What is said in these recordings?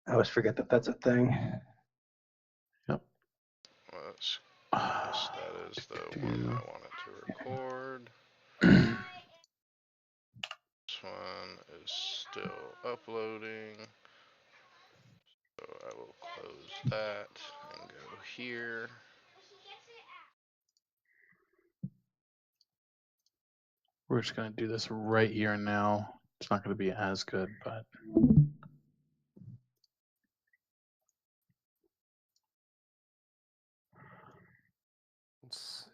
I always forget that that's a thing. Let's guess that is the one I wanted to record. This one is still uploading. So I will close that and go here. We're just going to do this right here and now. It's not going to be as good, but. Let's see.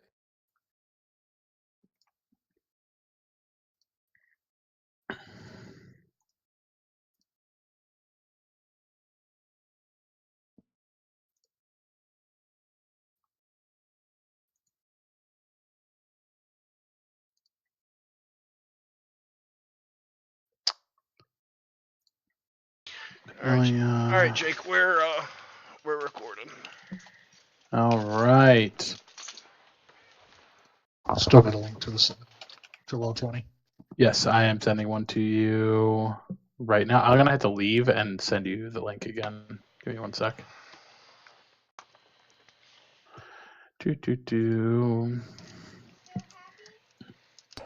All right, Jake, we're recording. All right. Still got a link to Roll20. Yes, I am sending one to you right now. I'm going to have to leave and send you the link again. Give me 1 sec.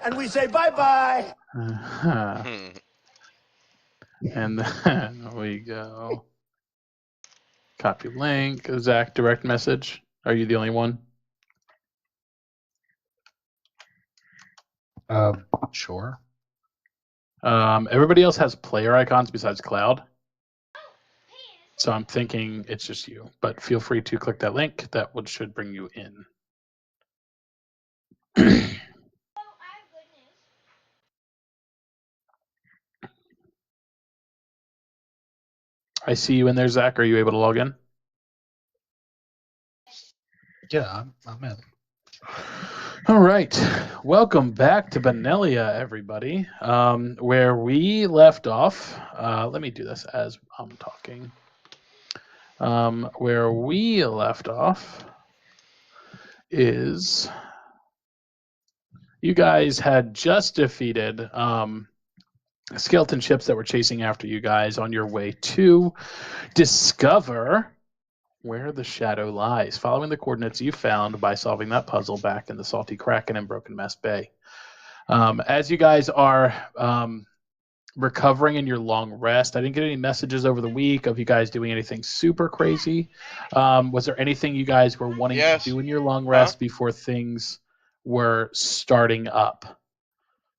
And we say bye-bye. Uh-huh. And then we go. Copy link. Zach, direct message. Are you the only one? Sure. Everybody else has player icons besides Cloud. So I'm thinking it's just you, but feel free to click that link. That should bring you in. I see you in there, Zach. Are you able to log in? Yeah, I'm in. All right. Welcome back to Benelia, everybody. Where we left off, let me do this as I'm talking. Where we left off is you guys had just defeated skeleton ships that were chasing after you guys on your way to discover where the shadow lies, following the coordinates you found by solving that puzzle back in the Salty Kraken and Broken Mess Bay. As you guys are recovering in your long rest, I didn't get any messages over the week of you guys doing anything super crazy. Was there anything you guys were wanting to do in your long rest before things were starting up?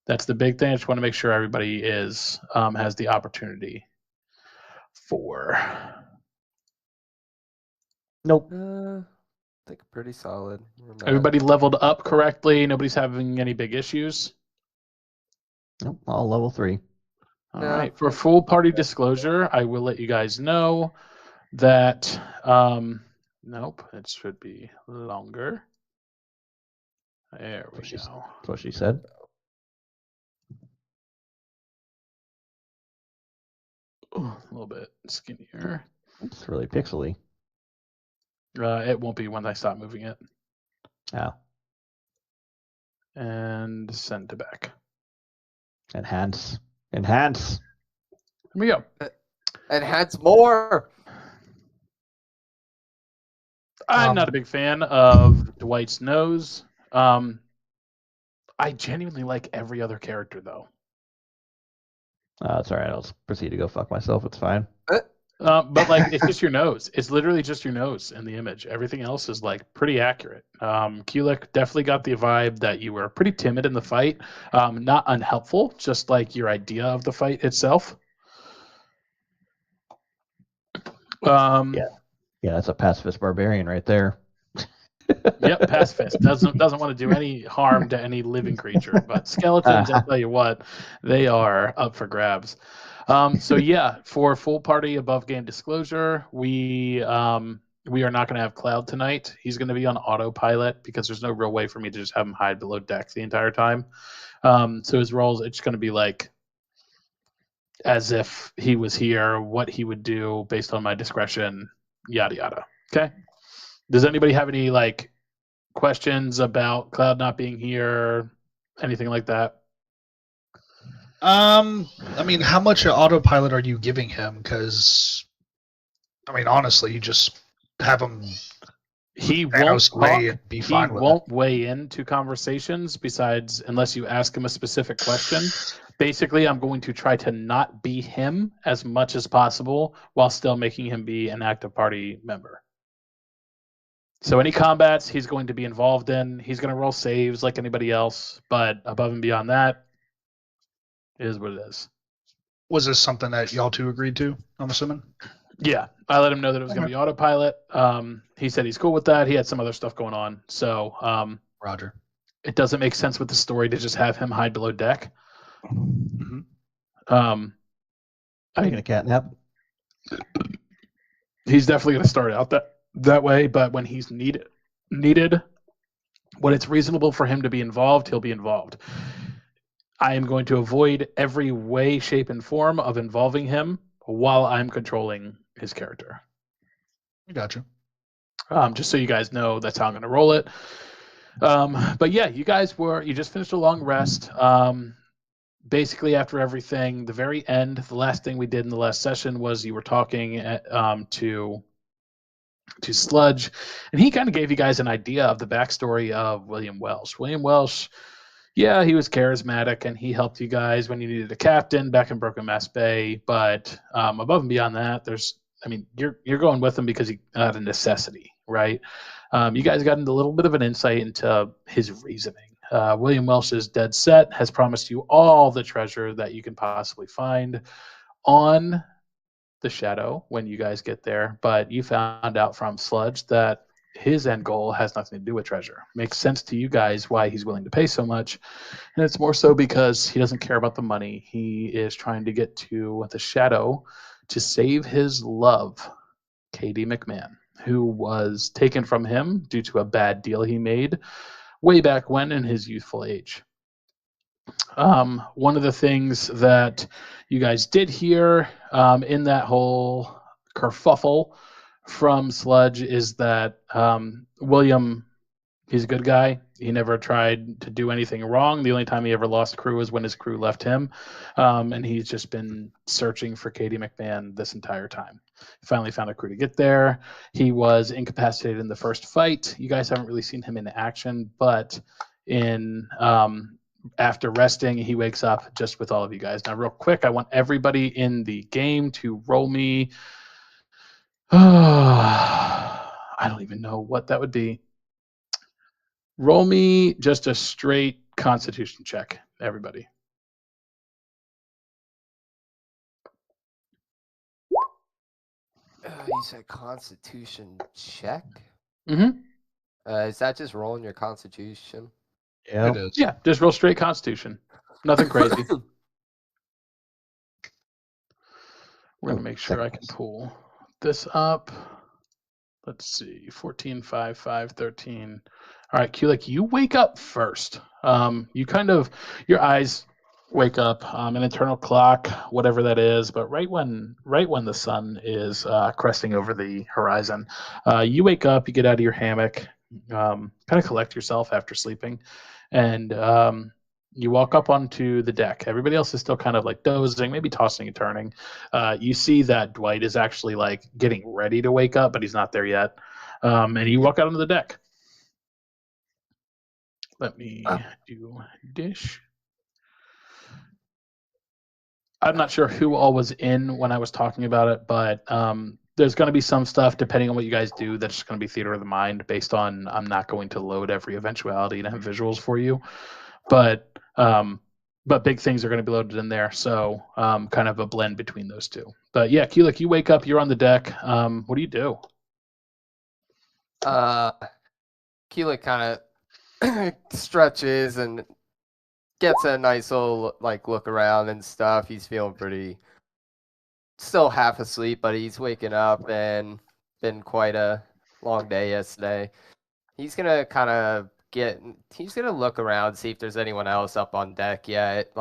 That's the big thing. I just want to make sure everybody has the opportunity for. Nope. I think pretty solid. Everybody leveled up correctly. Nobody's having any big issues. Nope, all level 3. All right. For full party disclosure, I will let you guys know that nope, it should be longer. There we go. That's what she said. A little bit skinnier. It's really pixely. It won't be when I stop moving it. Oh. And send to back. Enhance. Enhance. Here we go. Enhance more. I'm not a big fan of Dwight's nose. I genuinely like every other character though. It's all right. I'll just proceed to go fuck myself. It's fine. But like, it's just your nose. It's literally just your nose in the image. Everything else is like pretty accurate. Kulik definitely got the vibe that you were pretty timid in the fight. Not unhelpful, just like your idea of the fight itself. Yeah, that's a pacifist barbarian right there. Yep, pacifist doesn't want to do any harm to any living creature. But skeletons, I'll tell you what, they are up for grabs. So yeah, for full party above game disclosure, we are not going to have Cloud tonight. He's going to be on autopilot because there's no real way for me to just have him hide below deck the entire time. So his roles, it's going to be like as if he was here, what he would do based on my discretion, yada yada. Okay. Does anybody have any like questions about Cloud not being here, anything like that? I mean, how much autopilot are you giving him? Because I mean, honestly, you just have him He won't Thanos away talk. and be He fine with won't weigh into conversations besides unless you ask him a specific question. Basically, I'm going to try to not be him as much as possible while still making him be an active party member. So any combats he's going to be involved in, he's going to roll saves like anybody else, but above and beyond that is what it is. Was this something that y'all two agreed to, I'm assuming? Yeah, I let him know that it was going to be autopilot. He said he's cool with that. He had some other stuff going on, so Roger. it doesn't make sense with the story to just have him hide below deck. Mhm. Taking a cat nap. He's definitely going to start out that way, but when he's needed, when it's reasonable for him to be involved, he'll be involved. I am going to avoid every way, shape, and form of involving him while I'm controlling his character. I got you. Just so you guys know, that's how I'm going to roll it. But yeah, you just finished a long rest. Basically, after everything, the very end, the last thing we did in the last session was you were talking to Sludge, and he kind of gave you guys an idea of the backstory of William Welsh. William Welsh, yeah, he was charismatic and he helped you guys when you needed a captain back in Broken Mass Bay. But above and beyond that, you're going with him because he had a necessity, right? You guys got into a little bit of an insight into his reasoning. William Welsh is dead set, has promised you all the treasure that you can possibly find on the Shadow when you guys get there, but you found out from Sludge that his end goal has nothing to do with treasure. Makes sense to you guys why he's willing to pay so much, and it's more so because he doesn't care about the money. He is trying to get to the Shadow to save his love, Katie McMahon, who was taken from him due to a bad deal he made way back when in his youthful age. One of the things that you guys did hear in that whole kerfuffle from Sludge is that William, he's a good guy. He never tried to do anything wrong. The only time he ever lost crew was when his crew left him. And he's just been searching for Katie McMahon this entire time. He finally found a crew to get there. He was incapacitated in the first fight. You guys haven't really seen him in action, but in after resting, he wakes up just with all of you guys. Now, real quick, I want everybody in the game to roll me. I don't even know what that would be. Roll me just a straight Constitution check, everybody. You said Constitution check? Mm-hmm. Is that just rolling your Constitution? Yeah. It is. Yeah, just roll straight Constitution. Nothing crazy. We're going to make sure I can pull this up. Let's see, 14, 5, 5, 13. All right, Kulik, you wake up first. You kind of, your eyes wake up, an internal clock, whatever that is, but right when the sun is cresting over the horizon, you wake up, you get out of your hammock, kind of collect yourself after sleeping, and you walk up onto the deck. Everybody else is still kind of like dozing, maybe tossing and turning. You see that Dwight is actually like getting ready to wake up, but he's not there yet. And you walk out onto the deck. Let me do dish. I'm not sure who all was in when I was talking about it, but there's going to be some stuff, depending on what you guys do, that's going to be theater of the mind based on I'm not going to load every eventuality and have visuals for you. But big things are going to be loaded in there, so kind of a blend between those two. But yeah, Kulik, you wake up, you're on the deck. What do you do? Keelik kind of stretches and gets a nice little look around and stuff. He's feeling pretty, still half asleep, but he's waking up and been quite a long day yesterday. He's gonna he's gonna look around, see if there's anyone else up on deck yet,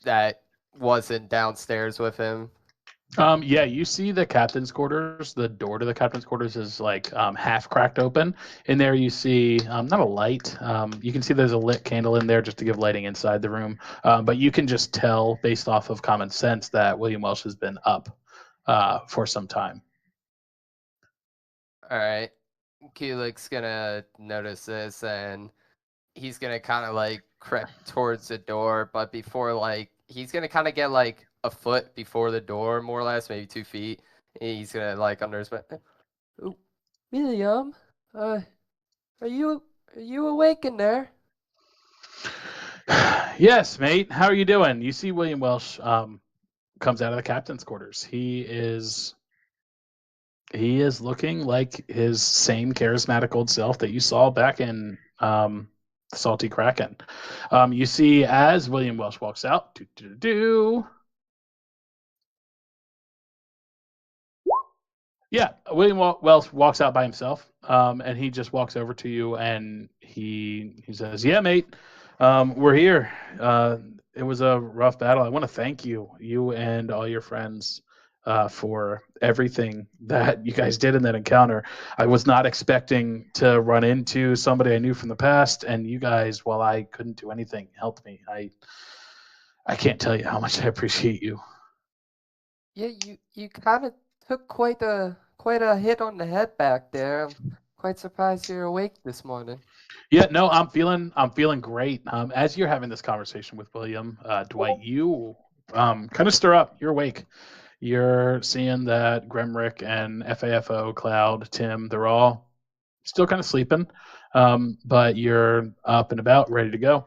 that wasn't downstairs with him. Yeah, you see the captain's quarters. The door to the captain's quarters is half cracked open. In there, you see not a light. You can see there's a lit candle in there just to give lighting inside the room. But you can just tell based off of common sense that William Welsh has been up for some time. All right. Kulik's gonna notice this and he's gonna kind of like creep towards the door, but before like he's gonna kind of get like a foot before the door, more or less, maybe 2 feet. He's gonna like under his breath. "Oh, William, are you awake in there?" Yes, mate. How are you doing? You see William Welsh comes out of the captain's quarters. He is looking like his same charismatic old self that you saw back in Salty Kraken. You see as William Welsh walks out, yeah, William Welsh walks out by himself, and he just walks over to you and he says, "Yeah, mate, we're here. It was a rough battle. I want to thank you and all your friends, for everything that you guys did in that encounter. I was not expecting to run into somebody I knew from the past, and you guys, while I couldn't do anything, helped me. I can't tell you how much I appreciate you." Yeah, you kind of took quite a hit on the head back there. I'm quite surprised you're awake this morning. Yeah, no, I'm feeling great. As you're having this conversation with William, Dwight, you kind of stir up. You're awake. You're seeing that Gremrick and FAFO, Cloud, Tim, they're all still kind of sleeping, but you're up and about, ready to go.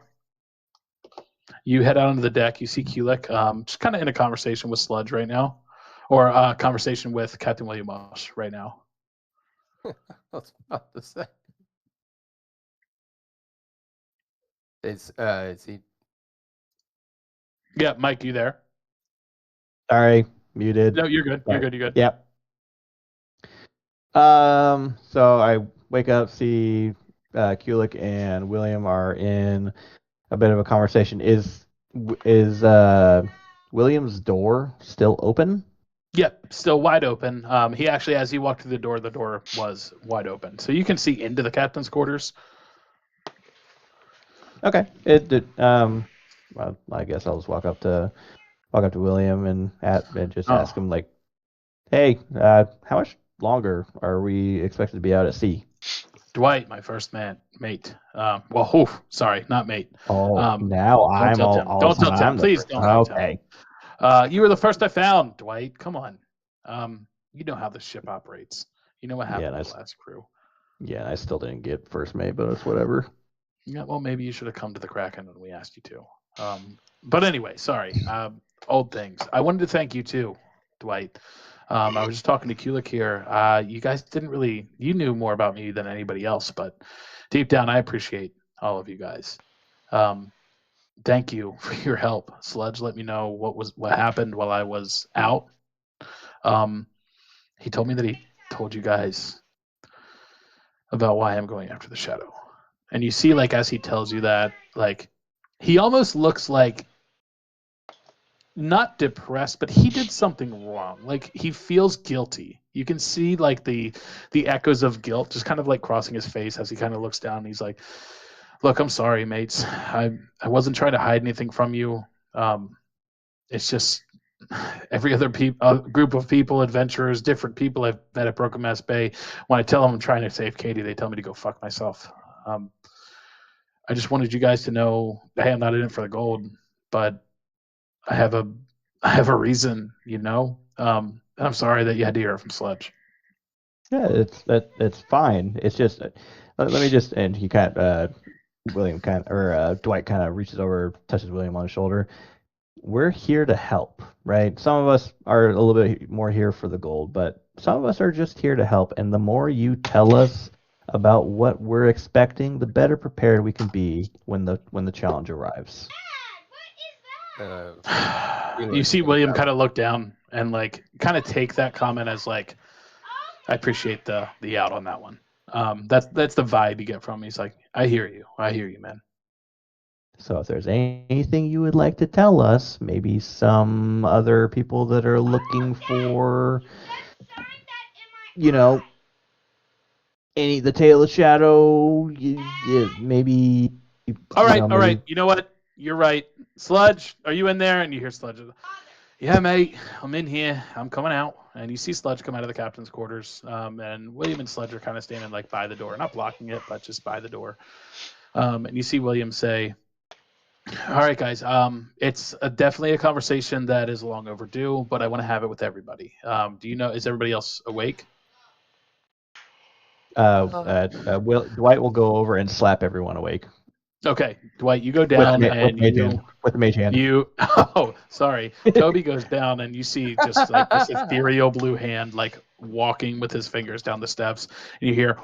You head out onto the deck. You see Kulik, just kind of in a conversation with Sludge right now, or a conversation with Captain William Welsh right now. I was about to say. Is he? Yeah, Mike, you there? Sorry, muted. No, you're good. You're Sorry. good. You're good. Yep. So I wake up, see Kulik and William are in a bit of a conversation. Is William's door still open? Yep, still wide open. He actually, as he walked through the door was wide open, so you can see into the captain's quarters. Okay. Well, I guess I'll just walk up to William and just ask him like, "Hey, how much longer are we expected to be out at sea?" Dwight, my first mate. Sorry, not mate. Oh, now I'm tell all Tim. all Don't of a tell sudden Tim. I'm the Please first don't one. tell Tim. Okay. You were the first I found, Dwight. Come on. You know how this ship operates. You know what happened to the last crew. Yeah, I still didn't get first mate, but it's whatever. Yeah, well, maybe you should have come to the Kraken when we asked you to. But anyway, sorry. Old things. I wanted to thank you too, Dwight. I was just talking to Kulik here. You guys you knew more about me than anybody else, but deep down, I appreciate all of you guys. Thank you for your help. Sludge let me know what happened while I was out. He told me that he told you guys about why I'm going after the Shadow. And you see, like, as he tells you that, like, he almost looks like not depressed, but he did something wrong. Like, he feels guilty. You can see, like, the echoes of guilt just kind of like crossing his face as he kind of looks down. And he's like, "Look, I'm sorry, mates. I wasn't trying to hide anything from you. It's just every other group of people, adventurers, different people I've met at Broken Mass Bay. When I tell them I'm trying to save Katie, they tell me to go fuck myself. I just wanted you guys to know, hey, I'm not in it for the gold, but I have a reason, you know. I'm sorry that you had to hear it from Sludge." Yeah, it's fine. It's just let me just, and he kind of Dwight kind of reaches over, touches William on the shoulder. We're here to help, right? Some of us are a little bit more here for the gold, but some of us are just here to help. And the more you tell us about what we're expecting, the better prepared we can be when the challenge arrives. You see William kind of look down and like kind of take that comment as like, I appreciate the out on that one. That's the vibe you get from him. He's like, I hear you, man. So if there's anything you would like to tell us, maybe some other people that are looking for, the Tale of Shadow, maybe. All right. You know what? You're right. Sludge, are you in there? And you hear Sludge. Yeah, mate, I'm in here. I'm coming out. and you see Sludge come out of the captain's quarters, and William and Sludge are kind of standing like by the door, not blocking it, but just by the door. And you see William say, "All right, guys, it's definitely a conversation that is long overdue, but I want to have it with everybody. Do you know? Is everybody else awake?" Dwight will go over and slap everyone awake Okay, Dwight, you go down and with the mage hand. Oh, sorry. Toby goes down and you see just like this ethereal blue hand like walking with his fingers down the steps. And you hear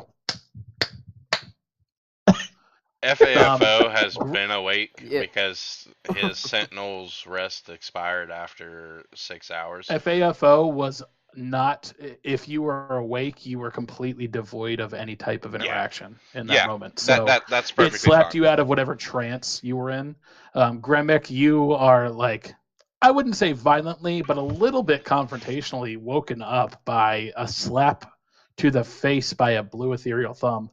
FAFO has been awake Yeah. because his Sentinel's rest expired after 6 hours. FAFO was not, if you were awake, you were completely devoid of any type of interaction in that moment. So that's perfectly it slapped fine. you out of whatever trance you were in. Gremick, you are like, I wouldn't say violently, but a little bit confrontationally woken up by a slap to the face by a blue ethereal thumb.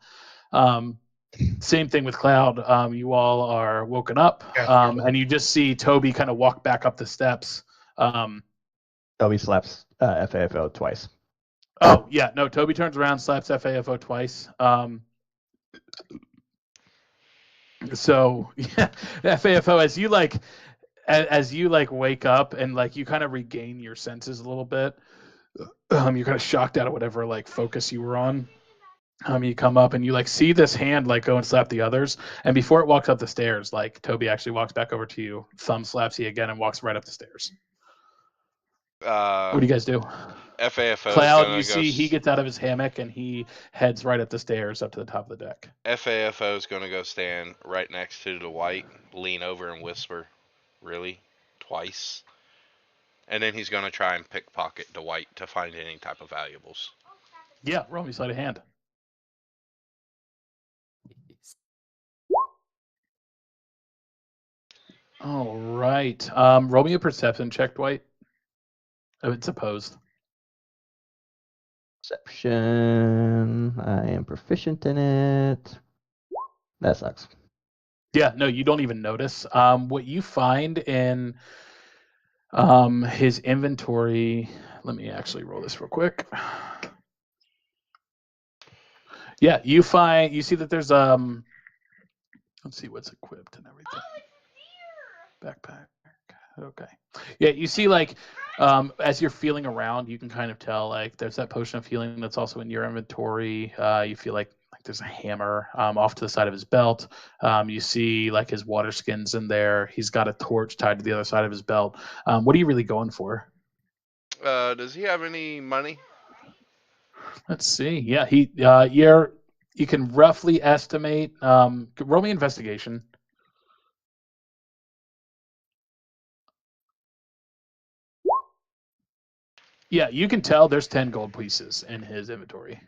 Same thing with Cloud. You all are woken up, and you just see Toby kind of walk back up the steps. Toby slaps FAFO twice. Oh yeah, no. Toby turns around, slaps FAFO twice. So yeah, FAFO, as you wake up and like you kind of regain your senses a little bit. You're kind of shocked out of whatever like focus you were on. You come up and you like see this hand like go and slap the others, and before it walks up the stairs, like Toby actually walks back over to you, thumb slaps you again, and walks right up the stairs. What do you guys do? FAFO Cloud, you see he gets out of his hammock and he heads right up the stairs up to the top of the deck. FAFO is going to go stand right next to Dwight, lean over and whisper, "Really? Twice?" And then he's going to try and pickpocket Dwight to find any type of valuables. Yeah, roll me sleight of hand. All right. Roll me a perception check, Dwight. Oh, it's opposed. Perception. I am proficient in it. That sucks. Yeah, no, you don't even notice. What you find in his inventory, let me actually roll this real quick. Yeah, you see that there's let's see what's equipped and everything. Backpack. Okay. Yeah, you see like as you're feeling around, you can kind of tell like there's that potion of healing that's also in your inventory. You feel like there's a hammer off to the side of his belt. You see like his water skins in there. He's got a torch tied to the other side of his belt. What are you really going for? Does he have any money? Let's see. Yeah, you can roughly estimate. Roll me investigation. Yeah, you can tell there's 10 gold pieces in his inventory.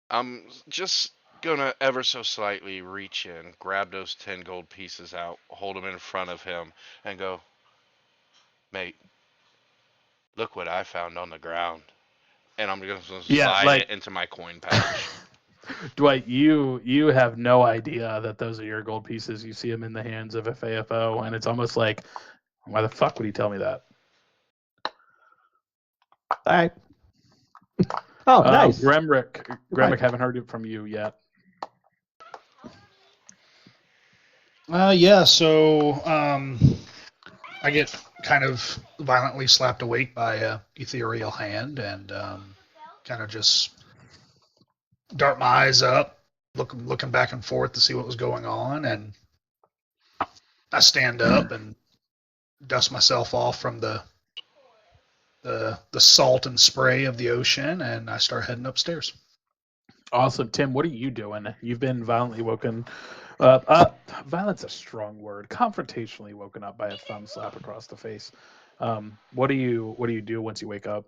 I'm just gonna ever so slightly reach in, grab those 10 gold pieces out, hold them in front of him, and go, "Mate, look what I found on the ground." And I'm gonna slide it into my coin pouch. Dwight, you have no idea that those are your gold pieces. You see them in the hands of FAFO, and it's almost like, why the fuck would he tell me that? All right. Oh, nice. Gremrick, haven't heard it from you yet. Yeah, so I get kind of violently slapped awake by a ethereal hand and kind of just dart my eyes up, looking back and forth to see what was going on, and I stand up and dust myself off from the salt and spray of the ocean, and I start heading upstairs. Awesome. Tim, what are you doing? You've been violently woken violence a strong word. Confrontationally woken up by a thumb slap across the face. What do you do once you wake up?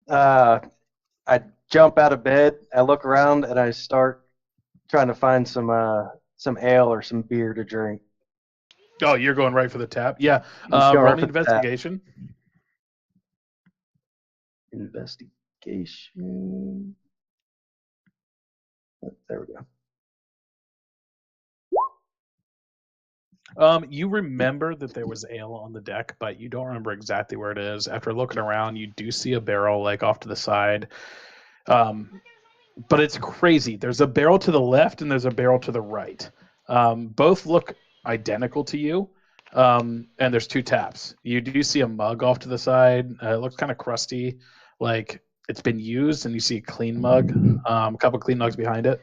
I jump out of bed, I look around, and I start trying to find some ale or some beer to drink. Oh, you're going right for the tap? Yeah. Just go Roll right me for the tap. investigation. Investigation. There we go. You remember that there was ale on the deck, but you don't remember exactly where it is. After looking around, you do see a barrel like off to the side. But it's crazy. There's a barrel to the left and there's a barrel to the right. Both look identical to you. And there's 2 taps. You do see a mug off to the side. It looks kind of crusty, like it's been used, and you see a clean mug, a couple clean mugs behind it.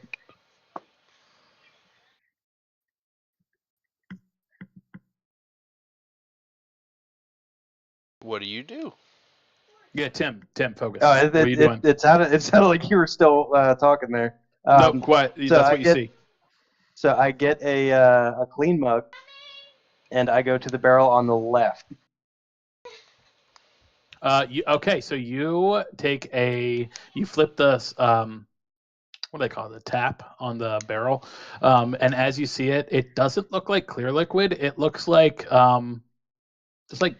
What do you do? Yeah, Tim, focus. Oh, What are you doing? it sounded like you were still talking there. No, quiet. so That's I what you get- see. So I get a clean mug, and I go to the barrel on the left. Okay, so you take you flip the what do they call it, the tap on the barrel, and as you see it, it doesn't look like clear liquid. It looks like just like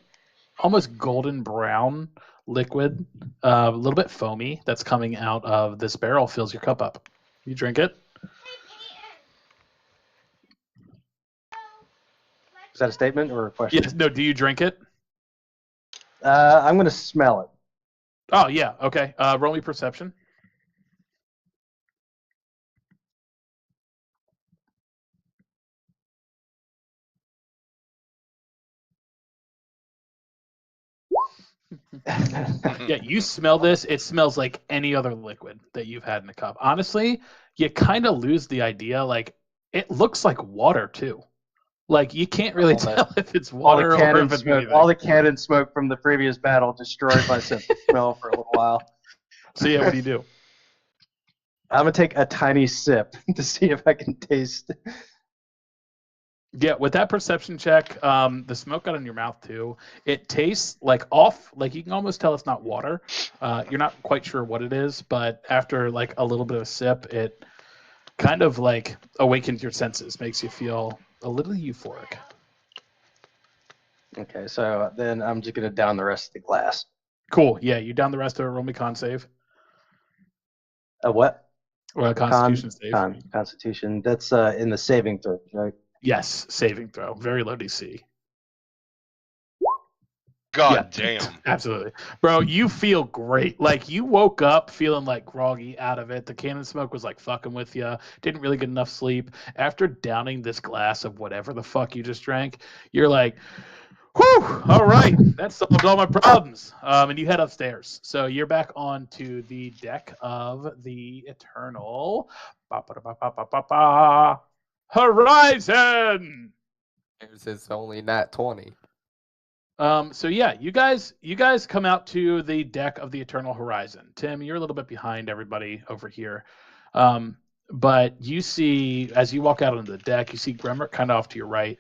almost golden brown liquid, a little bit foamy that's coming out of this barrel. Fills your cup up. You drink it. Is that a statement or a question? Yes. No. Do you drink it? I'm going to smell it. Oh yeah. Okay. Roll me perception. Yeah, you smell this. It smells like any other liquid that you've had in a cup. Honestly, you kind of lose the idea. Like, it looks like water too. Like, you can't really All tell if it's all water the or cannon if it's smoke, anything. all the cannon smoke from the previous battle destroyed my sense of smell for a little while. So yeah, what do you do? I'm gonna take a tiny sip to see if I can taste. Yeah, with that perception check, the smoke got in your mouth too. It tastes like off, like you can almost tell it's not water. You're not quite sure what it is, but after like a little bit of a sip, it kind of like awakens your senses, makes you feel a little euphoric. Okay, so then I'm just gonna down the rest of the glass. Cool. Yeah, you down the rest of it. Roll me con save A what? or a Constitution save. Constitution. That's in the saving throw, right? Yes, saving throw. Very low DC. God Yeah. damn. Absolutely. Bro, you feel great. Like, you woke up feeling like groggy out of it. The cannon smoke was like fucking with you. Didn't really get enough sleep. After downing this glass of whatever the fuck you just drank, you're like, whew, all right, that solved all my problems. And you head upstairs. So you're back onto the deck of the Eternal Horizon. There's is only nat 20. So yeah, you guys come out to the deck of the Eternal Horizon. Tim, you're a little bit behind everybody over here. But you see, as you walk out onto the deck, you see Gremrick kind of off to your right.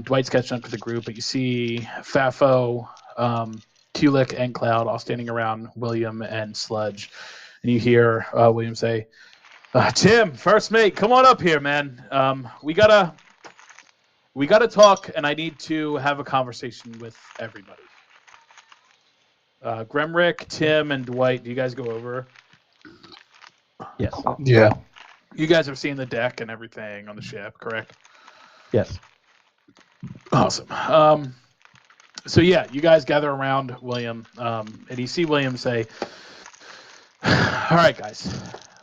Dwight's catching up to the group, but you see Fafo, Tulik, and Cloud all standing around William and Sludge. And you hear William say, Tim, first mate, come on up here, man. We gotta talk, and I need to have a conversation with everybody. Gremrick, Tim, and Dwight, do you guys go over? Yes. Yeah. You guys have seen the deck and everything on the ship, correct? Yes. Awesome. So yeah, you guys gather around William, and you see William say, all right, guys,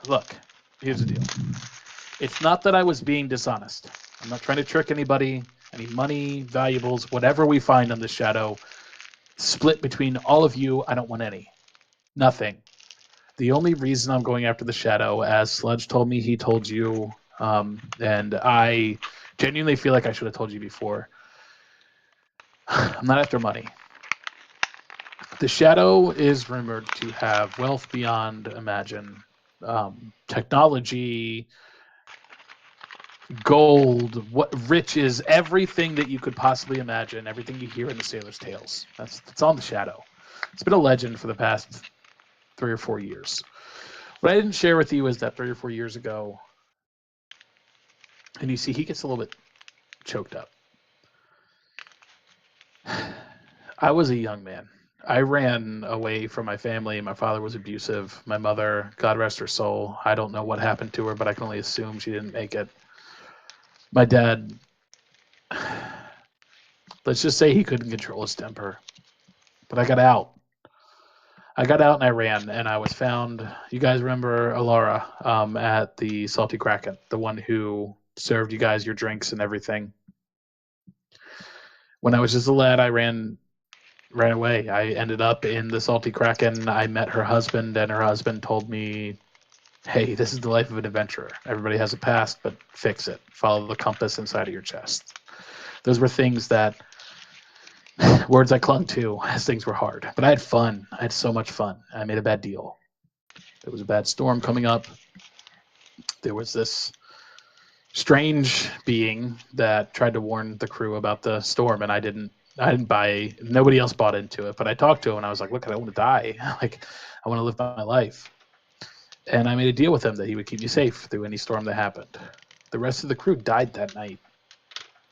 look, here's the deal. It's not that I was being dishonest. I'm not trying to trick anybody. Any money, valuables, whatever we find on the shadow, split between all of you. I don't want any. Nothing. The only reason I'm going after the shadow, as Sludge told me he told you, and I genuinely feel like I should have told you before, I'm not after money. The shadow is rumored to have wealth beyond imagine, technology, gold, what riches, everything that you could possibly imagine, everything you hear in the sailors' tales. It's on the shadow. It's been a legend for the past 3 or 4 years. What I didn't share with you is that 3 or 4 years ago, and you see he gets a little bit choked up. I was a young man. I ran away from my family. My father was abusive. My mother, God rest her soul, I don't know what happened to her, but I can only assume she didn't make it. My dad let's just say he couldn't control his temper. But I got out. I got out and I ran, and I was found. You guys remember Alara at the Salty Kraken, the one who served you guys your drinks and everything. When I was just a lad, I ran away. I ended up in the Salty Kraken. I met her husband, and her husband told me, hey, this is the life of an adventurer. Everybody has a past, but fix it. Follow the compass inside of your chest. Those were things that, words I clung to as things were hard. But I had fun. I had so much fun. I made a bad deal. There was a bad storm coming up. There was this strange being that tried to warn the crew about the storm, and I didn't buy. Nobody else bought into it, but I talked to him, and I was like, look, I don't want to die. Like, I want to live my life. And I made a deal with him that he would keep me safe through any storm that happened. The rest of the crew died that night.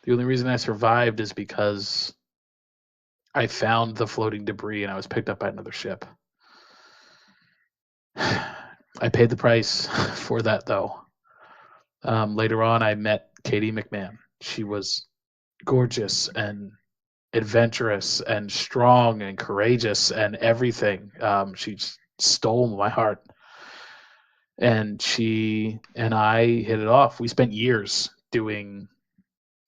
The only reason I survived is because I found the floating debris and I was picked up by another ship. I paid the price for that, though. Later on, I met Katie McMahon. She was gorgeous and adventurous and strong and courageous and everything. She stole my heart. And she and I hit it off. We spent years doing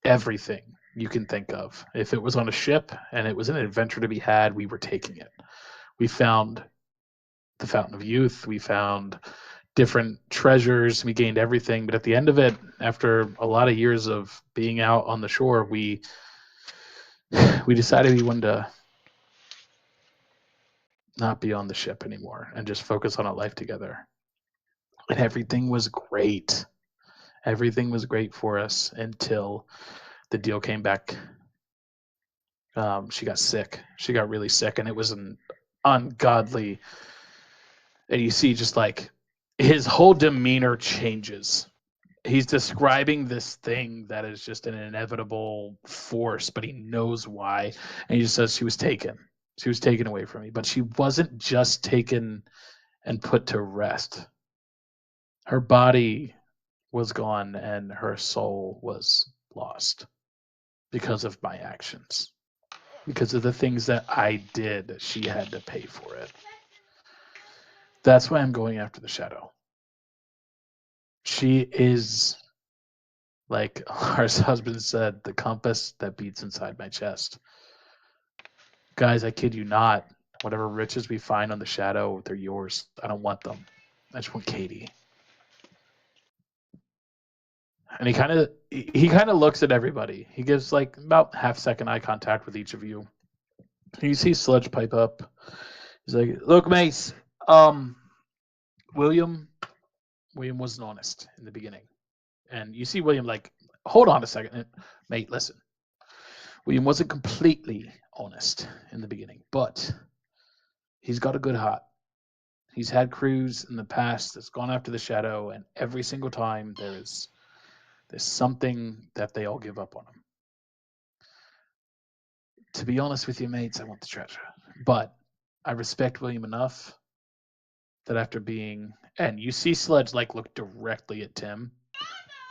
everything you can think of. If it was on a ship and it was an adventure to be had, we were taking it. We found the Fountain of Youth. We found different treasures. We gained everything. But at the end of it, after a lot of years of being out on the shore, we decided we wanted to not be on the ship anymore and just focus on our life together. And everything was great. Everything was great for us until the deal came back. She got sick. She got really sick, and it was an ungodly. And you see, just like his whole demeanor changes. He's describing this thing that is just an inevitable force, but he knows why. And he just says she was taken. She was taken away from me, but she wasn't just taken and put to rest. Her body was gone and her soul was lost because of my actions. Because of the things that I did, she had to pay for it. That's why I'm going after the shadow. She is, like our husband said, the compass that beats inside my chest. Guys, I kid you not. Whatever riches we find on the shadow, they're yours. I don't want them. I just want Katie. And he kind of looks at everybody. He gives like about half-second eye contact with each of you. You see Sludge pipe up. He's like, "Look, Mace. William wasn't honest in the beginning." And you see William like, "Hold on a second, mate. Listen. William wasn't completely honest in the beginning, but he's got a good heart. He's had crews in the past that's gone after the shadow, and every single time there's something that they all give up on him. To be honest with you, mates, I want the treasure. But I respect William enough that after being, and you see Sledge like look directly at Tim,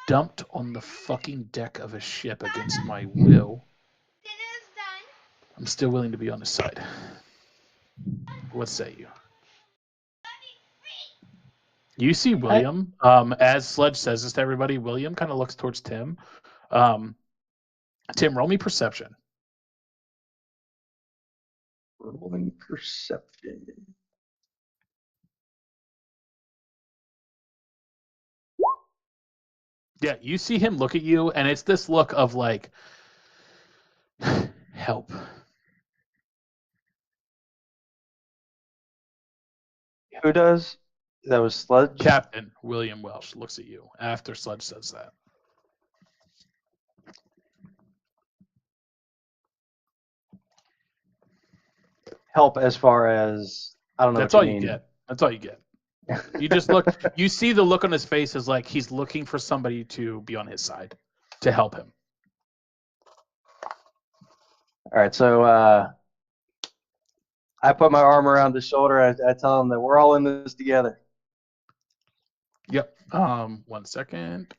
dumped on the fucking deck of a ship against my will, I'm still willing to be on his side. What say you?" You see William, as Sledge says this to everybody, William kind of looks towards Tim. Tim, roll me perception. Rolling perception. Yeah, you see him look at you, and it's this look of like, help. Who does? That was Sludge. Captain William Welsh looks at you after Sludge says that. Help as far as I don't know. That's what all you you mean. get. That's all you get. You just look. You see the look on his face is like he's looking for somebody to be on his side, to help him. All right, so I put my arm around his shoulder. I tell him that we're all in this together. Yep. 1 second.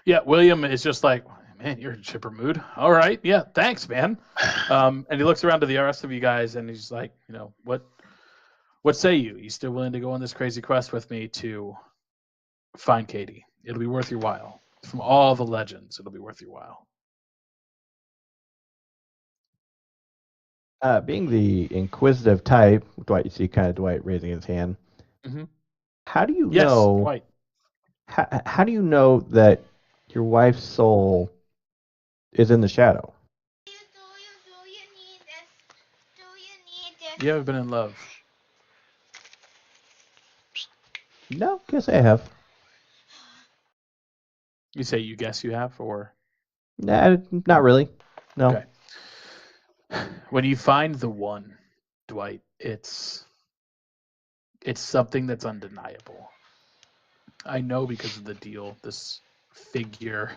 Yeah, William is just like, man, you're in chipper mood. All right, yeah, thanks, man. And he looks around to the rest of you guys, and he's like, what say you? You still willing to go on this crazy quest with me to find Katie? It'll be worth your while. From all the legends, it'll be worth your while. Being the inquisitive type, Dwight, you see kind of Dwight raising his hand. Mhm. How do you Yes, know? Dwight. How do you know that your wife's soul is in the shadow? You ever been in love? No, guess I have. You say you guess you have, or Nah, not really. No. okay. When you find the one, Dwight, it's something that's undeniable. I know because of the deal. This figure,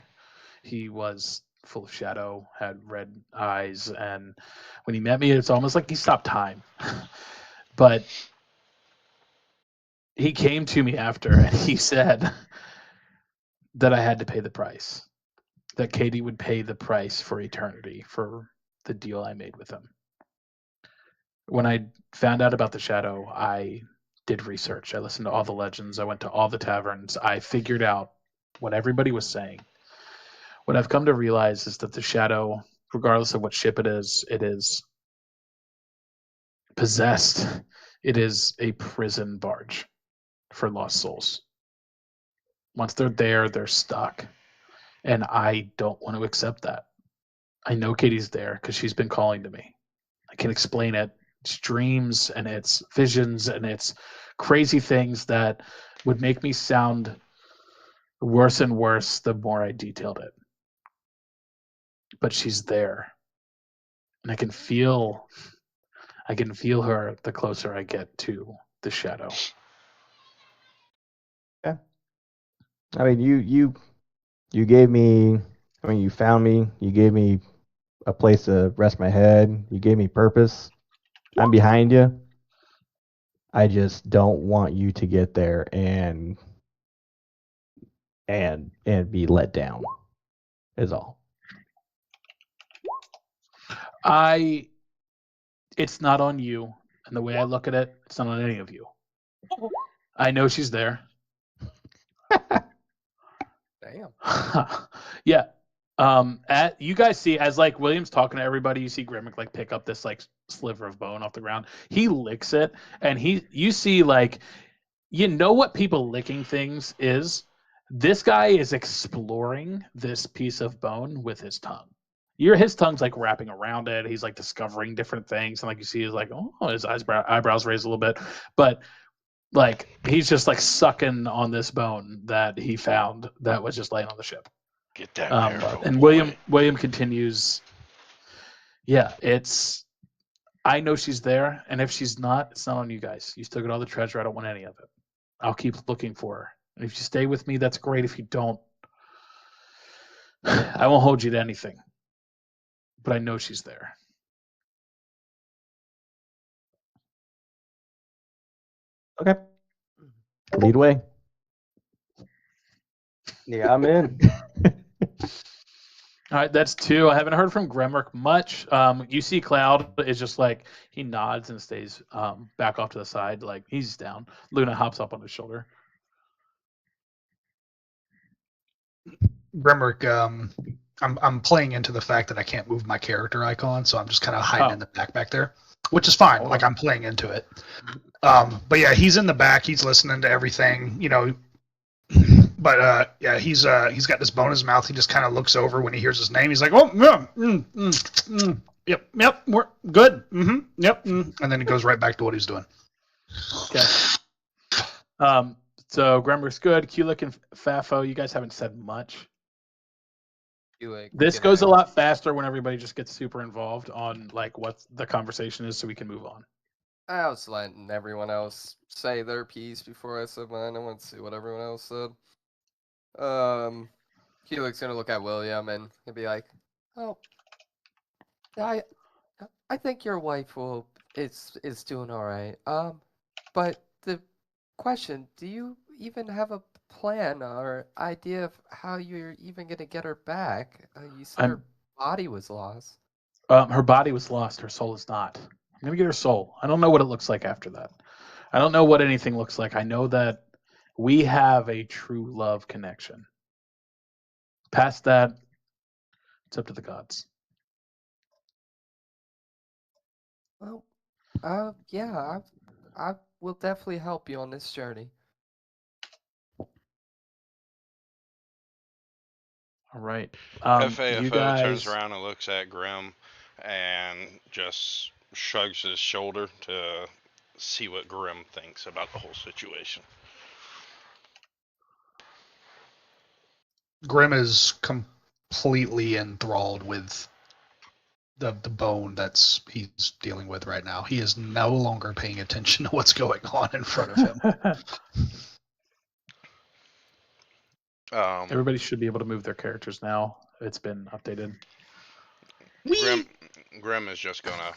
he was full of shadow, had red eyes, and when he met me, it's almost like he stopped time. But he came to me after and he said that I had to pay the price. That Katie would pay the price for eternity for the deal I made with him. When I found out about the shadow, I did research. I listened to all the legends. I went to all the taverns. I figured out what everybody was saying. What I've come to realize is that the shadow, regardless of what ship it is possessed. It is a prison barge for lost souls. Once they're there, they're stuck. And I don't want to accept that. I know Katie's there because she's been calling to me. I can explain it. It's dreams and it's visions and it's crazy things that would make me sound worse and worse the more I detailed it. But she's there. And I can feel her the closer I get to the shadow. Yeah. I mean, you gave me. I mean, you found me. You gave me a place to rest my head. You gave me purpose. I'm behind you. I just don't want you to get there and be let down. Is all. It's not on you. And the way I look at it, it's not on any of you. I know she's there. Damn. Yeah. At you guys see as like William's talking to everybody, you see Grimmick like pick up this like sliver of bone off the ground. He licks it, and you see like what people licking things is. This guy is exploring this piece of bone with his tongue. His tongue's like wrapping around it. He's like discovering different things, and like you see, is like his eyebrows raised a little bit, but like he's just like sucking on this bone that he found that was just laying on the ship. Get that marrow, And boy. William continues. Yeah, I know she's there, and if she's not, it's not on you guys. You still get all the treasure. I don't want any of it. I'll keep looking for her. And if you stay with me, that's great. If you don't, I won't hold you to anything. But I know she's there. Okay. Lead away. Yeah, I'm in. All right, that's 2. I haven't heard from Gremrick much. You see Cloud is just like he nods and stays back off to the side, like he's down. Luna hops up on his shoulder. Grimrick, I'm playing into the fact that I can't move my character icon, so I'm just kind of hiding in the back there, which is fine. Like I'm playing into it. But yeah, he's in the back. He's listening to everything, But yeah, he's got this bone in his mouth. He just kind of looks over when he hears his name. He's like, "Oh, yep, we're good. Yep." And then he goes right back to what he's doing. Okay. So Gremrick's good. Kulik and Fafo, you guys haven't said much. This goes a lot faster when everybody just gets super involved on like what the conversation is, so we can move on. I was letting everyone else say their piece before I said mine. I want to see what everyone else said. Kulik's gonna look at William and he'll be like, "Oh, I think your wife is doing all right. But the question: do you even have a plan or idea of how you're even gonna get her back. You said I'm- her body was lost. Her body was lost. Her soul is not. I'm gonna get her soul. I don't know what it looks like after that. I don't know what anything looks like. I know that we have a true love connection. Past that, it's up to the gods. Well, yeah, I will definitely help you on this journey. All right. FAFO You guys. turns around and looks at Grim and just shrugs his shoulder to see what Grim thinks about the whole situation. Grim is completely enthralled with the bone he's dealing with right now. He is no longer paying attention to what's going on in front of him. Everybody should be able to move their characters now. It's been updated. Grim is just gonna.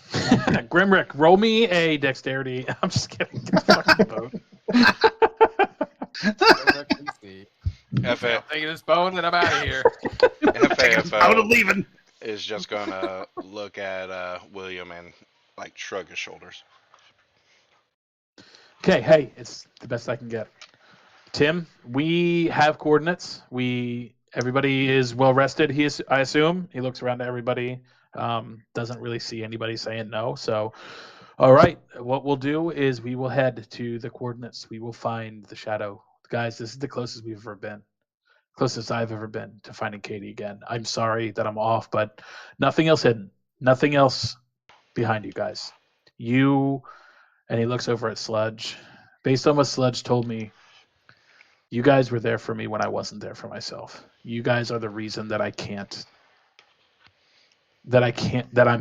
Grimrick, roll me a dexterity. I'm just kidding. Get the fucking boat. FA, I'm taking this bone and I'm out of here. Out of FAFO leaving. is just gonna look at William and like shrug his shoulders. Okay, hey, it's the best I can get. Tim, we have coordinates. Everybody is well rested. I assume. He looks around to everybody. Doesn't really see anybody saying no. So, all right. What we'll do is we will head to the coordinates. We will find the shadow. Guys, this is the closest we've ever been. Closest I've ever been to finding Katie again. I'm sorry that I'm off, but nothing else hidden. Nothing else behind you guys. And he looks over at Sludge. Based on what Sludge told me, you guys were there for me when I wasn't there for myself. You guys are the reason that I'm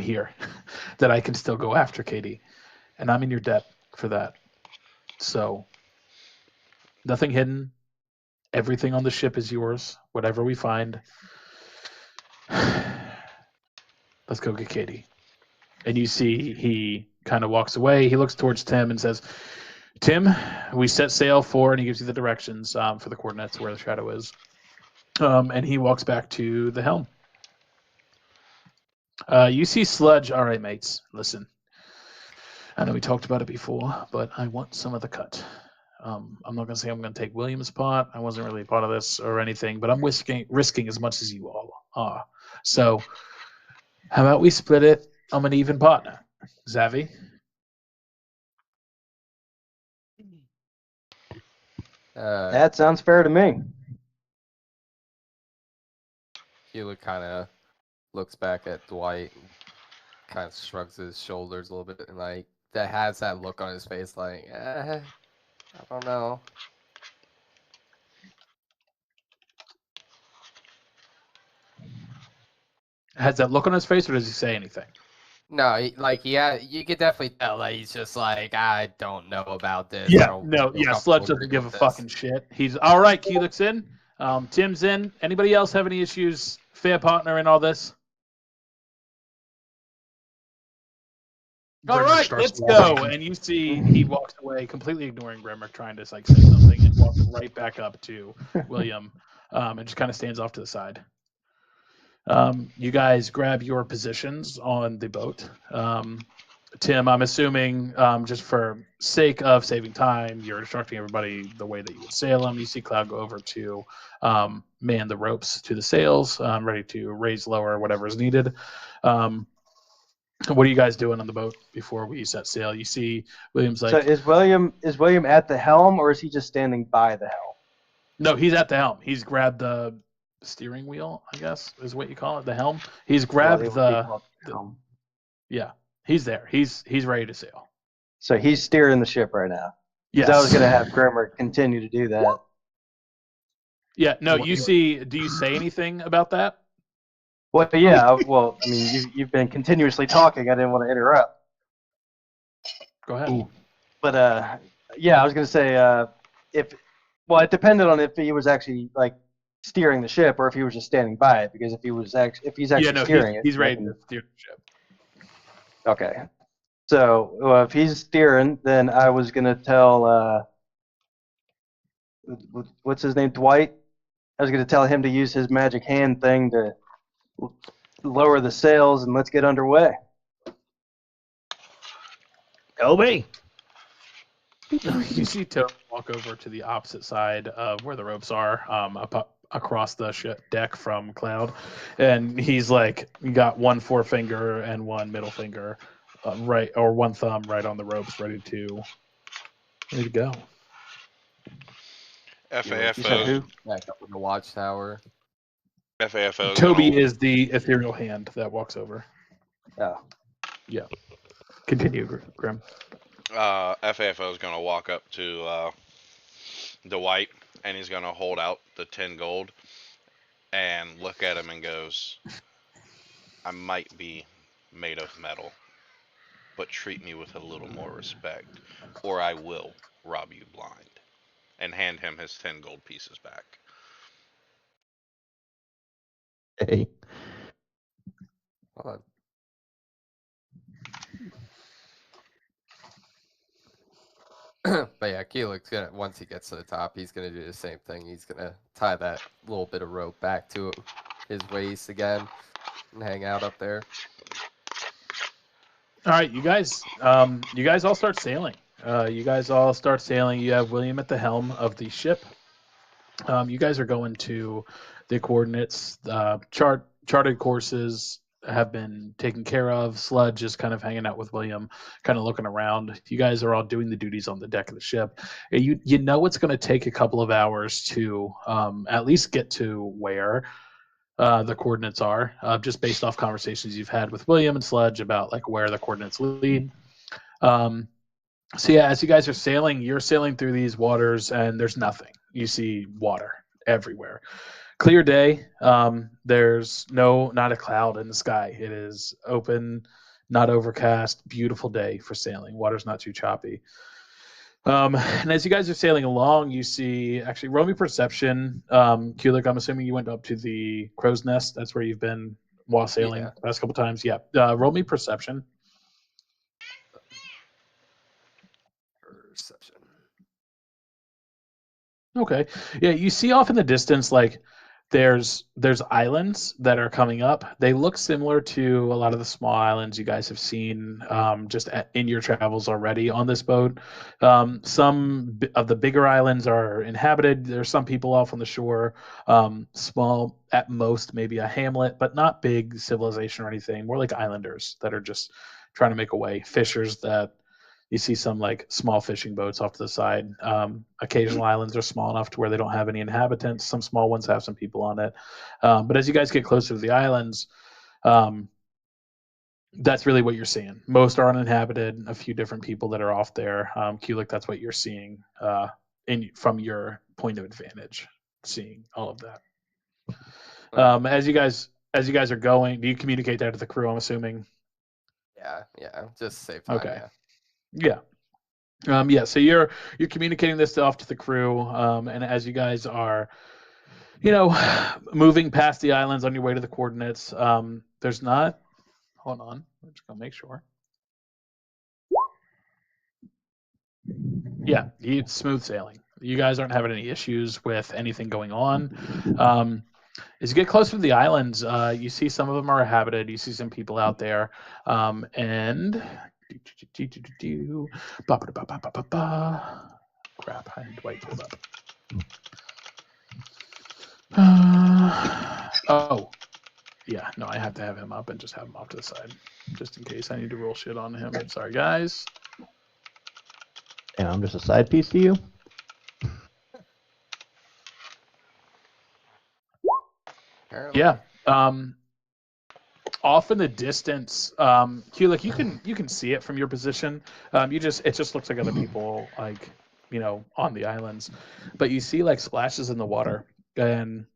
here, that I can still go after Katie. And I'm in your debt for that. So, nothing hidden. Everything on the ship is yours. Whatever we find. Let's go get Katie. And you see he kind of walks away. He looks towards Tim and says, Tim, we set sail for, and he gives you the directions for the coordinates where the shadow is. And he walks back to the helm. You see Sludge. All right, mates, listen. I know we talked about it before, but I want some of the cut. I'm not going to say I'm going to take William's part. I wasn't really a part of this or anything, but I'm risking as much as you all are. So how about we split it? I'm an even partner. Zavi? That sounds fair to me. Keeler kind of looks back at Dwight and kind of shrugs his shoulders a little bit and like that has that look on his face like, I don't know. Has that look on his face, or does he say anything? No, you could definitely tell that he's just like, I don't know about this. Sludge doesn't give a fucking shit. He's all right. Keelik's in. Tim's in. Anybody else have any issues? Fair partner in all this? All right, let's go. And you see he walks away, completely ignoring Grimmer, trying to say something, and walks right back up to William, and just kind of stands off to the side. You guys grab your positions on the boat. Tim, I'm assuming, just for sake of saving time, you're instructing everybody the way that you would sail them. You see Cloud go over to man the ropes to the sails, ready to raise, lower, whatever is needed. What are you guys doing on the boat before we set sail? You see William's like... So is William at the helm, or is he just standing by the helm? No, he's at the helm. He's grabbed the steering wheel, I guess, is what you call it, the helm. He's grabbed the helm. Yeah, he's there. He's ready to sail. So he's steering the ship right now. Yes. I was going to have Grimmer continue to do that. Yeah, no, do you say anything about that? Well, yeah. Well, I mean, you've been continuously talking. I didn't want to interrupt. Go ahead. But yeah, I was going to say it depended on if he was actually like steering the ship or if he was just standing by it. Because if he's actually steering it, he's ready to steer the ship. Okay. So if he's steering, then I was going to tell what's his name, Dwight. I was going to tell him to use his magic hand thing to lower the sails and let's get underway. Toby. You see Toby walk over to the opposite side of where the ropes are, across the deck from Cloud, and he's like, you got one forefinger and one middle finger, right, or one thumb right on the ropes, ready to go. You said FAFO. who? Back up in the watchtower. FAFO. Toby is the ethereal hand that walks over. Oh. Yeah. Continue, Grim. FAFO is gonna walk up to Dwight, and he's gonna hold out the 10 gold and look at him and goes, "I might be made of metal, but treat me with a little more respect, or I will rob you blind," and hand him his 10 gold pieces back. Hey. Hold on. But yeah, Keelik's gonna, once he gets to the top, he's gonna do the same thing. He's gonna tie that little bit of rope back to his waist again and hang out up there. All right, you guys all start sailing. You have William at the helm of the ship. You guys are going to the coordinates. Charted courses have been taken care of. Sludge is kind of hanging out with William, kind of looking around. You guys are all doing the duties on the deck of the ship. You know it's going to take a couple of hours to at least get to where the coordinates are, just based off conversations you've had with William and Sludge about like where the coordinates lead. So yeah, as you guys are sailing, you're sailing through these waters, and there's nothing. You see water everywhere. Clear day. There's not a cloud in the sky. It is open, not overcast. Beautiful day for sailing. Water's not too choppy. And as you guys are sailing along, you see actually roll me perception. Kulik, I'm assuming you went up to the crow's nest. That's where you've been while sailing Yeah. the last couple times. Yeah. Roll me perception. Perception. Okay. Yeah, you see off in the distance like there's islands that are coming up. They look similar to a lot of the small islands you guys have seen in your travels already on this boat. Some of the bigger islands are inhabited. There's some people off on the shore, small at most, maybe a hamlet, but not big civilization or anything. More like islanders that are just trying to make a way. Fishers that you see some like small fishing boats off to the side. Occasional islands are small enough to where they don't have any inhabitants. Some small ones have some people on it. But as you guys get closer to the islands, that's really what you're seeing. Most are uninhabited. A few different people that are off there. Kulik, that's what you're seeing from your point of advantage, seeing all of that. As you guys are going, do you communicate that to the crew? I'm assuming. Yeah, just save time. Okay. Yeah. Yeah. So you're communicating this off to the crew, and as you guys are, moving past the islands on your way to the coordinates, there's not. Hold on, I'm just gonna make sure. Yeah, it's smooth sailing. You guys aren't having any issues with anything going on. As you get closer to the islands, you see some of them are inhabited. You see some people out there, and crap, I had Dwight pulled up. Oh, yeah, no, I have to have him up and just have him off to the side, just in case I need to roll shit on him. Sorry, guys. And I'm just a side piece to you. Apparently. Yeah. Off in the distance, Kulik, you can see it from your position. It just looks like other people, like on the islands, but you see like splashes in the water, and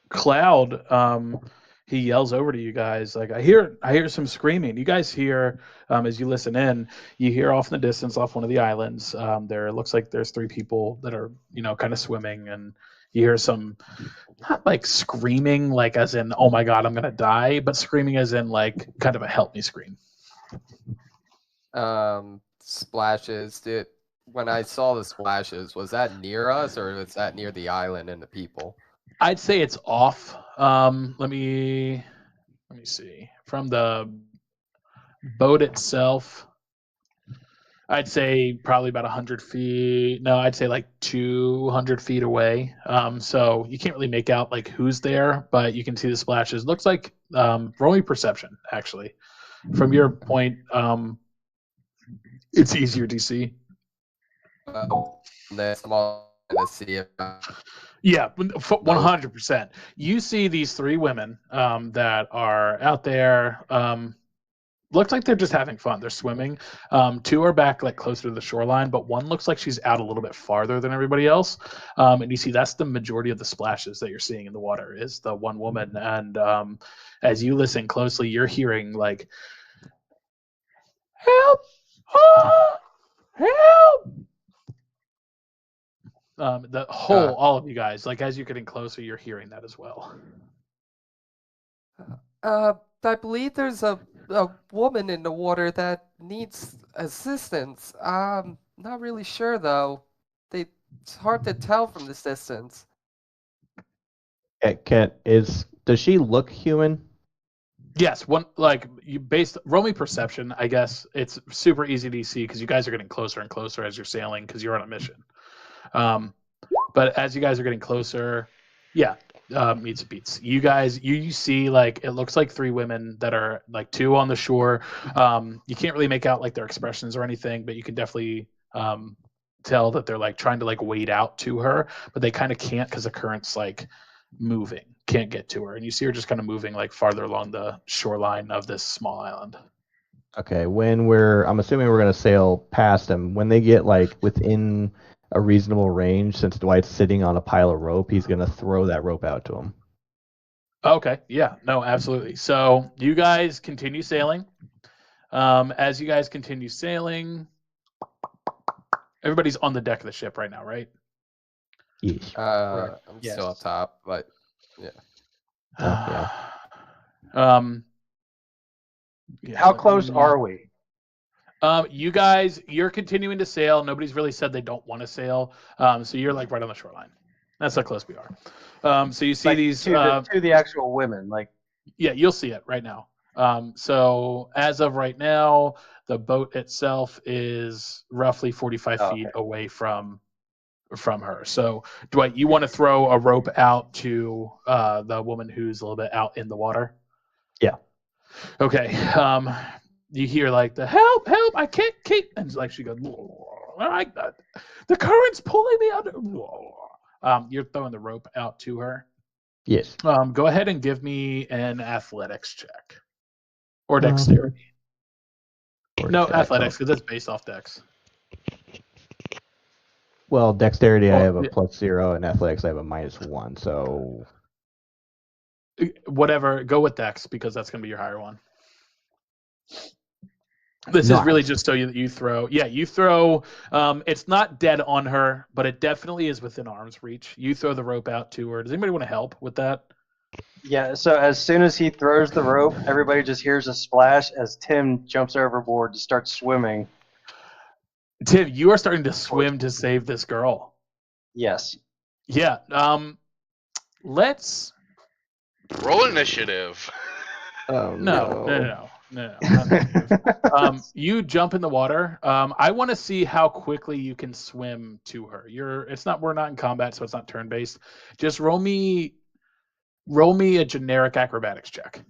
Cloud, he yells over to you guys like, I hear some screaming. You guys hear, as you listen in, you hear off in the distance, off one of the islands, there looks like there's 3 people that are kind of swimming, and you hear some, not like screaming like as in oh my god I'm gonna die, but screaming as in like kind of a help me scream. Splashes. when I saw the splashes, was that near us or was that near the island and the people? I'd say it's off. Let me see. From the boat itself, I'd say probably about 100 feet. No, I'd say like 200 feet away. So you can't really make out like who's there, but you can see the splashes. Looks like roll me perception, actually. From your point, it's easier to see. This I'm all to see if Yeah, 100%. You see these three women that are out there. Looks like they're just having fun. They're swimming. Two are back like closer to the shoreline, but one looks like she's out a little bit farther than everybody else. And you see that's the majority of the splashes that you're seeing in the water is the one woman. And as you listen closely, you're hearing like, "Help! Ah! Help!" The whole, all of you guys, like as you're getting closer, you're hearing that as well. I believe there's a woman in the water that needs assistance. Not really sure though. It's hard to tell from this distance. Does she look human? Yes, one like you based roll me perception. I guess it's super easy to see because you guys are getting closer and closer as you're sailing because you're on a mission. But as you guys are getting closer, yeah, meets beats. You guys, you see like it looks like three women that are like two on the shore. You can't really make out like their expressions or anything, but you can definitely tell that they're like trying to like wade out to her, but they kind of can't because the current's like moving, can't get to her, and you see her just kind of moving like farther along the shoreline of this small island. Okay, I'm assuming we're gonna sail past them. When they get like within a reasonable range, since Dwight's sitting on a pile of rope, he's gonna throw that rope out to him. Okay, yeah, no, absolutely. So you guys continue sailing. As you guys continue sailing, everybody's on the deck of the ship right now, right? Yeesh. I'm Yes. still up top, but Yeah. Yeah, How close are we? you guys, you're continuing to sail. Nobody's really said they don't want to sail. So you're like right on the shoreline. That's how close we are. So you see Like, these. to the actual women, like Yeah, you'll see it right now. So as of right now, the boat itself is roughly 45 feet away from her. So Dwight, you want to throw a rope out to the woman who's a little bit out in the water? Yeah. Okay. You hear like the help, I can't keep, and like she goes, the current's pulling me under. You're throwing the rope out to her. Yes. Go ahead and give me an athletics check or dexterity. No, athletics because that's based off dex. Well, dexterity I have a yeah. +0, and athletics I have a -1. So Whatever, go with dex because that's going to be your higher one. This is really just so you throw. Yeah, you throw. It's not dead on her, but it definitely is within arm's reach. You throw the rope out to her. Does anybody want to help with that? yeah. So as soon as he throws the rope, everybody just hears a splash as Tim jumps overboard to start swimming. Tim, you are starting to swim to save this girl. Yes. Yeah. Let's roll initiative. Oh no. You jump in the water. I want to see how quickly you can swim to her. We're not in combat, so it's not turn based. Just roll me a generic acrobatics check.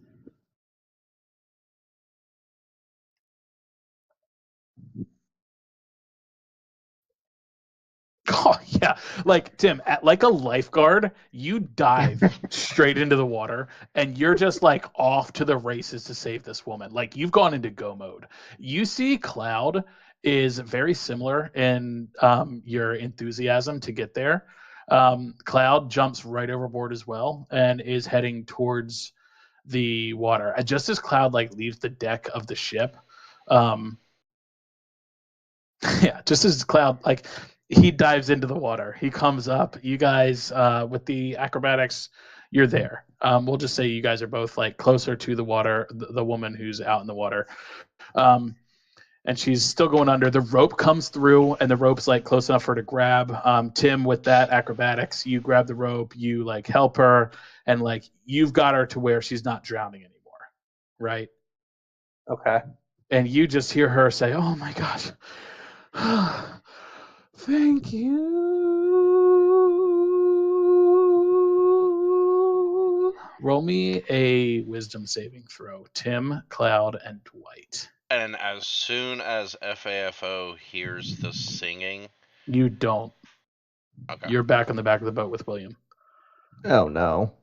Oh yeah, like Tim, like a lifeguard, you dive straight into the water, and you're just like off to the races to save this woman. Like you've gone into go mode. You see, Cloud is very similar in your enthusiasm to get there. Cloud jumps right overboard as well and is heading towards the water. Just as Cloud like leaves the deck of the ship, yeah, just as Cloud like. He dives into the water. He comes up. You guys, with the acrobatics, you're there. We'll just say you guys are both like closer to the water, the woman who's out in the water. and she's still going under. The rope comes through, and the rope's like close enough for her to grab. Tim, with that acrobatics, you grab the rope, you like help her, and like you've got her to where she's not drowning anymore, right? Okay. And you just hear her say, "Oh my gosh, thank you." Roll me a wisdom saving throw, Tim, Cloud, and Dwight. And as soon as FAFO hears the singing, You don't. okay. You're back on the back of the boat with William. Oh no.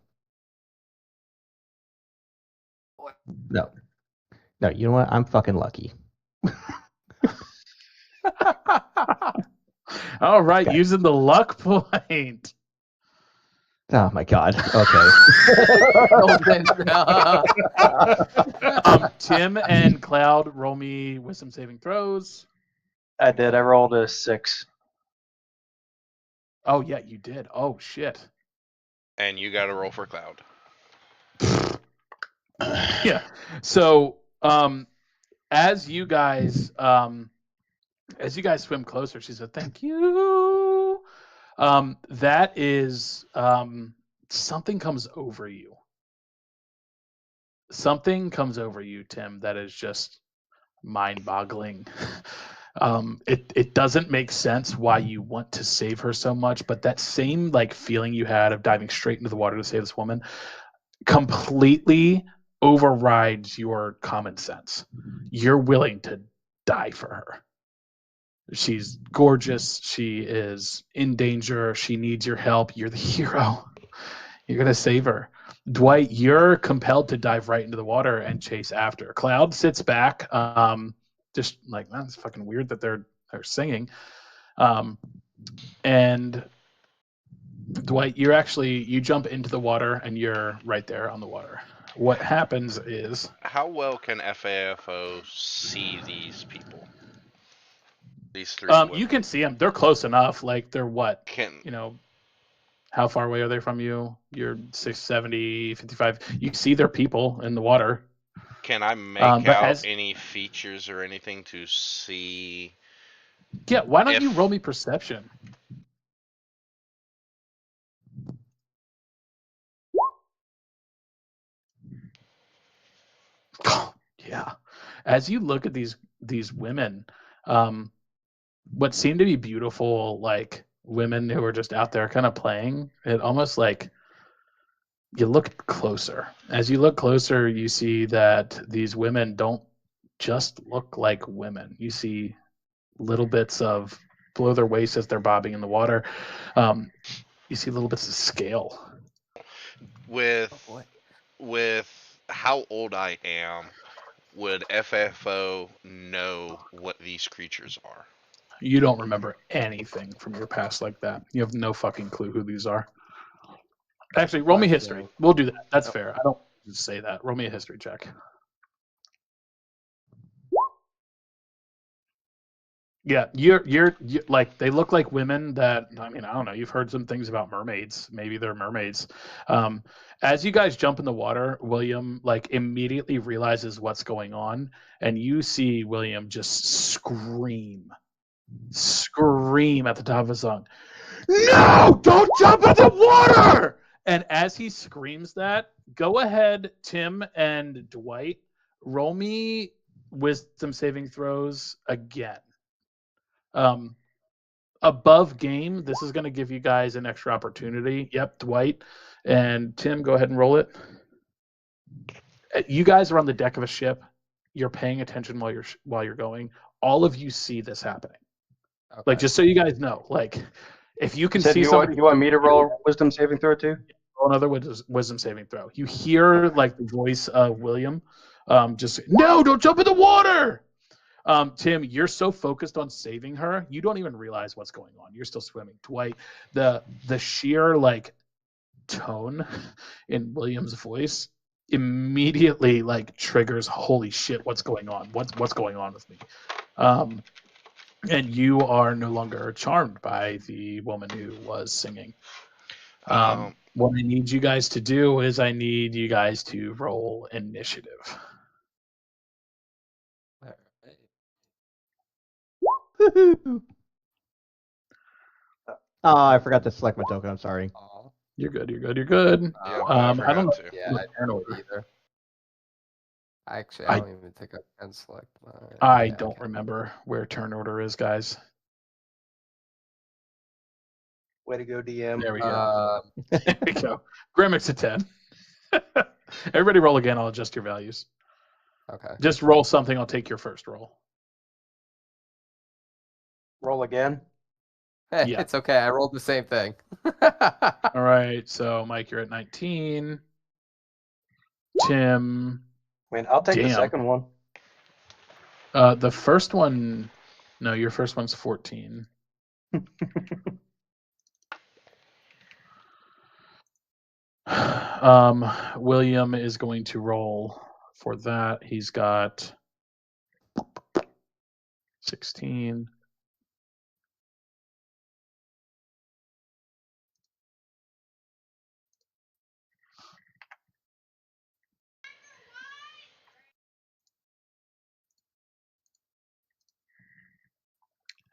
No. No, you know what? I'm fucking lucky. All right, Okay. using the luck point. Oh my god. Okay. Tim and Cloud, roll me wisdom saving throws. I did. I rolled a 6. Oh yeah, you did. Oh shit. And you got to roll for Cloud. Yeah. So as you guys swim closer, she said, "Thank you." That is something comes over you. Something comes over you, Tim, that is just mind-boggling. It doesn't make sense why you want to save her so much, but that same like feeling you had of diving straight into the water to save this woman completely overrides your common sense. You're willing to die for her. She's gorgeous. She is in danger. She needs your help. You're the hero. You're going to save her. Dwight, you're compelled to dive right into the water and chase after. Cloud sits back, just like, man, it's fucking weird that they're singing. And Dwight, you jump into the water and you're right there on the water. What happens is, How well can FAFO see these people? These three women. you can see them. They're close enough. Like they're what? Can How far away are they from you? You're 670, 55. You see their people in the water. Can I make but out any features or anything to see? Yeah, why don't you roll me perception? Yeah. As you look at these women, what seem to be beautiful, like women who are just out there kind of playing, it almost like you look closer. As you look closer, you see that these women don't just look like women. You see little bits of below their waist as they're bobbing in the water. You see little bits of scale. With how old I am, would FFO know what these creatures are? You don't remember anything from your past like that. You have no fucking clue who these are. Actually, roll me history. We'll do that. That's fair. I don't just say that. Roll me a history check. Yeah, you're like, they look like women that, I mean, I don't know, you've heard some things about mermaids. Maybe they're mermaids. As you guys jump in the water, William like immediately realizes what's going on, and you see William just scream at the top of his lung, "No, don't jump in the water!" And as he screams that, go ahead, Tim and Dwight, roll me wisdom saving throws again. Above game, this is going to give you guys an extra opportunity. Yep, Dwight and Tim, go ahead and roll it. You guys are on the deck of a ship. You're paying attention while you're going. All of you see this happening. Okay. Like, just so you guys know, like, if you can Said see you somebody, you want me to roll a wisdom saving throw too? roll another wisdom saving throw. You hear like the voice of William, just no, don't jump in the water. Tim, you're so focused on saving her, you don't even realize what's going on. You're still swimming. Dwight, the sheer like tone in William's voice immediately like triggers, holy shit, what's going on? What's going on with me? And you are no longer charmed by the woman who was singing. What I need you guys to do is I need you guys to roll initiative. Woohoo! Oh, I forgot to select my token. I'm sorry. Aw. You're good. You're good. You're good. Yep, Oh, I I forgot don't to. yeah, look I turn didn't order. either. Actually, I- I don't even think I can select mine. I Yeah, don't can. remember where turn order is, guys. Way to go, DM. There we go. Um, There we go. Grimmick's a 10. Everybody roll again. I'll adjust your values. okay. Just roll something. I'll take your first roll. Roll again. Hey, Yeah. it's okay. I rolled the same thing. All right. So, Mike, you're at 19. Tim, I mean, I'll take the Damn. second one. the first one. No, your first one's 14. William is going to roll for that. He's got 16.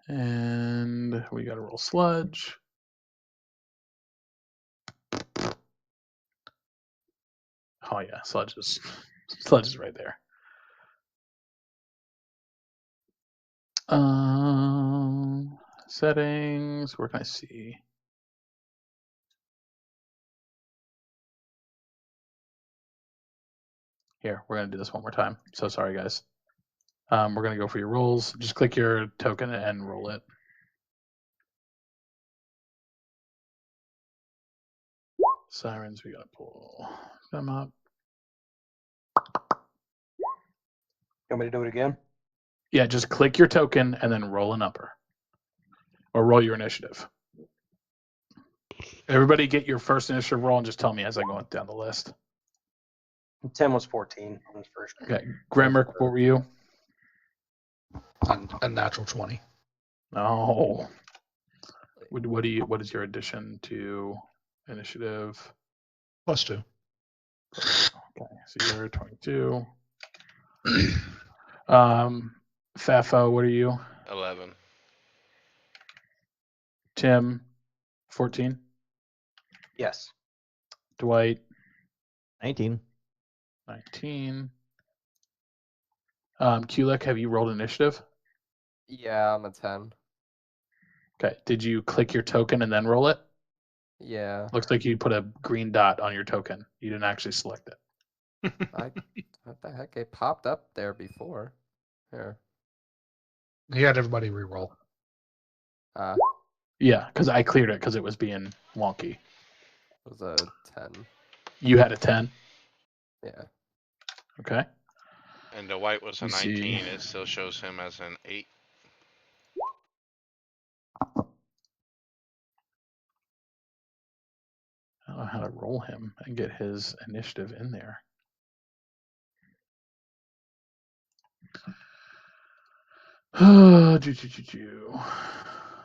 And we got to roll sludge. Oh yeah, sludge is right there. Settings. Where can I see? Here, we're gonna do this one more time. So sorry, guys. We're gonna go for your rolls. Just click your token and roll it. Sirens, we gotta pull them up. You want me to do it again? Yeah, just click your token and then roll an upper. Or roll your initiative. Everybody get your first initiative roll and just tell me as I go down the list. Tim was 14 on his first. Okay. Grimrick, what were you? A natural 20. No. What is your addition to initiative? +2. Okay, so you're 22. Fafo, what are you? 11. Tim, 14. Yes. Dwight, 19. 19. Kulik, have you rolled initiative? Yeah, I'm a 10. Okay. Did you click your token and then roll it? Yeah. Looks like you put a green dot on your token. You didn't actually select it. What the heck? It popped up there before. Here. He had everybody re-roll. Yeah, because I cleared it because it was being wonky. It was a 10. You had a 10. Yeah. Okay. And the white was a Let me 19. see. It still shows him as an 8. I don't know how to roll him and get his initiative in there.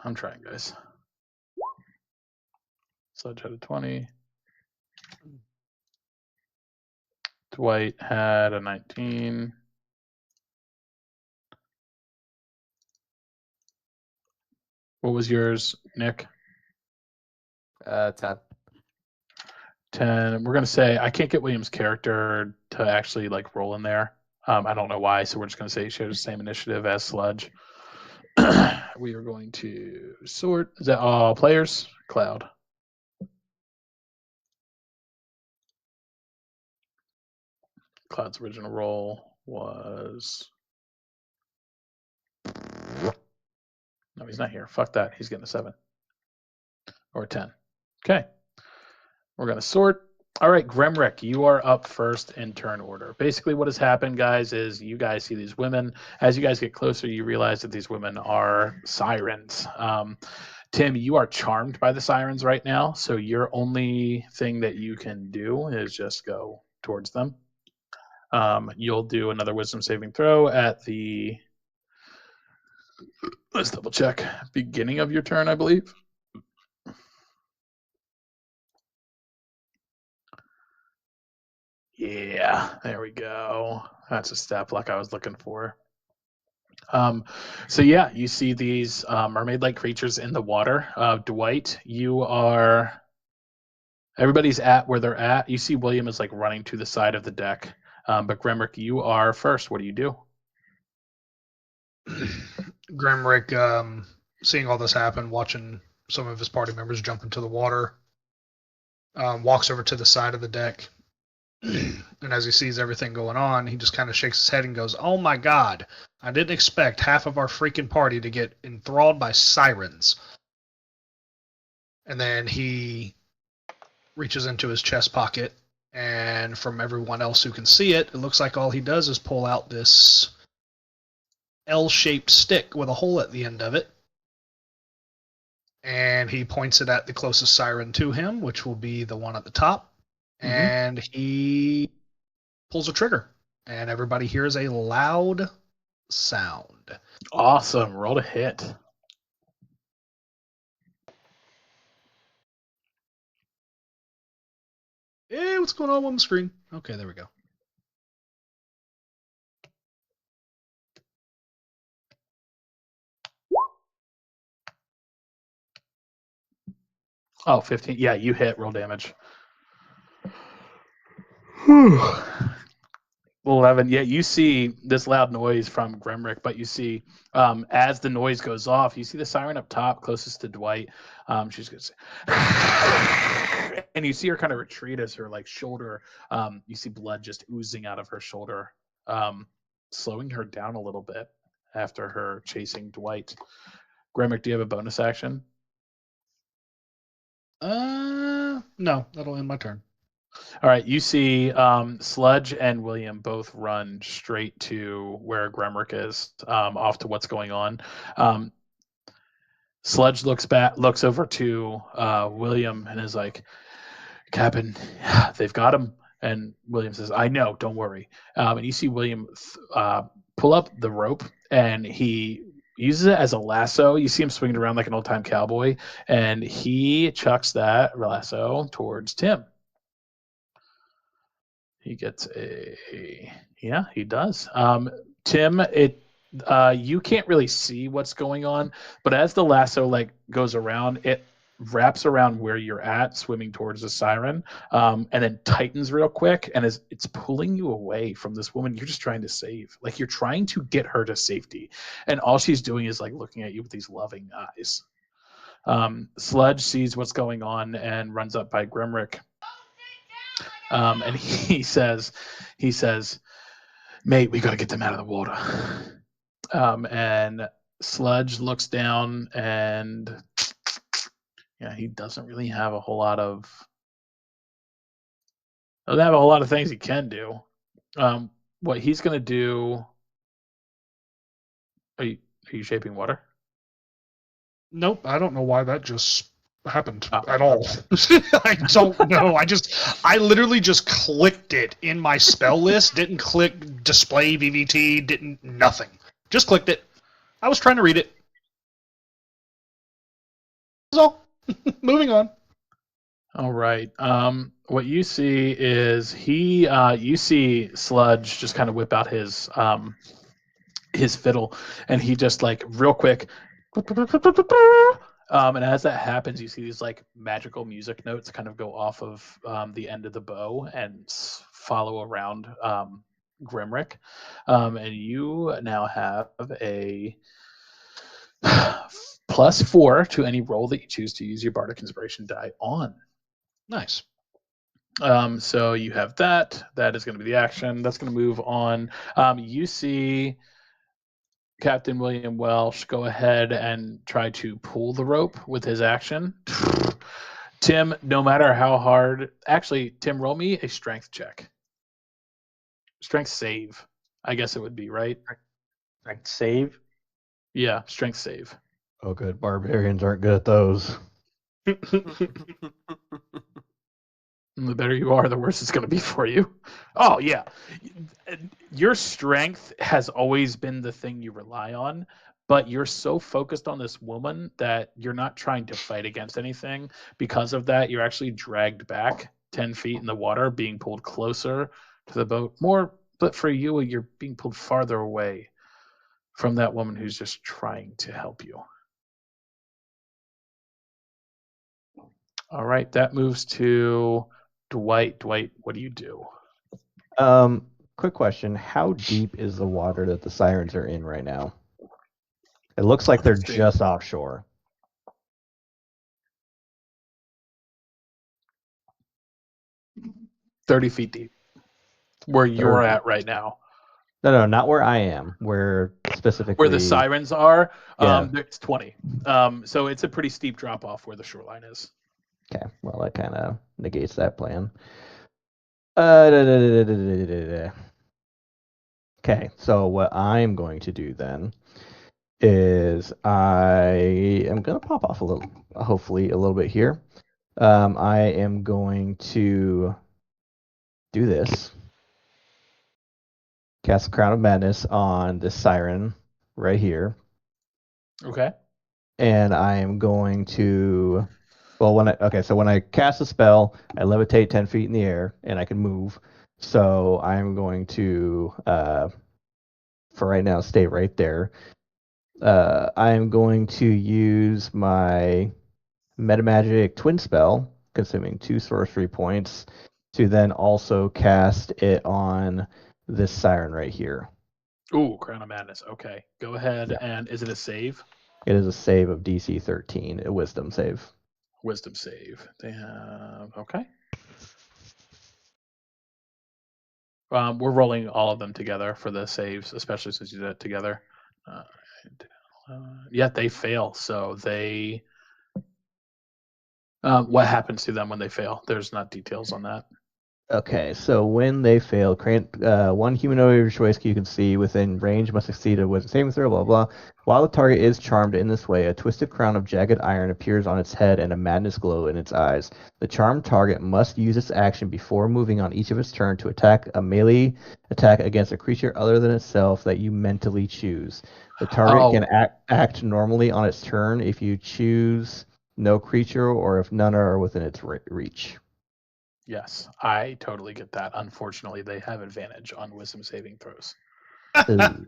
I'm trying, guys. Sludge had a 20. Dwight had a 19. What was yours, Nick? 10. 10. We're gonna say I can't get William's character to actually like roll in there. I don't know why, so we're just gonna say he shares the same initiative as Sludge. We are going to sort. Is that all players? Cloud. Cloud's original roll was. No, he's not here. Fuck that. He's getting a 7 or a 10. Okay. We're gonna sort. All right, Gremrick, you are up first in turn order. Basically, what has happened, guys, is you guys see these women. As you guys get closer, you realize that these women are sirens. Tim, you are charmed by the sirens right now, so your only thing that you can do is just go towards them. You'll do another wisdom saving throw at the, let's double check, beginning of your turn, I believe. Yeah, there we go. That's a step like I was looking for. So yeah, you see these mermaid-like creatures in the water. Dwight, you are. Everybody's at where they're at. You see William is like running to the side of the deck. But Grimrick, you are first. What do you do? Grimrick, seeing all this happen, watching some of his party members jump into the water, walks over to the side of the deck. And as he sees everything going on, he just kind of shakes his head and goes, "Oh my god, I didn't expect half of our freaking party to get enthralled by sirens." And then he reaches into his chest pocket, and from everyone else who can see it, it looks like all he does is pull out this L-shaped stick with a hole at the end of it. And he points it at the closest siren to him, which will be the one at the top. And he pulls a trigger, and everybody hears a loud sound. Awesome. Roll to hit. Hey, what's going on the screen? Okay, there we go. Oh, 15. Yeah, you hit. Roll damage. 11. Yeah, you see this loud noise from Grimrick, but you see as the noise goes off, you see the siren up top, closest to Dwight. She's going to say, and you see her kind of retreat as her like shoulder. You see blood just oozing out of her shoulder, slowing her down a little bit after her chasing Dwight. Grimrick, do you have a bonus action? No, that'll end my turn. All right, you see Sludge and William both run straight to where Grimrick is, off to what's going on. Sludge looks over to William and is like, "Captain, they've got him." And William says, "I know, don't worry." And you see William pull up the rope, and he uses it as a lasso. You see him swinging around like an old-time cowboy, and he chucks that lasso towards Tim. He gets yeah, he does. Tim, you can't really see what's going on, but as the lasso like goes around, it wraps around where you're at, swimming towards the siren, and then tightens real quick, and it's pulling you away from this woman you're just trying to save. Like you're trying to get her to safety, and all she's doing is like looking at you with these loving eyes. Sludge sees what's going on and runs up by Grimrick. And he says, "Mate, we got to get them out of the water." And Sludge looks down, and yeah, he doesn't really have a whole lot of things he can do. What he's gonna do? Are you shaping water? Nope, I don't know why that just happened Oh, at all. I don't know. I literally just clicked it in my spell list. Didn't click display VVT. Nothing. Just clicked it. I was trying to read it. That's all. Moving on. All right. What you see is you see Sludge just kind of whip out his fiddle, and he just like real quick. And as that happens, you see these like magical music notes kind of go off of the end of the bow and follow around Grimrick. And you now have a +4 to any roll that you choose to use your Bardic Inspiration die on. Nice. So you have that. That is going to be the action. That's going to move on. You see Captain William Welsh go ahead and try to pull the rope with his action. Tim, no matter how hard, actually, Tim, roll me a strength check. Strength save, I guess it would be, right? Strength save. Yeah, strength save. Oh, good. Barbarians aren't good at those. And the better you are, the worse it's going to be for you. Oh, yeah. Your strength has always been the thing you rely on, but you're so focused on this woman that you're not trying to fight against anything. Because of that, you're actually dragged back 10 feet in the water, being pulled closer to the boat. More, but for you, you're being pulled farther away from that woman who's just trying to help you. All right, that moves to Dwight. Dwight, what do you do? Quick question: how deep is the water that the sirens are in right now? It looks like they're Let's see. just offshore. 30 feet deep, where you're 30. at right now. No, not where I am. Where specifically? Where the sirens are, Yeah. it's 20. So it's a pretty steep drop off where the shoreline is. Okay, well that kind of negates that plan. Okay, so what I'm going to do then is I am going to pop off a little, hopefully a little bit here. I am going to do this. Cast Crown of Madness on this siren right here. Okay. And I am going to, well, when I cast a spell, I levitate 10 feet in the air and I can move. So I'm going to, for right now, stay right there. I am going to use my Metamagic Twin spell, consuming 2 sorcery points, to then also cast it on this siren right here. Ooh, Crown of Madness. Okay. Go ahead. Yeah. And is it a save? It is a save of DC 13, a wisdom save. Wisdom save. They have. Okay. We're rolling all of them together for the saves, especially since you did it together. Yeah, they fail. So they. What happens to them when they fail? There's not details on that. Okay, so when they fail, one humanoid of your choice you can see within range must succeed a wisdom saving throw, blah, blah. While the target is charmed in this way, a twisted crown of jagged iron appears on its head and a madness glow in its eyes. The charmed target must use its action before moving on each of its turn to attack a melee attack against a creature other than itself that you mentally choose. The target can act normally on its turn if you choose no creature or if none are within its reach. Yes, I totally get that. Unfortunately, they have advantage on wisdom saving throws. Ooh.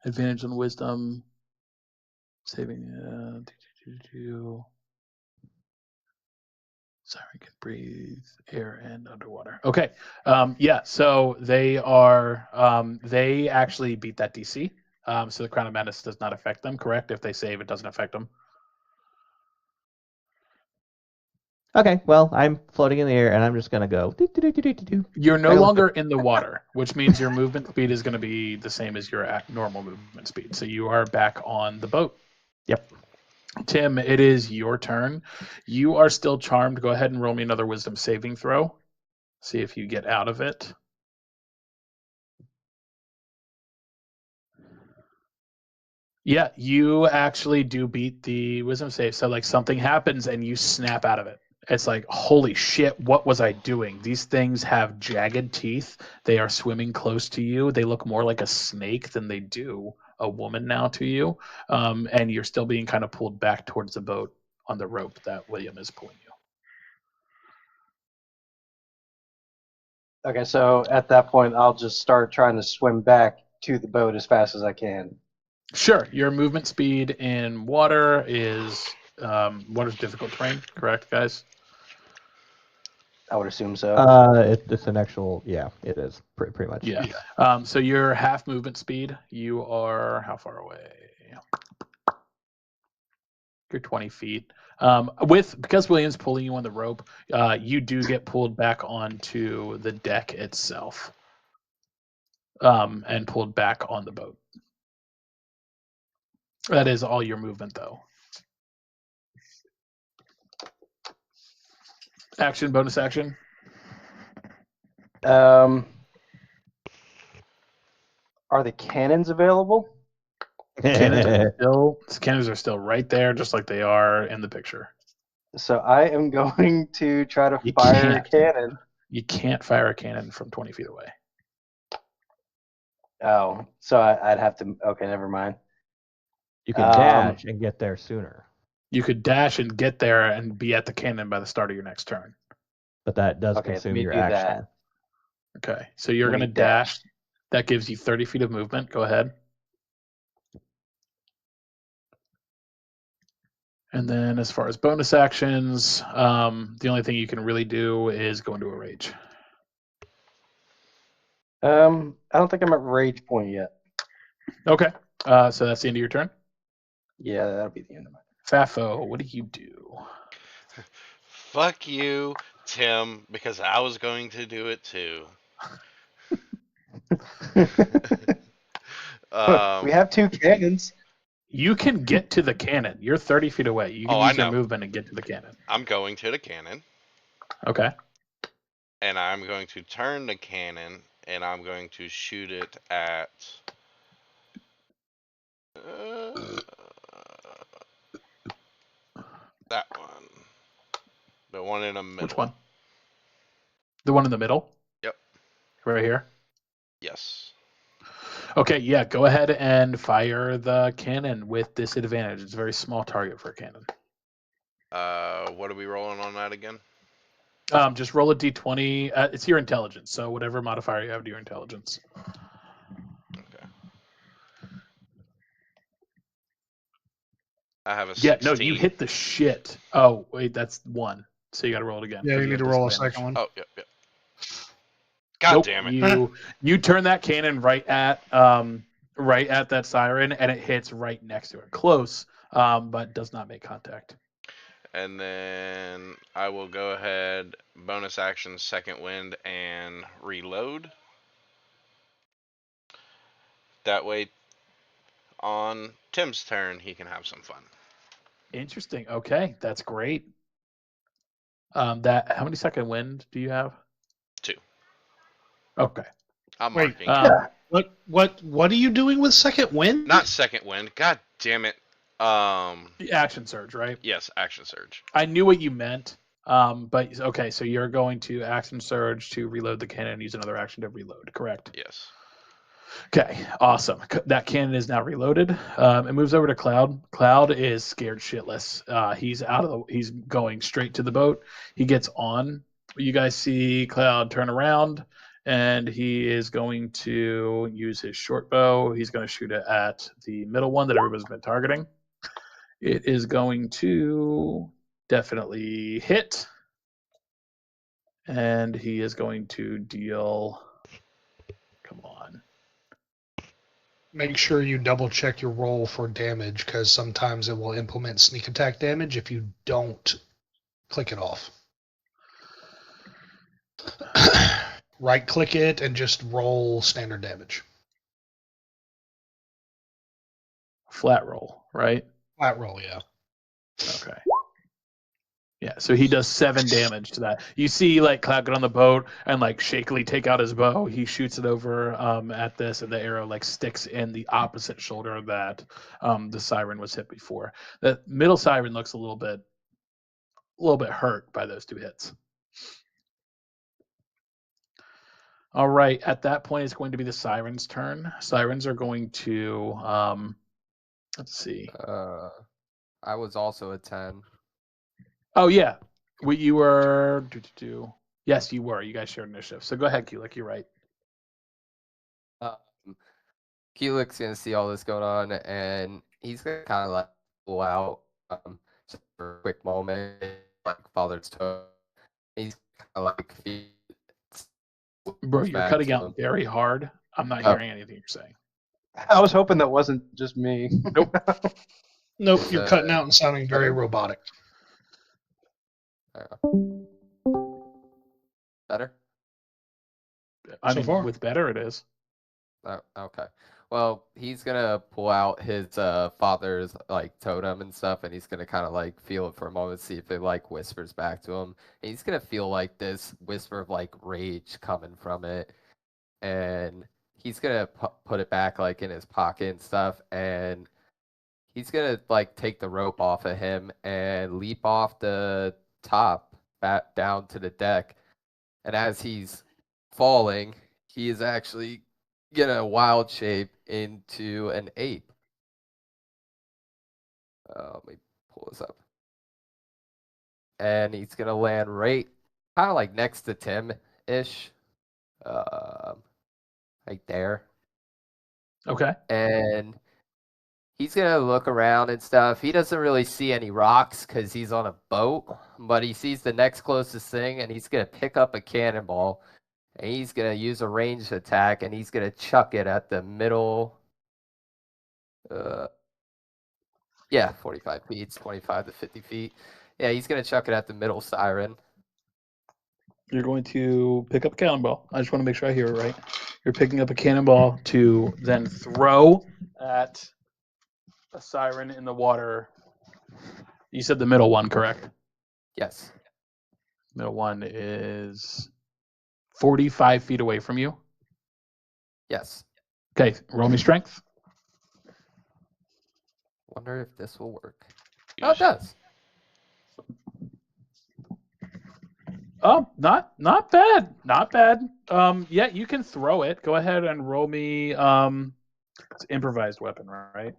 Advantage on wisdom saving. Siren can breathe air and underwater. Okay. Yeah. So they are. They actually beat that DC. So the Crown of Madness does not affect them. Correct? If they save, it doesn't affect them. Okay, well, I'm floating in the air, and I'm just gonna go. You're no longer in the water, which means your movement speed is going to be the same as your normal movement speed. So you are back on the boat. Yep. Tim, it is your turn. You are still charmed. Go ahead and roll me another wisdom saving throw. See if you get out of it. Yeah, you actually do beat the wisdom save. So like something happens and you snap out of it. It's like, holy shit, what was I doing? These things have jagged teeth. They are swimming close to you. They look more like a snake than they do a woman now to you. And you're still being kind of pulled back towards the boat on the rope that William is pulling you. Okay, so at that point, I'll just start trying to swim back to the boat as fast as I can. Sure. Your movement speed in water is water's difficult terrain, correct, guys? I would assume so. It's an actual, yeah, it is pretty much. Yeah. So your half movement speed, you are how far away? You're 20 feet. Because William's pulling you on the rope, you do get pulled back onto the deck itself, and pulled back on the boat. That is all your movement, though. Action, bonus action. Are the cannons available? Cannons are still right there, just like they are in the picture. So I am going to try to You fire a can't. cannon. You can't fire a cannon from 20 feet away. Oh, so I'd have to. Okay, never mind. You can dash and get there sooner. You could dash and get there and be at the cannon by the start of your next turn. But that does Okay, consume let me your do action. Okay, so you're Let going me to dash. That gives you 30 feet of movement. Go ahead. And then as far as bonus actions, the only thing you can really do is go into a rage. I don't think I'm at rage point yet. Okay. So that's the end of your turn. Yeah, that'll be the end of my. Fafo, what do you do? Fuck you, Tim, because I was going to do it too. We have 2 cannons. You can get to the cannon. You're 30 feet away. You can Oh, I use your know. movement and get to the cannon. I'm going to the cannon, Okay. and I'm going to turn the cannon, and I'm going to shoot it at. That one. The one in the middle. Which one? The one in the middle? Yep. Right here? Yes. Okay, yeah, go ahead and fire the cannon with disadvantage. It's a very small target for a cannon. What are we rolling on that again? Just roll a d20. It's your intelligence, so whatever modifier you have to your intelligence. Okay. I have a Yeah, 16. no, you hit the shit. Oh, wait, that's 1. So you got to roll it again. Yeah, 'cause you need have to roll a disadvantage. second one. Oh, yep, yep. God Nope, damn it. You turn that cannon right at that siren, and it hits right next to it. Close, but does not make contact. And then I will go ahead, bonus action, second wind, and reload. That way, on Tim's turn, he can have some fun. Interesting. Okay, that's great. How many second wind do you have? 2. Okay. I'm Wait, marking. What are you doing with second wind? Not second wind. God damn it. The action surge, right? Yes, action surge. I knew what you meant. But okay, so you're going to action surge to reload the cannon and use another action to reload, correct? Yes. Okay, awesome. That cannon is now reloaded. It moves over to Cloud. Cloud is scared shitless. He's going straight to the boat. He gets on. You guys see Cloud turn around, and he is going to use his short bow. He's going to shoot it at the middle one that everybody's been targeting. It is going to definitely hit, and he is going to deal. Come on. Make sure you double check your roll for damage, because sometimes it will implement sneak attack damage if you don't click it off. Right click it and just roll standard damage. Flat roll, right? Flat roll, yeah. Okay. Yeah, so he does 7 damage to that. You see, like, Cloud get on the boat and, like, shakily take out his bow. He shoots it over at this, and the arrow, like, sticks in the opposite shoulder that the siren was hit before. The middle siren looks a little bit hurt by those 2 hits. All right, at that point, it's going to be the sirens' turn. Sirens are going to, let's see. I was also a 10. Oh, yeah. You were. Yes, you were. You guys shared initiative. So go ahead, Kulik. You're right. Keelik's gonna see all this going on, and he's gonna kind of like pull out just for a quick moment, like father's toe. He's kind of like Bro, you're back cutting to out him. very hard. I'm not Oh. hearing anything you're saying. I was hoping that wasn't just me. Nope, you're cutting out and sounding very robotic. Better? I So mean, far. with better it is. Oh, okay. Well, he's gonna pull out his father's like totem and stuff, and he's gonna kind of like feel it for a moment, see if it like whispers back to him. And he's gonna feel like this whisper of like rage coming from it, and he's gonna put it back like in his pocket and stuff, and he's gonna like take the rope off of him and leap off the top back down to the deck. And as he's falling, he is actually gonna wild shape into an ape. Let me pull this up. And he's gonna land right kind of like next to Tim-ish. Like there. Okay. And He's gonna look around and stuff. He doesn't really see any rocks because he's on a boat, but he sees the next closest thing, and he's gonna pick up a cannonball, and he's gonna use a ranged attack, and he's gonna chuck it at the middle. Yeah, 45 feet, it's 25 to 50 feet. Yeah, he's gonna chuck it at the middle siren. You're going to pick up a cannonball. I just want to make sure I hear it right. You're picking up a cannonball to then throw at a siren in the water. You said the middle one, correct? Yes. Middle one is 45 feet away from you. Yes. Okay, roll me strength. Wonder if this will work. Oh, it does. Oh, not bad. Not bad. Yeah, you can throw it. Go ahead and roll me it's improvised weapon, right?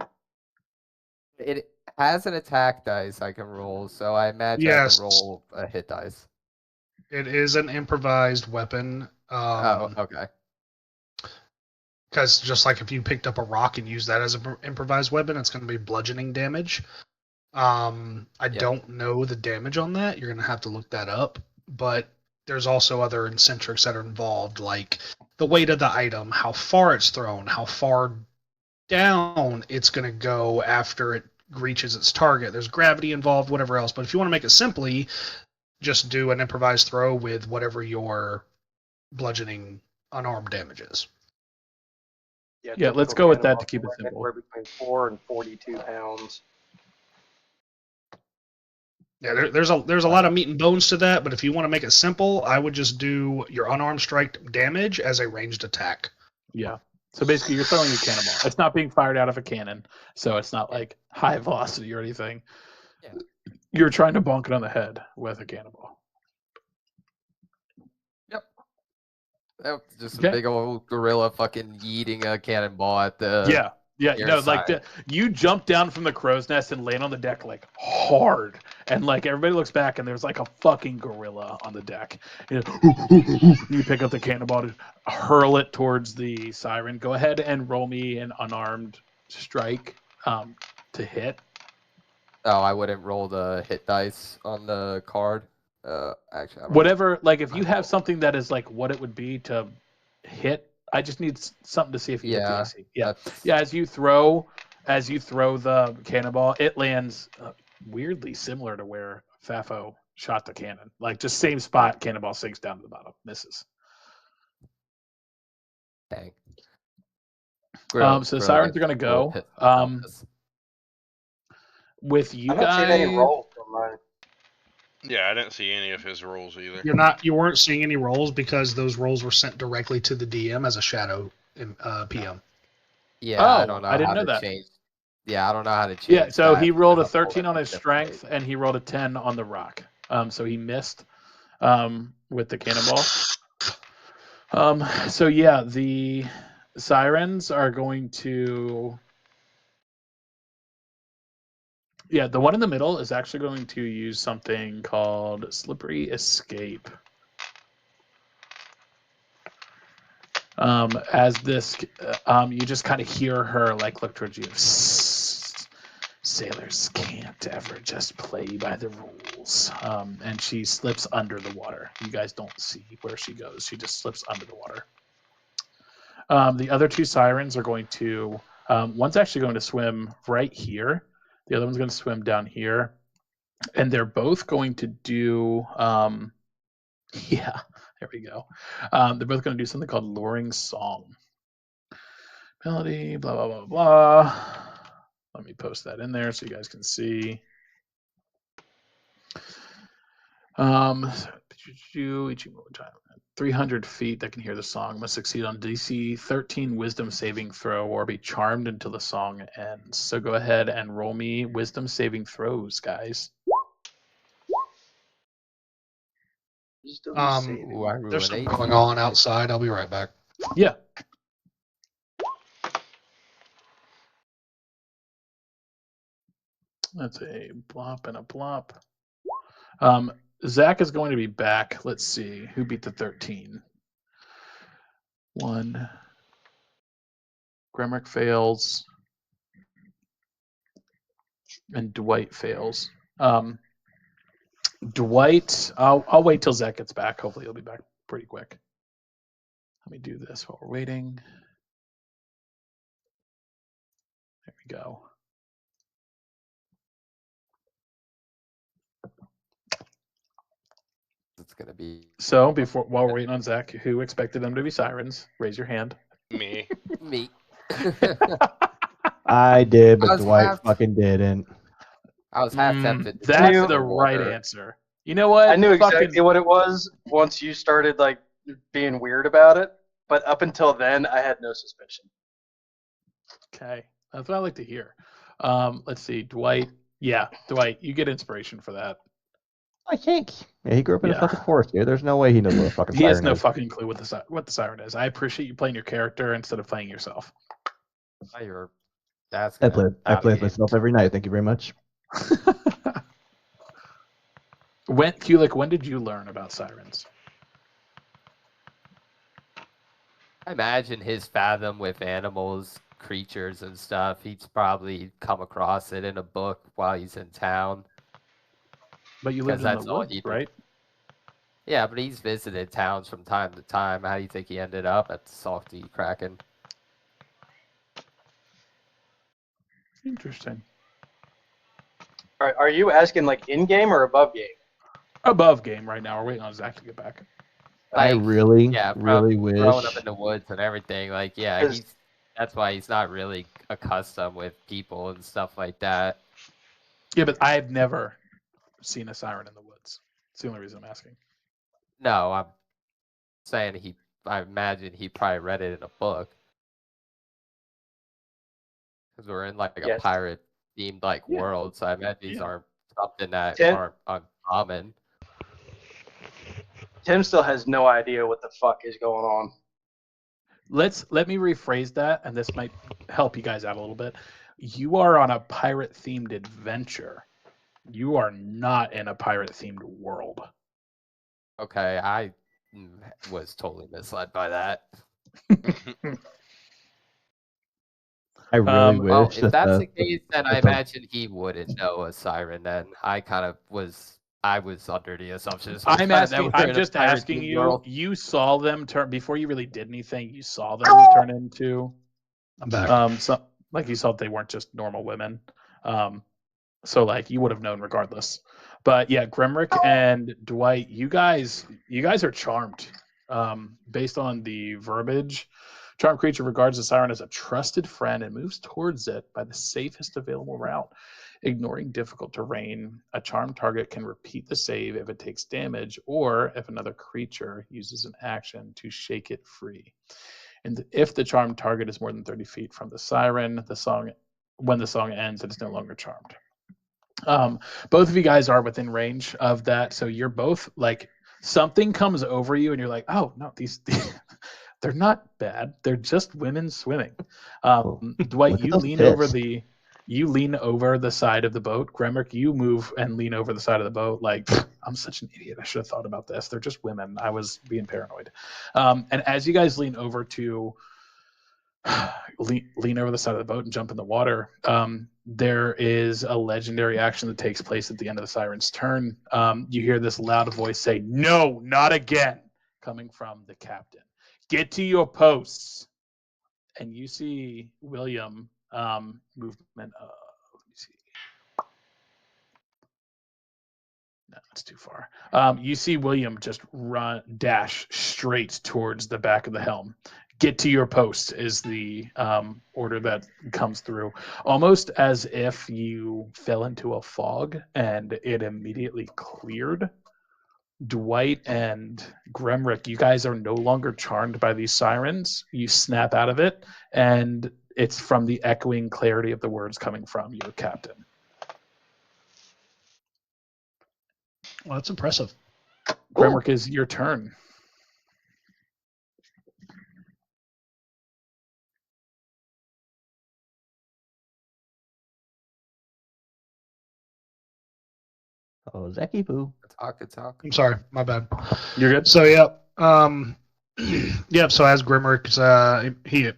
It has an attack dice I can roll, so I imagine I Yes. can roll a hit dice. It is an improvised weapon. Oh, okay. Because just like if you picked up a rock and used that as an improvised weapon, it's going to be bludgeoning damage. I don't know the damage on that. You're going to have to look that up. But there's also other eccentrics that are involved, like the weight of the item, how far it's thrown, how far down it's going to go after it reaches its target. There's gravity involved, whatever else. But if you want to make it simply, just do an improvised throw with whatever your bludgeoning unarmed damage is. Yeah, let's typical go with that cannonballs to keep it weigh simple. anywhere between 4 and 42 pounds. Yeah, there's a lot of meat and bones to that, but if you want to make it simple, I would just do your unarmed strike damage as a ranged attack. Yeah. So basically, you're throwing a cannonball. It's not being fired out of a cannon, so it's not like high velocity or anything. Yeah. You're trying to bonk it on the head with a cannonball. Just Okay. a big old gorilla fucking yeeting a cannonball at the Yeah, near no, like side. you jump down from the crow's nest and land on the deck like hard, and like everybody looks back and there's like a fucking gorilla on the deck. You pick up the cannonball to hurl it towards the siren. Go ahead and roll me an unarmed strike to hit. Oh, I wouldn't roll the hit dice on the card. Actually, I don't Whatever, like if you have something that is like what it would be to hit, I just need something to see if you hit the Yeah, AC. Yeah, that's- yeah. As you throw the cannonball, it lands weirdly similar to where Fafo shot the cannon. Like just same spot, cannonball sinks down to the bottom, misses. Dang. So the sirens are gonna go. With you I don't guys, see any rolls from mine. Yeah, I didn't see any of his rolls either. You weren't seeing any rolls because those rolls were sent directly to the DM as a shadow PM. Yeah, I don't know I didn't how know to that. change. Yeah, I don't know how to change. Yeah, so that he rolled a because I'm 13 on pulling his from different strength, pages. and he rolled a 10 on the rock. So he missed with the cannonball. So yeah, the sirens are going to. Yeah, the one in the middle is actually going to use something called Slippery Escape. As this, you just kind of hear her like look towards you. Sailors can't ever just play by the rules. And she slips under the water. You guys don't see where she goes. She just slips under the water. The other two sirens are going to. One's actually going to swim right here. The other one's going to swim down here. And they're both going to do. Yeah, there we go. They're both going to do something called Luring Song. Melody, blah, blah, blah, blah. Let me post that in there so you guys can see. 300 feet that can hear the song must succeed on DC 13 wisdom saving throw or be charmed until the song ends. So go ahead and roll me wisdom saving throws, guys. Ooh, I There's ruined something 8. going on outside. I'll be right back. Yeah. That's a blop and a blop. Zach is going to be back. Let's see. Who beat the 13? 1. Gremrick fails. and Dwight fails. Dwight, I'll wait till Zach gets back. Hopefully, he'll be back pretty quick. Let me do this while we're waiting. There we go. It's gonna be So while we're waiting on Zach, who expected them to be sirens? Raise your hand. Me. me. I did, I but was Dwight half- fucking didn't. I was half tempted. to That's take the right water. answer. You know what? I knew Fucking- exactly what it was once you started like being weird about it, but up until then, I had no suspicion. Okay, that's what I like to hear. Let's see, Dwight. Yeah, Dwight, you get inspiration for that. I think. Yeah, he grew up in Yeah. a fucking forest, dude. There's no way he knows what a fucking He has siren no is. fucking clue what the siren is. I appreciate you playing your character instead of playing yourself. Oh, you're that's I gonna play navigate. myself every night. Thank you very much. Kulik, when did you learn about sirens? I imagine his fathom with animals, creatures, and stuff. He's probably come across it in a book while he's in town. But you lived 'Cause in that's the all woods, he did. right? Yeah, but he's visited towns from time to time. How do you think he ended up at the Salty Kraken? Interesting. Are you asking like in game or above game? Above game right now. We're waiting on Zach to get back. I Like, really, yeah, really growing up wish. in the woods and everything. Like, yeah, 'Cause- that's why he's not really accustomed with people and stuff like that. Yeah, but I've never seen a siren in the woods. It's the only reason I'm asking. No, I'm saying I imagine he probably read it in a book. Because we're in like a Yes. pirate themed like Yeah. world, so I imagine these Yeah. aren't something that Tim- aren't uncommon. Tim still has no idea what the fuck is going on. Let me rephrase that, and this might help you guys out a little bit. You are on a pirate themed adventure. You are not in a pirate themed world. Okay, I was totally misled by that. I really Well, wish if that that's the case, then I that the- imagine he wouldn't know a siren. Then I was under the assumption. I'm that asking. we're I'm in a just pirate asking themed you. world. You saw them turn before you really did anything. You saw them turn into I'm back. like you saw they weren't just normal women. So like you would have known regardless. But yeah, Grimrick and Dwight, you guys are charmed. Based on the verbiage, charmed creature regards the siren as a trusted friend and moves towards it by the safest available route. Ignoring difficult terrain, a charmed target can repeat the save if it takes damage or if another creature uses an action to shake it free. And if the charmed target is more than 30 feet from the siren, when the song ends, it is no longer charmed. Both of you guys are within range of that, so you're both like something comes over you, and you're like, "Oh no, these they're not bad. They're just women swimming." Dwight, look at you those lean tits. over the side of the boat. Gremrick, you move and lean over the side of the boat. Like, I'm such an idiot. I should have thought about this. They're just women. I was being paranoid. And as you guys lean over to lean over the side of the boat and jump in the water, there is a legendary action that takes place at the end of the siren's turn. You hear this loud voice say, "No, not again," coming from the captain. "Get to your posts." And you see William movement of, let me see. No, that's too far. You see William just dash straight towards the back of the helm. "Get to your post" is the order that comes through, almost as if you fell into a fog and it immediately cleared. Dwight and Gremrick, you guys are no longer charmed by these sirens. You snap out of it, and it's from the echoing clarity of the words coming from your captain. Well, that's impressive. Gremrick, is your turn. Oh, Zeki Poo. Talk. I'm sorry, my bad. You're good. So yep, yep. So as Grimrick's, he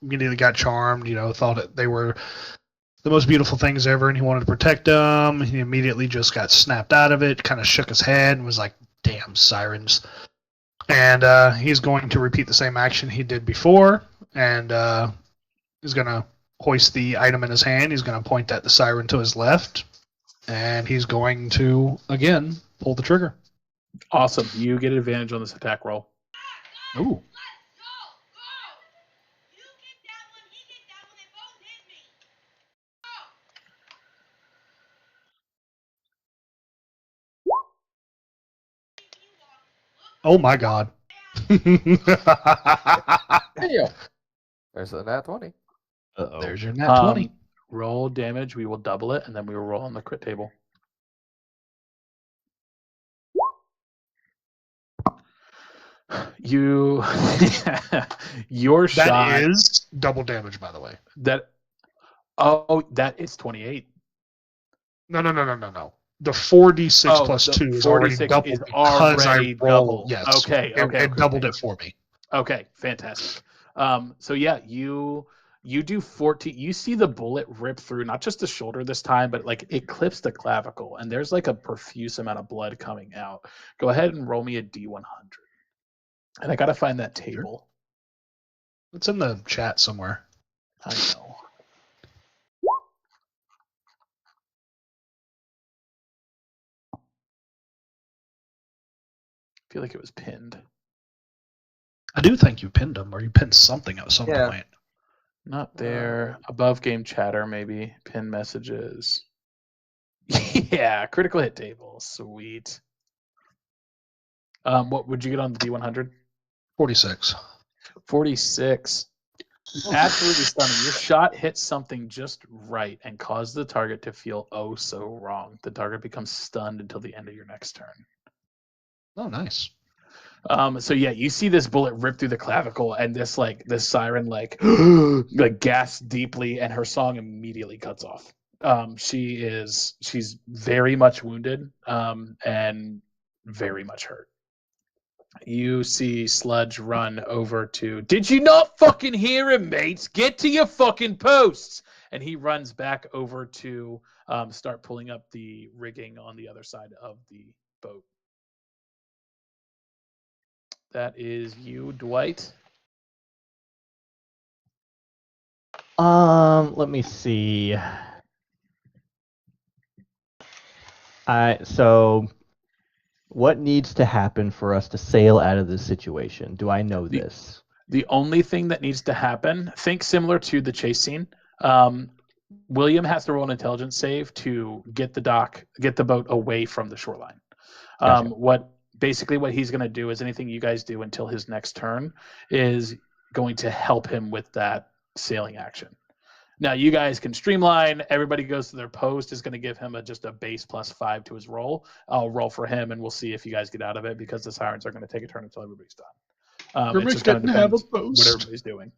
immediately got charmed. Thought they were the most beautiful things ever, and he wanted to protect them. He immediately just got snapped out of it, kind of shook his head, and was like, "Damn sirens!" And he's going to repeat the same action he did before, and he's going to hoist the item in his hand. He's going to point at the siren to his left, and he's going to again pull the trigger. Awesome. You get advantage on this attack roll. Ooh. Oh my god. Damn. There's a nat 20. Uh-oh. There's your nat 20. Roll damage. We will double it, and then we will roll on the crit table. You, your shot. That is double damage, by the way. That is 28. No. The 4d6 plus the 2 is already 46 doubled is because already I rolled. double. Yes. Okay. It doubled it for me. Okay, fantastic. So yeah, you do 14. You see the bullet rip through not just the shoulder this time, but like it clips the clavicle, and there's like a profuse amount of blood coming out. Go ahead and roll me a D100. And I gotta find that table. It's in the chat somewhere. I know. I feel like it was pinned. I do think you pinned him, or you pinned something at some Yeah. point. Not there. Above game chatter, maybe. Pin messages. Yeah, critical hit table. Sweet. What would you get on the D100? 46. 46. Absolutely stunning. Your shot hits something just right and caused the target to feel oh so wrong. The target becomes stunned until the end of your next turn. Oh, nice. So yeah, you see this bullet rip through the clavicle, and this siren like gasps deeply, and her song immediately cuts off. She's very much wounded, and very much hurt. You see Sludge run over to. Did you not fucking hear him, mates? Get to your fucking posts! And he runs back over to start pulling up the rigging on the other side of the boat. That is you, Dwight. Let me see. So what needs to happen for us to sail out of this situation? Do I know this? The only thing that needs to happen, think similar to the chase scene. William has to roll an intelligence save to get the boat away from the shoreline. Gotcha. What he's going to do is anything you guys do until his next turn is going to help him with that sailing action. Now you guys can streamline. Everybody goes to their post is going to give him just a base +5 to his roll. I'll roll for him, and we'll see if you guys get out of it because the sirens are going to take a turn until everybody's done. It just kind of depends what everybody's doing.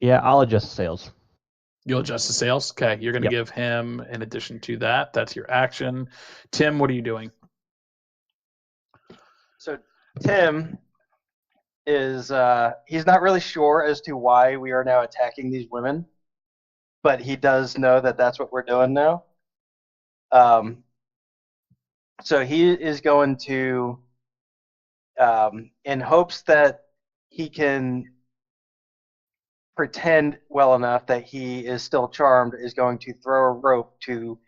Yeah, I'll adjust the sails. You'll adjust the sails. Okay, you're going to give him, in addition to that, that's your action. Tim, what are you doing? So Tim is he's not really sure as to why we are now attacking these women, but he does know that that's what we're doing now. So he is going to, in hopes that he can pretend well enough that he is still charmed, is going to throw a rope to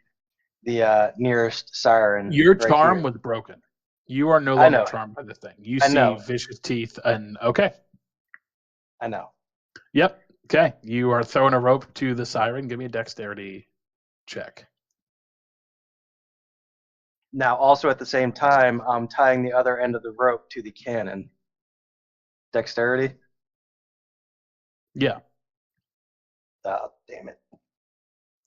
the nearest siren. Your right charm here. was broken. You are no I longer know. charmed by the thing. You I see know. vicious teeth and okay. I know. Yep. Okay. You are throwing a rope to the siren. Give me a dexterity check. Now, also at the same time, I'm tying the other end of the rope to the cannon. Dexterity? Yeah. Oh, damn it.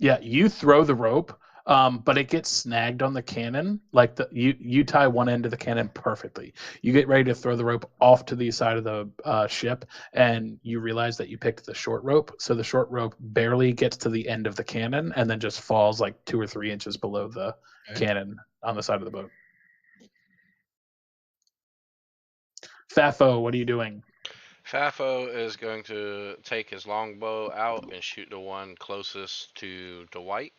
Yeah. You throw the rope, but it gets snagged on the cannon. Like you tie one end of the cannon perfectly. You get ready to throw the rope off to the side of the ship, and you realize that you picked the short rope. So the short rope barely gets to the end of the cannon, and then just falls like 2 or 3 inches below the cannon on the side of the boat. Fafo, what are you doing? Fafo is going to take his longbow out and shoot the one closest to Dwight.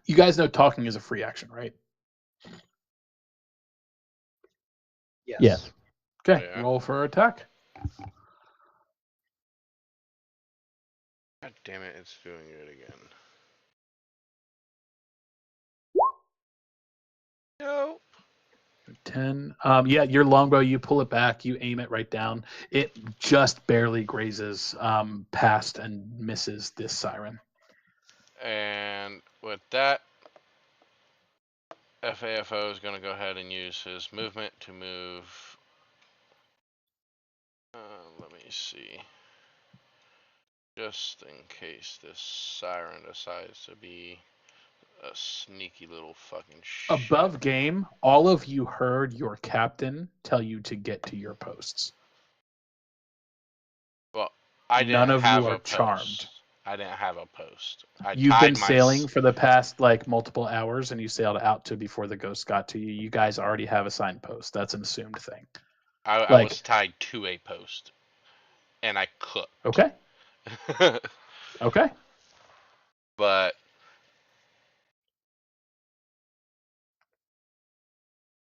You guys know talking is a free action, right? Yes. Okay, Yeah. roll for attack. God damn it, it's doing it again. No. 10. Yeah, your longbow, you pull it back, you aim it right down. It just barely grazes past and misses this siren. And with that, FAFO is going to go ahead and use his movement to move. Let me see. Just in case this siren decides to be a sneaky little fucking shit. Above game, all of you heard your captain tell you to get to your posts. Well, I didn't None of have you are a post. charmed. I didn't have a post. You've been sailing for the past like multiple hours, and you sailed out to before the ghost got to you. You guys already have a signed post. That's an assumed thing. I was tied to a post, and I cooked. Okay. Okay. But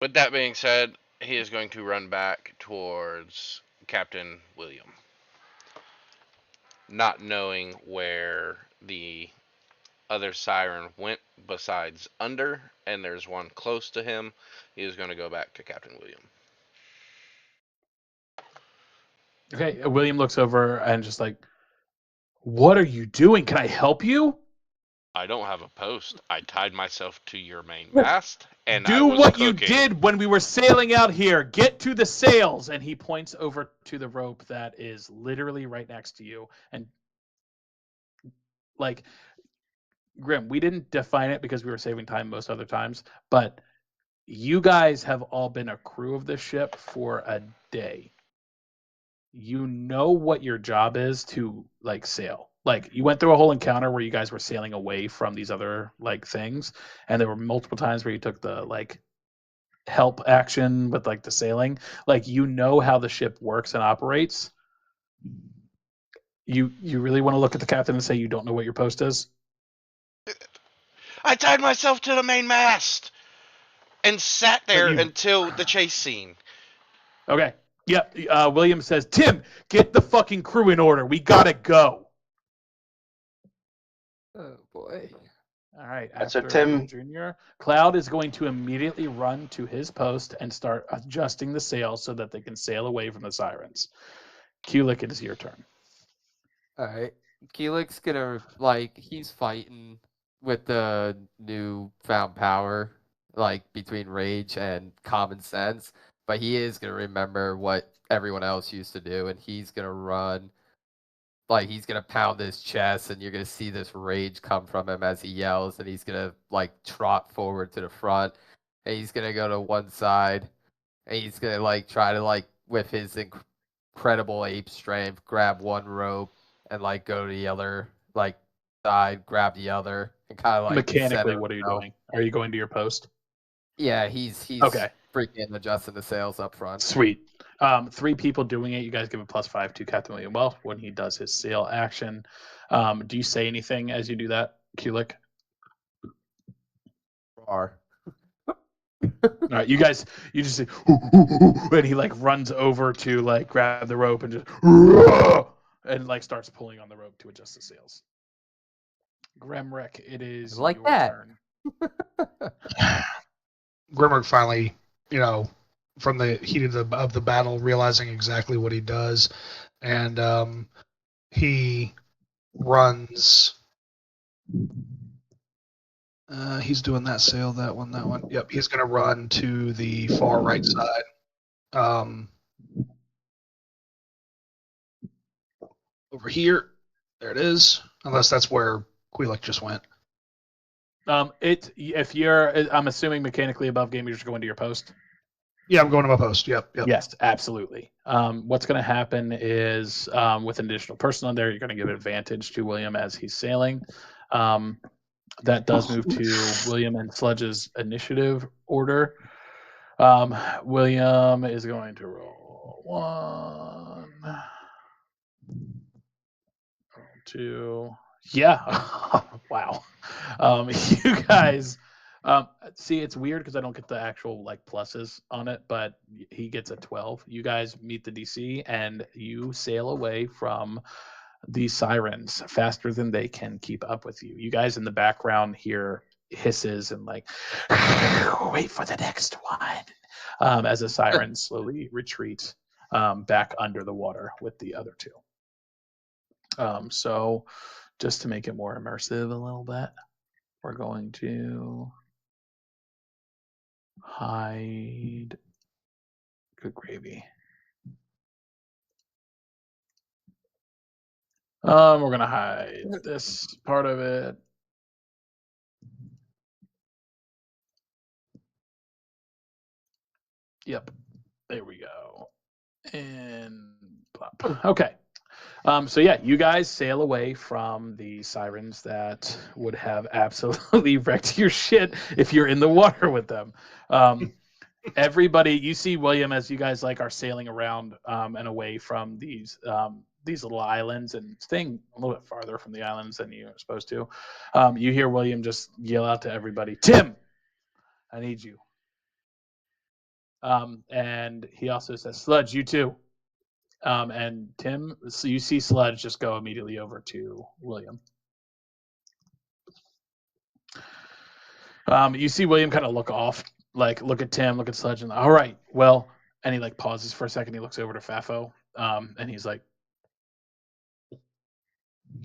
with that being said, he is going to run back towards Captain William, not knowing where the other siren went besides under, and there's one close to him. He is going to go back to Captain William. Okay. William looks over and just like, what are you doing? Can I help you? I don't have a post. I tied myself to your main mast, and I Do was what cooking. you did when we were sailing out here. Get to the sails. And he points over to the rope that is literally right next to you. And like, Grim, we didn't define it because we were saving time most other times, but you guys have all been a crew of this ship for a day. You know what your job is to like sail. Like you went through a whole encounter where you guys were sailing away from these other like things, and there were multiple times where you took the like help action with like the sailing. Like you know how the ship works and operates. You really want to look at the captain and say you don't know what your post is? I tied myself to the main mast and sat there you- until the chase scene. Okay. Yep. William says, Tim, get the fucking crew in order. We gotta go. Oh boy. All right. And so After Tim- Jr., Cloud is going to immediately run to his post and start adjusting the sails so that they can sail away from the sirens. Kulik, it is your turn. Alright. Keelik's gonna he's fighting with the new found power, like between rage and common sense, but he is gonna remember what everyone else used to do, and he's gonna run. Like he's gonna pound his chest, and you're gonna see this rage come from him as he yells, and he's gonna like trot forward to the front, and he's gonna go to one side, and he's gonna like try to like with his incredible ape strength grab one rope and like go to the other like side, grab the other, and kind of like Mechanically, center what are you himself. doing? Are you going to your post? Yeah, he's Okay. freaking adjusting the sails up front. Sweet. 3 people doing it. You guys give a +5 to Captain William Well when he does his sail action. Do you say anything as you do that, Kulik? Roar. All right, you guys, you just say, and he like runs over to like grab the rope and just, and like starts pulling on the rope to adjust the sails. Gremrick, it is Like your that. turn. Grimmer finally, from the heat of the battle, realizing exactly what he does, and he runs. He's doing that sail, that one. Yep, he's going to run to the far right side. Over here. There it is. Unless that's where Queelik just went. I'm assuming mechanically above game, you're just going to your post. Yeah, I'm going to my post. Yep. Yes, absolutely. What's going to happen is with an additional person on there, you're going to give advantage to William as he's sailing. That does move to William and Sludge's initiative order. William is going to roll 1, roll 2. Yeah. Wow. You guys. See, it's weird because I don't get the actual like pluses on it, but he gets a 12. You guys meet the DC and you sail away from the sirens faster than they can keep up with you. You guys in the background hear hisses and like, wait for the next one, as the sirens slowly retreat back under the water with the other two. So just to make it more immersive a little bit, we're going to hide. Good gravy. We're gonna hide this part of it. Yep. There we go. And plop. Okay. So yeah, you guys sail away from the sirens that would have absolutely wrecked your shit if you're in the water with them. Everybody, you see William as you guys like are sailing around and away from these little islands and staying a little bit farther from the islands than you're supposed to. You hear William just yell out to everybody, "Tim, I need you." And he also says, "Sludge, you too." And Tim, so you see Sludge just go immediately over to William. You see William kind of look off, like look at Tim, look at Sludge, and all right, well, and he like pauses for a second. He looks over to Fafo, and he's like,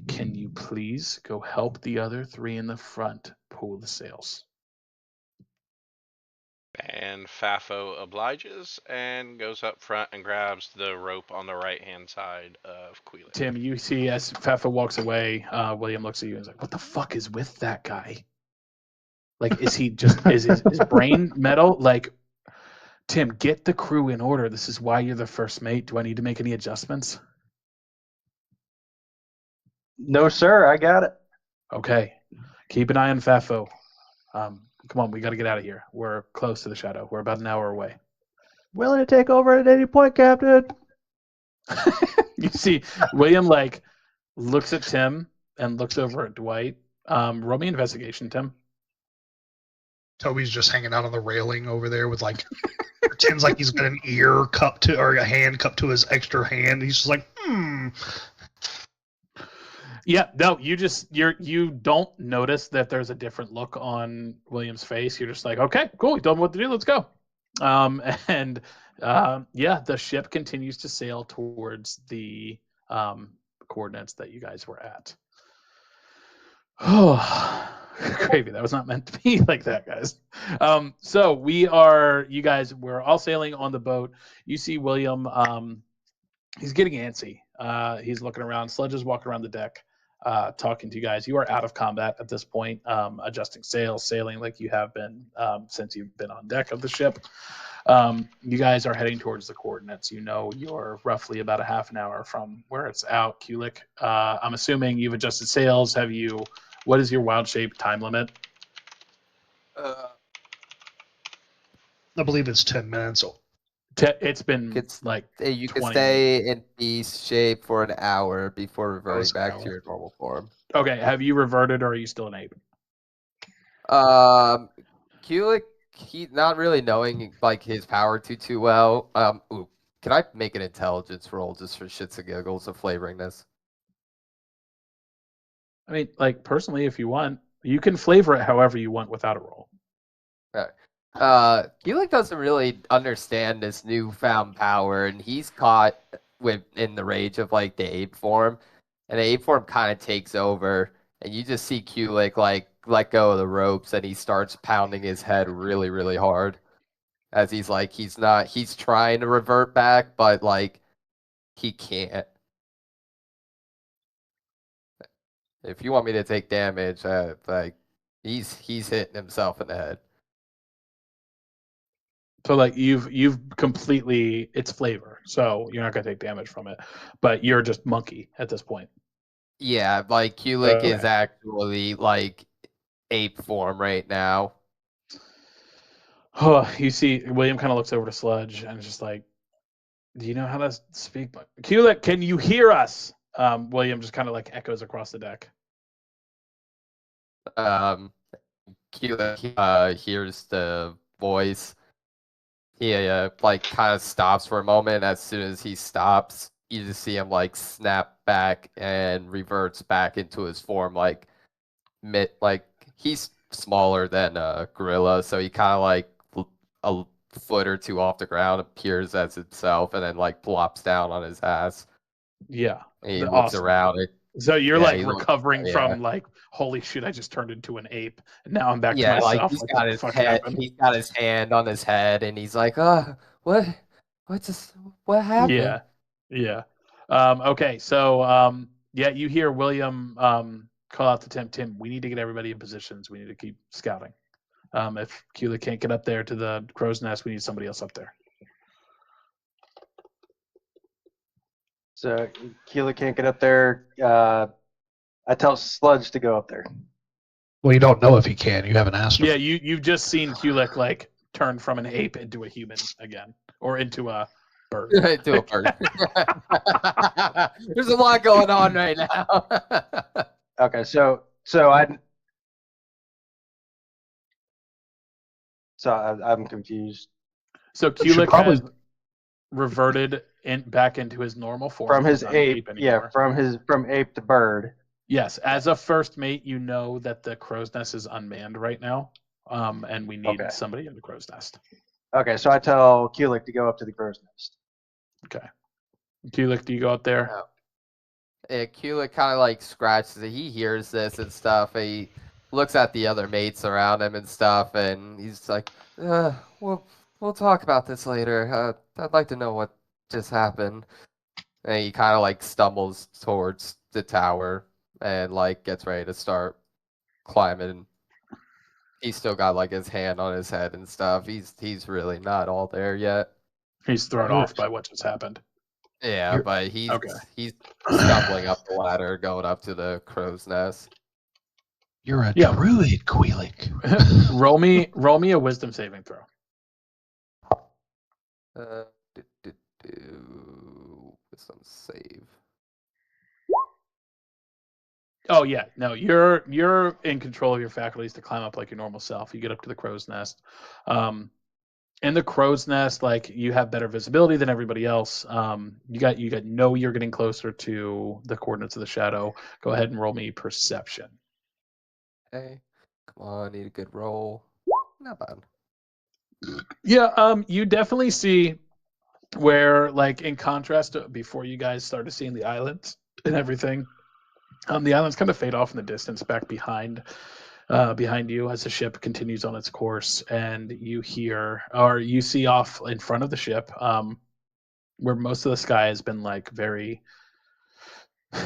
"Can you please go help the other 3 in the front pull the sails?" And Fafo obliges and goes up front and grabs the rope on the right-hand side of Queelan. Tim, you see as Fafo walks away, William looks at you and is like, "What the fuck is with that guy? Like, is he just is his brain metal? Like, Tim, get the crew in order. This is why you're the first mate. Do I need to make any adjustments?" No, sir, I got it. Okay. Keep an eye on Fafo. Come on, we got to get out of here. We're close to the shadow. We're about an hour away. Willing to take over at any point, Captain. You see, William like looks at Tim and looks over at Dwight. Roll me investigation, Tim. Toby's just hanging out on the railing over there with like pretends like he's got an ear cupped to or a hand cupped to his extra hand. He's just like, Yeah, no, you don't notice that there's a different look on William's face. You're just like, okay, cool, you told me what to do, let's go. And yeah, the ship continues to sail towards the coordinates that you guys were at. Oh, gravy. That was not meant to be like that, guys. So we're all sailing on the boat. You see William, he's getting antsy. He's looking around. Sludge is walking around the deck, talking to you guys. You are out of combat at this point, adjusting sails, sailing like you have been since you've been on deck of the ship. You guys are heading towards the coordinates. You know you're roughly about a half an hour from where it's out. Kulik, I'm assuming you've adjusted sails. What is your wild shape time limit? I believe it's 10 minutes. It's been It's like you can 20 stay in beast shape for an hour before reverting it's an back hour. to your normal form. Okay, have you reverted or are you still an ape? Kulik, he not really knowing like his power too well. Ooh, can I make an intelligence roll just for shits and giggles of flavoring this? I mean, like personally, if you want, you can flavor it however you want without a roll. Kulik doesn't really understand this newfound power, and he's caught in the rage of like the ape form, and the ape form kind of takes over, and you just see Kulik like let go of the ropes, and he starts pounding his head really, really hard, as he's trying to revert back, but like he can't. If you want me to take damage, like he's hitting himself in the head. So like you've completely it's flavor, so you're not gonna take damage from it, but you're just monkey at this point. Yeah, like Kulik is Okay. actually like ape form right now. You see, William kind of looks over to Sludge and is just like, "Do you know how to speak?" Kulik, can you hear us? William just kind of like echoes across the deck. Keelik hears the voice. He like kind of stops for a moment. As soon as he stops, you just see him like snap back and reverts back into his form. Like he's smaller than a gorilla, so he kind of like a foot or two off the ground appears as himself, and then like plops down on his ass. Yeah, And he looks awesome. around. So you're Yeah, like he looks- recovering yeah. from like, holy shit, I just turned into an ape, and now I'm back to Yeah, like myself. he's What got the his fuck head. happened? He's got his hand on his head, and he's like, what? What happened?" Yeah. Okay, so yeah, you hear William call out to Tim, we need to get everybody in positions. We need to keep scouting. If Keeler can't get up there to the crow's nest, we need somebody else up there. So Keeler can't get up there. I tell Sludge to go up there. Well, you don't know if he can. You haven't asked him. Yeah, you've just seen Kulik like turn from an ape into a human again, or into a bird. To a bird. There's a lot going on right now. Okay, so I'm confused. So You should Kulik probably- has reverted back into his normal form. From his He's not an ape, yeah, anymore. from ape to bird. Yes, as a first mate, you know that the crow's nest is unmanned right now, and we need Okay. somebody in the crow's nest. Okay, so I tell Kulik to go up to the crow's nest. Okay. Kulik, do you go out there? Yeah, Kulik kind of like scratches it. He hears this and stuff. He looks at the other mates around him and stuff, and he's like, we'll talk about this later. I'd like to know what just happened." And he kind of like stumbles towards the tower and like gets ready to start climbing. He's still got like his hand on his head and stuff. He's really not all there yet. He's thrown You're- off by what just happened. Yeah, You're- but he's Okay. he's stumbling up the ladder, going up to the crow's nest. You're a Yeah. druid, Queelik. roll me a wisdom saving throw. Wisdom save. Oh yeah, no, you're in control of your faculties to climb up like your normal self. You get up to the crow's nest. In the crow's nest, like you have better visibility than everybody else. You got you're getting closer to the coordinates of the shadow. Go ahead and roll me perception. Hey, come on, need a good roll. Not bad. Yeah, you definitely see where, like, in contrast to before you guys started seeing the islands and everything, the islands kind of fade off in the distance back behind you as the ship continues on its course, and you see off in front of the ship, where most of the sky has been like very,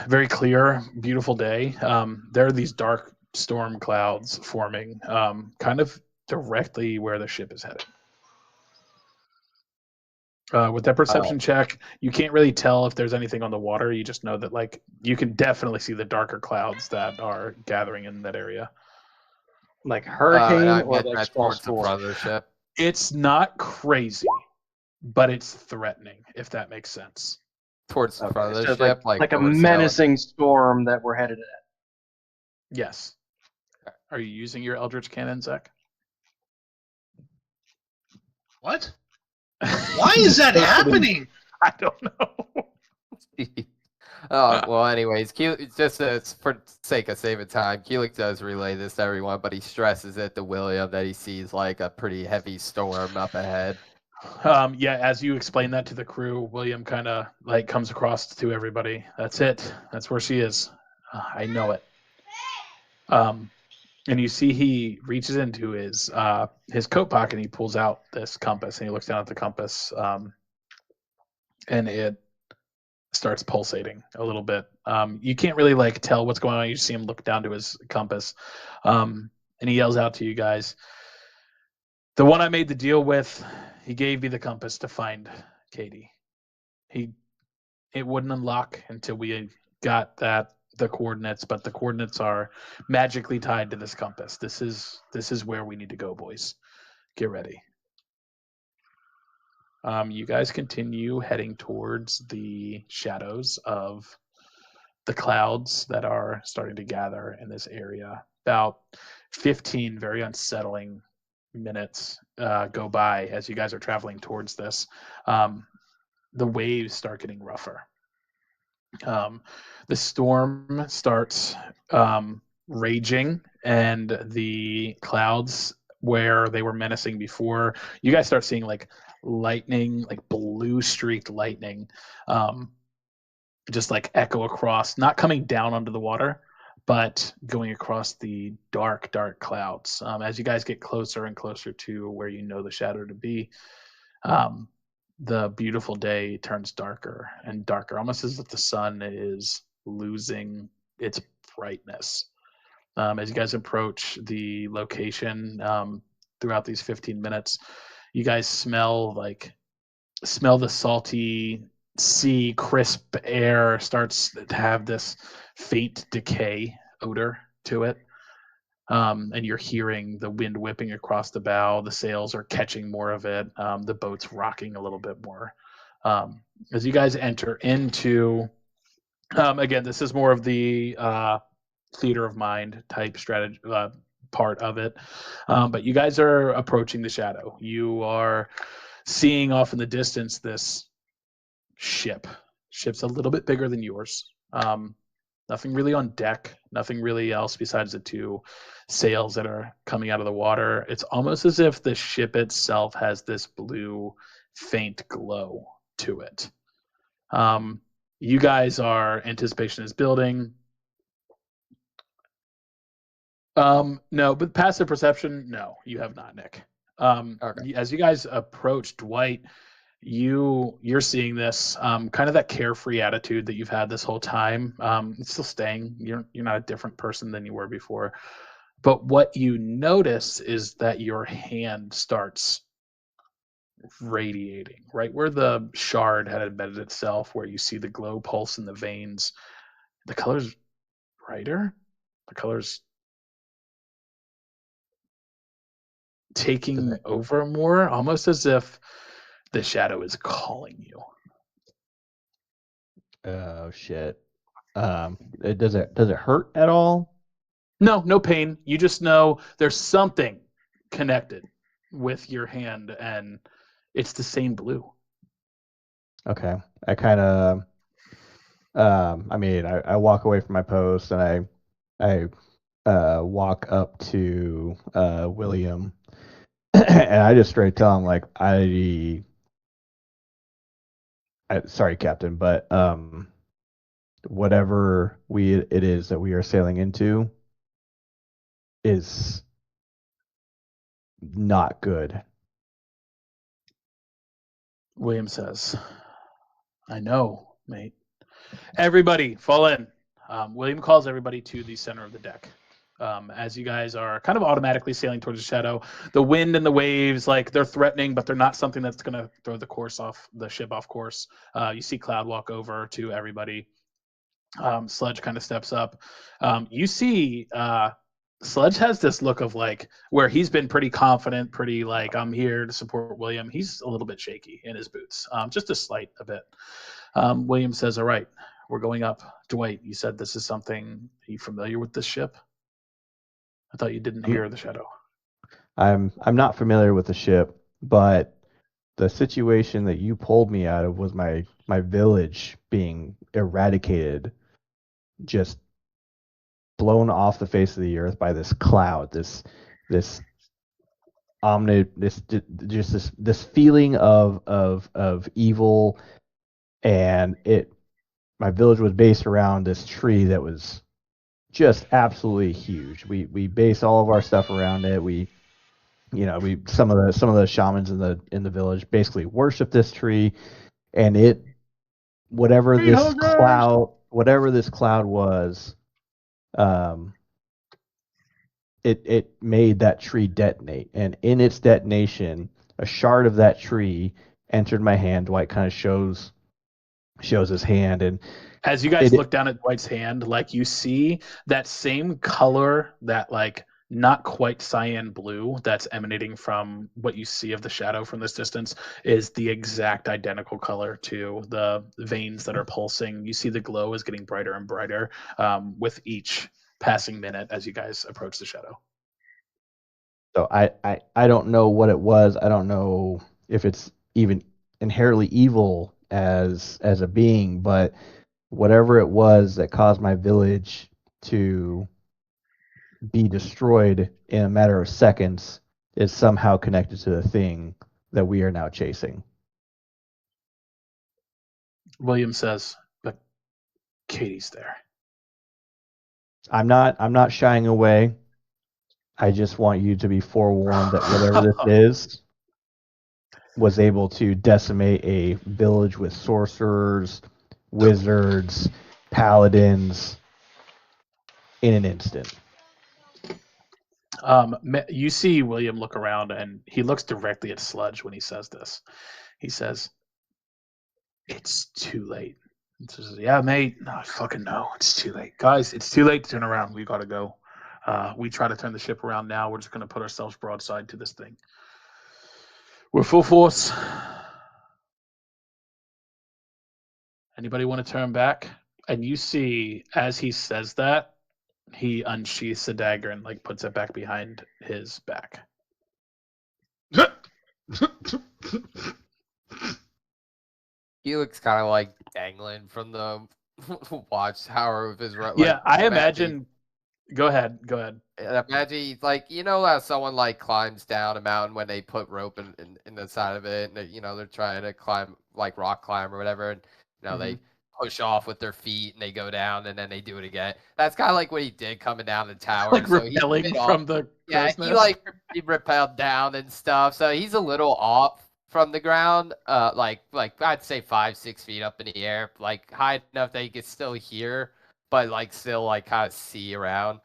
very clear, beautiful day. There are these dark storm clouds forming, kind of directly where the ship is headed. With that perception check, you can't really tell if there's anything on the water. You just know that, like, you can definitely see the darker clouds that are gathering in that area. Like And hurricane I or meant like that small towards the storm. front of the ship. It's not crazy, but it's threatening, if that makes sense. Towards the front of the so it's ship, like a where we're sailing. menacing storm that we're headed at. Yes. Are you using your Eldritch Cannon, Zach? What? Why is that happening? I don't know. Well, anyways, Keelik, just for sake of saving time, Keelik does relay this to everyone, but he stresses it to William that he sees like a pretty heavy storm up ahead. Yeah, as you explain that to the crew, William kind of like comes across to everybody. That's it. That's where she is. I know it. And you see he reaches into his coat pocket and he pulls out this compass and he looks down at the compass, and it starts pulsating a little bit. You can't really like tell what's going on. You just see him look down to his compass, and he yells out to you guys, "The one I made the deal with, he gave me the compass to find Katie. It wouldn't unlock until we got the coordinates, but the coordinates are magically tied to this compass. This is where we need to go, boys. Get ready." You guys continue heading towards the shadows of the clouds that are starting to gather in this area. About 15 very unsettling minutes go by as you guys are traveling towards this. The waves start getting rougher. The storm starts raging, and the clouds where they were menacing before, you guys start seeing like lightning, like blue streaked lightning, just like echo across, not coming down onto the water, but going across the dark, dark clouds. As you guys get closer and closer to where you know the shadow to be, the beautiful day turns darker and darker, almost as if the sun is losing its brightness. As you guys approach the location throughout these 15 minutes, you guys smell the salty sea, crisp air starts to have this faint decay odor to it. And you're hearing the wind whipping across the bow. The sails are catching more of it. The boat's rocking a little bit more. As you guys enter into, again, this is more of the theater of mind type strategy part of it. But you guys are approaching the shadow. You are seeing off in the distance this ship's a little bit bigger than yours. Nothing really on deck, nothing really else besides the two sails that are coming out of the water. It's almost as if the ship itself has this blue faint glow to it. You guys are, anticipation is building. No, but passive perception, no, you have not, Nick. Okay. As you guys approach Dwight, you're seeing this kind of that carefree attitude that you've had this whole time. It's still staying. You're not a different person than you were before. But what you notice is that your hand starts radiating right where the shard had embedded itself, where you see the glow pulse in the veins. The color's brighter. The color's taking over more, almost as if the shadow is calling you. Oh shit. Does it hurt at all? No pain. You just know there's something connected with your hand, and it's the same blue. Okay. I kind of I walk away from my post and I walk up to William and I just straight tell him like sorry, Captain, but whatever it is that we are sailing into is not good. William says, I know, mate. Everybody, fall in. William calls everybody to the center of the deck. As you guys are kind of automatically sailing towards the shadow, the wind and the waves, like they're threatening, but they're not something that's going to throw the ship off course. You see Cloud walk over to everybody. Sludge kind of steps up. You see Sludge has this look of like where he's been pretty confident, pretty like I'm here to support William. He's a little bit shaky in his boots, just a bit. William says, all right, we're going up. Dwight, you said this is something. Are you familiar with this ship? I thought you didn't hear the shadow. I'm not familiar with the ship, but the situation that you pulled me out of was my village being eradicated, just blown off the face of the earth by this cloud, this feeling of evil, and my village was based around this tree that was just absolutely huge. We base all of our stuff around it. Some of the shamans in the village basically worship this tree, and whatever this cloud was, it made that tree detonate, and in its detonation, a shard of that tree entered my hand. Dwight kind of shows his hand, and as you guys look down at Dwight's hand, like you see that same color, that like not quite cyan blue that's emanating from what you see of the shadow from this distance is the exact identical color to the veins that are pulsing. You see the glow is getting brighter and brighter with each passing minute as you guys approach the shadow. So I don't know what it was. I don't know if it's even inherently evil as a being, but whatever it was that caused my village to be destroyed in a matter of seconds is somehow connected to the thing that we are now chasing. William says, but Katie's there. I'm not shying away. I just want you to be forewarned that whatever this is was able to decimate a village with sorcerers, wizards, paladins in an instant. You see William look around, and he looks directly at Sludge when he says this. He says, "It's too late." He says, "Yeah, mate. No, I fucking know. It's too late, guys. It's too late to turn around. We gotta go. We try to turn the ship around now. We're just gonna put ourselves broadside to this thing. We're full force. Anybody want to turn back?" And you see, as he says that, he unsheaths a dagger and like puts it back behind his back. He looks kind of like dangling from the watchtower of his Yeah, I imagine. Go ahead. Imagine he's like, you know how someone like climbs down a mountain when they put rope in the side of it, and they're trying to climb like rock climb or whatever, and they push off with their feet and they go down and then they do it again. That's kind of like what he did coming down the tower. Like so repelling from the he repelled down and stuff. So he's a little off from the ground, like I'd say 5-6 feet up in the air, like high enough that he could still hear, but like still like kind of see around.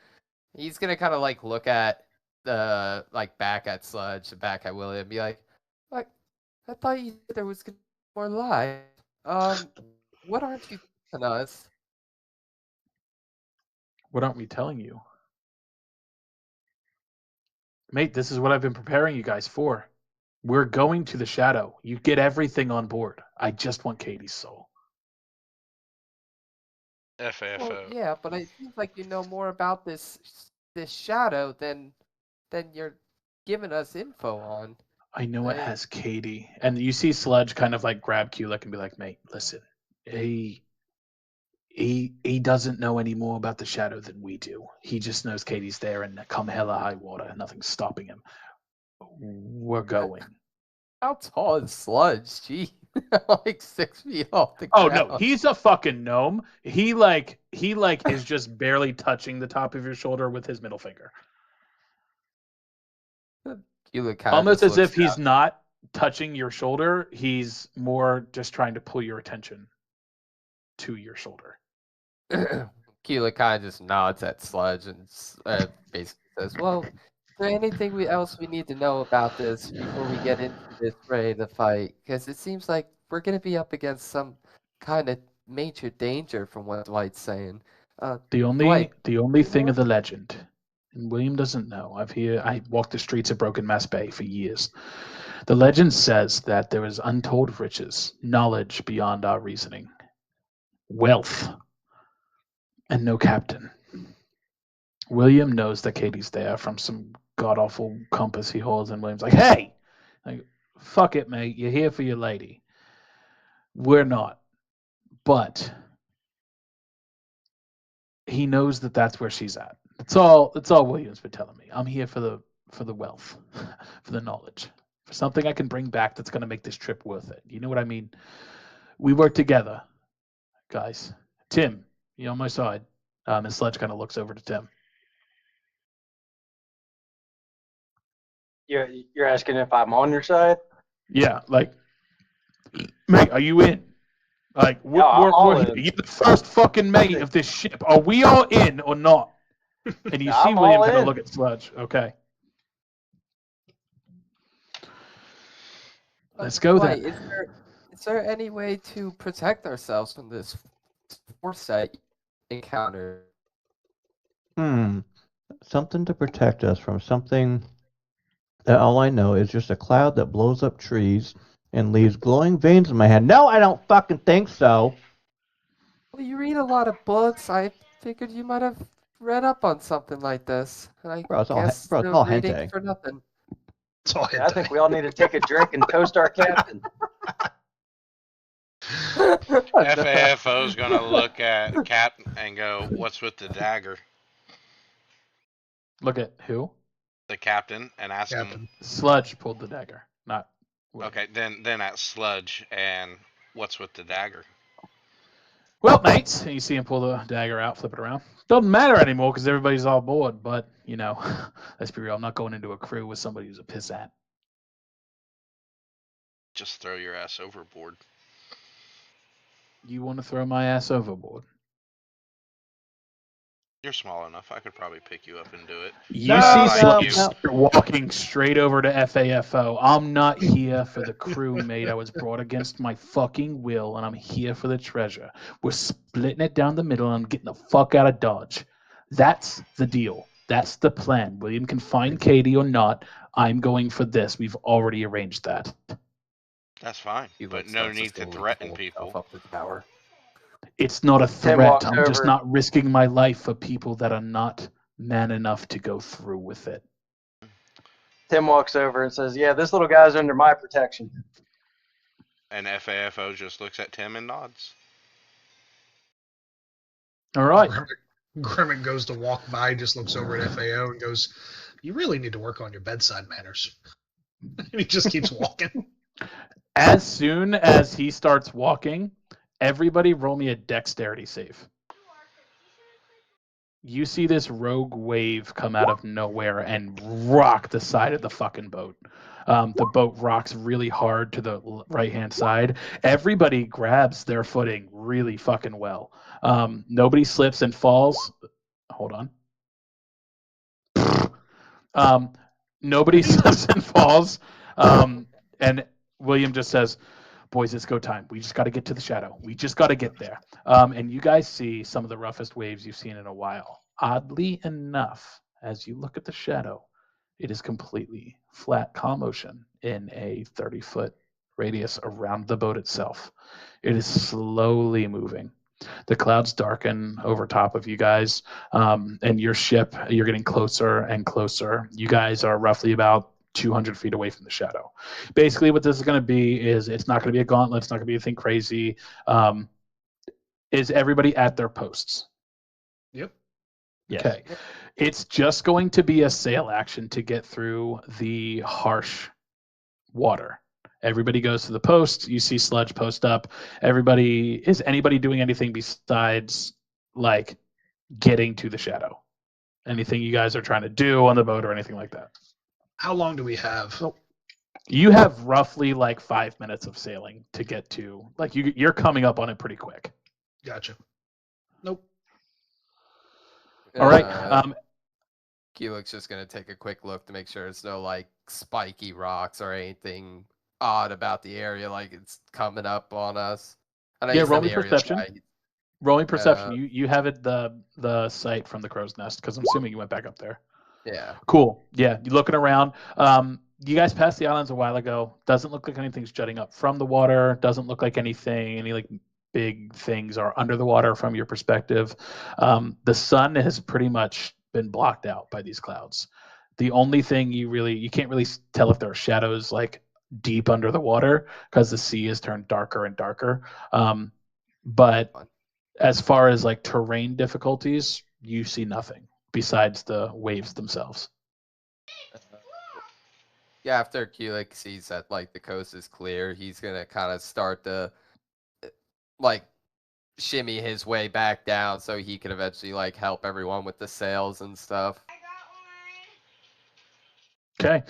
He's gonna kind of like look at the like back at Sludge, back at William, and be like, I thought you said there was gonna be more life. What aren't you telling us? What aren't we telling you? Mate, this is what I've been preparing you guys for. We're going to the shadow. You get everything on board. I just want Katie's soul. FAFO. Well, yeah, but it seems like you know more about this shadow than you're giving us info on. I know it has Katie. And you see Sludge kind of like grab Kulik and be like, mate, listen, he doesn't know any more about the shadow than we do. He just knows Katie's there, and come hell or high water, nothing's stopping him. We're going. How tall is Sludge? Gee, like 6 feet off the ground. Oh no, he's a fucking gnome. He is just barely touching the top of your shoulder with his middle finger. Almost as if he's not touching your shoulder. He's more just trying to pull your attention to your shoulder. Keela kind of just nods at Sludge and basically says, well, is there anything else we need to know about this before we get into this ready to fight? Because it seems like we're going to be up against some kind of major danger from what Dwight's saying. The only thing of the legend, and William doesn't know, I walked the streets of Broken Mass Bay for years. The legend says that there is untold riches, knowledge beyond our reasoning, wealth, and no captain. William knows that Katie's there from some god-awful compass he holds, and William's like, hey! Like, fuck it, mate. You're here for your lady. We're not. But he knows that that's where she's at. That's all William's been telling me. I'm here for the wealth, for the knowledge, for something I can bring back that's going to make this trip worth it. You know what I mean? We work together, guys. Tim, you on my side? And Sledge kind of looks over to Tim. You're asking if I'm on your side? Yeah, like, mate, are you in? Like, we're in. you're the first fucking mate of this ship. Are we all in or not? And you see William kind of look at Sludge. Okay. Let's go then. Is there any way to protect ourselves from this foresight encounter? something to protect us from something that all I know is just a cloud that blows up trees and leaves glowing veins in my head. No, I don't fucking think so. Well, you read a lot of books. I figured you might have read up on something like this. And I Bro, it's all, guess bro, it's no all reading hentai. for nothing. It's all Yeah, I think we all need to take a drink and toast our captain. FAFO's gonna look at Cap and go, "What's with the dagger?" Look at who? The captain and ask him. Captain. Sludge pulled the dagger, not William. Okay, then at Sludge and what's with the dagger? Well, mates, and you see him pull the dagger out, flip it around. Doesn't matter anymore because everybody's all bored. But you know, let's be real. I'm not going into a crew with somebody who's a pissant. Just throw your ass overboard. You want to throw my ass overboard? You're small enough. I could probably pick you up and do it. You No, see Like Sludge you. start walking straight over to FAFO. I'm not here for the crew, mate. I was brought against my fucking will, and I'm here for the treasure. We're splitting it down the middle, and I'm getting the fuck out of Dodge. That's the deal. That's the plan. William can find Katie or not. I'm going for this. We've already arranged that. That's fine, He but looks no starts need to slowly threaten pull people. himself up the tower. It's not a Tim threat. walks I'm just over. not risking my life for people that are not man enough to go through with it. Tim walks over and says, "Yeah, this little guy's under my protection." And FAFO just looks at Tim and nods. All right. Grimmick goes to walk by, just looks over at FAO and goes, "You really need to work on your bedside manners." And he just keeps walking. As soon as he starts walking, everybody roll me a dexterity save. You see this rogue wave come out of nowhere and rock the side of the fucking boat. The boat rocks really hard to the right-hand side. Everybody grabs their footing really fucking well. Nobody slips and falls. Hold on. Nobody slips and falls. And William just says, "Boys, it's go time. We just got to get to the shadow. We just got to get there." And you guys see some of the roughest waves you've seen in a while. Oddly enough, as you look at the shadow, it is completely flat, calm ocean in a 30-foot radius around the boat itself. It is slowly moving. The clouds darken over top of you guys, and your ship, you're getting closer and closer. You guys are roughly about 200 feet away from the shadow. Basically, what this is going to be is it's not going to be a gauntlet. It's not going to be anything crazy. Is everybody at their posts? Yep. Yes. Okay. It's just going to be a sail action to get through the harsh water. Everybody goes to the post. You see Sludge post up. Is anybody doing anything besides like getting to the shadow? Anything you guys are trying to do on the boat or anything like that? How long do we have? You have roughly like 5 minutes of sailing to get to. Like you're coming up on it pretty quick. Gotcha. Nope. All right. Keelik's just gonna take a quick look to make sure there's no like spiky rocks or anything odd about the area, like it's coming up on us. I know Yeah, you said roll the me area's perception. right. Rolling perception. You have it the sight from the crow's nest because I'm assuming you went back up there. Yeah. Cool. Yeah, you're looking around. You guys passed the islands a while ago. Doesn't look like anything's jutting up from the water. Doesn't look like any like big things are under the water from your perspective. The sun has pretty much been blocked out by these clouds. The only thing you can't really tell if there are shadows like deep under the water because the sea has turned darker and darker. But as far as like terrain difficulties, you see nothing besides the waves themselves. Yeah, after Keelik sees that like the coast is clear, he's gonna kind of start to like shimmy his way back down so he can eventually like help everyone with the sails and stuff. Okay.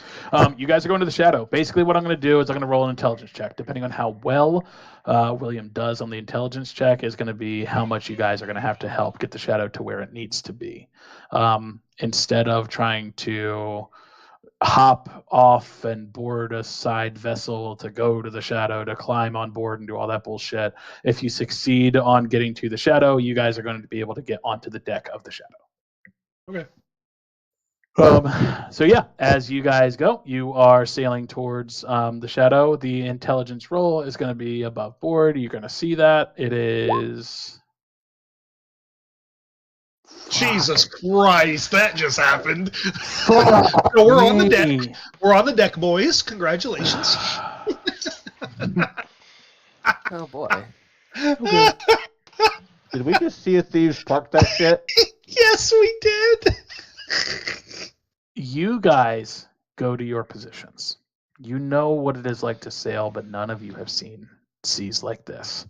You guys are going to the shadow. Basically, what I'm going to do is I'm going to roll an intelligence check. Depending on how well William does on the intelligence check is going to be how much you guys are going to have to help get the shadow to where it needs to be. Instead of trying to hop off and board a side vessel to go to the shadow to climb on board and do all that bullshit, if you succeed on getting to the shadow, you guys are going to be able to get onto the deck of the shadow. Okay. So yeah, as you guys go, you are sailing towards the shadow. The intelligence roll is going to be above board. You're going to see that it is. Jesus Fuck. Christ, that just happened. Fuck So we're on the deck. me. We're on the deck, boys. Congratulations. Oh boy. Okay. Did we just see a thieves park that shit? Yes, we did. You guys go to your positions. You know what it is like to sail, but none of you have seen seas like this.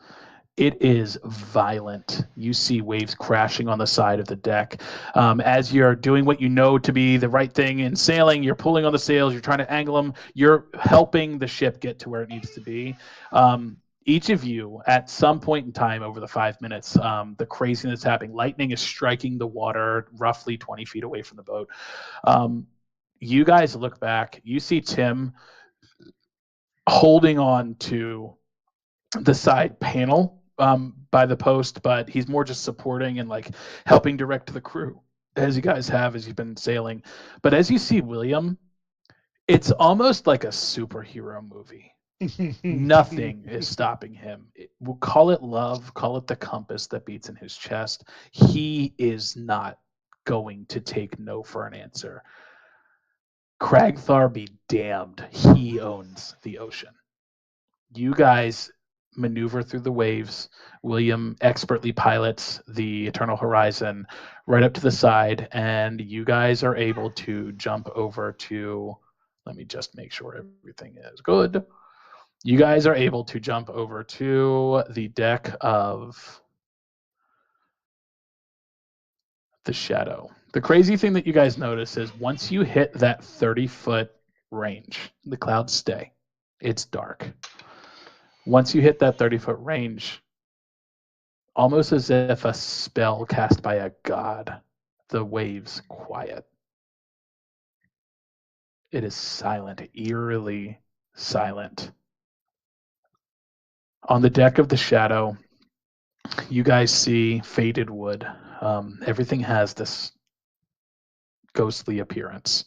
It is violent. You see waves crashing on the side of the deck. As you're doing what you know to be the right thing in sailing, you're pulling on the sails, you're trying to angle them, you're helping the ship get to where it needs to be. Each of you, at some point in time over the 5 minutes, the craziness is happening. Lightning is striking the water roughly 20 feet away from the boat. You guys look back, you see Tim holding on to the side panel by the post, but he's more just supporting and like helping direct the crew as you guys have as you've been sailing. But as you see William, it's almost like a superhero movie. Nothing is stopping him. We'll call it love, call it the compass that beats in his chest. He is not going to take no for an answer. Cragthar be damned. He owns the ocean. You guys maneuver through the waves. William expertly pilots the Eternal Horizon right up to the side, and you guys are able to jump over to. Let me just make sure everything is good. You guys are able to jump over to the deck of the Shadow. The crazy thing that you guys notice is once you hit that 30-foot range, the clouds stay. It's dark. Once you hit that 30-foot range, almost as if a spell cast by a god, the waves quiet. It is silent, eerily silent. On the deck of the Shadow, you guys see faded wood. Everything has this ghostly appearance.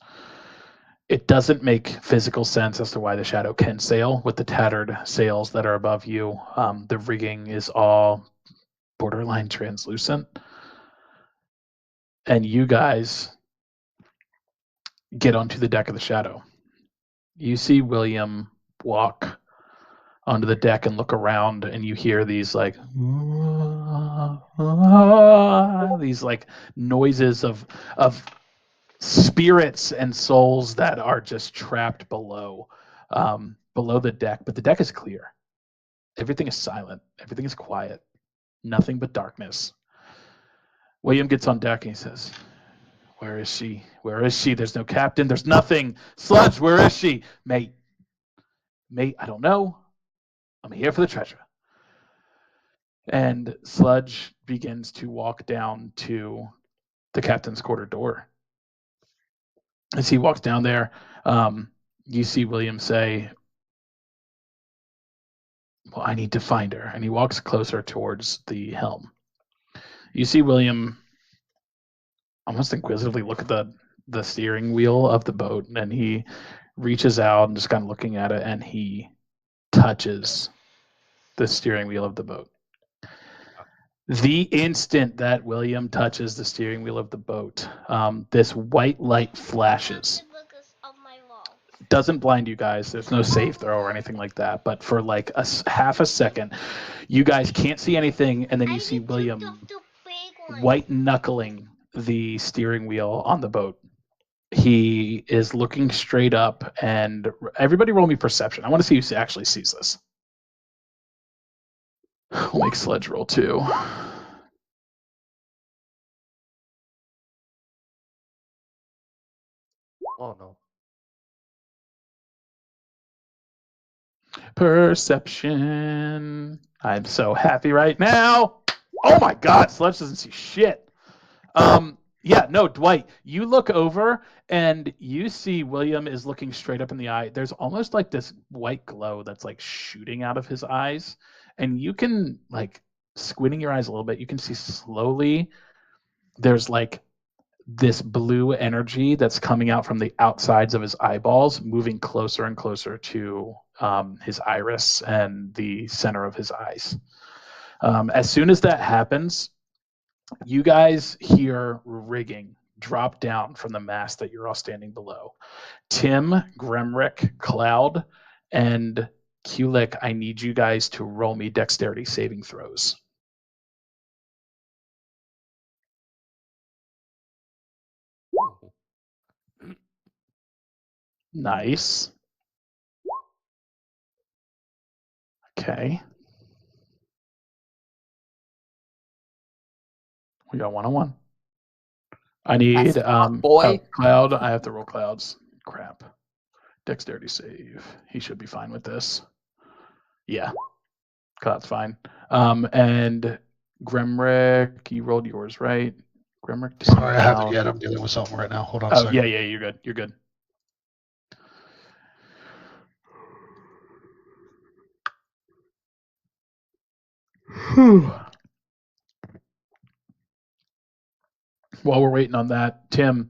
It doesn't make physical sense as to why the Shadow can sail with the tattered sails that are above you. The rigging is all borderline translucent. And you guys get onto the deck of the Shadow. You see William walk onto the deck and look around, and you hear these like these like noises of spirits and souls that are just trapped below below the deck. But the deck is clear. Everything is silent. Everything is quiet. Nothing but darkness. William gets on deck and he says, "Where is she? Where is she? There's no captain. There's nothing. Sludge, where is she? Mate, I don't know. I'm here for the treasure." And Sludge begins to walk down to the captain's quarter door. As he walks down there, you see William say, "Well, I need to find her." And he walks closer towards the helm. You see William almost inquisitively look at the steering wheel of the boat, and he reaches out and just kind of looking at it, and he touches the steering wheel of the boat. The instant that William touches the steering wheel of the boat, this white light flashes. Doesn't blind you guys. There's no save throw or anything like that. But for like half a second, you guys can't see anything, and then you see William white knuckling the steering wheel on the boat. He is looking straight up, and everybody roll me perception. I want to see who actually sees this. We'll make Sledge roll too. Oh no. Perception. I'm so happy right now. Oh my God, Sledge doesn't see shit. Yeah, no, Dwight, you look over and you see William is looking straight up in the eye. There's almost like this white glow that's like shooting out of his eyes. And you can, like, squinting your eyes a little bit, you can see slowly there's like this blue energy that's coming out from the outsides of his eyeballs, moving closer and closer to his iris and the center of his eyes. As soon as that happens, you guys hear rigging drop down from the mast that you're all standing below. Tim, Gremrick, Cloud, and Kulik, I need you guys to roll me dexterity saving throws. Nice. Okay. We got 1-on-1. I need boy. Cloud. I have to roll Cloud's. Crap. Dexterity save. He should be fine with this. Yeah. Cloud's fine. And Gremrick, you rolled yours, right? Gremrick. Sorry, I haven't yet. I'm dealing with something right now. Hold on a second. Yeah, you're good. You're good. While we're waiting on that, Tim,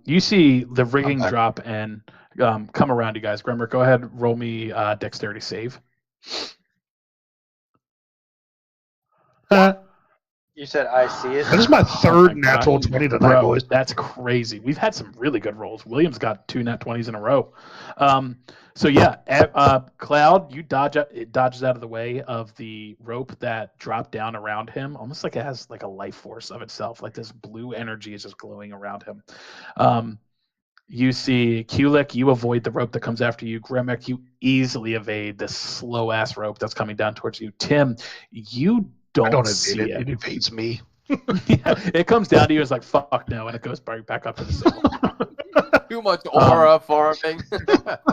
you see the rigging back. drop and come around you guys. Gremrick, go ahead, roll me dexterity save. You said I see it. That is my third my natural God. 20 tonight, Bro, boys. that's crazy. We've had some really good rolls. William's got 2 nat 20s in a row. So yeah, Cloud, you it dodges out of the way of the rope that dropped down around him, almost like it has like a life force of itself. Like this blue energy is just glowing around him. You see Kulik, you avoid the rope that comes after you. Gremrick, you easily evade this slow ass rope that's coming down towards you. Tim, you I don't see evade it. it. It evades me. Yeah, it comes down to you. It's like fuck no, and it goes back up to the sail. Too much aura forming.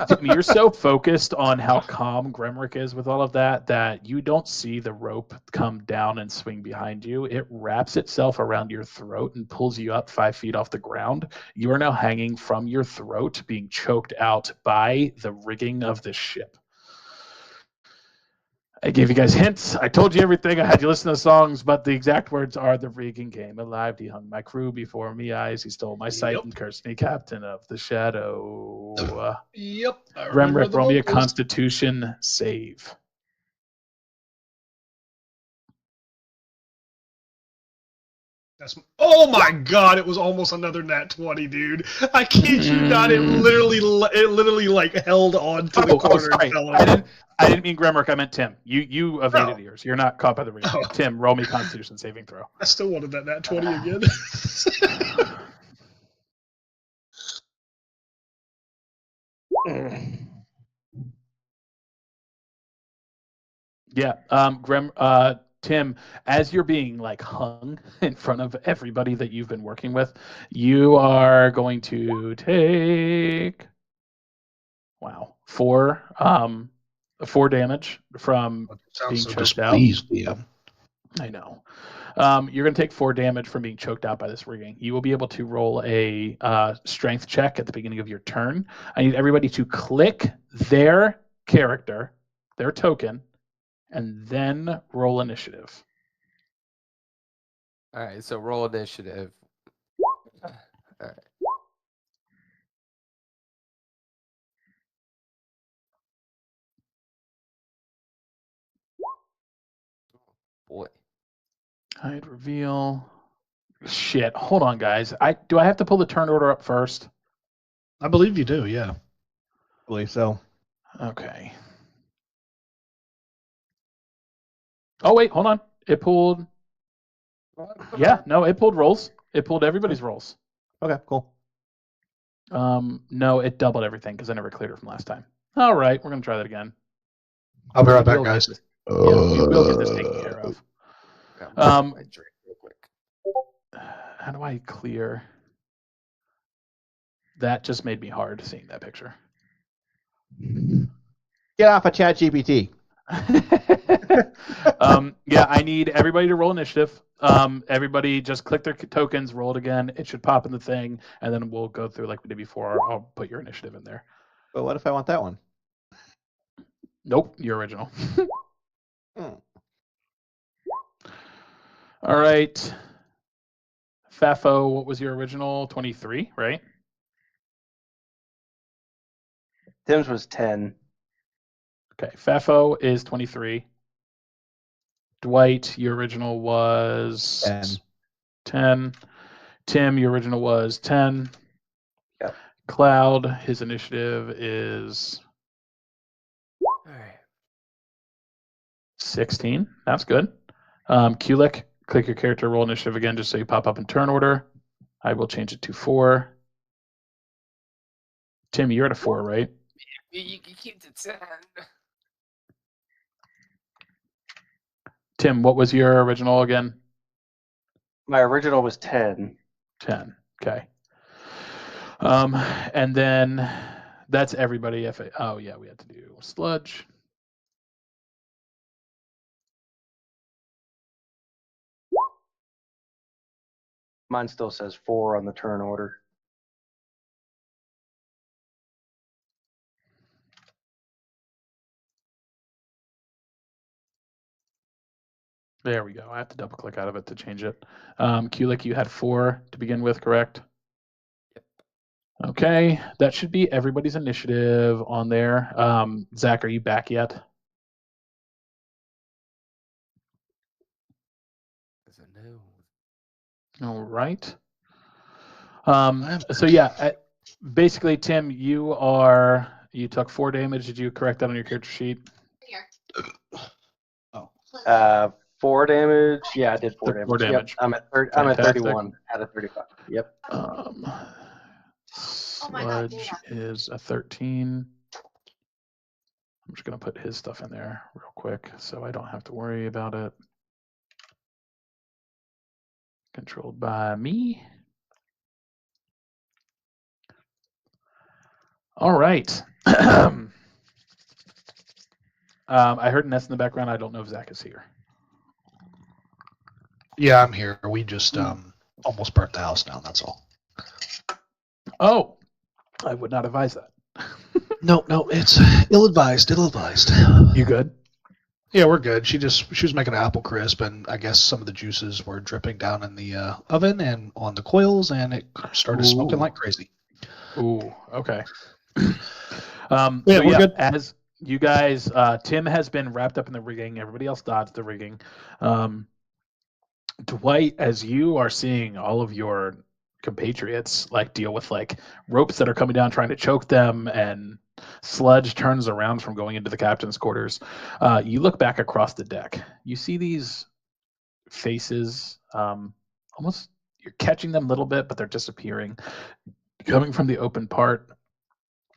Tim, you're so focused on how calm Gremrick is with all of that you don't see the rope come down and swing behind you. It wraps itself around your throat and pulls you up 5 feet off the ground. You are now hanging from your throat, being choked out by the rigging of the ship. I gave you guys hints. I told you everything. I had you listen to the songs, but the exact words are: the rigging came alive. He hung my crew before me eyes. He stole my sight and cursed me, captain of the shadow. Yep. I remember Remrick, the roll me a vocals. Constitution save. Oh my God! It was almost another nat 20, dude. I kid you not. It literally like held on to the corner and Sorry. fell over. I didn't mean Gremrick. I meant Tim. You evaded Oh. yours. You're not caught by the rigging. Oh. Tim, roll me Constitution saving throw. I still wanted that nat 20 again. Yeah. Tim, as you're being like hung in front of everybody that you've been working with, you are going to take 4 damage from being Sounds so choked out. displeased, yeah. I know. You're going to take 4 damage from being choked out by this rigging. You will be able to roll a strength check at the beginning of your turn. I need everybody to click their character, their token, and then roll initiative. All right, so roll initiative. All right. Boy. Hide reveal. Shit. Hold on, guys. Do I have to pull the turn order up first? I believe you do, yeah. I believe so. Okay. Oh wait, hold on. It pulled. Yeah, no, it pulled rolls. It pulled everybody's rolls. Okay, cool. No, it doubled everything because I never cleared it from last time. All right, we're gonna try that again. I'll be right We'll back, get guys. this- Yeah, we'll get this taken care of. My drink real quick. How do I clear? That just made me hard seeing that picture. Get off of ChatGPT. Yeah, I need everybody to roll initiative. Everybody just click their tokens, roll it again. It should pop in the thing, and then we'll go through like we did before. I'll put your initiative in there. But what if I want that one? Nope, your original. Hmm. All right. Fafo, what was your original? 23, right? Tim's was 10. Okay, Fafo is 23. Dwight, your original was 10. 10. Tim, your original was 10. Yep. Cloud, his initiative is Alright. 16. That's good. Kulik, click your character roll initiative again just so you pop up in turn order. I will change it to 4. Tim, you're at a 4, right? You can keep the 10. Tim, what was your original again? My original was 10. 10. Okay. And then that's everybody. Oh yeah, we had to do sludge. Mine still says 4 on the turn order. There we go. I have to double click out of it to change it. Kulik, you had 4 to begin with, correct? Yep. Okay, that should be everybody's initiative on there. Zach, are you back yet? No. All right. I'm So yeah, basically, Tim, you took 4 damage. Did you correct that on your character sheet? 4 damage. Yeah, I did 4 Took damage. 4 damage. Yep, I'm at Fantastic. 31 out of 35. Yep. Sludge is a 13. I'm just going to put his stuff in there real quick so I don't have to worry about it. Controlled by me. All right. I heard Ness in the background. I don't know if Zach is here. Yeah, I'm here. We just almost burnt the house down. That's all. Oh, I would not advise that. No, it's ill-advised. Ill-advised. You good? Yeah, we're good. She was making an apple crisp, and I guess some of the juices were dripping down in the oven and on the coils, and it started smoking Ooh. like crazy. Ooh, okay. Yeah, So we're good. as you guys, Tim has been wrapped up in the rigging. Everybody else dodged the rigging. Dwight, as you are seeing all of your compatriots like deal with like ropes that are coming down trying to choke them, and sludge turns around from going into the captain's quarters, you look back across the deck. You see these faces, almost you're catching them a little bit, but they're disappearing, coming from the open part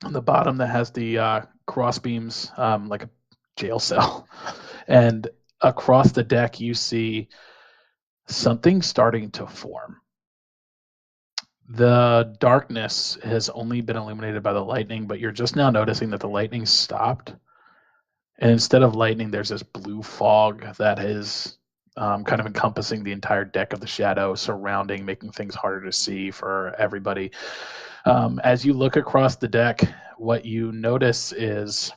on the bottom that has the cross beams, like a jail cell. And across the deck, you see something starting to form. The darkness has only been illuminated by the lightning, but you're just now noticing that the lightning stopped. And instead of lightning, there's this blue fog that is kind of encompassing the entire deck of the Shadow, surrounding, making things harder to see for everybody. As you look across the deck, what you notice is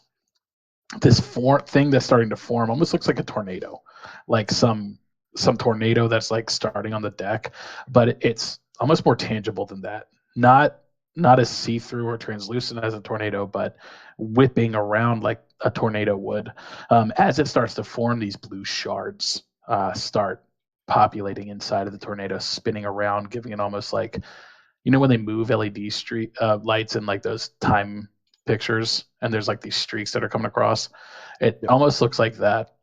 this thing that's starting to form. Almost looks like a tornado, like some tornado that's like starting on the deck, but it's almost more tangible than that. Not as see-through or translucent as a tornado, but whipping around like a tornado would. As it starts to form, these blue shards start populating inside of the tornado, spinning around, giving it almost like, you know, when they move LED street lights in like those time pictures, and there's like these streaks that are coming across. It almost looks like that.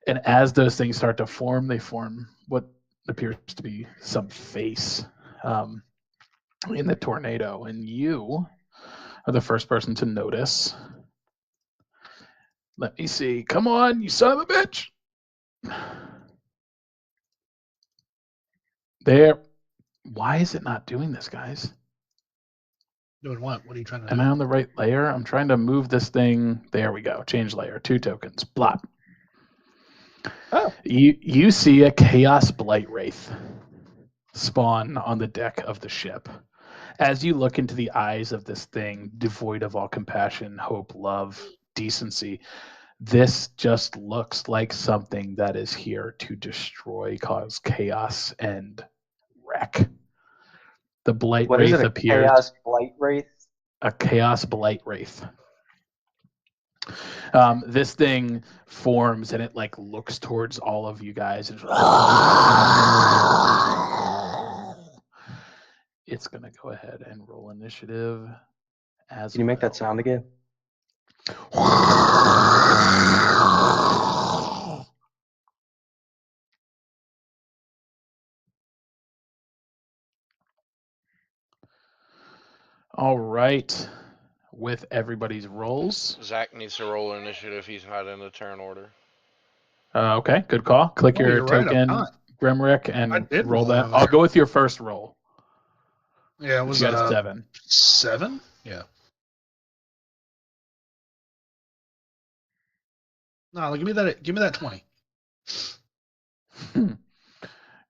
And as those things start to form, they form what appears to be some face in the tornado. And you are the first person to notice. Let me see. Come on, you son of a bitch. There. Why is it not doing this, guys? Doing what? What are you trying to Am do? I on the right layer? I'm trying to move this thing. There we go. Change layer. 2 tokens. Blop. Oh. You see a Chaos Blight Wraith spawn on the deck of the ship. As you look into the eyes of this thing, devoid of all compassion, hope, love, decency, this just looks like something that is here to destroy, cause chaos, and wreck. The Blight What is Wraith it? A appears. chaos blight wraith? A Chaos Blight Wraith. This thing forms and it like looks towards all of you guys and it's gonna go ahead and roll initiative as Can you make that well. sound again? All right. With everybody's rolls. Zach needs to roll initiative. He's not in the turn order. Okay, good call. Click Oh, your you're right, I'm token, not. Grimrick, I and did roll roll that. over I'll there. go with your first roll. Yeah, it Which was you got a 7. 7? Yeah. No, give me that 20.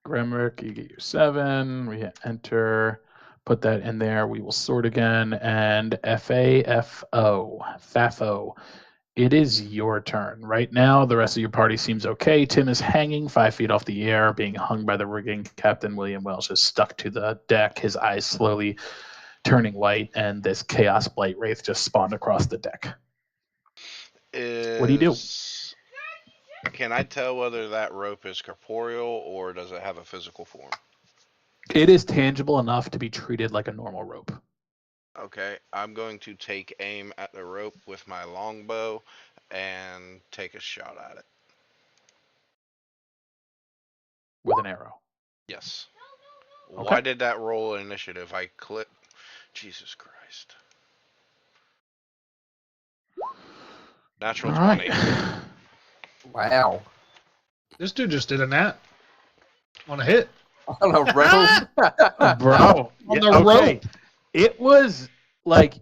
Grimrick, you get your 7. We hit enter. Put that in there. We will sort again. And FAFO. It is your turn. Right now, the rest of your party seems okay. Tim is hanging 5 feet off the air, being hung by the rigging. Captain William Welsh is stuck to the deck, his eyes slowly turning white, and this Chaos Blight Wraith just spawned across the deck. What do you do? Can I tell whether that rope is corporeal or does it have a physical form? It is tangible enough to be treated like a normal rope. Okay, I'm going to take aim at the rope with my longbow and take a shot at it. With an arrow. Yes. Okay. Why did that roll initiative? I clicked. Jesus Christ. Natural All 20. right. Wow. This dude just did a nat on a hit. On a rope. Bro. On the rope. It was like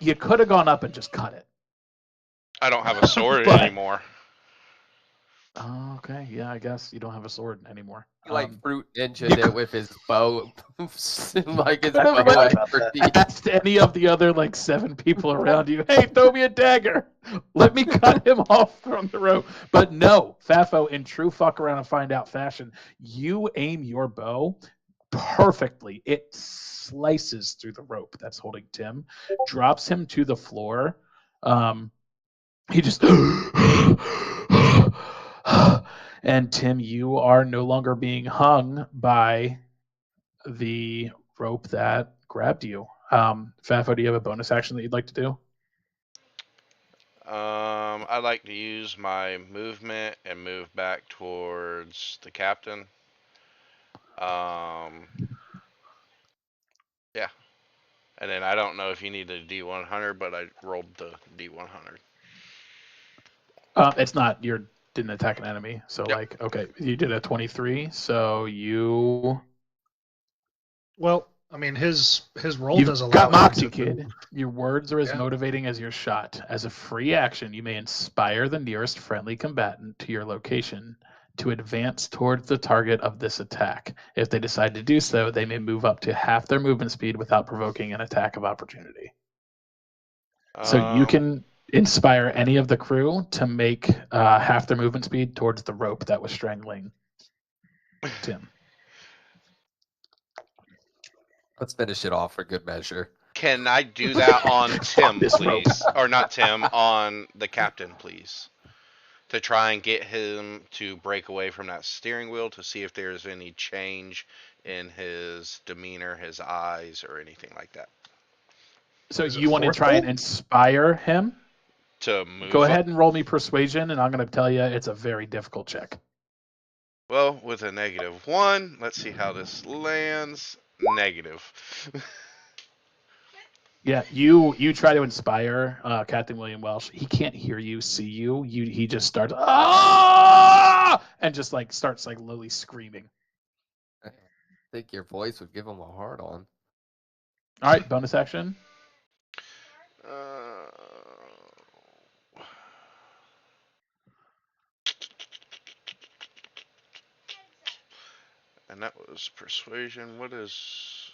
you could have gone up and just cut it. I don't have a sword But- anymore. Oh, okay. Yeah, I guess you don't have a sword anymore. He like brute ninja'd you it with his bow. Like his Could have, bow like, expertise. asked any of the other like 7 people around you, hey, throw me a dagger. Let me cut him off from the rope. But no, Fafo, in true fuck around and find out fashion, you aim your bow perfectly. It slices through the rope that's holding Tim, drops him to the floor. He just and Tim, you are no longer being hung by the rope that grabbed you. Fafo, do you have a bonus action that you'd like to do? I'd like to use my movement and move back towards the captain. Yeah. And then I don't know if you need a D100, but I rolled the D100. It's not, you didn't attack an enemy. So, Yep. like, okay, you did a 23. So you. Well, I mean, his role You've does allow got him Moxie, to kid. move. Your words are as Yeah. motivating as your shot. As a free action, you may inspire the nearest friendly combatant to your location to advance towards the target of this attack. If they decide to do so, they may move up to half their movement speed without provoking an attack of opportunity. So you can inspire any of the crew to make half their movement speed towards the rope that was strangling Tim. Let's finish it off for good measure. Can I do that on Tim, this rope. please? Or not Tim, on the captain, please? To try and get him to break away from that steering wheel to see if there's any change in his demeanor, his eyes, or anything like that. So Is it you want to fourth try and roll? inspire him? To move Go up- ahead and roll me persuasion, and I'm going to tell you it's a very difficult check. Well, with a -1, let's see how this lands. Negative. Yeah, you try to inspire Captain William Welsh. He can't hear you, see you. He just starts and just like starts like lowly screaming. I think your voice would give him a hard on. All right, bonus action. And that was persuasion. What is...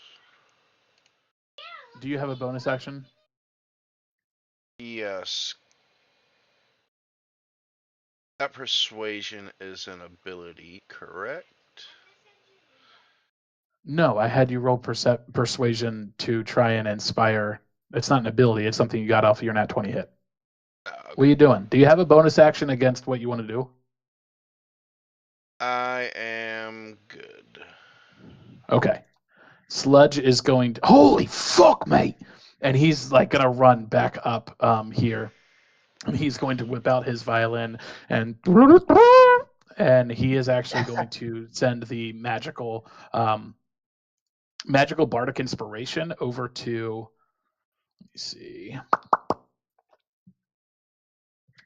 Do you have a bonus action? Yes. That persuasion is an ability, correct? No, I had you roll persuasion to try and inspire. It's not an ability. It's something you got off of your nat 20 hit. What are you doing? Do you have a bonus action against what you want to do? I am good. Okay. Sludge is going to. Holy fuck, mate! And he's like gonna run back up here, and he's going to whip out his violin and he is actually going to send the magical bardic inspiration over to. Let me see.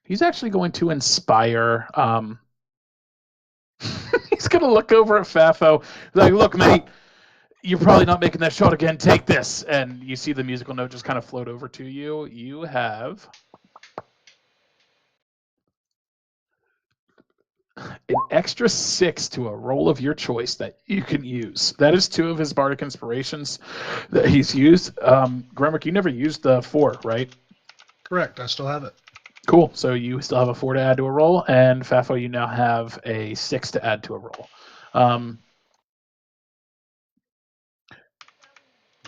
He's actually going to inspire. He's going to look over at Fafo. Like, look, mate, you're probably not making that shot again. Take this. And you see the musical note just kind of float over to you. You have an extra 6 to a roll of your choice that you can use. That is 2 of his bardic inspirations that he's used. Gremrick, you never used the 4, right? Correct. I still have it. Cool. So you still have a 4 to add to a roll, and Fafo, you now have a 6 to add to a roll.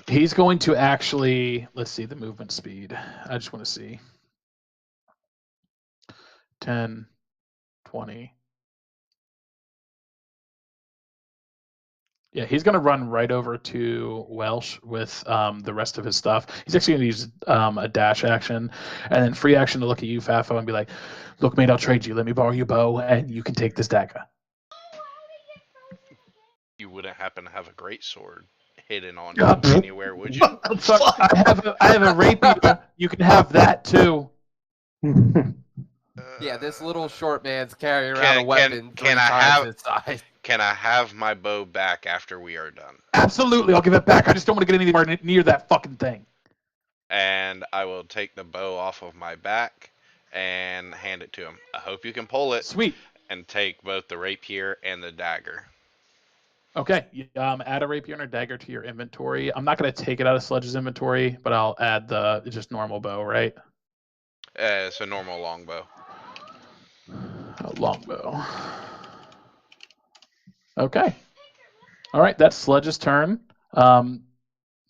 He's going to actually, let's see the movement speed. I just want to see. 10, 20. Yeah, he's going to run right over to Welsh with the rest of his stuff. He's actually going to use a dash action and then free action to look at you, Fafo, and be like, look, mate, I'll trade you. Let me borrow your bow, and you can take this dagger. You wouldn't happen to have a great sword hidden on Yeah. you anywhere, would you? What the fuck? I have a rapier. You can have that, too. Yeah, this little short man's carrying around a Can- weapon can 3 I times have- his size. Can I have my bow back after we are done? Absolutely, I'll give it back. I just don't want to get anywhere near that fucking thing. And I will take the bow off of my back and hand it to him. I hope you can pull it Sweet. and take both the rapier and the dagger. Okay, add a rapier and a dagger to your inventory. I'm not going to take it out of Sludge's inventory, but I'll add the just normal bow, right? It's a normal longbow. A longbow. Okay. All right, that's Sludge's turn.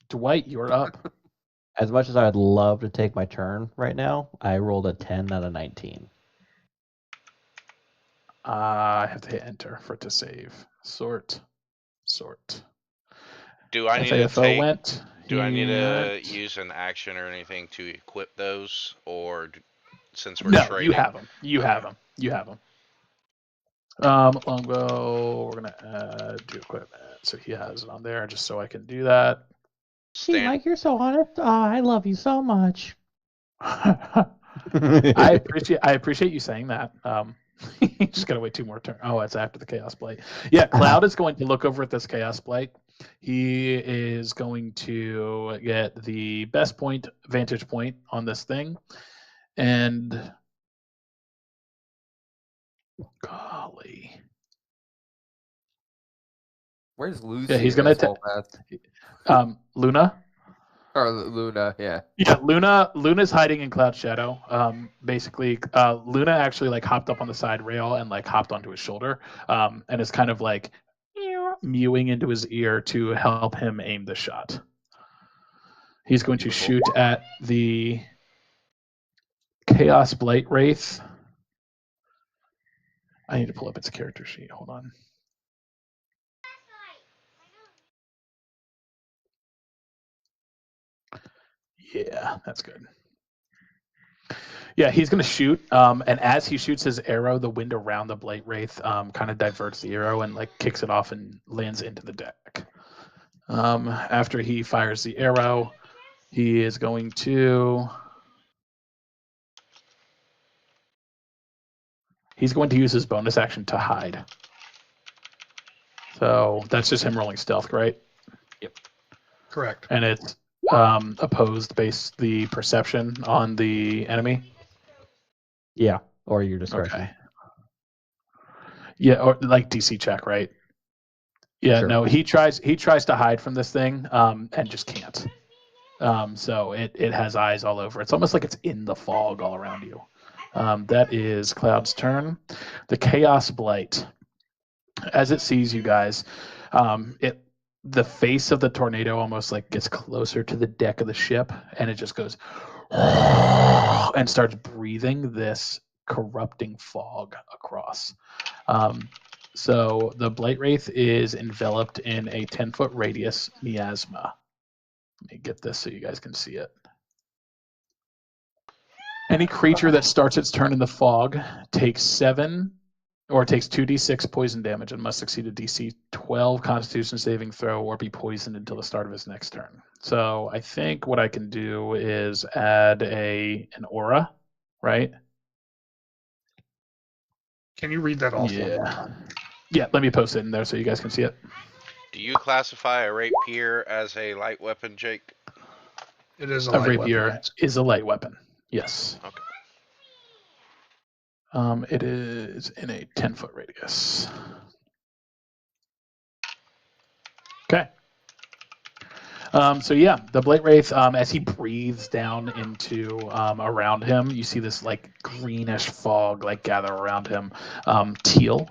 Dwight, you're up. As much as I would love to take my turn right now, I rolled a 10 out of 19. I have to hit enter for it to save. Sort. Do I need to FAFO take? went. Do I need to went. use an action or anything to equip those, or since we're No, trading? you have them. You have them. Longbow, we're gonna add to equipment, so he has it on there, just so I can do that. Stand- you're so honest. Oh, I love you so much. I appreciate you saying that. You just gotta wait 2 more turns. Oh, it's after the Chaos Blight. Yeah, Cloud is going to look over at this Chaos Blight. He is going to get the best vantage point on this thing, and golly, Where's Lucy? yeah, he's in gonna this whole mess? Luna. Or Luna, yeah. Yeah, Luna's hiding in Cloud Shadow. Basically, Luna actually like hopped up on the side rail and like hopped onto his shoulder, and is kind of like mewing into his ear to help him aim the shot. He's going to shoot at the Chaos Blight Wraith. I need to pull up its character sheet. Hold on. Yeah, that's good. Yeah, he's going to shoot, and as he shoots his arrow, the wind around the Blight Wraith kind of diverts the arrow and like kicks it off and lands into the deck. After he fires the arrow, he is going to... He's going to use his bonus action to hide. So that's just him rolling stealth, right? Correct. And it's opposed based the perception on the enemy. Yeah, or your discretion. Okay. Yeah, or like DC check, right? Yeah, Sure. no, he tries to hide from this thing, and just can't. So it has eyes all over. It's almost like it's in the fog all around you. That is Cloud's turn. The Chaos Blight, as it sees you guys, it the face of the tornado almost like gets closer to the deck of the ship, and it just goes and starts breathing this corrupting fog across. So the Blight Wraith is enveloped in a 10-foot radius miasma. Let me get this so you guys can see it. Any creature that starts its turn in the fog takes 2d6 poison damage and must succeed a DC 12 Constitution saving throw or be poisoned until the start of his next turn. So I think what I can do is add an aura, right? Can you read that off one more Yeah. time? Yeah, let me post it in there so you guys can see it. Do you classify a rapier as a light weapon, Jake? It is a A light rapier weapon. is a light weapon. Yes. Okay. It is in a 10-foot radius. Okay. So yeah, the Blight Wraith, as he breathes down into around him, you see this like greenish fog like gather around him, teal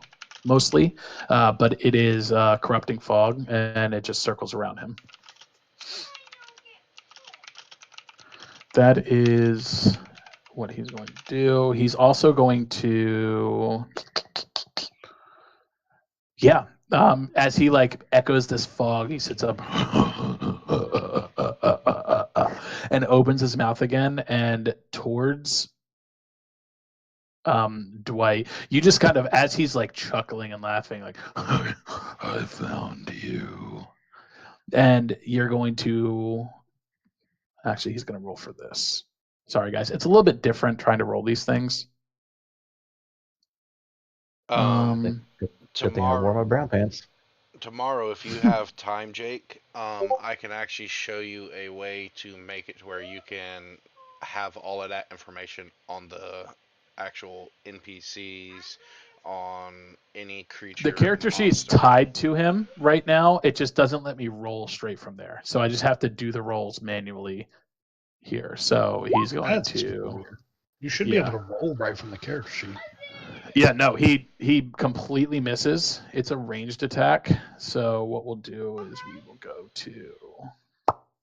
mostly, but it is corrupting fog, and it just circles around him. That is what he's going to do. He's also going to, yeah. As he like echoes this fog, he sits up and opens his mouth again, and towards Dwight, you just kind of, as he's like chuckling and laughing, like, I found you. And you're going to, actually, he's going to roll for this. Sorry, guys. It's a little bit different trying to roll these things. Good thing I wore my brown pants. Tomorrow, if you have time, Jake, I can actually show you a way to make it to where you can have all of that information on the actual NPCs, on any creature. The character sheet's monster. tied to him right now. It just doesn't let me roll straight from there. So I just have to do the rolls manually here. So he's going That's to. super weird. You should be able to roll right from the character sheet. Yeah, no, he completely misses. It's a ranged attack. So what we'll do is we will go to.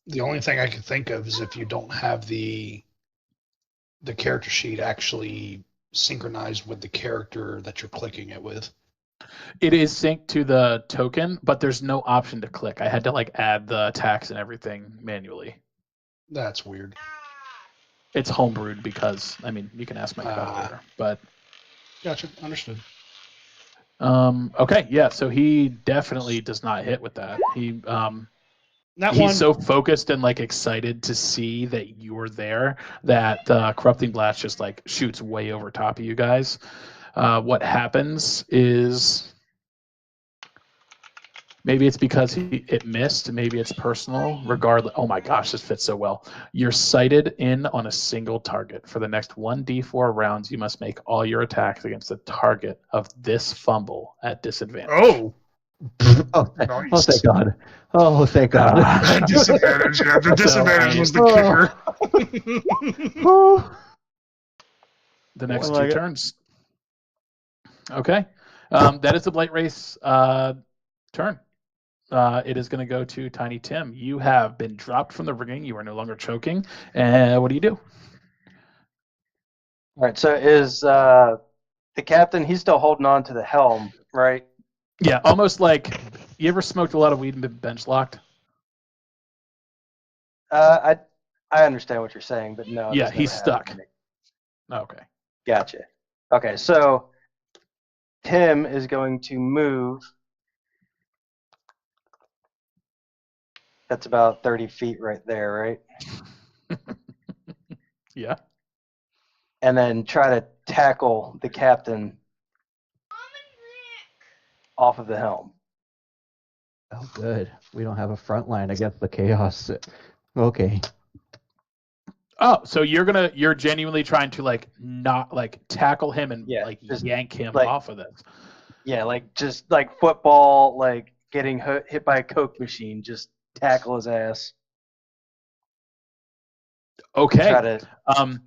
The only thing I can think of is if you don't have the character sheet actually synchronized with the character that you're clicking it with. It is synced to the token, but there's no option to click. I had to like add the attacks and everything manually. That's weird. It's homebrewed because, I mean, you can ask Mike about it later, but. Gotcha. Understood. Okay, yeah, so he definitely does not hit with that. He's One. so focused and like excited to see that you're there that corrupting blast just like shoots way over top of you guys. What happens is maybe it's because it missed, maybe it's personal. Regardless, oh my gosh, this fits so well. You're sighted in on a single target. For the next 1d4 rounds, you must make all your attacks against the target of this fumble at disadvantage. Oh. Oh, Nice. thank God. Oh, thank God. Disadvantage. Yeah, the disadvantage was the kicker. The next Well, two turns. Okay. That is the Blight Wraith's turn. It is going to go to Tiny Tim. You have been dropped from the rigging. You are no longer choking. What do you do? All right. So is the captain? He's still holding on to the helm, right? Yeah, almost like you ever smoked a lot of weed and been bench locked? I understand what you're saying, but no. Yeah, that's he's never stuck. happened to me. Okay. Gotcha. Okay, so Tim is going to move. That's about 30 feet right there, right? Yeah. And then try to tackle the captain off of the helm. Oh, good. We don't have a front line against the chaos. Okay. Oh, so you're genuinely trying to like not like tackle him and Yeah, like just, yank him like- off of this. Yeah, like just like football, like getting hit by a Coke machine. Just tackle his ass. Okay. Try to.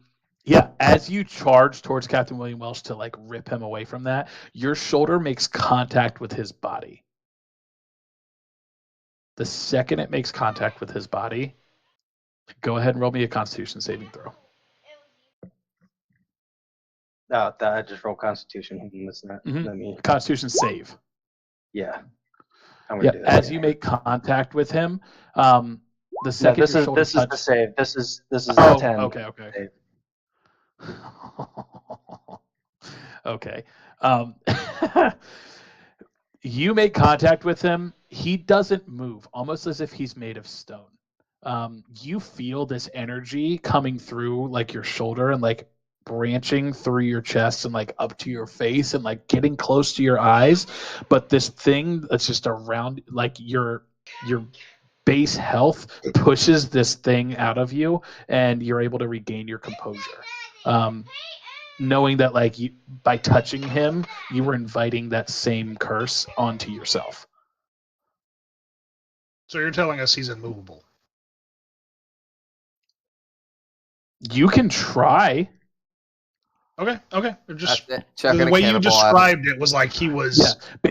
Yeah, as you charge towards Captain William Welsh to like rip him away from that, your shoulder makes contact with his body. The second it makes contact with his body, go ahead and roll me a Constitution saving throw. No, I just roll Constitution. That's not. Mhm. Let me. Constitution save. Yeah. I'm Yeah. gonna do that. As you make contact with him, the No, second this your is shoulder this is the touch- save. This is Oh, 10. okay. save. Okay. You make contact with him. He doesn't move, almost as if he's made of stone. You feel this energy coming through like your shoulder and like branching through your chest and like up to your face and like getting close to your eyes. But this thing that's just around like your base health pushes this thing out of you and you're able to regain your composure. Knowing that like you, by touching him, you were inviting that same curse onto yourself. So you're telling us he's immovable? You can try. Okay. Just That's it. Chucking the a way you cannonball at him. described it was like he was.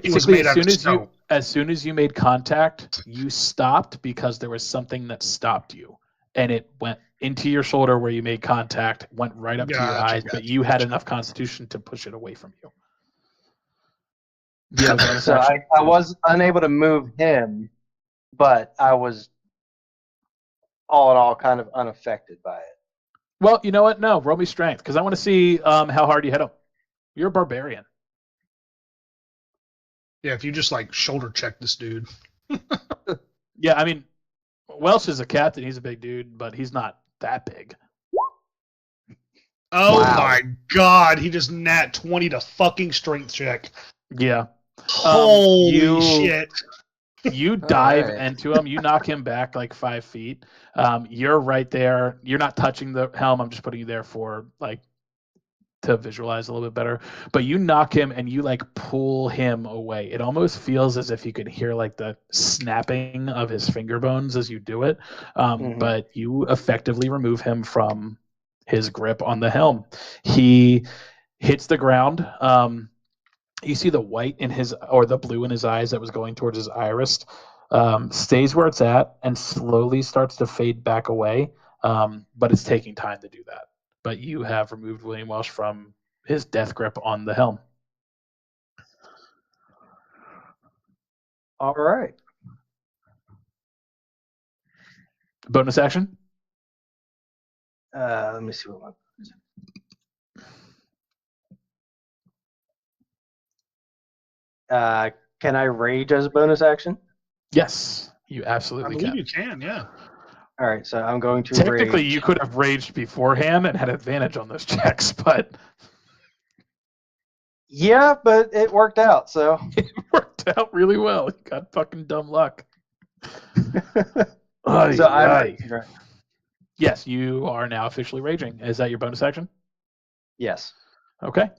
He was Basically, made out of stone. as soon as you made contact, you stopped because there was something that stopped you, and it went into your shoulder where you made contact, went right up to your Gotcha, eyes, but gotcha, you had gotcha. enough constitution to push it away from you. Do you have a bonus So action? I was unable to move him, but I was all in all kind of unaffected by it. Well, you know what? No, roll me strength because I want to see how hard you hit him. You're a barbarian. Yeah, if you just like shoulder check this dude. Yeah, I mean, Welsh is a captain. He's a big dude, but he's not that big. Oh Wow. my god, he just nat 20 to fucking strength check. Yeah. Holy you- shit. You dive right. into him. You knock him back like 5 feet. You're right there. You're not touching the helm. I'm just putting you there for like to visualize a little bit better. But you knock him and you like pull him away. It almost feels as if you could hear like the snapping of his finger bones as you do it. But you effectively remove him from his grip on the helm. He hits the ground. You see the white in his or the blue in his eyes that was going towards his iris stays where it's at and slowly starts to fade back away. But it's taking time to do that. But you have removed William Welsh from his death grip on the helm. All right. Bonus action? Let me see what my. Can I rage as a bonus action? Yes, you I absolutely believe can. you can, yeah. All right, so I'm going to Technically, rage. you could have raged beforehand and had advantage on those checks, but Yeah, but it worked out. So it worked out really well. You got fucking dumb luck. Ay, so I'm ay. right. Yes, you are now officially raging. Is that your bonus action? Yes. Okay.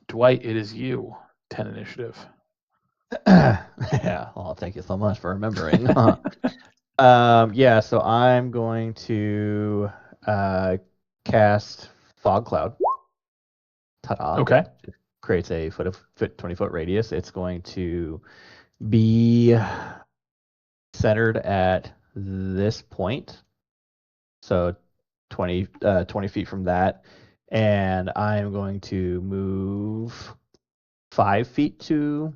Dwight, it is you. 10 initiative. Yeah, well, thank you so much for remembering. Yeah, so I'm going to cast Fog Cloud. Ta-da. Okay. It creates a 20-foot radius. It's going to be centered at this point. So 20 feet from that. And I'm going to move 5 feet to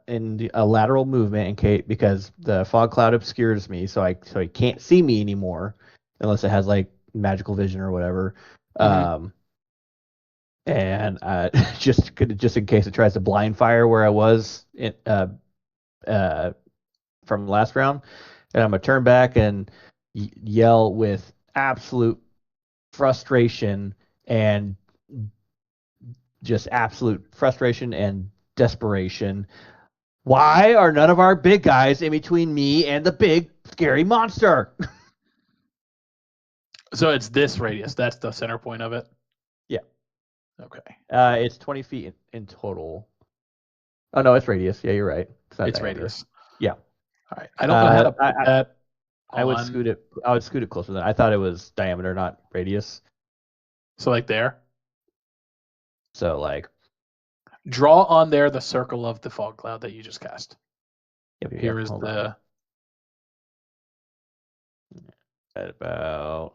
in a lateral movement in case because the fog cloud obscures me, so he can't see me anymore unless it has like magical vision or whatever. Mhm. And just in case it tries to blind fire where I was from last round, and I'm gonna turn back and yell with absolute frustration and desperation. Why are none of our big guys in between me and the big scary monster? So it's this radius. That's the center point of it? Yeah. Okay. It's 20 feet in total. Oh no, it's radius. Yeah, you're right. Not It's diameter. radius. Yeah. All right. I don't know how to put that I would on- scoot it. I would scoot it closer than I thought it was diameter, not radius. So like there. So like Draw on there the circle of the fog cloud that you just cast. yep, Here is hold on. the At about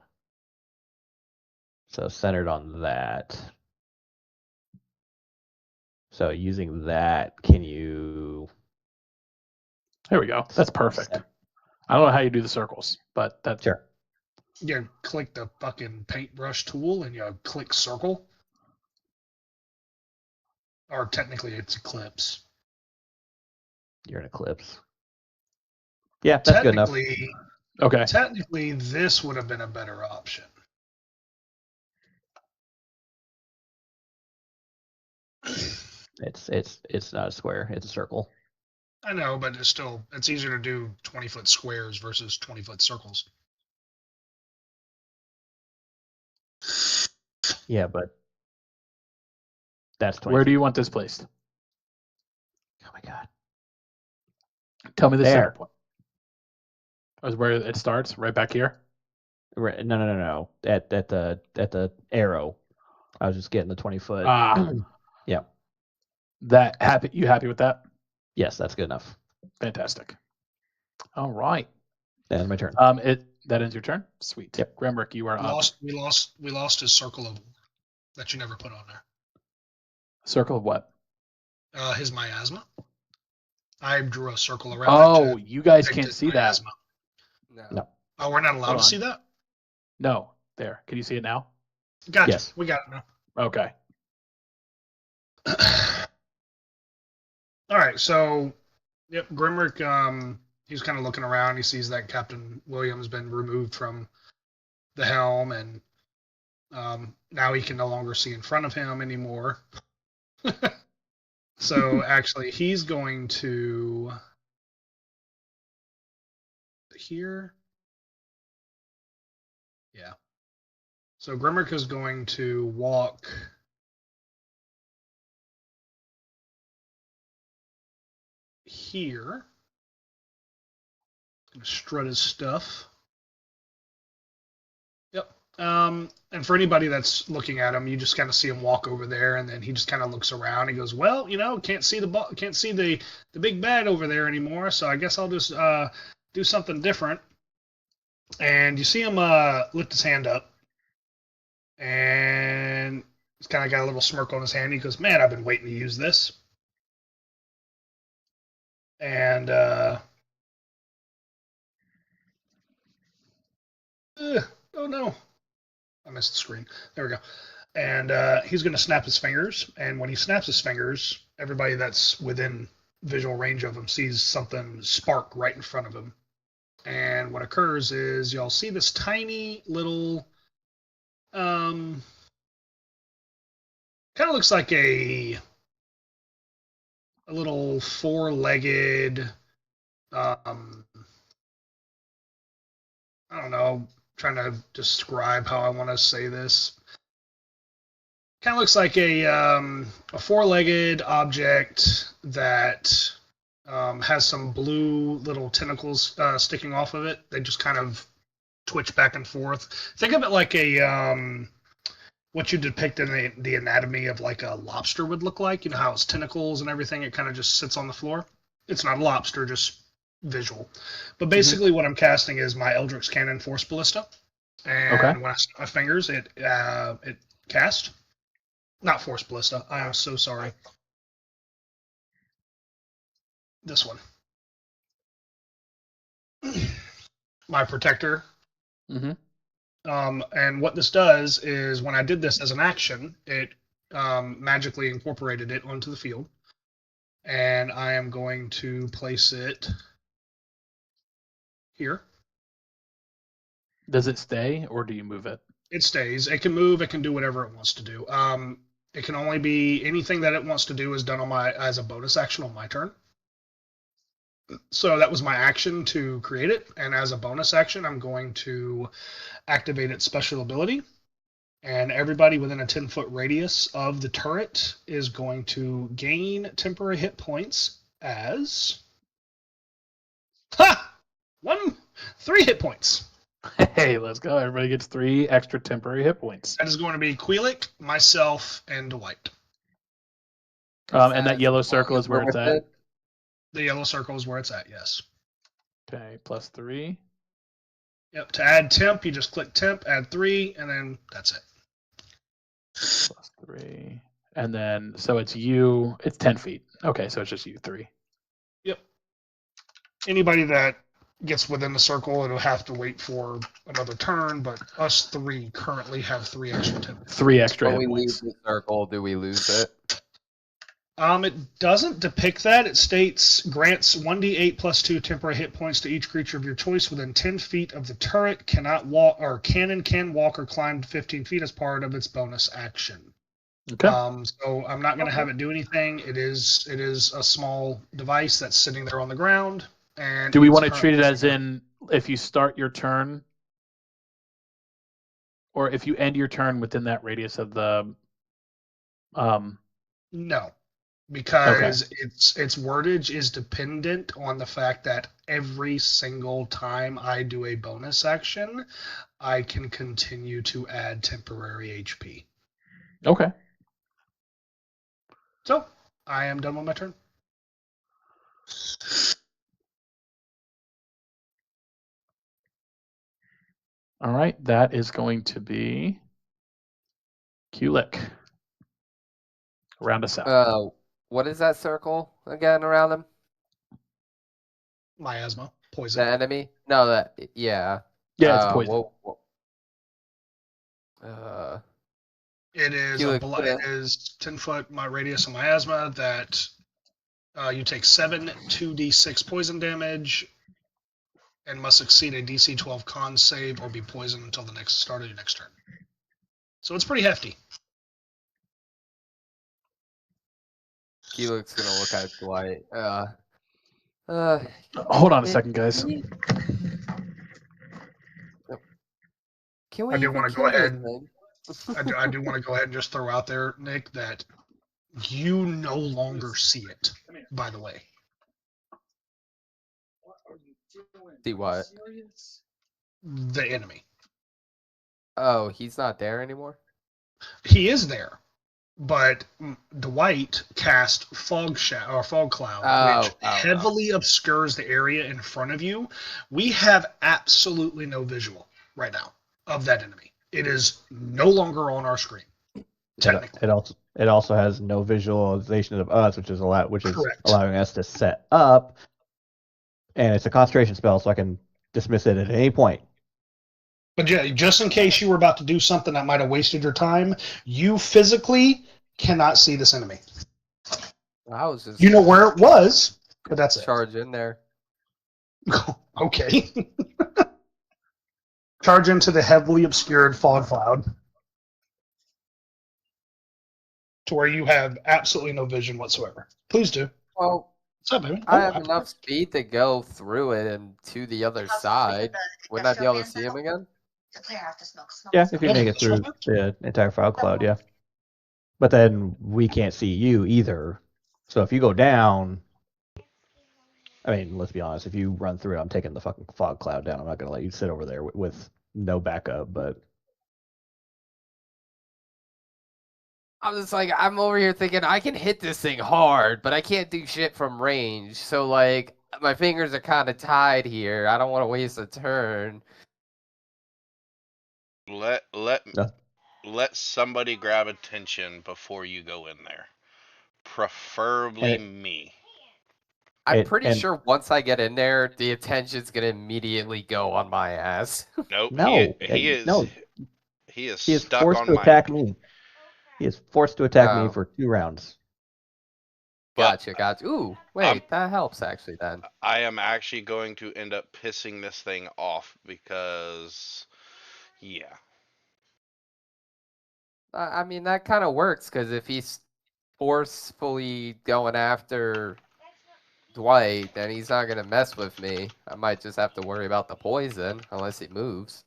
so centered on that. So using that, can you? There we go. That's perfect. I don't know how you do the circles, but that's Sure. You click the fucking paintbrush tool and you click circle. Or technically it's eclipse. You're in Eclipse. Yeah, that's good enough. okay. Technically, this would have been a better option. It's not a square. It's a circle. I know, but it's easier to do 20-foot squares versus 20-foot circles. Yeah, but that's 20. Where do you want this placed? Oh my god. Tell me the center There. point. Is where it starts, right back here. Right, no. At the arrow. I was just getting the 20-foot. Yeah. You happy with that? Yes, that's good enough. Fantastic. All right. That's my turn. That ends your turn. Sweet. Yep. Grimrick, you are up. We lost his circle of that you never put on there. Circle of what? His miasma. I drew a circle around. Oh, you guys Picked can't his see that. No. No. Oh, we're not allowed Hold to on. see that? No. There. Can you see it now? Gotcha. Yes. We got it now. Okay. All right, so yep, Grimrick, he's kind of looking around. He sees that Captain William's been removed from the helm, and now he can no longer see in front of him anymore. So actually, he's going to here. Yeah. So Grimrick is going to walk here. Gonna strut his stuff. Yep. And for anybody that's looking at him, you just kind of see him walk over there, and then he just kind of looks around. He goes, "Well, can't see the big bad over there anymore. So I guess I'll just do something different." And you see him lift his hand up, and he's kind of got a little smirk on his hand. He goes, "Man, I've been waiting to use this." And oh no, I missed the screen. There we go. And he's going to snap his fingers. And when he snaps his fingers, everybody that's within visual range of him sees something spark right in front of him. And what occurs is y'all see this tiny little, kind of looks like a little four-legged, I don't know, trying to describe how I want to say this. Kind of looks like a four-legged object that has some blue little tentacles sticking off of it. They just kind of twitch back and forth. Think of it like a what you depict in the anatomy of like a lobster would look like. You know how its tentacles and everything, it kind of just sits on the floor. It's not a lobster, just visual. But basically what I'm casting is my Eldritch Cannon Force Ballista. And when I snap my fingers, it cast. Not Force Ballista. I am so sorry. This one. My Protector. Mm-hmm. And what this does is when I did this as an action, it magically incorporated it onto the field. And I am going to place it here. Does it stay, or do you move it? It stays. It can move. It can do whatever it wants to do. It can only be anything that it wants to do is done as a bonus action on my turn. So that was my action to create it, and as a bonus action, I'm going to activate its special ability. And everybody within a 10-foot radius of the turret is going to gain temporary hit points as 3 hit points. Hey, let's go. Everybody gets 3 extra temporary hit points. That is going to be Queelik, myself, and Dwight. And that yellow circle is where it's at. The yellow circle is where it's at, yes. Okay, plus 3. Yep. To add temp, you just click temp, add 3, and then that's it. +3. And then, so it's you, it's 10 feet. Okay, so it's just you 3. Yep. Anybody that gets within the circle, it'll have to wait for another turn, but us 3 currently have 3 extra temp. 3 extra When hit we leave points. the circle, do we lose it? It doesn't depict that. It states grants 1d8 plus 2 temporary hit points to each creature of your choice within 10 feet of the turret. Cannot walk, or cannon can walk or climb 15 feet as part of its bonus action. Okay. So I'm not going to have it do anything. It is a small device that's sitting there on the ground. And Do we it's want to treat it currently- as in if you start your turn, or if you end your turn within that radius of the No, because its wordage is dependent on the fact that every single time I do a bonus action, I can continue to add temporary HP. Okay. So I am done with my turn. All right, that is going to be Kulik. Round us out. What is that circle again around him? Miasma, The poison. enemy? No, yeah. Yeah, it's poison. It is it is 10-foot my radius of miasma that you take 7 2d6 poison damage and must succeed a DC 12 con save or be poisoned until the next start of your next turn. So it's pretty hefty. Keelik's gonna look at Dwight. Hold on a second, guys. Can we I do even want to kill go this ahead. thing? I do want to go ahead and just throw out there, Nick, that you no longer see it. By the way, See what? the enemy. Oh, he's not there anymore? He is there, but Dwight cast fog cloud, which heavily obscures the area in front of you. We have absolutely no visual right now of that enemy. It is no longer on our screen. Technically, it also has no visualization of us, which is Correct. allowing us to set up. And it's a concentration spell, so I can dismiss it at any point. But yeah, just in case you were about to do something that might have wasted your time, you physically cannot see this enemy. I was just You know where it was, but that's it. charge in there. Okay. Charge into the heavily obscured fog cloud to where you have absolutely no vision whatsoever. Please do. Well, What's up, baby? I have enough speed to go through it and to the other side. Wouldn't I be able to see him again? Yeah, if you make it through the entire fog cloud, yeah. But then we can't see you either. So if you go down, I mean, let's be honest. If you run through it, I'm taking the fucking fog cloud down. I'm not gonna let you sit over there with no backup. But I'm just like, I'm over here thinking I can hit this thing hard, but I can't do shit from range. So like, my fingers are kind of tied here. I don't want to waste a turn. Let No. let somebody grab attention before you go in there. Preferably me. I'm pretty sure once I get in there, the attention's gonna immediately go on my ass. Nope. no, He is. no, He is he is stuck forced on to my. attack me. He is forced to attack me Oh. for 2 rounds. But Gotcha. Ooh, wait, that helps actually then. I am actually going to end up pissing this thing off because, yeah. I mean, that kind of works because if he's forcefully going after Dwight, then he's not gonna mess with me. I might just have to worry about the poison unless he moves.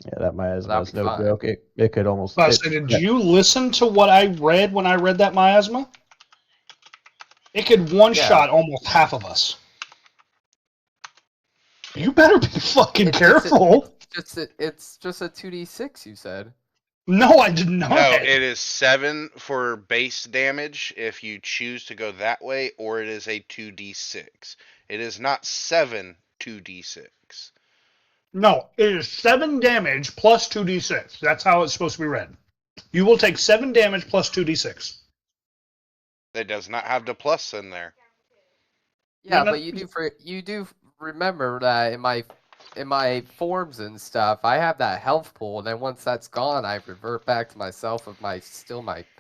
Yeah, that miasma That'd is be no fine. joke. It could almost. Did you listen to what I read when I read that miasma? It could one-shot almost half of us. You better be fucking careful. It's just a 2d6, you said. No, I did not. No, it is 7 for base damage if you choose to go that way, or it is a 2d6. It is not 7 2d6. No, it is 7 damage plus 2d6. That's how it's supposed to be read. You will take 7 damage plus 2d6. It does not have the plus in there. Yeah, no, but you do remember that in my forms and stuff, I have that health pool, and then once that's gone, I revert back to myself of my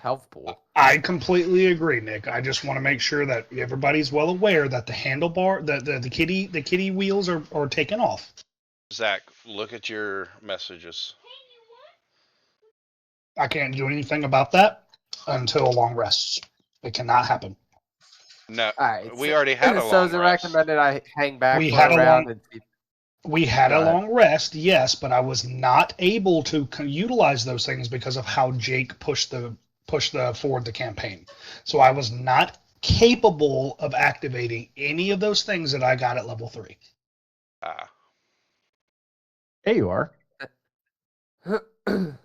health pool. I completely agree, Nick. I just want to make sure that everybody's well aware that the handlebar, the kitty wheels are taken off. Zach, look at your messages. I can't do anything about that until a long rest. It cannot happen. No, All right, we already had a so long is it rest. recommended I hang back We for had a a round long- and see? We had Go a ahead. long rest, yes, but I was not able to utilize those things because of how Jake pushed forward the campaign. So I was not capable of activating any of those things that I got at level 3. Ah, There you are.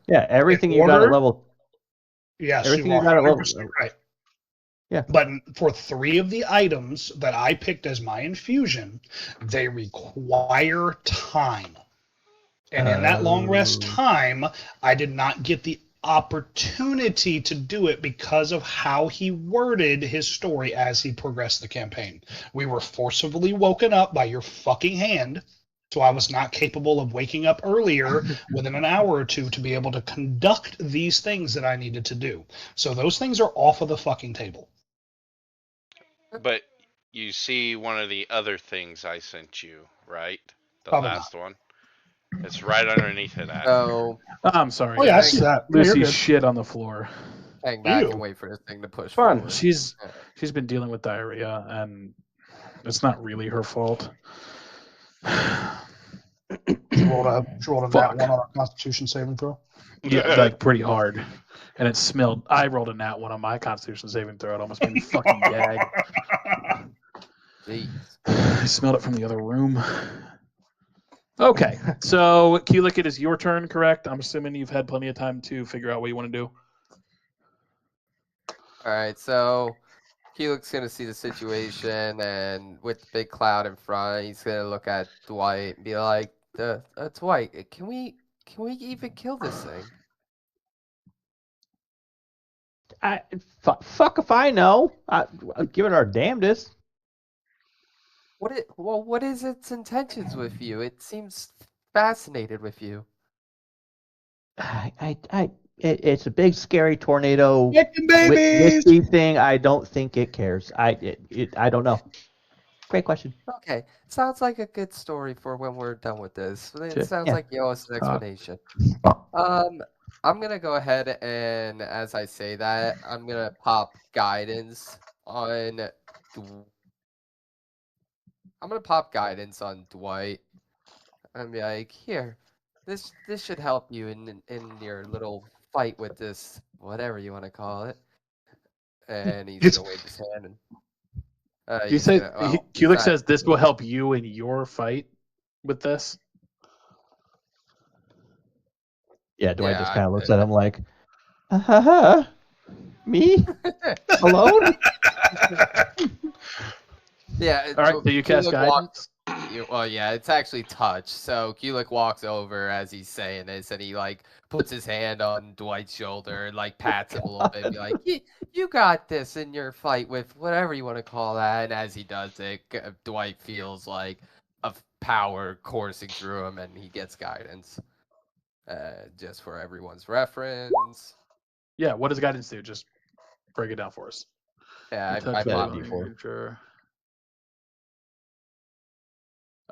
Yeah, everything In you got at order- level. Yes, Everything you you are got at level. 100% right. Yeah. But for 3 of the items that I picked as my infusion, they require time. And in that long rest Oh. time, I did not get the opportunity to do it because of how he worded his story as he progressed the campaign. We were forcibly woken up by your fucking hand, so I was not capable of waking up earlier within an hour or two to be able to conduct these things that I needed to do. So those things are off of the fucking table. but you see one of the other things I sent you, right? The Probably last one. It's right underneath it. So I'm sorry. Oh yeah, I guys. see that. Yeah, you're Lucy's good. shit on the floor. hang back Ew. and wait for this thing to push Fun. forward. She's been dealing with diarrhea, and it's not really her fault. She rolled a Fuck. nat 1 on our Constitution saving throw. Yeah, like pretty hard. And it smelled. I rolled a nat 1 on my Constitution saving throw. It almost made me fucking gag. Jeez. I smelled it from the other room. Okay, so Keelik, it is your turn, correct? I'm assuming you've had plenty of time to figure out what you want to do. All right, so Keelik's gonna see the situation, and with the big cloud in front, he's gonna look at Dwight and be like, Dwight, can we even kill this thing?" Fuck if I know. I'll give it our damnedest. What is its intentions with you? It seems fascinated with you. It's a big scary tornado Chicken babies! whiskey thing. I don't think it cares. I don't know. Great question. Okay, sounds like a good story for when we're done with this. It Sure. sounds Yeah. like you owe us an explanation. I'm gonna go ahead and, as I say that, I'm gonna pop guidance on. I'm gonna pop guidance on Dwight and be like, "Here, this should help you in your little fight with this, whatever you want to call it." And he's It's- gonna wave his hand and. You He's say gonna, well, he's Keelik not- says this will help you in your fight with this. Yeah, Dwight Yeah, just kind of looks at him like, me alone? Yeah. All right, so you cast Keelik guidance. Well, yeah, it's actually touch. So Keelik walks over as he's saying this, and he like puts his hand on Dwight's shoulder and like pats him a little bit, and be like, "You got this in your fight with whatever you want to call that." And as he does it, Dwight feels like a power coursing through him, and he gets guidance. Just for everyone's reference. Yeah, what does guidance do? Just break it down for us. Yeah, I Yeah, popped D4. Sure.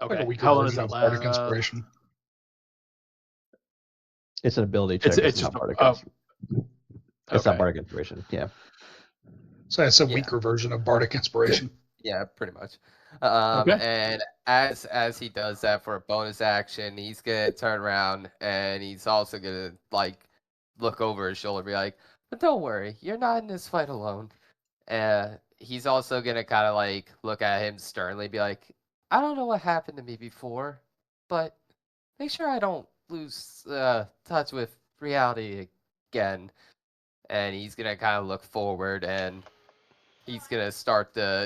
Like Okay. a weaker How long does version that of Bardic last? Inspiration. It's an ability check. It's not just Bardic oh, Inspiration. It's not okay. Bardic Inspiration. Yeah. So it's a Yeah. weaker version of Bardic Inspiration. Yeah, pretty much. Okay. And as he does that for a bonus action, he's gonna turn around and he's also gonna like look over his shoulder and be like, "But don't worry, you're not in this fight alone." He's also gonna kind of like look at him sternly, be like, "I don't know what happened to me before, but make sure I don't lose touch with reality again." And he's gonna kind of look forward and he's gonna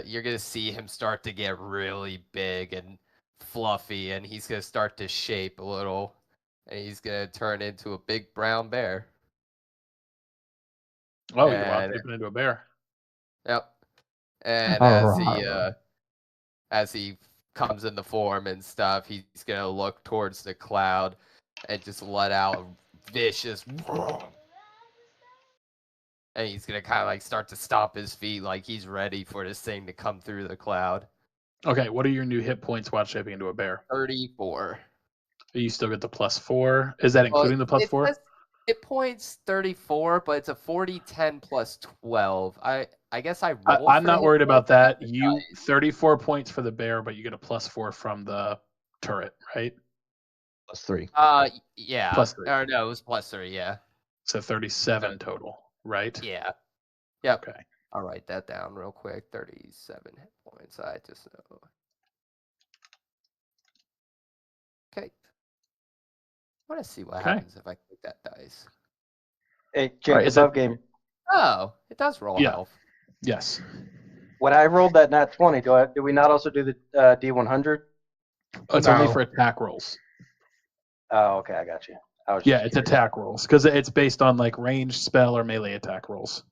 you're gonna see him start to get really big and fluffy, and he's gonna start to shape a little, and he's gonna turn into a big brown bear. Oh, you're wild And- shaping into a bear. Yep. And Alright. as he comes into form and stuff, he's gonna look towards the cloud and just let out a vicious. And he's gonna kind of like start to stomp his feet, like he's ready for this thing to come through the cloud. Okay, what are your new hit points while shaping into a bear? 34. You still get the +4. Is that including the +4? Hit points 34, but it's a 40-10 plus 12. I guess I roll. I'm for not hit worried about points, that. but You 34 points for the bear, but you get a +4 from the turret, right? +3. Yeah. +3. Or no, it was +3. Yeah. So 37 total, right? Yeah. Yep. Okay. I'll write that down real quick. 37 hit points. I just know. Okay. I want to see what Okay. happens if I click that dice. Hey, Jake, Alright, is it- above game. Oh, it does roll Yeah. health. Yes. When I rolled that nat 20, do we not also do the D100? It's only No. for attack rolls. Oh, okay, I got you. I was Yeah, just it's curious. attack rolls because it's based on like range, spell, or melee attack rolls.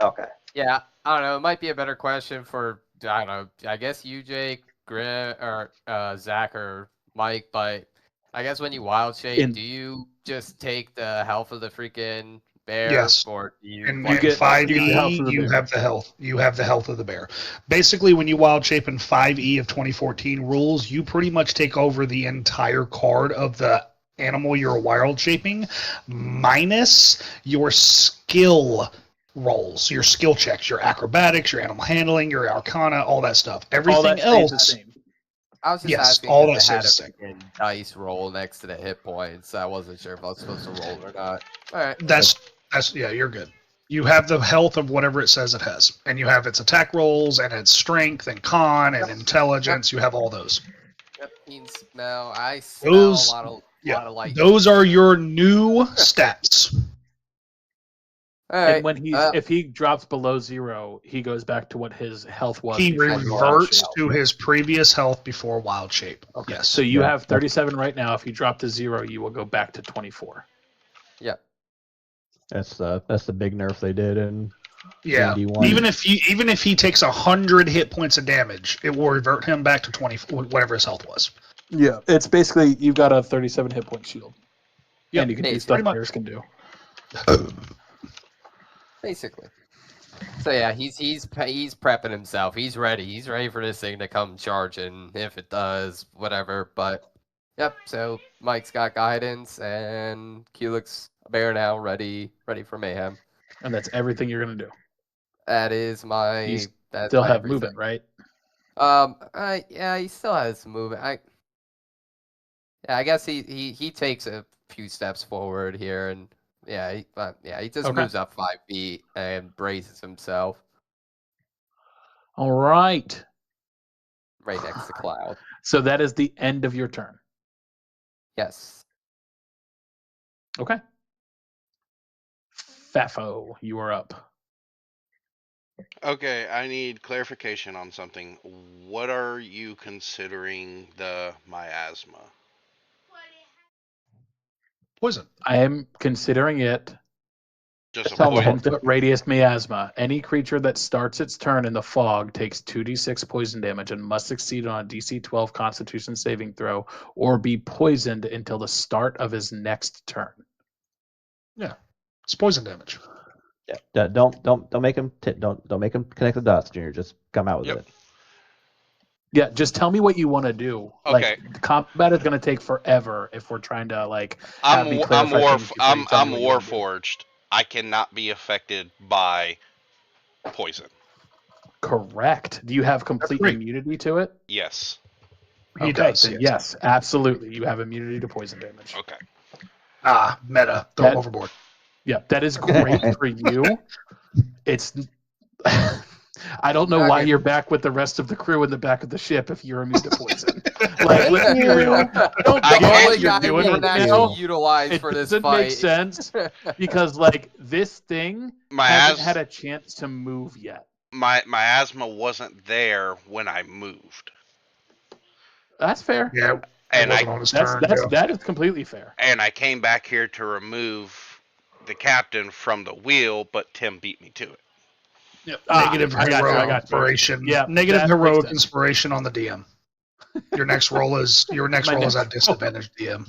Okay. Yeah, I don't know. It might be a better question for I don't know. I guess you, Jake, Grim, or Zach, or Mike. But I guess when you wild shape, do you just take the health of the freaking bear, Yes. or do you? In, You in get- 5e, you get the health of the you bear. have the health. You have the health of the bear. Basically, when you wild shape in 5e of 2014 rules, you pretty much take over the entire card of the animal you're wild shaping, minus your skill rolls, your skill checks, your acrobatics, your animal handling, your arcana, all that stuff. All Everything that stays the else, same. I was just yes, asking all because that it had a stays the freaking dice roll next to the hit points. I wasn't sure if I was supposed to roll or not. All right. that's yeah, you're good. You have the health of whatever it says it has, and you have its attack rolls and its strength and con and intelligence. You have all those. Yep. Keen smell. I smell Those- a lot of light. Those are your new stats. All right. And when if he drops below 0, he goes back to what his health was. He before he wild reverts shaped. to his previous health before wild shape. Okay. Yes. So you Yeah. have 37 right now. If you drop to 0, you will go back to 24. That's the big nerf they did in Yeah. D1. Even if he takes 100 hit points of damage, it will revert him back to 20, whatever his health was. Yeah. It's basically you've got a 37 hit point shield. Yep, And you can do basically. stuff Pretty much. players can do. Basically. So yeah, he's prepping himself. He's ready. He's ready for this thing to come charging if it does, whatever. But yep. So Mike's got guidance, and Kulik's a bear now, ready for mayhem. And that's everything you're going to do. That is my. You That's Still my have everything. movement, right? Yeah, he still has some movement. I guess he takes a few steps forward here, and he just Okay. moves up 5 feet and braces himself All right. right next to Cloud. So that is the end of your turn. Yes. Okay. Fafo, you are up. Okay, I need clarification on something. What are you considering the miasma? Poison. I am considering it Just a Tell me. poison. 10-foot radius miasma. Any creature that starts its turn in the fog takes 2d6 poison damage and must succeed on a DC 12 Constitution saving throw or be poisoned until the start of his next turn. It's poison damage. Yeah. Don't make him don't make him connect the dots, Junior. Just come out with Yep. it. Yeah, just tell me what you want to do. Okay. Like, the combat is going to take forever if we're trying to like. I'm me clarify things before you tell me what you wanna do. Warforged. I cannot be affected by poison. Correct. Do you have complete great. immunity to it? Yes. He does. Then yes, absolutely. You have immunity to poison damage. Okay. Meta. Throw him That- overboard. Yeah, that is great for you. It's. I don't know why Okay. you're back with the rest of the crew in the back of the ship if you're immune to poison. Like, let's be real. Don't I get can't- what Only you're guy doing we right can now. actually utilize It for this doesn't fight. make sense because, like, this thing hasn't had a chance to move yet. My miasma wasn't there when I moved. That's fair. Yeah, it And wasn't on his That's turn. Yeah. that is completely fair. I came back here to remove the captain from the wheel, but Tim beat me to it. Yep. Ah, Negative I got you, heroic I got you. inspiration. Yeah, Negative that makes heroic sense. inspiration on the DM. Your next roll is My at next disadvantage DM.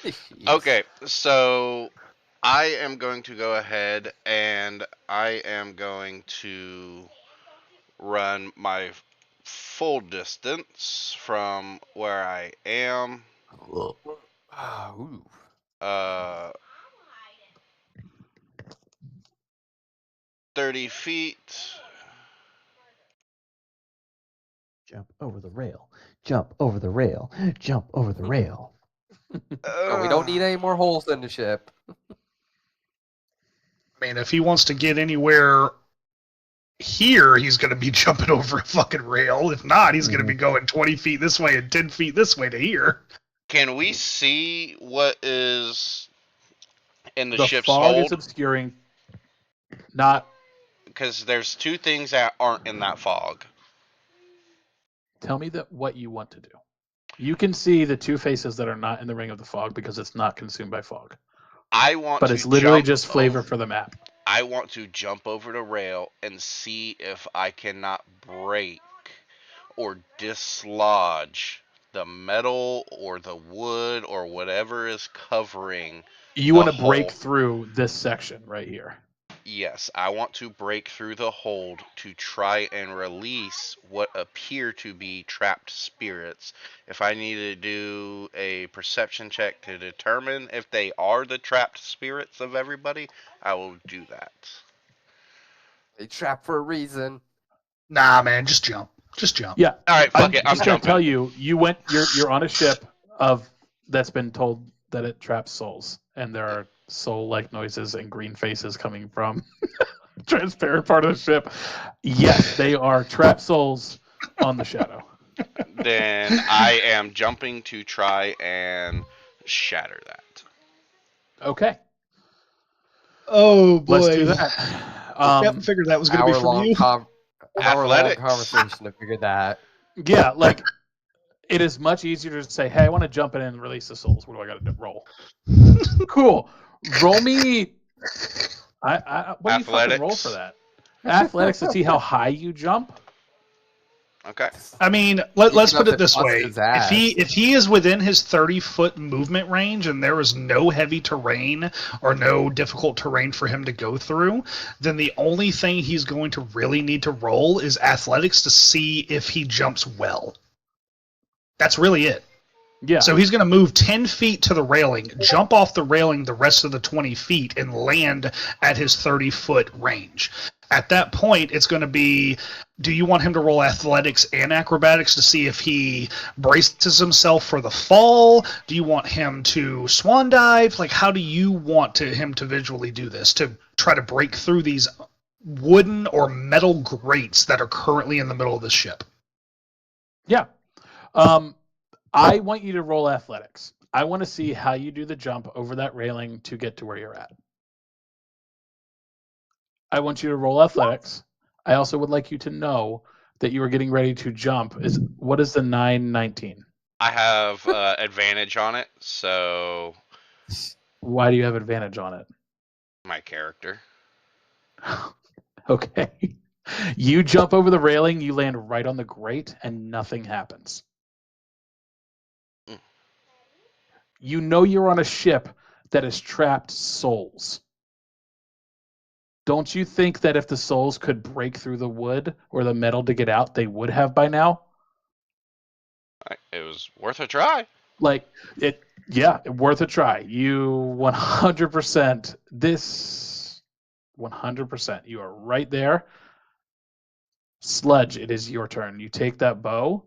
Jeez. Okay, so I am going to go ahead and I am going to run my full distance from where I am. Ooh. Uh, 30 feet. Jump over the rail. Jump over the rail. Jump over the rail. Oh, we don't need any more holes in the ship. I mean, if he wants to get anywhere here, he's going to be jumping over a fucking rail. If not, he's going to be going 20 feet this way and 10 feet this way to here. Can we see what is in the ship's fog is hold? obscuring. Not. Because there's two things that aren't in that fog. Tell me what you want to do. You can see the two faces that are not in the ring of the fog because it's not consumed by fog. I want But to it's literally jump just flavor over- for the map. I want to jump over the rail and see if I cannot break or dislodge the metal or the wood or whatever is covering. You the want to break hole. through this section right here. Yes, I want to break through the hold to try and release what appear to be trapped spirits. If I need to do a perception check to determine if they are the trapped spirits of everybody, I will do that. They trap for a reason. Nah, man, just jump. Just jump. Yeah. All right, fuck it, I'm just gonna jumping. tell you, you're on a ship that's been told that it traps souls, and there are soul-like noises and green faces coming from transparent part of the ship. Yes, they are trapped souls on the shadow. Then I am jumping to try and shatter that. Okay, Oh boy. let's do that. Yep, figured that was going to be from Hour-long you. hour-long Athletics. conversation to figure that. Yeah, like it is much easier to say, "Hey, I want to jump in and release the souls. What do I got to do? Roll." Cool. Roll me. What do you fucking roll Athletics. for that? Athletics to see how high you jump. Okay. I mean, let's can put have it to this bust way: his ass. if he is within his 30-foot movement range and there is no heavy terrain or no difficult terrain for him to go through, then the only thing he's going to really need to roll is athletics to see if he jumps well. That's really it. Yeah. So he's going to move 10 feet to the railing, jump off the railing the rest of the 20 feet, and land at his 30-foot range. At that point, it's going to be, do you want him to roll athletics and acrobatics to see if he braces himself for the fall? Do you want him to swan dive? Like, how do you want him to visually do this, to try to break through these wooden or metal grates that are currently in the middle of the ship? Yeah. I want you to roll athletics. I want to see how you do the jump over that railing to get to where you're at. I want you to roll athletics. I also would like you to know that you are getting ready to jump. What is the 919? I have advantage on it, so Why do you have advantage on it? my character. Okay. You jump over the railing, you land right on the grate, and nothing happens. Mm. You know you're on a ship that has trapped souls. Don't you think that if the souls could break through the wood or the metal to get out, they would have by now? It was worth a try. Like it, yeah, worth a try. You 100%. This 100%. You are right there. Sludge, it is your turn. You take that bow,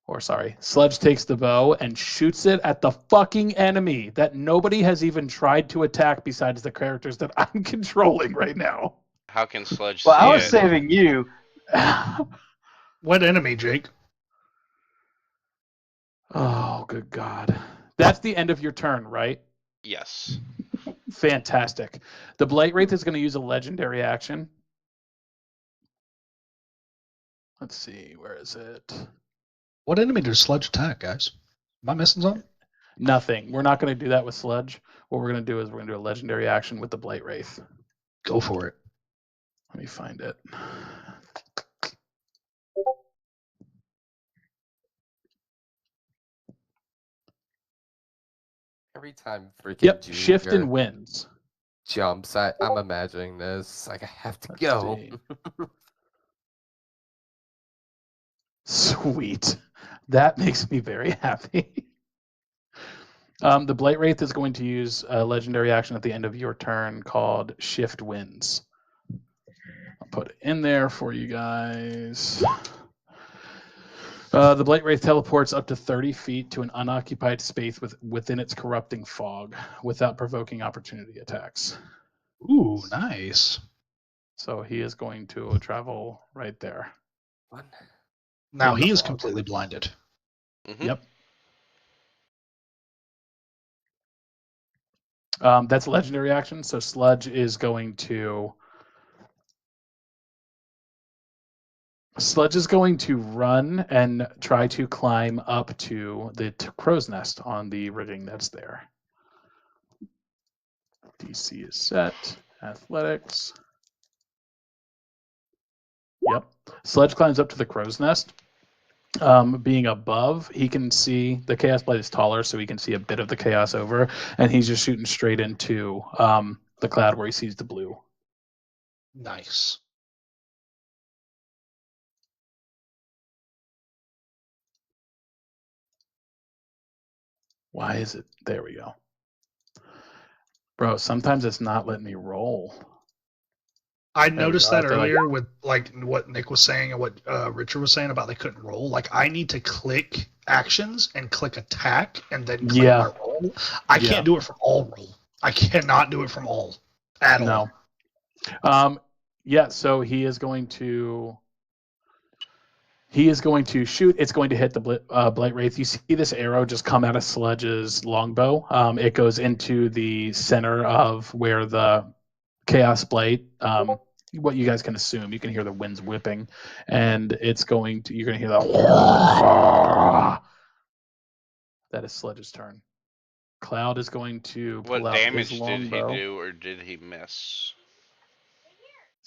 or sorry, Sludge takes the bow and shoots it at the fucking enemy that nobody has even tried to attack besides the characters that I'm controlling right now. How can Sludge Well, see I was it? saving you. What enemy, Jake? Oh, good God. That's the end of your turn, right? Yes. Fantastic. The Blight Wraith is going to use a legendary action. Let's see, where is it? What enemy does Sludge attack, guys? Am I missing something? Nothing. We're not going to do that with Sludge. What we're going to do is we're going to do a legendary action with the Blight Wraith. Go for it. Let me find it. Every time freaking Yep, shift Junior and wins. jumps, I'm imagining this. Like I have to Let's go. see. Sweet. That makes me very happy. The Blight Wraith is going to use a legendary action at the end of your turn called Shift Winds. I'll put it in there for you guys. The Blight Wraith teleports up to 30 feet to an unoccupied space within its corrupting fog without provoking opportunity attacks. Ooh, nice. So he is going to travel right there. One. Now In the he is fog. completely blinded. Mhm. Yep. That's a legendary action. So Sludge is going to run and try to climb up to the crow's nest on the rigging that's there. DC is set. Athletics. Yep. Sludge climbs up to the crow's nest. Being above, he can see the Chaos Blade is taller, so he can see a bit of the chaos over, and he's just shooting straight into the cloud where he sees the blue. Nice. Why is it? There we go. Bro, sometimes it's not letting me roll. I There we noticed go. I that feel like- earlier with like what Nick was saying and what Richard was saying about they couldn't roll. Like I need to click actions and click attack and then click Yeah. my roll. I Yeah. can't do it from all roll. I cannot do it from all at all. No. Yeah, so he is going to shoot. It's going to hit the Blight Wraith. You see this arrow just come out of Sludge's longbow. It goes into the center of where the Chaos Blight, what you guys can assume, you can hear the winds whipping, and you're going to hear the that is Sludge's turn. Cloud is going to pull What out his damage did he longbow. do, or did he miss?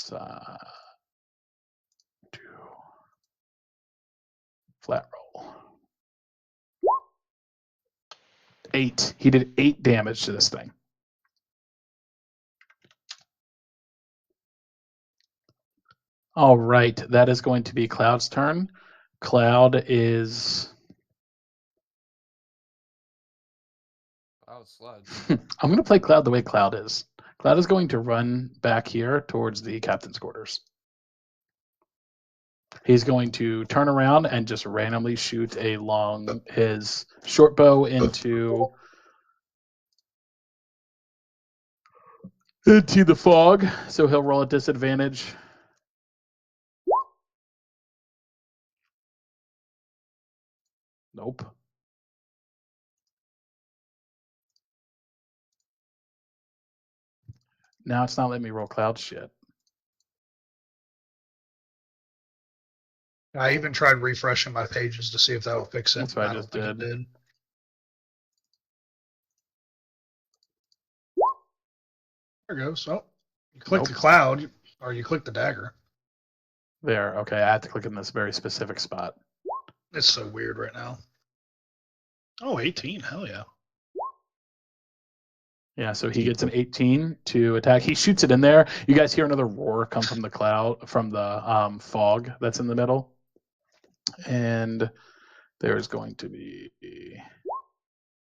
Do flat roll. 8. He did 8 damage to this thing. All right, that is going to be Cloud's turn. Cloud is. Oh, Sludge. I'm going to play Cloud the way Cloud is. Cloud is going to run back here towards the captain's quarters. He's going to turn around and just randomly shoot his short bow into the fog. So he'll roll a disadvantage. Nope. Now it's not letting me roll Cloud shit. I even tried refreshing my pages to see if that would fix it. That's what I don't just think it did. did. There it goes. Oh, you click the Nope. cloud or you click the dagger. There. Okay, I have to click in this very specific spot. It's so weird right now. Oh, 18. Hell yeah. Yeah, so he gets an 18 to attack. He shoots it in there. You guys hear another roar come from the cloud, from the fog that's in the middle. And there's going to be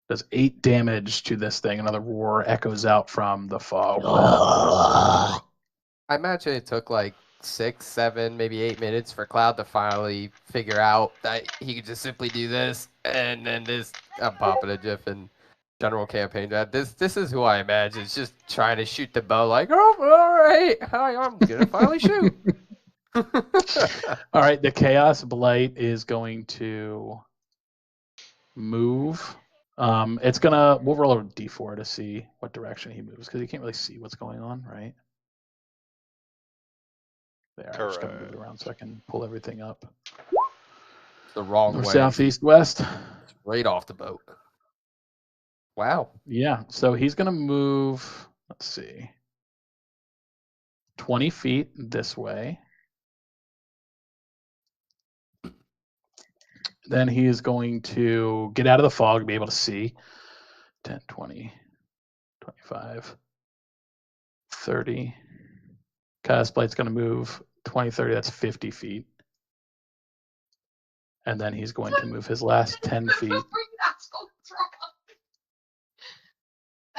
does 8 damage to this thing. Another roar echoes out from the fog. I imagine it took like 6, 7, maybe 8 minutes for Cloud to finally figure out that he could just simply do this, and then this. I'm popping a GIF in general campaign chat. This is who I imagine is just trying to shoot the bow. Like, oh, all right, I'm gonna finally shoot. All right, the Chaos Blight is going to move. We'll roll a d4 to see what direction he moves because you can't really see what's going on, right? There, I'm just gonna move it around so I can pull everything up. The wrong North, way. south, east, west. Right off the boat. Wow. Yeah. So he's gonna move. Let's see. 20 feet this way. Then he is going to get out of the fog, be able to see 10, 20, 25, 30. Cast Blade's going to move 20, 30. That's 50 feet. And then he's going to move his last 10 feet. By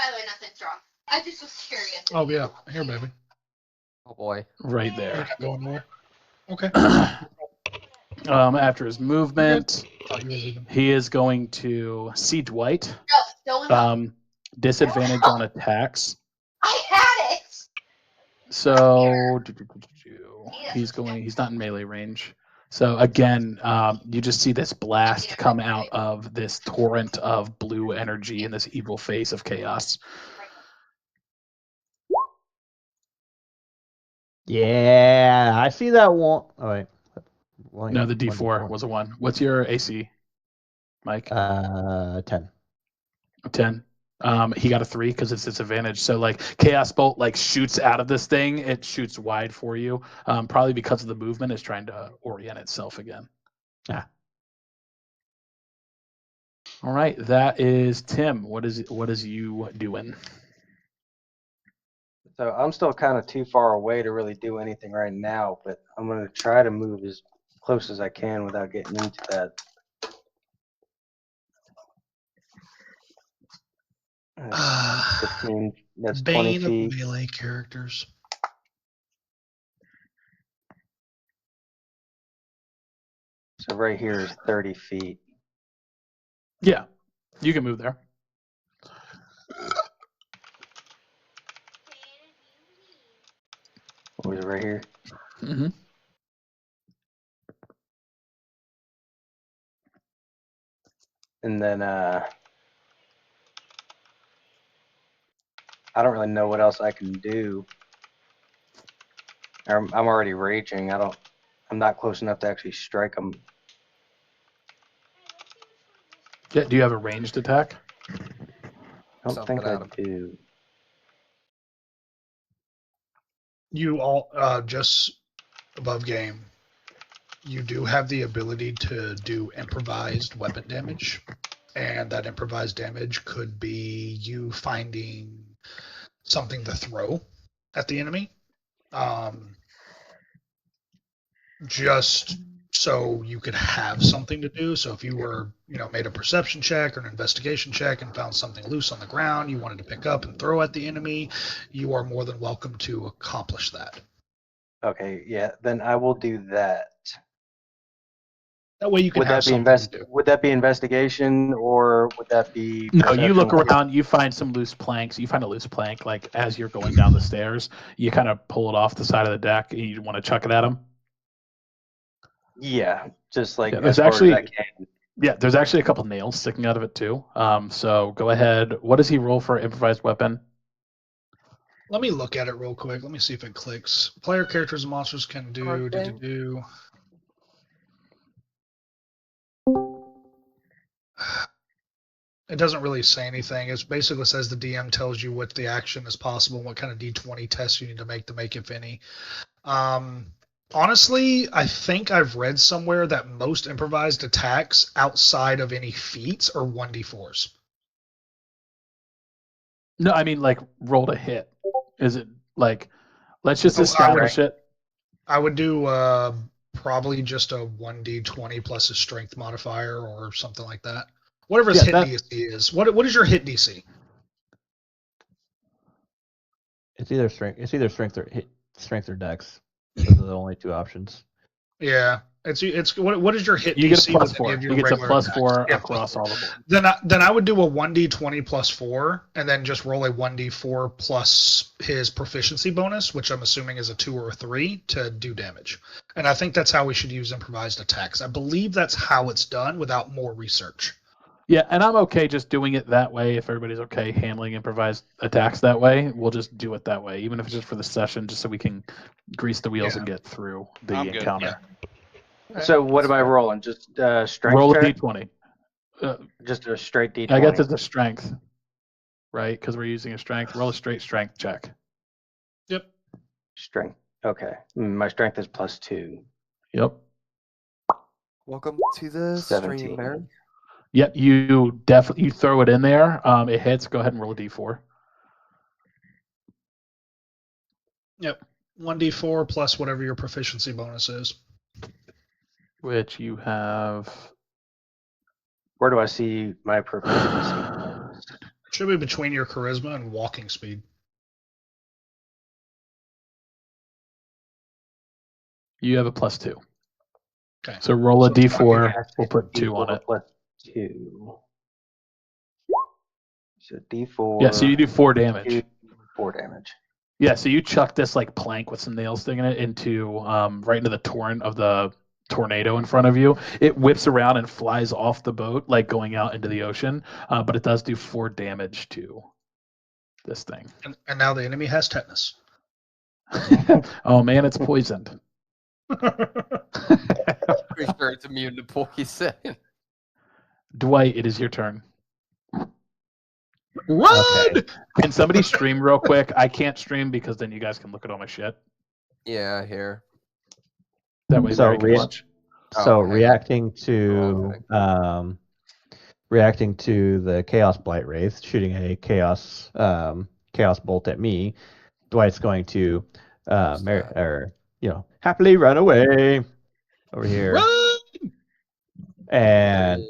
the way, nothing's wrong. I just was curious. Oh yeah, here, baby. Oh boy. Right You're there. not going more. Okay. After his movement, Thought you were leaving. he is going to see Dwight. No, still in the. Disadvantage on attacks. I had it. So he's not in melee range. So again, you just see this blast come out of this torrent of blue energy and this evil face of chaos. Yeah, I see that one. Oh wait. No, the D4 was a 1. What's your AC, Mike? 10. 10. He got a 3 because it's disadvantage. So like Chaos Bolt like shoots out of this thing. It shoots wide for you. Probably because of the movement, it's trying to orient itself again. Ah. All right, that is Tim. What is you doing? So I'm still kind of too far away to really do anything right now, but I'm going to try to move as close as I can without getting into that. 15, that's 20 Bane feet. of melee characters. So right here is 30 feet. Yeah, you can move there. What was it right here? Mm-hmm. And then I don't really know what else I can do. I'm already raging. I'm not close enough to actually strike him. Yeah. Do you have a ranged attack? I don't Something think I out of- do. You all just above game. You do have the ability to do improvised weapon damage, and that improvised damage could be you finding something to throw at the enemy. Just so you could have something to do. So if you were, made a perception check or an investigation check and found something loose on the ground you wanted to pick up and throw at the enemy, you are more than welcome to accomplish that. Okay, yeah, then I will do that. That way you can Would have that be something to do. would that be investigation or would that be No, you look perception? around, you find some loose planks. You find a loose plank, like as you're going down the stairs, you kind of pull it off the side of the deck and you want to chuck it at him. Yeah, just like Yeah, as there's far actually- as I can. Yeah, there's actually a couple nails sticking out of it too. So go ahead. What does he roll for improvised weapon? Let me look at it real quick. Let me see if it clicks. Player characters and monsters can do. Okay. It doesn't really say anything. It basically says the DM tells you what the action is possible and what kind of D20 tests you need to make, if any. Honestly, I think I've read somewhere that most improvised attacks outside of any feats are 1d4s. No, I mean like roll to hit. Is it like, let's just Oh, I establish it. I would do probably just a 1d20 plus a strength modifier or something like that. Whatever his hit DC is. What is your hit DC? It's either strength or dex. Those are the only two options. Yeah, it's what is your hit You DC? get a plus with 4. any of your He gets a regular plus attacks? 4 Yeah, across all of them. Then I would do a 1d20 plus 4, and then just roll a 1d4 plus his proficiency bonus, which I'm assuming is a 2 or a 3 to do damage. And I think that's how we should use improvised attacks. I believe that's how it's done without more research. Yeah, and I'm okay just doing it that way. If everybody's okay handling improvised attacks that way, we'll just do it that way, even if it's just for the session, just so we can grease the wheels and get through the I'm good. encounter. So what am I rolling? Just strength Roll a check? d20. Just a straight d20. I guess it's a strength, right? Because we're using a strength. Roll a straight strength check. Yep. Strength. Okay. My strength is +2. Yep. Welcome to the 17. stream, Mary. Yep. You definitely throw it in there. It hits. Go ahead and roll a d4. Yep. 1d4 plus whatever your proficiency bonus is. Which you have. Where do I see my proficiency? Should be between your charisma and walking speed. You have a +2. Okay. So roll a So it's d4. That's We'll put 2 on it. +2. So d4. Yeah. So you do 4 damage. 4 damage. Yeah. So you chuck this like plank with some nails sticking it into right into the torrent of the tornado in front of you. It whips around and flies off the boat, like going out into the ocean. But it does do 4 damage to this thing. And now the enemy has tetanus. Oh man, it's poisoned. Pretty sure it's immune to poison. Dwight, it is your turn. Run! Okay. Can somebody stream real quick? I can't stream because then you guys can look at all my shit. Yeah, I hear. That way So Mary can re- watch. So Oh, hang on. reacting to the Chaos Blight Wraith, shooting a Chaos Bolt at me, Dwight's going to happily run away over here Run! and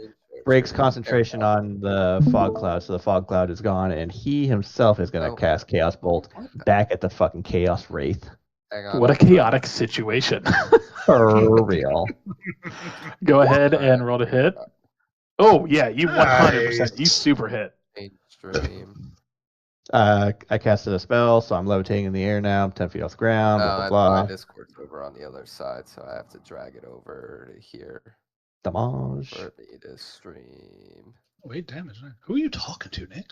breaks concentration on the fog cloud, so the fog cloud is gone, and he himself is going to cast Chaos Bolt back at the fucking Chaos Wraith. Hang on. What a chaotic situation. For real. Go ahead and roll to hit. Oh yeah, you 100%. Nice. You super hit. Mainstream. I casted a spell, so I'm levitating in the air now. I'm 10 feet off the ground. Blah, blah, And blah. my Discord's over on the other side, so I have to drag it over to here Damage. for me to stream. Wait, damage. Who are you talking to, Nick?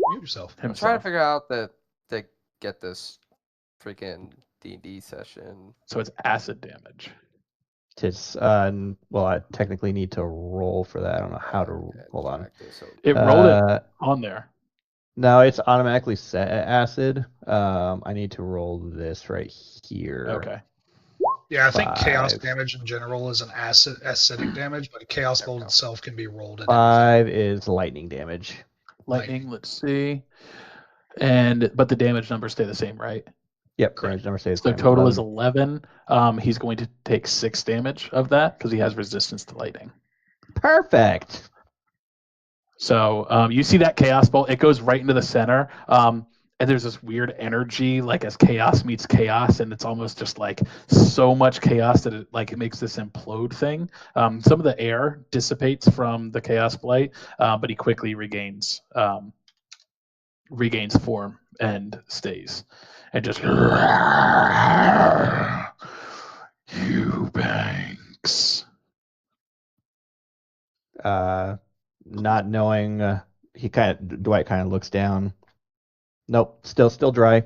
Mute yourself. I'm trying to Himself. figure out to get this freaking D&D session. So it's acid damage. It's well, I technically need to roll for that. I don't know how to. Okay, Hold on. drag this over. It rolled it on there. No, it's automatically set at acid. I need to roll this right here. Okay. Yeah, I think chaos 5. damage in general is an acidic damage, but a chaos bolt itself can be rolled. 5 is lightning damage. Lightning, let's see. But the damage numbers stay the same, right? Yep. Correct. Damage number stays. So the same, total is 11. 11. He's going to take 6 damage of that because he has resistance to lightning. Perfect. So you see that chaos bolt, it goes right into the center. And there's this weird energy, like as chaos meets chaos, and it's almost just like so much chaos that it makes this implode thing. Some of the air dissipates from the chaos blight, but he quickly regains form and stays, and just Eubanks. Not knowing, Dwight kind of looks down. Nope, still dry.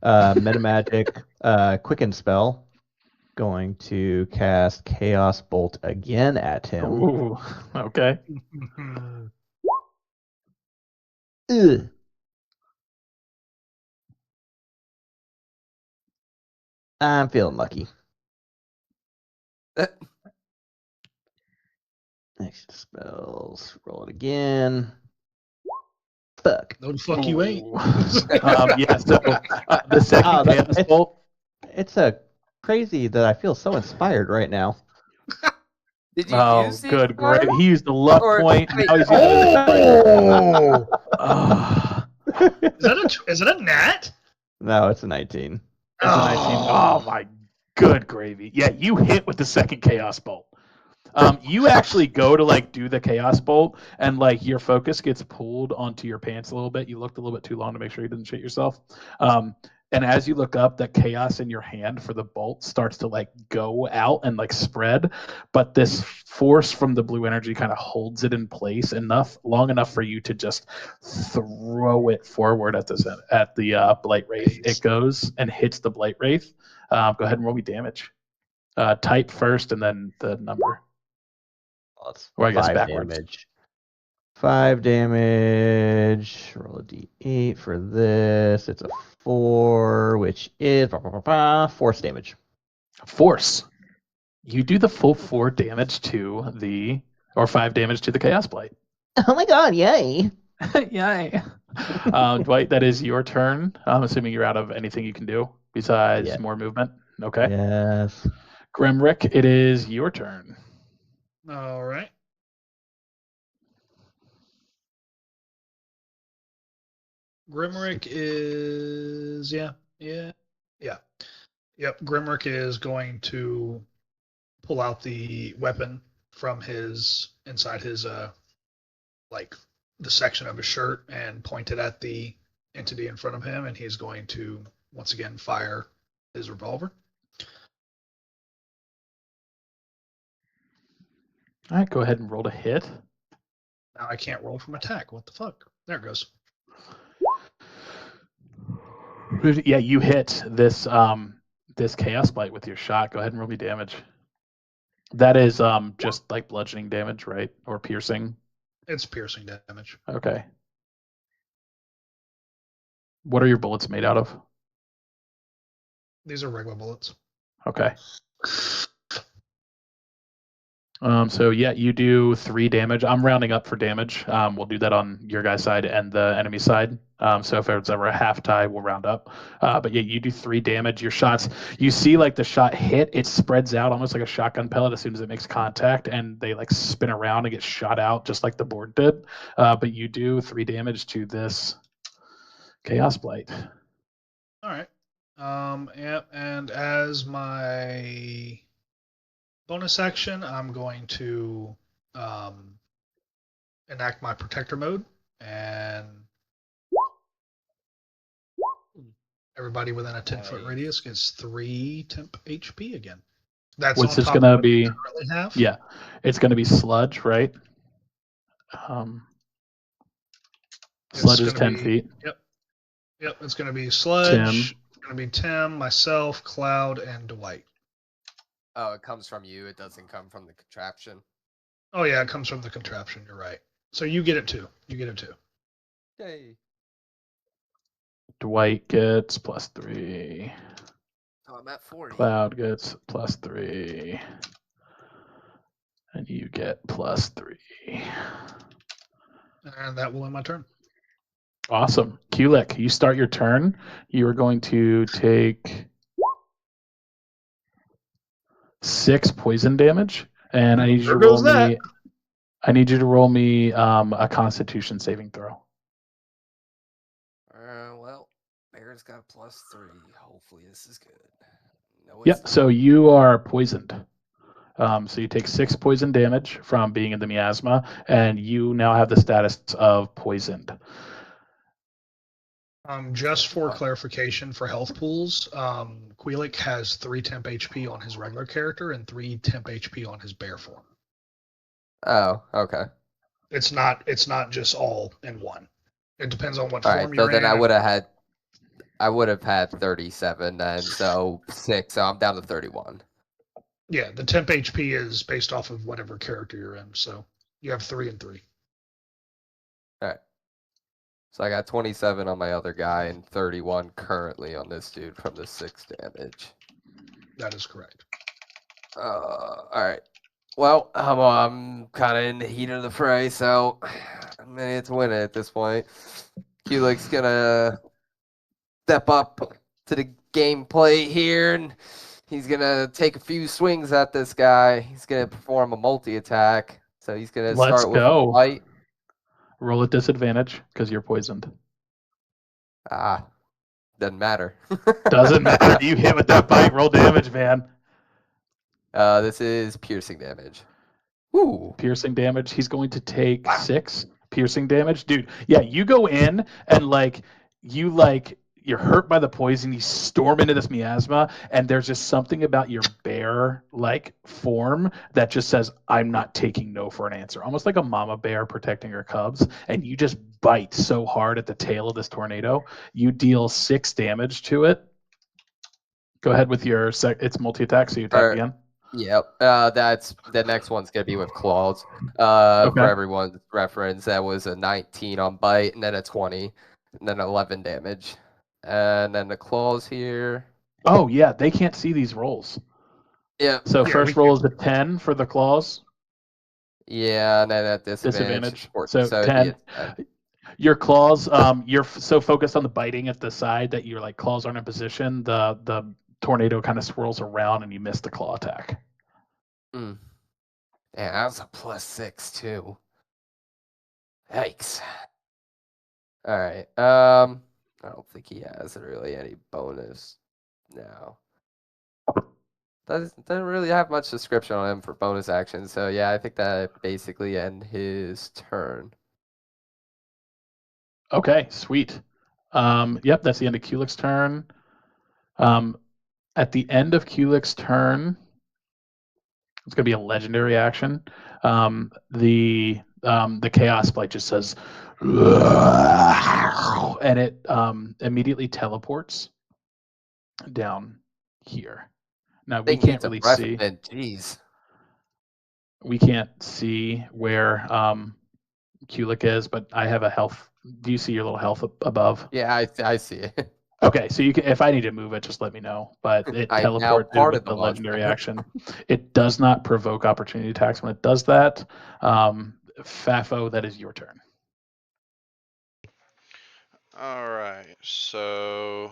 Metamagic, quicken spell. Going to cast Chaos Bolt again at him. Ooh, okay. Ugh. I'm feeling lucky. Action spells. Roll it again. Fuck. No, the fuck you ain't. Yeah, so the second chaos bolt. It's crazy that I feel so inspired right now. Did you Oh, use the good, inspire? great. He used the luck Or- point. wait, Now he's Oh! Ah, Is it a gnat? No, it's a 19. it's a 19. Oh my good gravy. Yeah, you hit with the second chaos bolt. You actually go to do the chaos bolt, and your focus gets pulled onto your pants a little bit. You looked a little bit too long to make sure you didn't shit yourself. And as you look up, the chaos in your hand for the bolt starts to go out and spread, but this force from the blue energy kind of holds it in place long enough for you to just throw it forward at the blight wraith. It goes and hits the blight wraith. Go ahead and roll me damage. Type first and then the number. Well, it's Or I guess 5 backwards. damage. 5 damage. Roll a d8 for this. It's a 4, which is force damage. Force. You do the full 4 damage to the, or 5 damage to the Chaos Blight. Oh my god, yay! Yay. Dwight, that is your turn. I'm assuming you're out of anything you can do besides Yeah. more movement. Okay. Yes. Grimrick, it is your turn. All right. Grimrick is Yep. Grimrick is going to pull out the weapon from inside his like the section of his shirt and point it at the entity in front of him, and he's going to once again fire his revolver. All right, go ahead and roll to hit. Now I can't roll from attack. What the fuck? There it goes. Yeah, you hit this this Chaos Blight with your shot. Go ahead and roll me damage. That is just like bludgeoning damage, right? Or piercing. It's piercing damage. Okay. What are your bullets made out of? These are regular bullets. Okay. So yeah, you do 3 damage. I'm rounding up for damage. We'll do that on your guy's side and the enemy side. So if it's ever a half tie, we'll round up. But yeah, you do 3 damage. Your shots, you see like the shot hit, it spreads out almost like a shotgun pellet as soon as it makes contact, and they like spin around and get shot out just like the board did. But you do 3 damage to this Chaos Blight. All right. Yep. And as my bonus action, I'm going to enact my protector mode, and everybody within a 10-foot radius gets 3 temp HP again. That's What's on this top of gonna what be? I currently have. Yeah, it's gonna be sludge, right? Sludge is 10 feet. Yep. It's going to be Sludge. Tim. It's going to be Tim, myself, Cloud, and Dwight. Oh, it comes from you. It doesn't come from the contraption. Oh yeah, it comes from the contraption. You're right. So you get it too. Yay. Dwight gets +3. Oh, I'm at 40. Cloud gets +3. And you get +3. And that will end my turn. Awesome. Kulik, you start your turn. You are going to take 6 poison damage. And I need you to roll me. I need you to roll me a Constitution saving throw. Well, Bear's got +3. Hopefully this is good. No, Yep. So you are poisoned. So you take 6 poison damage from being in the miasma, and you now have the status of poisoned. Just for clarification for health pools, Queelik has 3 temp HP on his regular character and 3 temp HP on his bear form. Oh, okay. It's not just all in one. It depends on what All form right, you're so then in. I would have had 37 then, so 6, so I'm down to 31. Yeah, the temp HP is based off of whatever character you're in, so you have 3 and 3. All right. So I got 27 on my other guy and 31 currently on this dude from the 6 damage. That is correct. All right. Well, I'm kind of in the heat of the fray, so I'm in to win it at this point. Kulik's gonna step up to the gameplay here, and he's gonna take a few swings at this guy. He's gonna perform a multi-attack, so he's gonna Let's start with go. a bite. Roll at disadvantage because you're poisoned. Doesn't matter. Doesn't matter. You hit with that bite. Roll damage, man. This is piercing damage. Woo. Piercing damage. He's going to take 6 piercing damage. Dude, yeah, you go in and you're hurt by the poison. You storm into this miasma, and there's just something about your bear form that just says, I'm not taking no for an answer. Almost like a mama bear protecting her cubs. And you just bite so hard at the tail of this tornado. You deal 6 damage to it. Go ahead with your it's multi-attack, so you attack again. Yep. That's the next one's gonna be with claws. Okay. For everyone's reference, that was a 19 on bite, and then a 20, and then 11 damage, and then the claws here. Oh yeah, they can't see these rolls. Yeah. So Yeah, first we roll can- is a 10 for the claws. Yeah, and then at disadvantage. Disadvantage. So it'd be 10. Your claws, you're so focused on the biting at the side that your like claws aren't in position. The tornado kind of swirls around and you miss the claw attack. Yeah, that was a +6 too. Yikes. All right. I don't think he has really any bonus now. Doesn't really have much description on him for bonus action. So yeah, I think that basically end his turn. Okay, sweet. Yep, that's the end of Kulik's turn. At the end of Kulik's turn, it's gonna be a legendary action. The Chaos Blight just says, and it immediately teleports down here. Now we Thing can't needs a really breath see. mint. Jeez. We can't see where Kulik is, but I have a health. Do you see your little health above? Yeah, I see it. Okay, so you can. If I need to move it, just let me know. But it I'm now teleports in part with of the the monster. legendary action. It does not provoke opportunity attacks when it does that. Fafo, that is your turn. All right, so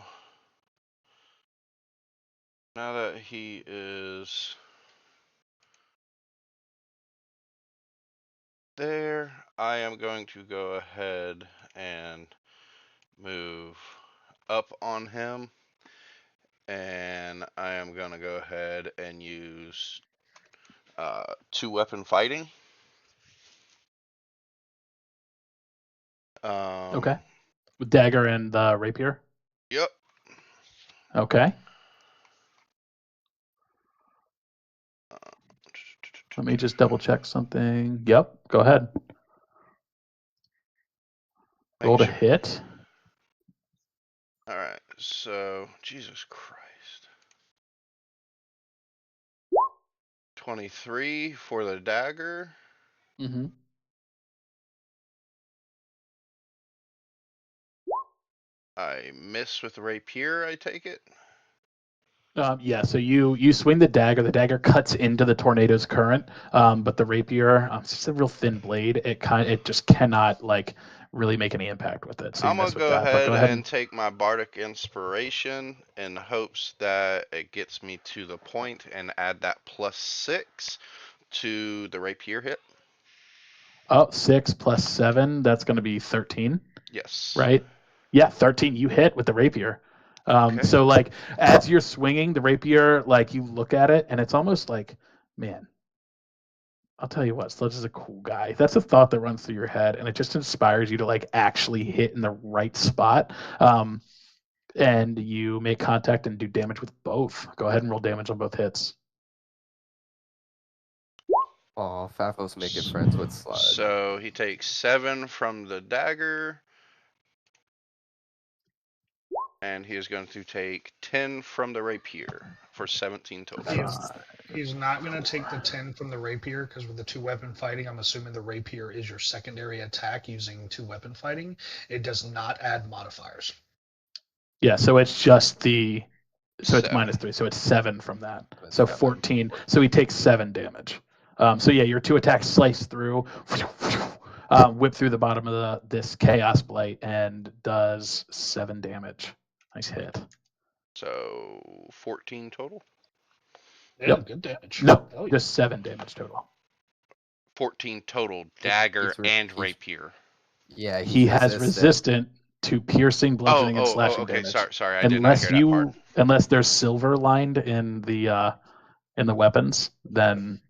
now that he is there, I am going to go ahead and move up on him, and I am going to go ahead and use 2-weapon fighting. Okay. With dagger and the rapier. Yep. Okay. Let me just double check something. Yep. Go ahead. Roll to hit. All right. So, Jesus Christ. 23 for the dagger. Mm-hmm. I miss with the rapier, I take it. Yeah, so you swing the dagger cuts into the tornado's current, but the rapier, it's just a real thin blade. It just cannot like really make any impact with it. So you I'm gonna miss with go that. But ahead go ahead and take my bardic inspiration in hopes that it gets me to the point and add that +6 to the rapier hit. Oh, 6 plus 7, that's going to be 13, Yes. right? Yeah, 13. You hit with the rapier. Okay. So like as you're swinging the rapier, like you look at it and it's almost like, man, I'll tell you what, Sludge is a cool guy. That's a thought that runs through your head, and it just inspires you to like actually hit in the right spot. And you make contact and do damage with both. Go ahead and roll damage on both hits. Oh, Fafo's making friends with Sludge. So he takes 7 from the dagger, and he is going to take 10 from the rapier for 17 total. He's not going to take the 10 from the rapier because with the 2-weapon fighting, I'm assuming the rapier is your secondary attack using 2-weapon fighting. It does not add modifiers. Yeah, so it's just the. So it's 7. -3, so it's 7 from that. That's So 7. 14. So he takes 7 damage. So yeah, your 2 attacks slice through, whip through the bottom of this Chaos Blight, and does 7 damage. Nice hit. So 14 total. Yeah, Yep. good damage. No, Hell yeah. just 7 damage total. 14 total, dagger he's and rapier. Yeah, He has resistant to piercing, bludgeoning, and slashing okay. damage. Sorry, I did not hear that part. Unless there's silver lined in the weapons, then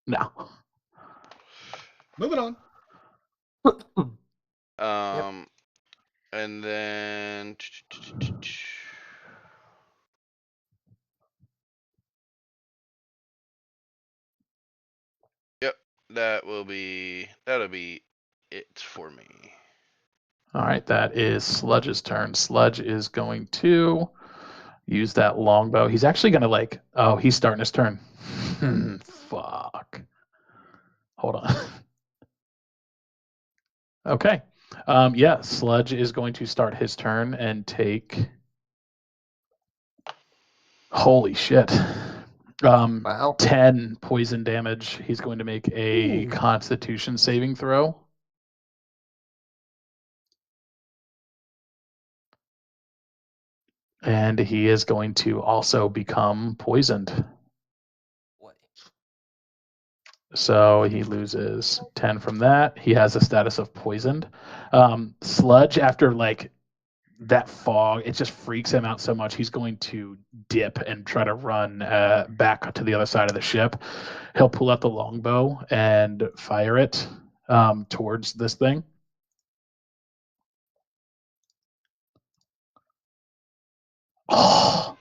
no. Moving on. And then yep, that'll be it for me. All right, that is Sludge's turn. Sludge is going to use that longbow. He's actually gonna he's starting his turn. Fuck. Hold on. Okay. Yeah, Sludge is going to start his turn and take. Holy shit. Wow. 10 poison damage. He's going to make a Ooh. Constitution saving throw. And he is going to also become poisoned. So he loses 10 from that. He has a status of poisoned. Sludge, after that fog, it just freaks him out so much. He's going to dip and try to run back to the other side of the ship. He'll pull out the longbow and fire it towards this thing. Oh,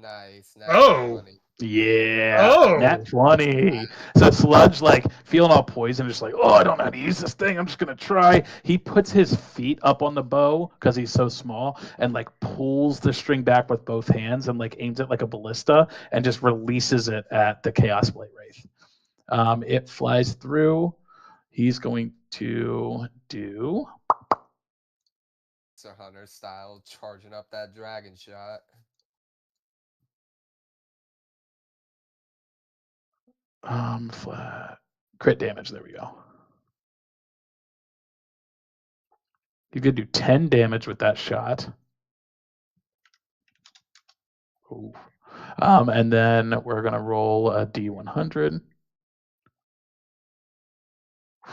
Nice. Oh. 20. yeah. Oh. Nat 20. So Sludge, feeling all poisoned, just I don't know how to use this thing. I'm just going to try. He puts his feet up on the bow because he's so small and pulls the string back with both hands and aims it like a ballista and just releases it at the Chaos Blade Wraith. It flies through. He's going to do. Sir Hunter style, charging up that dragon shot. Flat. Crit damage. There we go. You could do 10 damage with that shot. Ooh. And then we're going to roll a D100.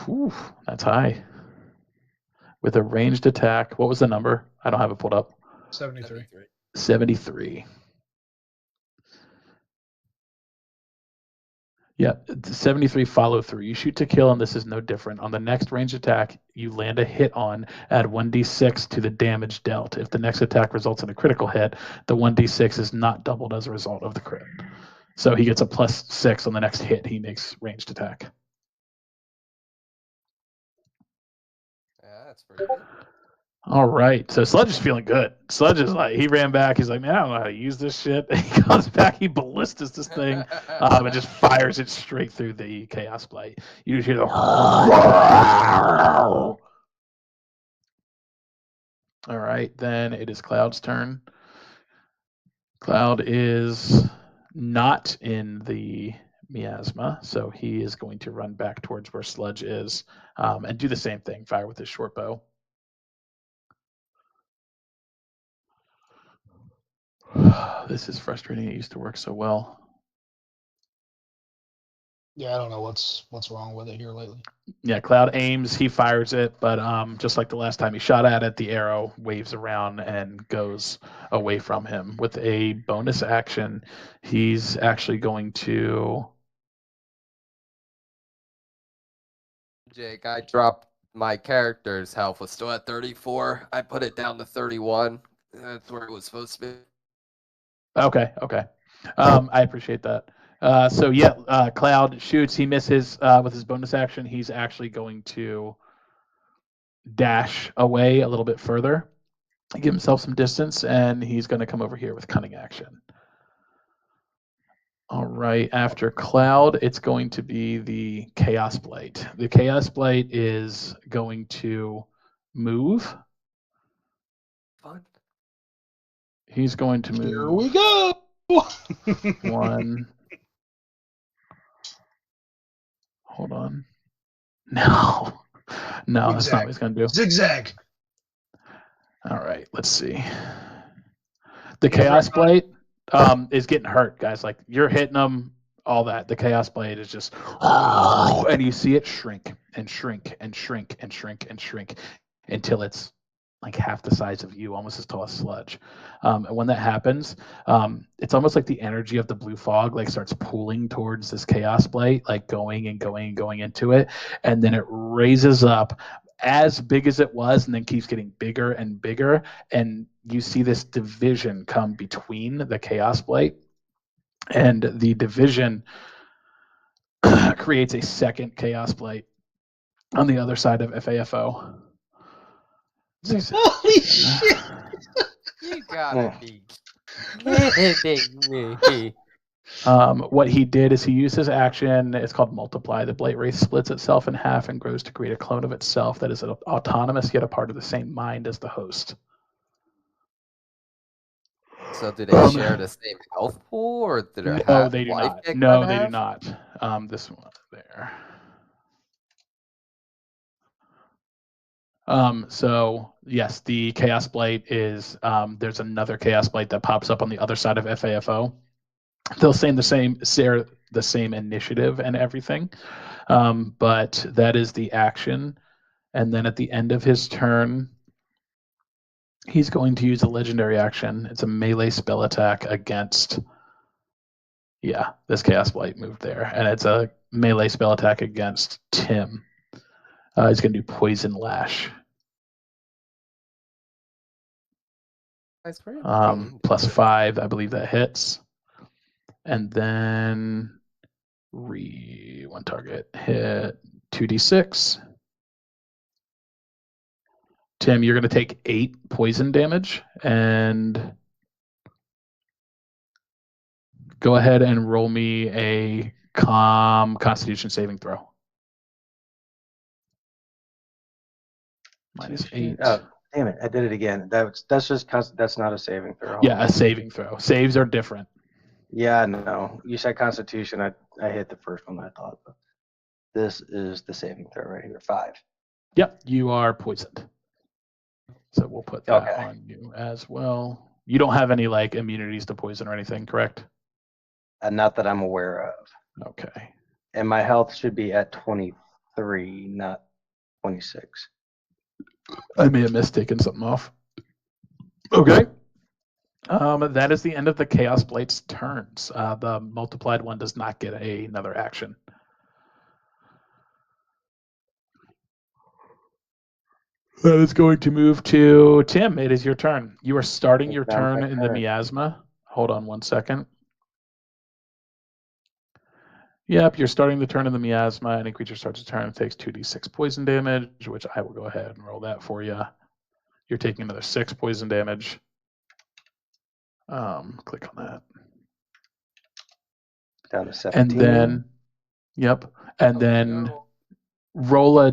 Whew, that's high. With a ranged attack. What was the number? I don't have it pulled up. 73. 73. Yeah, 73 follow through. You shoot to kill, and this is no different. On the next range attack, you land a hit on, add 1d6 to the damage dealt. If the next attack results in a critical hit, the 1d6 is not doubled as a result of the crit. So he gets a +6 on the next hit he makes ranged attack. Yeah, that's pretty good. All right. So Sludge is feeling good. Sludge is he ran back. He's like, man, I don't know how to use this shit. He comes back. He ballistas this thing and just fires it straight through the Chaos Blight. You just hear the. All right. Then it is Cloud's turn. Cloud is not in the miasma, so he is going to run back towards where Sludge is and do the same thing, fire with his short bow. This is frustrating. It used to work so well. Yeah, I don't know what's wrong with it here lately. Yeah, Cloud aims, he fires it, but just like the last time he shot at it, the arrow waves around and goes away from him. With a bonus action, he's actually going to. Jake, I dropped my character's health was still at 34. I put it down to 31. That's where it was supposed to be. Okay. I appreciate that. Cloud shoots. He misses with his bonus action. He's actually going to dash away a little bit further, give himself some distance, and he's going to come over here with cunning action. All right, after Cloud, it's going to be the Chaos Blight. The Chaos Blight is going to move. Fun. He's going to move. Here we go. 1. Hold on. No, that's not what he's going to do. Zigzag. All right, let's see. The Chaos Blade is getting hurt, guys. You're hitting them, all that. The Chaos Blade is just, and you see it shrink and shrink and shrink and shrink and shrink until it's half the size of you, almost as tall as Sludge. And when that happens, it's almost like the energy of the blue fog starts pulling towards this Chaos Blade, going and going and going into it, and then it raises up as big as it was and then keeps getting bigger and bigger, and you see this division come between the Chaos Blade, and the division creates a second Chaos Blade on the other side of FAFO. Holy shit! You gotta be kidding me. What he did is he used his action. It's called Multiply. The Blight Wraith splits itself in half and grows to create a clone of itself that is autonomous yet a part of the same mind as the host. So do they share the same health pool, or do their No, they do life not. get No, cut in they do half? not. This one there. So yes, the Chaos Blight is there's another Chaos Blight that pops up on the other side of FAFO. They'll share the same initiative and everything, but that is the action. And then at the end of his turn, he's going to use a legendary action. It's a melee spell attack against. Yeah, this Chaos Blight moved there, and it's a melee spell attack against Tim. He's going to do Poison Lash. Nice for you. +5, I believe that hits. And then one target hit 2d6. Tim, you're going to take 8 poison damage, and go ahead and roll me a Constitution saving throw. -8. Oh, damn it! I did it again. That's not a saving throw. Yeah, a saving throw. Saves are different. Yeah, no. You said Constitution. I hit the first one. I thought. But this is the saving throw right here. 5. Yep, you are poisoned. So we'll put that Okay. on you as well. You don't have any like immunities to poison or anything, correct? Not that I'm aware of. Okay. And my health should be at 23, not 26. I may have mistaken something off. Okay. That is the end of the Chaos Blight's turns. The multiplied one does not get another action. That is going to move to Tim. It is your turn. You are starting It's your not my turn in the turn. miasma. Hold on one second. Yep, you're starting the turn in the miasma. Any creature starts a turn takes 2d6 poison damage, which I will go ahead and roll that for you. You're taking another 6 poison damage. Click on that. Down to 17. And then, yep. And then no. roll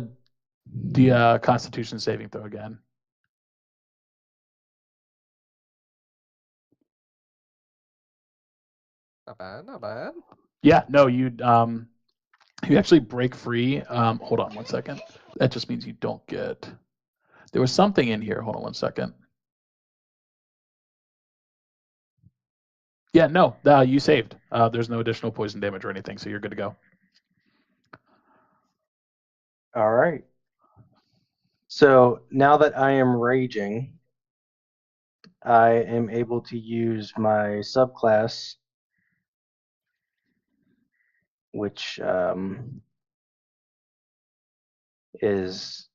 the Constitution saving throw again. Not bad, not bad. Yeah, no, you actually break free. Hold on one second. That just means you don't get. There was something in here. Hold on one second. Yeah, no, you saved. There's no additional poison damage or anything, so you're good to go. All right. So now that I am raging, I am able to use my subclass, which is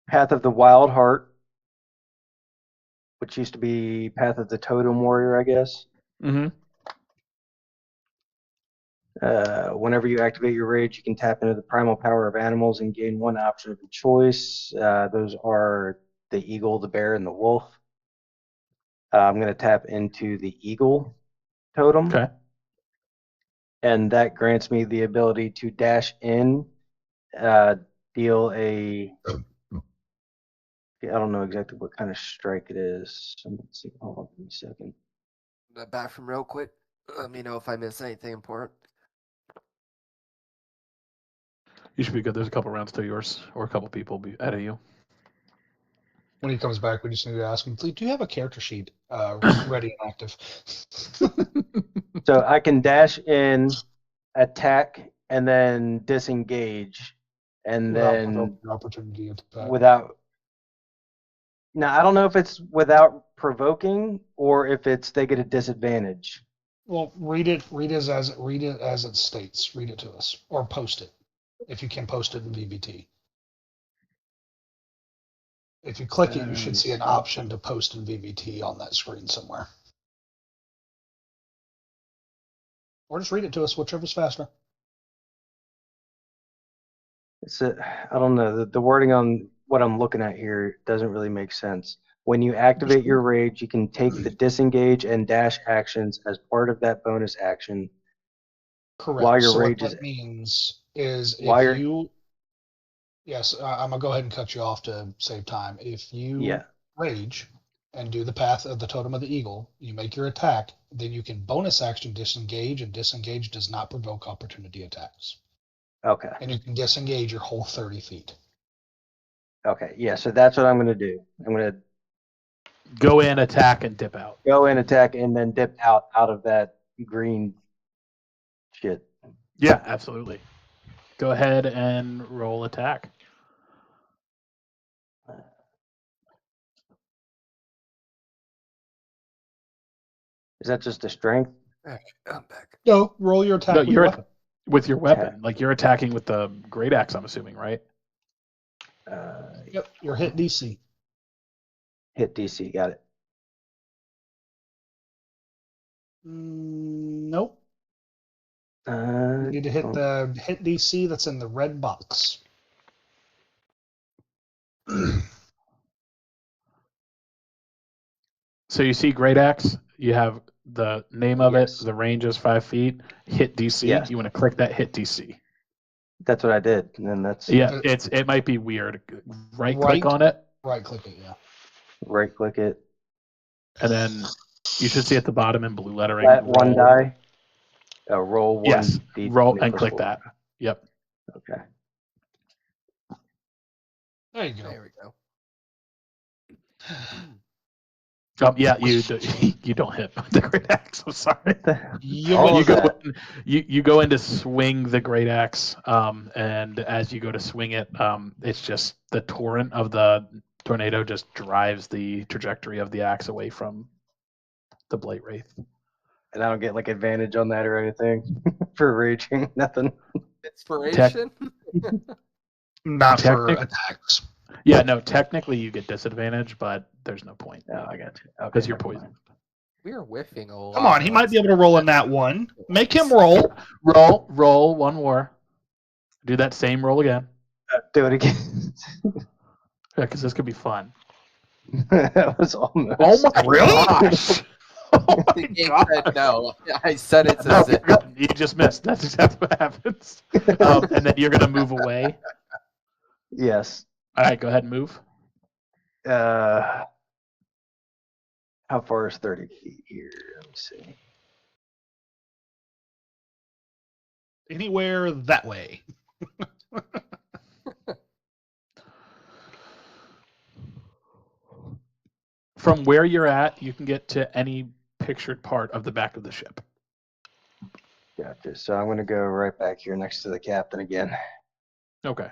Path of the Wild Heart, which used to be Path of the Totem Warrior, I guess. Mm-hmm. Whenever you activate your rage, you can tap into the primal power of animals and gain one option of your choice. Those are the eagle, the bear, and the wolf. I'm going to tap into the eagle totem. Okay. And that grants me the ability to dash in, deal a. I don't know exactly what kind of strike it is. Let's see. Hold on a second. Back from real quick. Let me know if I miss anything important. You should be good. There's a couple rounds to yours, or a couple people ahead of you. When he comes back, we just need to ask him, do you have a character sheet ready and active? So I can dash in, attack, and then disengage, and then the opportunity attack. without. Now I don't know if it's without provoking or if it's they get a disadvantage. Well, read it as it states. Read it to us, or post it if you can post it in VBT. If you click it, you should see an option to post in VBT on that screen somewhere. Or just read it to us, whichever's faster. I don't know. The wording on what I'm looking at here doesn't really make sense. When you activate your rage, you can take the disengage and dash actions as part of that bonus action. Correct. While your so rage what is that means is while if you're- you, yes, I'm gonna go ahead and cut you off to save time. If you yeah. rage and do the path of the totem of the eagle, you make your attack, then you can bonus action disengage, and disengage does not provoke opportunity attacks. Okay. And you can disengage your whole 30 feet. Okay. Yeah. So that's what I'm gonna do. I'm gonna Go in, attack, and dip out. go in, attack, and then dip out of that green shit. Yeah, absolutely. Go ahead and roll attack. Is that just a strength? I'm back. No, roll your attack No, with you're your weapon. with your weapon. Like you're attacking with the great axe, I'm assuming, right? Yep, your hit DC. Hit DC. Got it. Nope. You Uh, need to hit the hit DC that's in the red box. So you see great axe. You have the name of Yes. it. The range is 5 feet. Hit DC. Yes. You want to click that hit DC. That's what I did, and then that's Yeah, it might be weird. Right click Right. on it, Right click it, yeah. right click it. and then you should see at the bottom in blue lettering. Flat one roll. die. Roll one. Yes. Roll D20 and plus click 4. that. Yep. Okay. There you go. There we go. Yeah, you don't hit the great axe. I'm sorry. You All you of go that. you go in to swing the great axe, and as you go to swing it, it's just the torrent of the tornado just drives the trajectory of the axe away from the Blight Wraith. And I don't get like advantage on that or anything for raging. Nothing. Inspiration? Not for Technic- attacks. Yeah, no, technically you get disadvantage, but there's no point No, I got you. Okay. because you're never mind. poisoned. We are whiffing a lot. Come on, he might be able to roll in that one. Make him roll. Roll one more. Do that same roll again. Do it again. Yeah, because this could be fun. That was almost. Oh my Really? gosh! Oh The my game god! said no. I said it's No, a zip. you're good. You just missed. That's exactly what happens. And then you're gonna move away. Yes. All right, go ahead and move. How far is 30 feet here? Let me see. Anywhere that way. From where you're at, you can get to any pictured part of the back of the ship. Gotcha. So I'm gonna go right back here next to the captain again. Okay.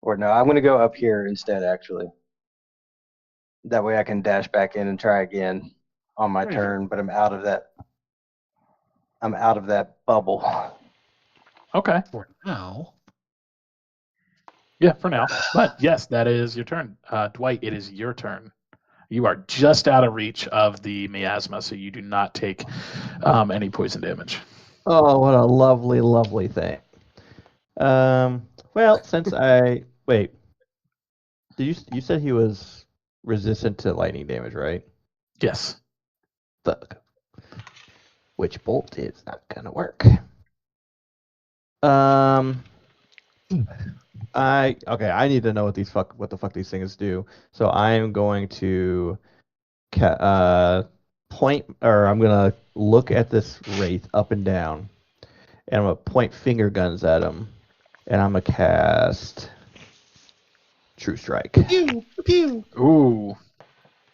Or no, I'm gonna go up here instead, actually. That way I can dash back in and try again on my There you go. turn, but I'm out of that. I'm out of that bubble. Okay. For now. Yeah, for now. But yes, that is your turn. Dwight, it is your turn. You are just out of reach of the miasma, so you do not take any poison damage. Oh, what a lovely, lovely thing. Well, since I wait, you said he was resistant to lightning damage, right? Yes. Fuck. Which bolt is not gonna work. I need to know what the fuck these things do. So I am going to point, or I'm gonna look at this wraith up and down, and I'm gonna point finger guns at him, and I'm gonna cast True Strike. Pew, pew. Ooh.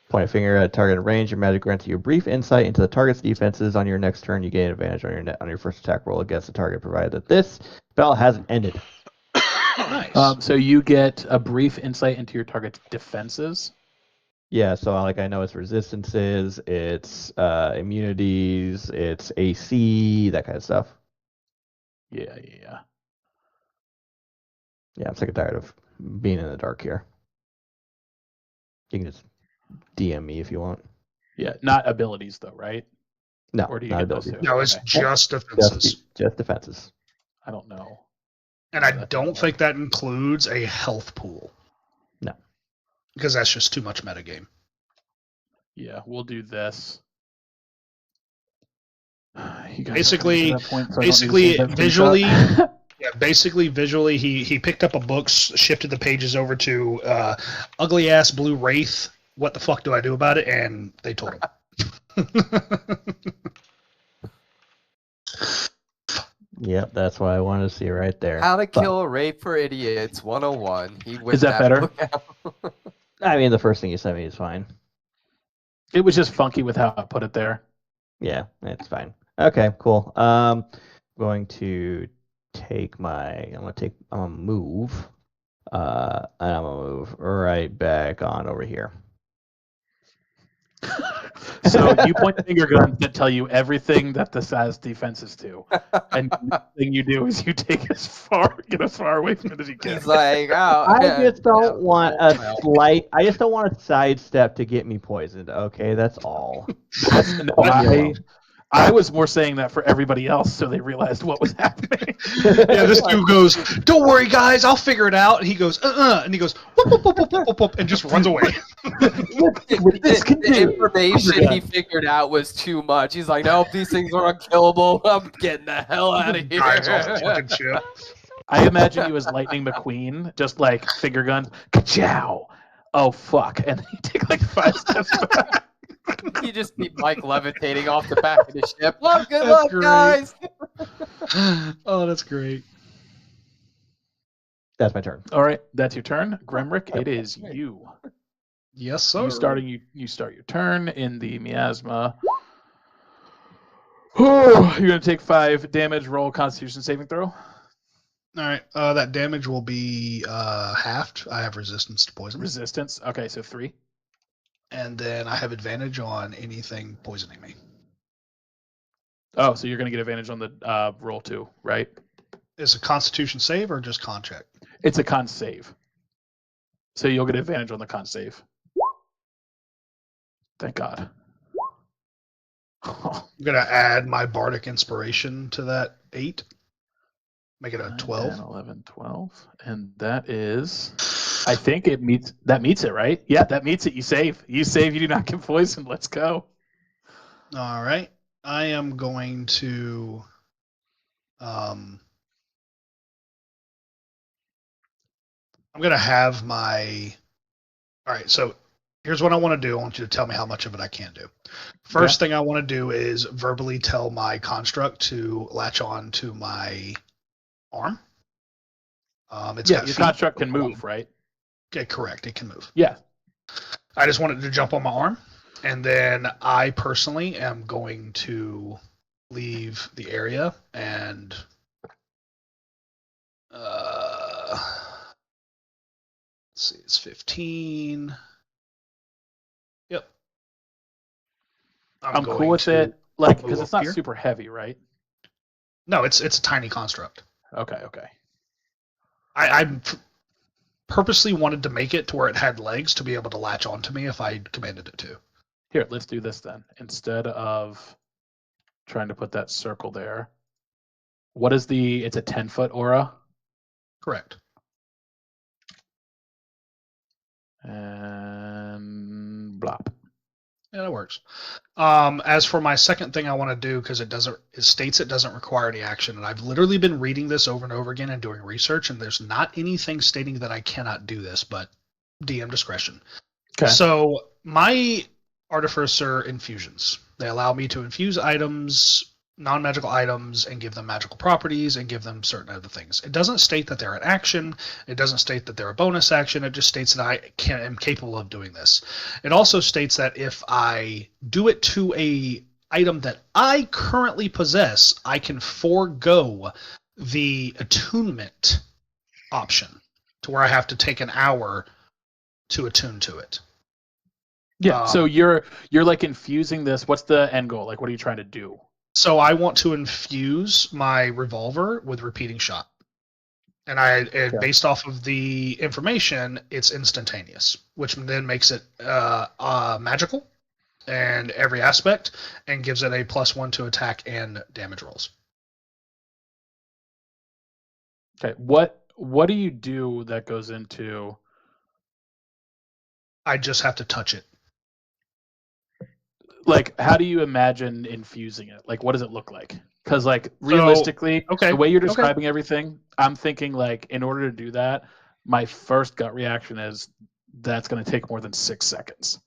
Point a finger at a target in range. Your magic grants you a brief insight into the target's defenses. On your next turn, you gain advantage on your first attack roll against the target, provided that this spell hasn't ended. Nice. So you get a brief insight into your target's defenses. Yeah, so like I know its resistances, its immunities, its AC, that kind of stuff. Yeah. Yeah, I'm sick and tired of being in the dark here. You can just DM me if you want. Yeah. Not abilities though, right? No, Or do you not get those abilities. too? No, it's Okay. just defenses. Just defenses. I don't know. And I That don't doesn't think that includes a health pool. No. because that's just too much metagame. Yeah, we'll do this. You guys Basically- are coming to that point, so I don't need to basically, save that visually- screenshot. Yeah, basically, visually, he picked up a book, shifted the pages over to ugly ass blue wraith. What the fuck do I do about it? And they told him. Yep, that's what I wanted to see right there. How to But, Kill a Rape for Idiots 101. He whipped Is that better? book out. I mean, the first thing you sent me is fine. It was just funky with how I put it there. Yeah, it's fine. Okay, cool. Going to take my. I'm gonna move. And I'm gonna move right back on over here. So you point finger guns that tell you everything that the SAS defenses do, and the thing you do is you get as far away from it as you can. He's like, oh, I yeah, just don't want a well. slight. I just don't want a sidestep to get me poisoned. Okay, that's all. No, I was more saying that for everybody else, so they realized what was happening. Yeah, this dude goes, "Don't worry, guys, I'll figure it out." And he goes, and he goes, whoop, whoop, whoop, whoop, whoop, and just runs away. The information he figured out was too much. He's like, nope, these things are unkillable. I'm getting the hell out of here. Drives off the fucking ship. I imagine you as Lightning McQueen, just like finger guns, ka-chow. Oh fuck! And then you take like 5 steps back. You just see Mike levitating off the back of the ship. Well, good That's luck, great. guys. Oh, that's great. That's my turn. All right, that's your turn, Grimrick. It is you. Yes, sir. You start your turn in the miasma. You're gonna take 5 damage. Roll Constitution saving throw. All right. That damage will be halved. I have resistance to poison. Resistance. Okay, so 3. And then I have advantage on anything poisoning me. Oh, so you're gonna get advantage on the roll 2, right? Is it a Constitution save or just con check? It's a con save. So you'll get advantage on the con save. Thank God. I'm gonna add my bardic inspiration to that 8. Make it a 12. 10, 11, 12. And that is, I think it meets, that meets it, right? Yeah, that meets it. You save. You do not get poisoned. Let's go. All right. I am going to I'm gonna have my. All right, so here's what I want to do. I want you to tell me how much of it I can do. First thing I want to do is verbally tell my construct to latch on to my arm. It's Yeah, got your feet. construct can move, right? Okay, correct. It can move. Yeah. I just wanted to jump on my arm, and then I personally am going to leave the area and let's see, it's 15. Yep. I'm cool going with to it, like, move because it's up not here. super heavy, right? No, it's a tiny construct. Okay. I purposely wanted to make it to where it had legs to be able to latch onto me if I commanded it to. Here, let's do this then. Instead of trying to put that circle there, what is it's a 10-foot aura? Correct. And blop. Yeah, that works. As for my second thing I want to do, because it states it doesn't require any action, and I've literally been reading this over and over again and doing research, and there's not anything stating that I cannot do this, but DM discretion. Okay. So my Artificer infusions, they allow me to infuse items, non-magical items, and give them magical properties and give them certain other things. It doesn't state that they're an action. It doesn't state that they're a bonus action. It just states that I am capable of doing this. It also states that if I do it to a item that I currently possess, I can forego the attunement option to where I have to take an hour to attune to it. Yeah. So you're like infusing this. What's the end goal? Like, what are you trying to do? So I want to infuse my revolver with repeating shot. And based off of the information, it's instantaneous, which then makes it magical and every aspect, and gives it a +1 to attack and damage rolls. Okay. What do you do that goes into I just have to touch it. Like, how do you imagine infusing it? Like, what does it look like? Because, like, realistically, okay, the way you're okay. describing everything, I'm thinking, like, in order to do that, my first gut reaction is that's going to take more than 6 seconds.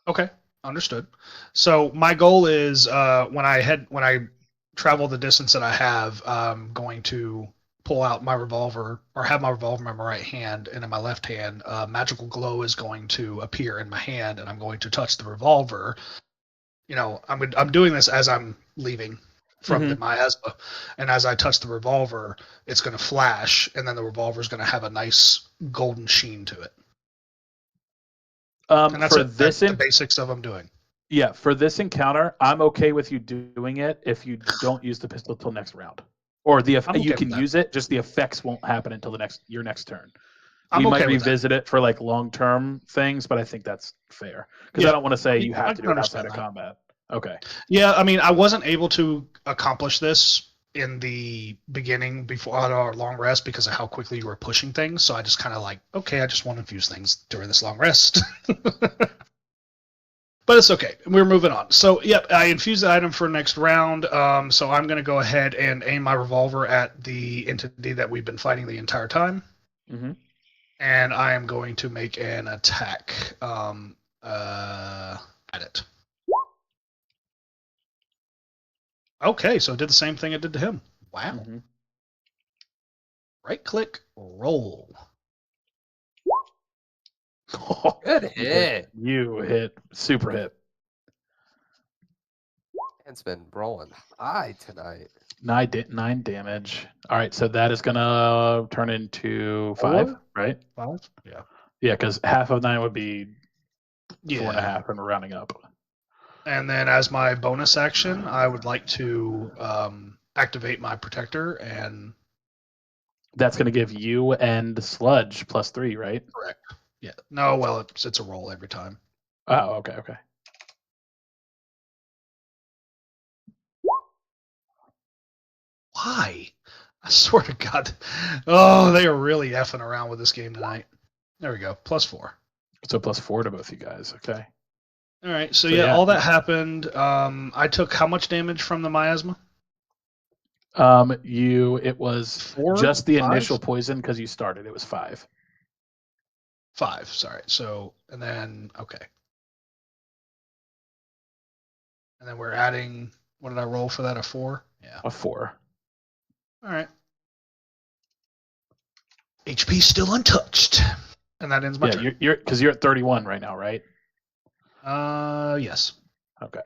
Okay, understood. So my goal is when I travel the distance that I have, I'm going to pull out my revolver or have my revolver in my right hand, and in my left hand, magical glow is going to appear in my hand, and I'm going to touch the revolver. You know, I'm doing this as I'm leaving from the miasma, and as I touch the revolver, it's going to flash, and then the revolver is going to have a nice golden sheen to it. And that's For it. this, That's the basics of I'm doing. yeah, for this encounter, I'm okay with you doing it if you don't use the pistol till next round, or I'm you okay can with that. use it. Just the effects won't happen until your next turn. I'm We okay might with that. revisit it for like long-term things, but I think that's fair because Yeah, I don't want to say you I have to can do it outside understand of that. combat. Okay. Yeah, I mean, I wasn't able to accomplish this in the beginning before our long rest because of how quickly you were pushing things. So I just kind of like, okay, I just want to infuse things during this long rest. But it's okay. We're moving on. So, yep, I infused the item for next round. So I'm going to go ahead and aim my revolver at the entity that we've been fighting the entire time. Mm-hmm. And I am going to make an attack at it. Okay, so it did the same thing it did to him. Wow. Mm-hmm. Right click, roll. Good You hit. You hit. Super hit. It's been rolling high tonight. 9 damage. All right, so that is gonna turn into 5, 4? right? 5? Yeah. Yeah, because half of 9 would be 4.5, Yeah. and we're rounding up. And then as my bonus action, I would like to activate my protector and That's gonna give you and Sludge +3, right? correct. Yeah. No, well, it's a roll every time. Oh, okay. Why? I swear to God. Oh, they are really effing around with this game tonight. There we go. +4. So +4 to both you guys. Okay. All right. So So yeah, yeah. all that happened. I took how much damage from the miasma? It was 4? just the 5? initial poison because you started. It was 5. 5. Sorry. So, and then, okay. And then we're adding, what did I roll for that? A 4? Yeah. A 4. All right. HP still untouched. And that ends my Yeah, turn. you're at 31 right now, right? Yes. Okay.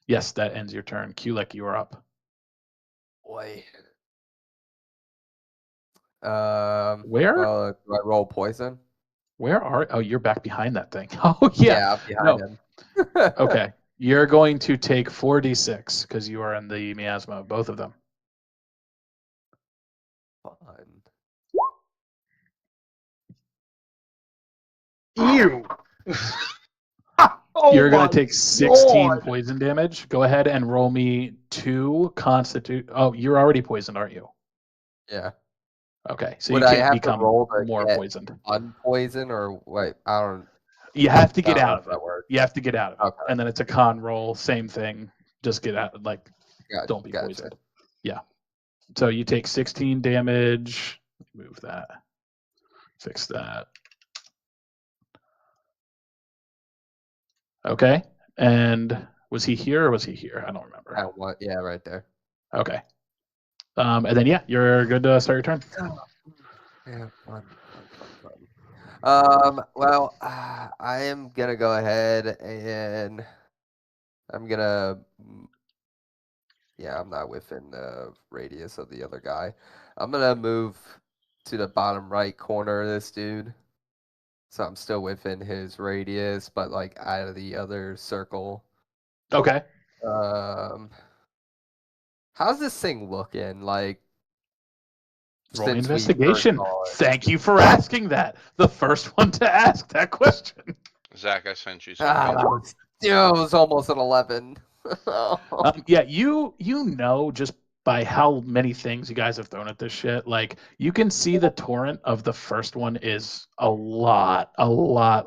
Yes, that ends your turn. Kulik, you are up. Boy. Where? Well, do I roll poison? Where are? Oh, you're back behind that thing. Oh yeah. I'm behind him. Okay. You're going to take 4d6 because you are in the miasma, both of them. Fun. Ew. You're going to take 16 poison damage. Go ahead and roll me 2 constitute. Oh, you're already poisoned, aren't you? Yeah. Okay, so Would you I can't have become to roll to more get poisoned. unpoison or wait? I don't. You have to get I don't know out if of it. that works. You have to get out of it. Okay. And then it's a con roll, same thing. Just get out, like, don't be Gotcha. poisoned. Yeah. So you take 16 damage. Move that. Fix that. Okay. And was he here or was he here? I don't remember. Yeah, right there. Okay. And then yeah, you're good to start your turn. Yeah, fun. Well, I am gonna go ahead and I'm gonna. Yeah, I'm not within the radius of the other guy. I'm gonna move to the bottom right corner of this dude. So I'm still within his radius, but like out of the other circle. Okay. How's this thing looking? Like, Roll me since we investigation. first saw it? Thank you for asking that. The first one to ask that question. Zach, I sent you something. It was almost an 11. Yeah, you know just by how many things you guys have thrown at this shit. Like, you can see the torrent of the first one is a lot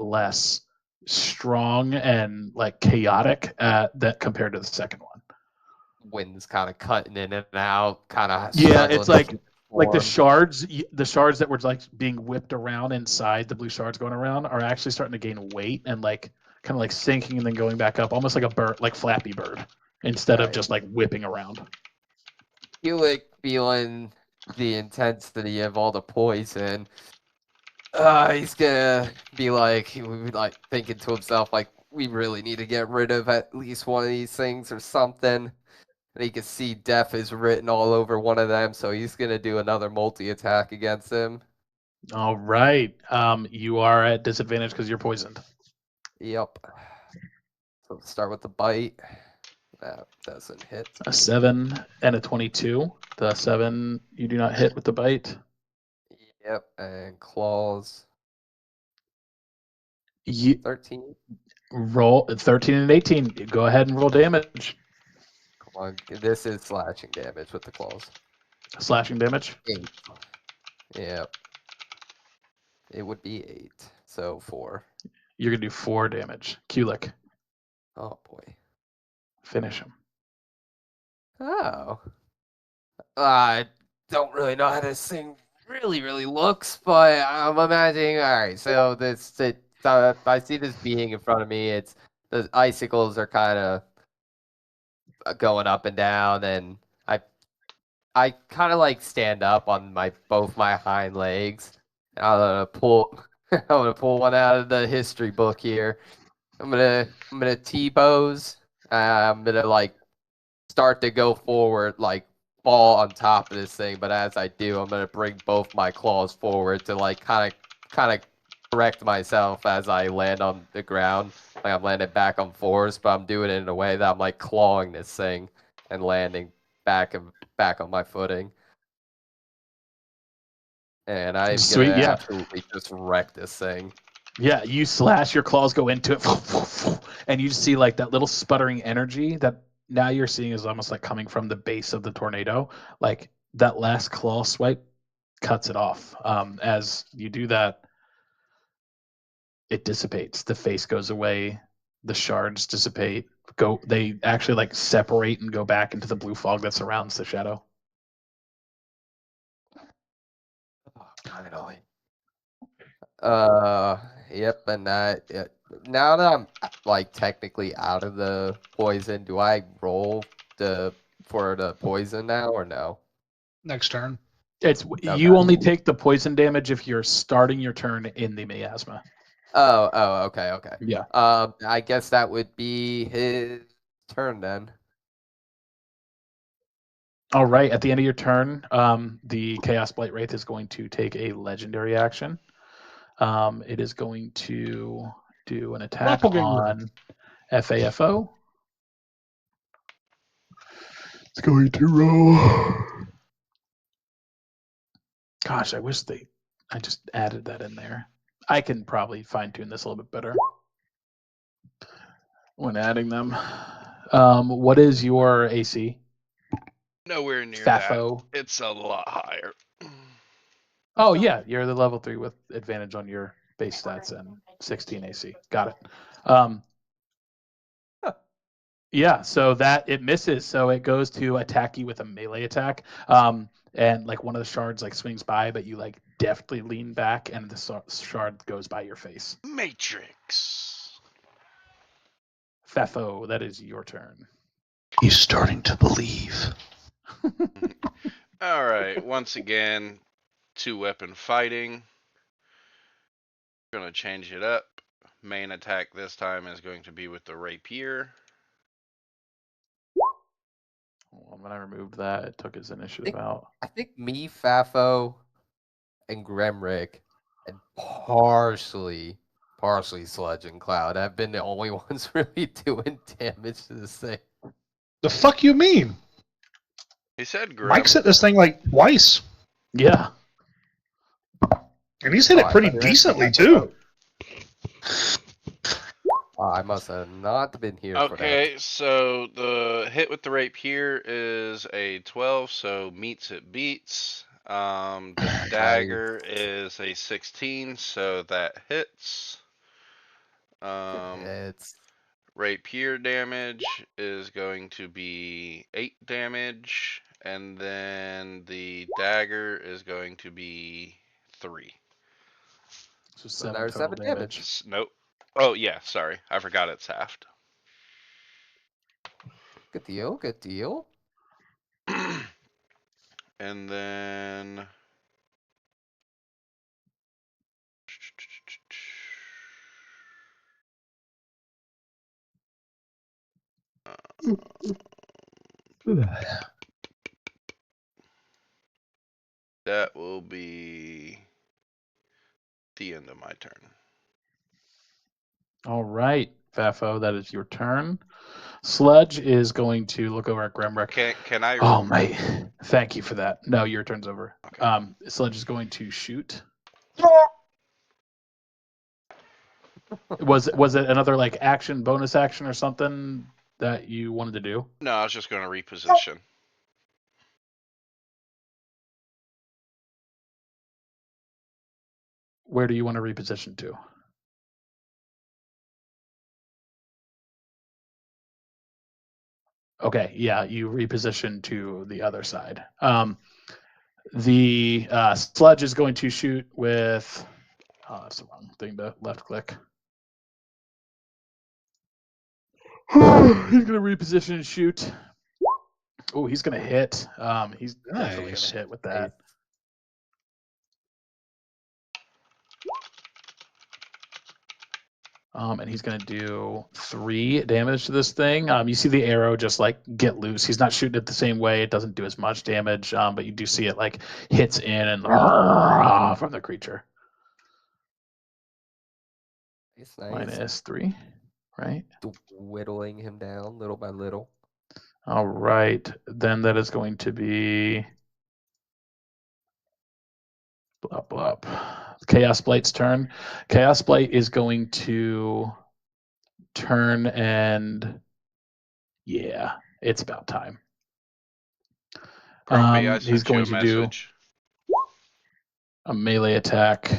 less strong and like chaotic that compared to the second one. Wind's kind of cutting in and out, kind of Yeah, it's like the form. shards that were like being whipped around inside the blue shards going around are actually starting to gain weight and like kind of like sinking and then going back up, almost like a bird, like Flappy Bird, instead of Right. just like whipping around. Kulik feeling the intensity of all the poison. He's gonna be like, he would be like thinking to himself, like, we really need to get rid of at least one of these things or something. And he can see death is written all over one of them, so he's gonna do another multi-attack against him. All right. You are at disadvantage because you're poisoned. Yep. So let's start with the bite. That doesn't hit. A 7 and a 22. The 7 you do not hit with the bite. Yep, and claws. You 13. roll 13 and 18. Go ahead and roll damage. Come on, this is slashing damage with the claws. Slashing damage. 8. Yep. It would be 8, so 4. You're gonna do 4 damage. Kulik, Oh boy. finish him. Oh. I don't really know how this thing really looks, but I'm imagining. All right, so I see this being in front of me. It's the icicles are kind of going up and down, and I kind of like stand up on both my hind legs. I'm gonna pull one out of the history book here. I'm gonna T-pose. I'm gonna like start to go forward, like fall on top of this thing. But as I do, I'm gonna bring both my claws forward to like kind of correct myself as I land on the ground. Like I'm landing back on fours, but I'm doing it in a way that I'm like clawing this thing and landing back on my footing. And I'm Sweet, gonna yeah. absolutely just wreck this thing. Yeah, you slash, your claws go into it, and you see like that little sputtering energy that now you're seeing is almost like coming from the base of the tornado. Like that last claw swipe cuts it off. As you do that, it dissipates. The face goes away. The shards dissipate. They actually like separate and go back into the blue fog that surrounds the shadow. Finally. Yep, and now that I'm like technically out of the poison, do I roll for the poison now or no? Next turn. It's Okay. you only take the poison damage if you're starting your turn in the miasma. Oh, okay. Yeah. I guess that would be his turn then. All right. At the end of your turn, the Chaos Blight Wraith is going to take a legendary action. It is going to do an attack on FAFO. It's going to roll. Gosh, I wish I just added that in there. I can probably fine tune this a little bit better when adding them. What is your AC? Nowhere near FAFO. that. It's a lot higher. Oh yeah, you're the level 3 with advantage on your base stats and 16 AC. Got it. Yeah, so that it misses, so it goes to attack you with a melee attack. And like one of the shards like swings by, but you like deftly lean back, and the shard goes by your face. Matrix. Fefo, that is your turn. He's starting to believe. All right. Once again, 2-weapon fighting. Gonna change it up. Main attack this time is going to be with the rapier. Well, when I removed that, it took his initiative out. I think me, Fafo, and Gremrick, and partially Sludge and Cloud have been the only ones really doing damage to this thing. The fuck you mean? He said Grim. Mike's hit this thing like twice, Yeah. and he's hit it I pretty thought you decently had- too. I must have not been here for that. Okay, so the hit with the rapier is a 12, so meets it beats. The dagger is a 16, so that hits. It's Rapier damage is going to be 8 damage, and then the dagger is going to be 3. So So 7 there's total 7 damage. damage. Nope. Oh yeah, sorry, I forgot it's halved. Good deal. Good deal. And then that will be the end of my turn. All right, Fafo, that is your turn. Sludge is going to look over at Gremrick. Can I? Oh, mate. Thank you for that. No, your turn's over. Okay. Sludge is going to shoot. Was it another like action, bonus action or something that you wanted to do? No, I was just going to reposition. Where do you want to reposition to? Okay, yeah, you reposition to the other side. The sludge is going to shoot with. Oh, that's the wrong thing to left click. He's going to reposition and shoot. Oh, he's going to hit. He's definitely going Nice. to hit with that. And he's going to do 3 damage to this thing. You see the arrow just like get loose. He's not shooting it the same way. It doesn't do as much damage, but you do see it like hits in and from the creature. It's nice. -3, right? Whittling him down little by little. All right. Then that is going to be blop blop. Chaos Blight's turn. Chaos Blight is going to turn and yeah, it's about time. Grumpy, I He's sent you going a to message. do a melee attack.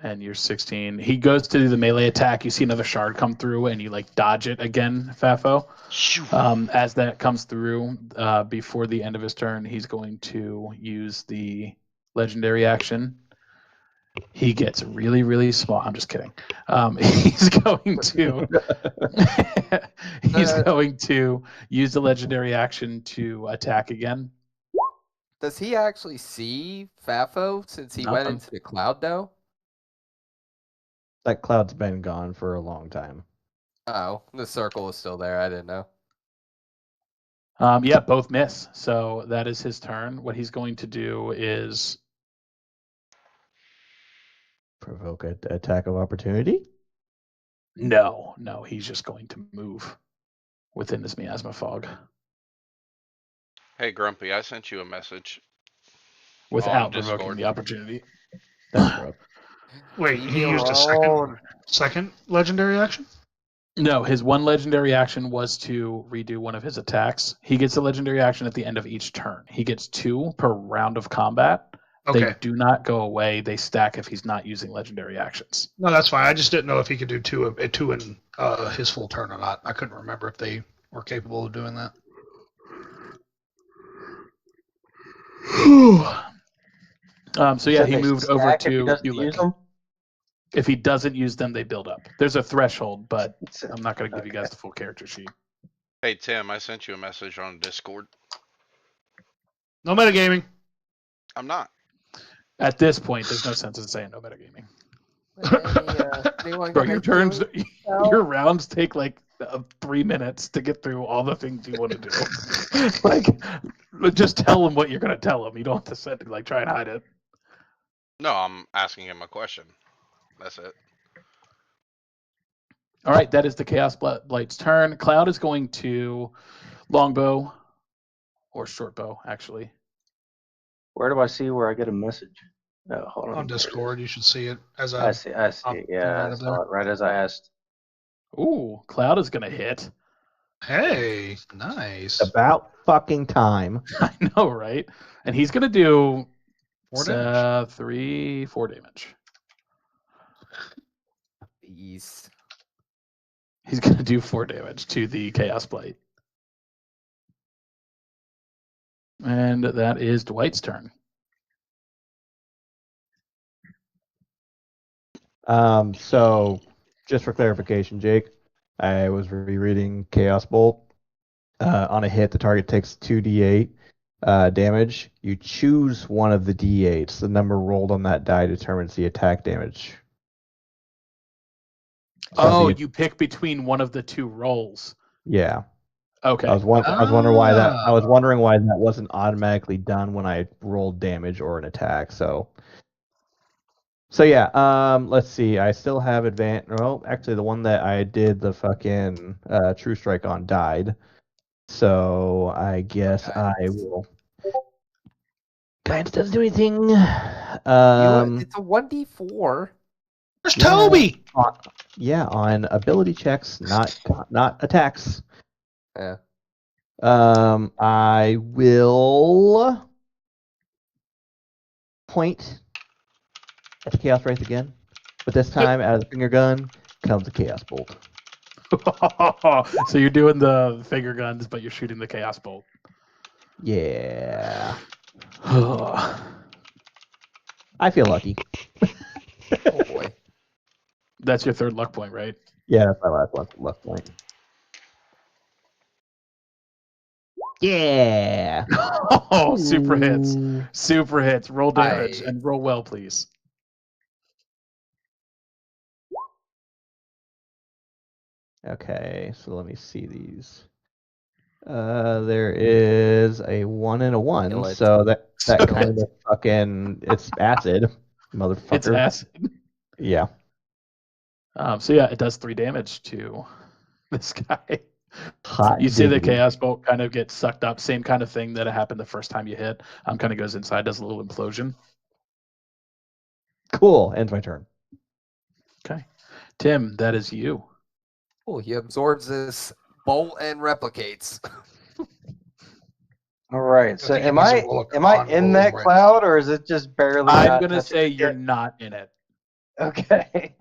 And you're 16. He goes to do the melee attack. You see another shard come through, and you like dodge it again, Fafo. As that comes through, before the end of his turn, he's going to use the legendary action. He gets really, really small. I'm just kidding. He's going to going to use the legendary action to attack again. Does he actually see Fafo since he went Nothing. into the cloud though? That cloud's been gone for a long time. Oh, the circle is still there. I didn't know. Yeah, both miss. So that is his turn. What he's going to do is Provoke an attack of opportunity? no, he's just going to move within this miasma fog Hey, Grumpy, I sent you a message. without On provoking Discord. the opportunity. Thanks, bro. Wait, Leave he me used a alone. second legendary action? No, his one legendary action was to redo one of his attacks. He gets a legendary action at the end of each turn. He gets 2 per round of combat. Okay. They do not go away. They stack if he's not using legendary actions. No, that's fine. I just didn't know if he could do two in his full turn or not. I couldn't remember if they were capable of doing that. So yeah, Said he they moved over stack if he to doesn't use Ulick. them? If he doesn't use them, they build up. There's a threshold, but So- I'm not going to give you guys the full character sheet. Hey, Tim, I sent you a message on Discord. No metagaming. I'm not. At this point, there's no sense in saying no metagaming. Anyone Bro, gonna your turns, kill yourself? your rounds take like 3 minutes to get through all the things you want to do. Like, just tell him what you're going to tell him. You don't have to sit like try and hide it. No, I'm asking him a question. That's it. All right, that is the Chaos Blight's turn. Cloud is going to longbow or shortbow, actually. Where do I see where I get a message? Oh, hold on. On Discord, you should see it as I a. see. I see. Up Yeah, I right up saw there. it right as I asked. Ooh, Cloud is gonna hit. Hey, nice. About fucking time. I know, right? And he's gonna do 4 damage. 4 damage. Jeez. He's gonna do 4 damage to the Chaos Blight. And that is Dwight's turn. So just for clarification, Jake, I was rereading Chaos Bolt. On a hit, the target takes 2d8 damage. You choose one of the d8s. The number rolled on that die determines the attack damage. Oh, the- you pick between one of the 2 rolls. Yeah. Okay. I was wondering why that. I was Ah. wondering why that wasn't automatically done when I rolled damage or an attack. So yeah. Let's see. I still have advantage. Well, actually, the one that I did the fucking True Strike on died. So I guess I will. Guidance doesn't do anything. It's a 1d4. Where's Yeah. Toby? Yeah, on ability checks, not attacks. Yeah. I will point at the Chaos Wraith again, but this time out of the finger gun comes the Chaos Bolt. So you're doing the finger guns, but you're shooting the Chaos Bolt. Yeah, Oh I feel lucky. Oh boy. That's your 3rd luck point, right? Yeah, that's my last luck point. Yeah. Oh, super hits. Ooh. Super hits. Roll damage Nice. and roll well, please. Okay, so let me see these. There is a 1 and a 1, Kill it. so that So kind of fucking it's acid, motherfucker. It's acid. Yeah. So yeah, it does 3 damage to this guy. Hot You see the diggity. Chaos Bolt kind of get sucked up. Same kind of thing that happened the first time you hit. Kind of goes inside, does a little implosion. Cool. Ends my turn. Okay. Tim, that is you. Oh, he absorbs this bolt and replicates. All right. So think he am needs to I roll a am I con in roll that right cloud or is it just barely? I'm not gonna touching say the you're shit? not in it. Okay.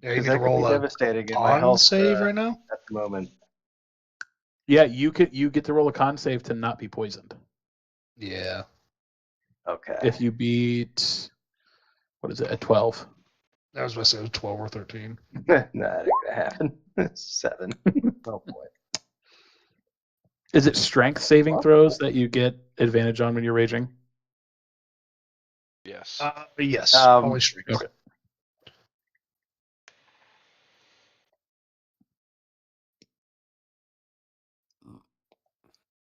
Yeah, you Because need to that could roll be a devastating in my con health save right now. at the moment. Yeah, you get to roll a con save to not be poisoned. Yeah. Okay. If you beat, what is it, at 12? That was what I said, it was 12 or 13. No, that ain't gonna happen. 7. Oh boy. Is it strength saving Well. throws that you get advantage on when you're raging? Yes. Yes, Um, only strength. Okay.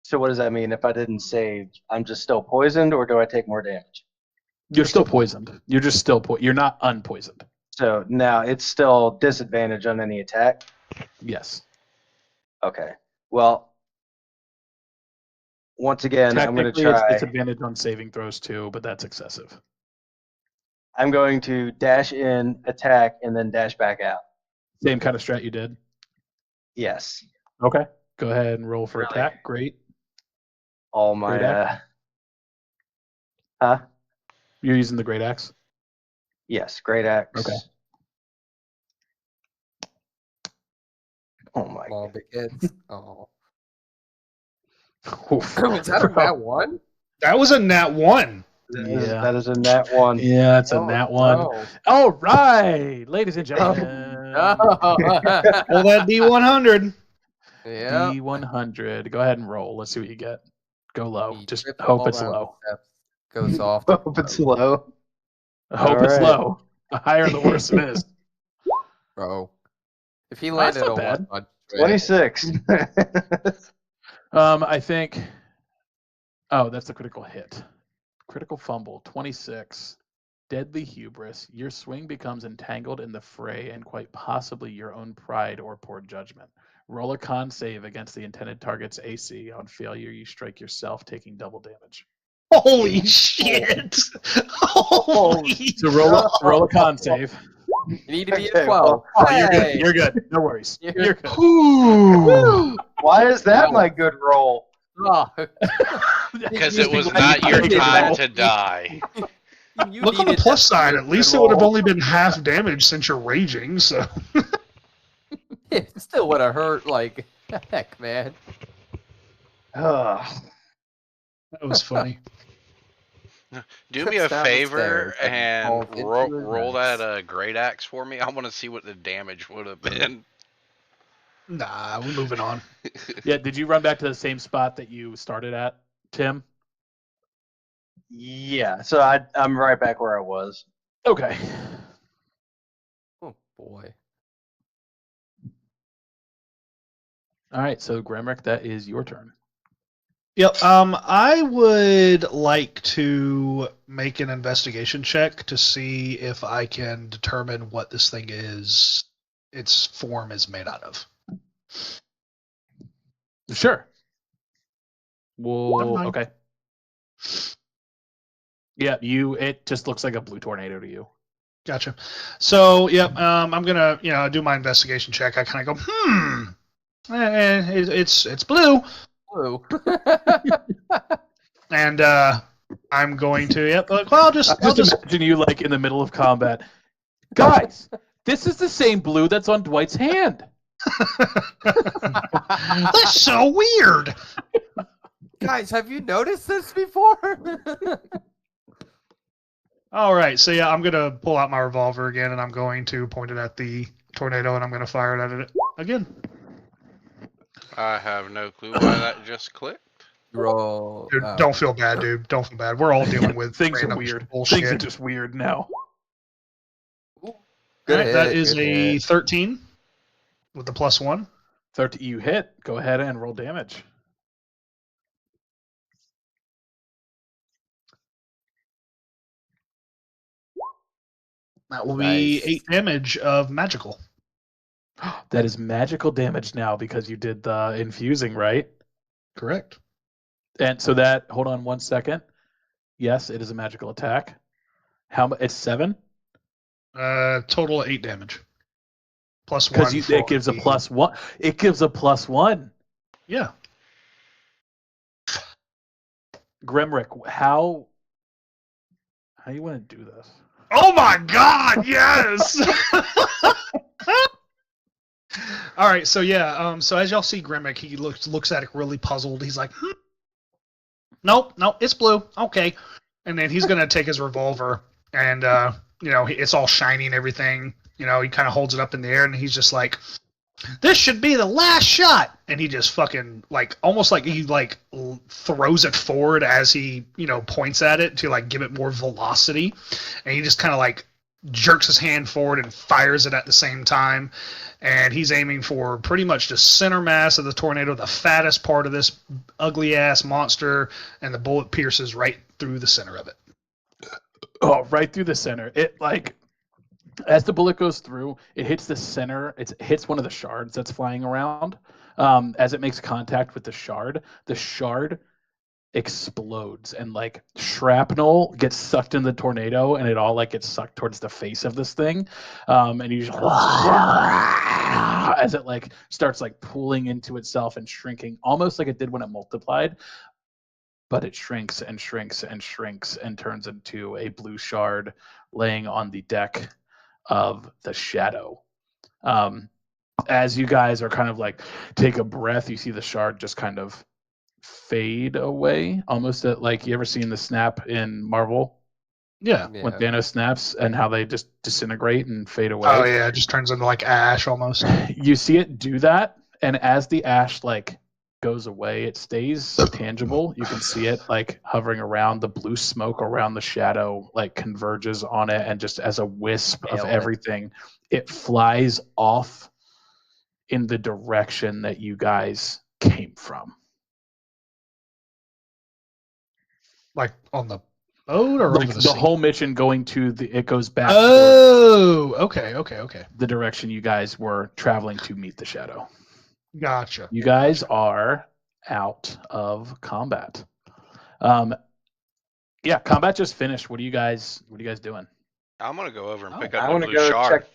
So what does that mean? If I didn't save, I'm just still poisoned, or do I take more damage? You're still poisoned. You're just still you're not unpoisoned. So now it's still disadvantage on any attack. Yes. Okay. Well, once again, I'm going to Technically, it's try. disadvantage on saving throws too, but that's excessive. I'm going to dash in, attack, and then dash back out. Same kind of strat you did. Yes. Okay. Go ahead and roll for Really? attack. Great. All my. Great axe? Huh? You're using the great axe. Yes. Great axe. Okay. Oh my. Come on, big heads. Oh. Oof. Is that a nat 1? That was a nat 1. Yeah. That is a nat 1. Yeah, it's a Oh, nat 1. no. All right, ladies and gentlemen. Oh. Roll that D100. Yeah. D100. Go ahead and roll. Let's see what you get. Go low. He Just trips, hope falls it's down low. steps, goes off. Hope it's low. Hope it's right. low. The higher, the worse it is. Bro. If he That's landed not a bad. 100. 26. I think. Oh, that's the critical hit. Critical fumble. 26. Deadly hubris. Your swing becomes entangled in the fray and quite possibly your own pride or poor judgment. Roll a con save against the intended target's AC. On failure, you strike yourself, taking double damage. Holy shit! Holy So roll a con save. You need to be Okay, a 12. Oh, you're good. Hey! You're good. No worries. You're- You're good. Ooh. Why is that my good roll? Oh, Because You it was glad not you your didn't time roll. to die. you Look on the needed plus that to side. be a At least good it would have roll. only been half damage since you're raging. So It still would have hurt like heck, man. Ugh. that was funny. Do me Trips a down the favor stairs and falls and into roll his that nuts. great axe for me. I want to see what the damage would have been. Nah, we're moving on. Yeah, did you run back to the same spot that you started at, Tim? Yeah, so I'm right back where I was. Okay. Oh boy. All right, so Grimrick, that is your turn. Yep. I would like to make an investigation check to see if I can determine what this thing is. Its form is made out of. Sure. Well, mind. okay. Yeah, it just looks like a blue tornado to you. Gotcha. So, yep. I'm gonna, do my investigation check. I kind of go, it's blue, Blue. and I'm going to, yep. Like, well, I'll just Imagine you like in the middle of combat. Guys, this is the same blue that's on Dwight's hand. That's so weird. Guys, have you noticed this before? All right, so yeah, I'm gonna pull out my revolver again, and I'm going to point it at the tornado, and I'm gonna fire it at it again. I have no clue why that just clicked. Roll. Dude, don't feel bad, dude. Don't feel bad. We're all dealing with Things are random weird. bullshit. Things are just weird now. Good All right, that hit, is good a hit. 13 with the +1. 30, you hit. Go ahead and roll damage. That will be Nice. 8 damage of magical. That is magical damage now because you did the infusing, right? Correct. And so that, hold on 1 second. Yes, it is a magical attack. How much? It's 7? Total 8 damage. +1. Because it gives a the- +1. It gives a +1. Yeah. Grimrick, how you want to do this? Oh my God! Yes. All right, so yeah, so as y'all see Grimmick, he looks at it really puzzled. He's like, nope, it's blue. Okay, and then he's gonna take his revolver, and it's all shiny and everything. He kind of holds it up in the air, and he's just like, this should be the last shot, and he just fucking almost like he throws it forward as he points at it to give it more velocity, and he just kind of jerks his hand forward and fires it at the same time, and he's aiming for pretty much the center mass of the tornado, the fattest part of this ugly ass monster, and the bullet pierces right through the center of it. Oh, right through the center. It as the bullet goes through, it hits the center. It hits one of the shards that's flying around. As it makes contact with the shard explodes and shrapnel gets sucked in the tornado, and it all gets sucked towards the face of this thing. And you just as it starts pulling into itself and shrinking, almost like it did when it multiplied. But it shrinks and shrinks and shrinks and turns into a blue shard laying on the deck of the shadow. As you guys are kind of take a breath, you see the shard just kind of fade away, almost at you ever seen the snap in Marvel Yeah. when Thanos snaps and how they just disintegrate and fade away. Oh yeah, it just turns into ash almost. You see it do that, and as the ash goes away, it stays tangible. You can see it hovering around. The blue smoke around the shadow converges on it, and just as a wisp of everything, it flies off in the direction that you guys came from. On the boat or over the sea? whole mission going to it goes back Oh, okay. the direction you guys were traveling to meet the shadow. Gotcha. You guys are out of combat. Yeah, combat just finished. What are you guys doing? I'm gonna go over and pick I up the want to blue go shard. check.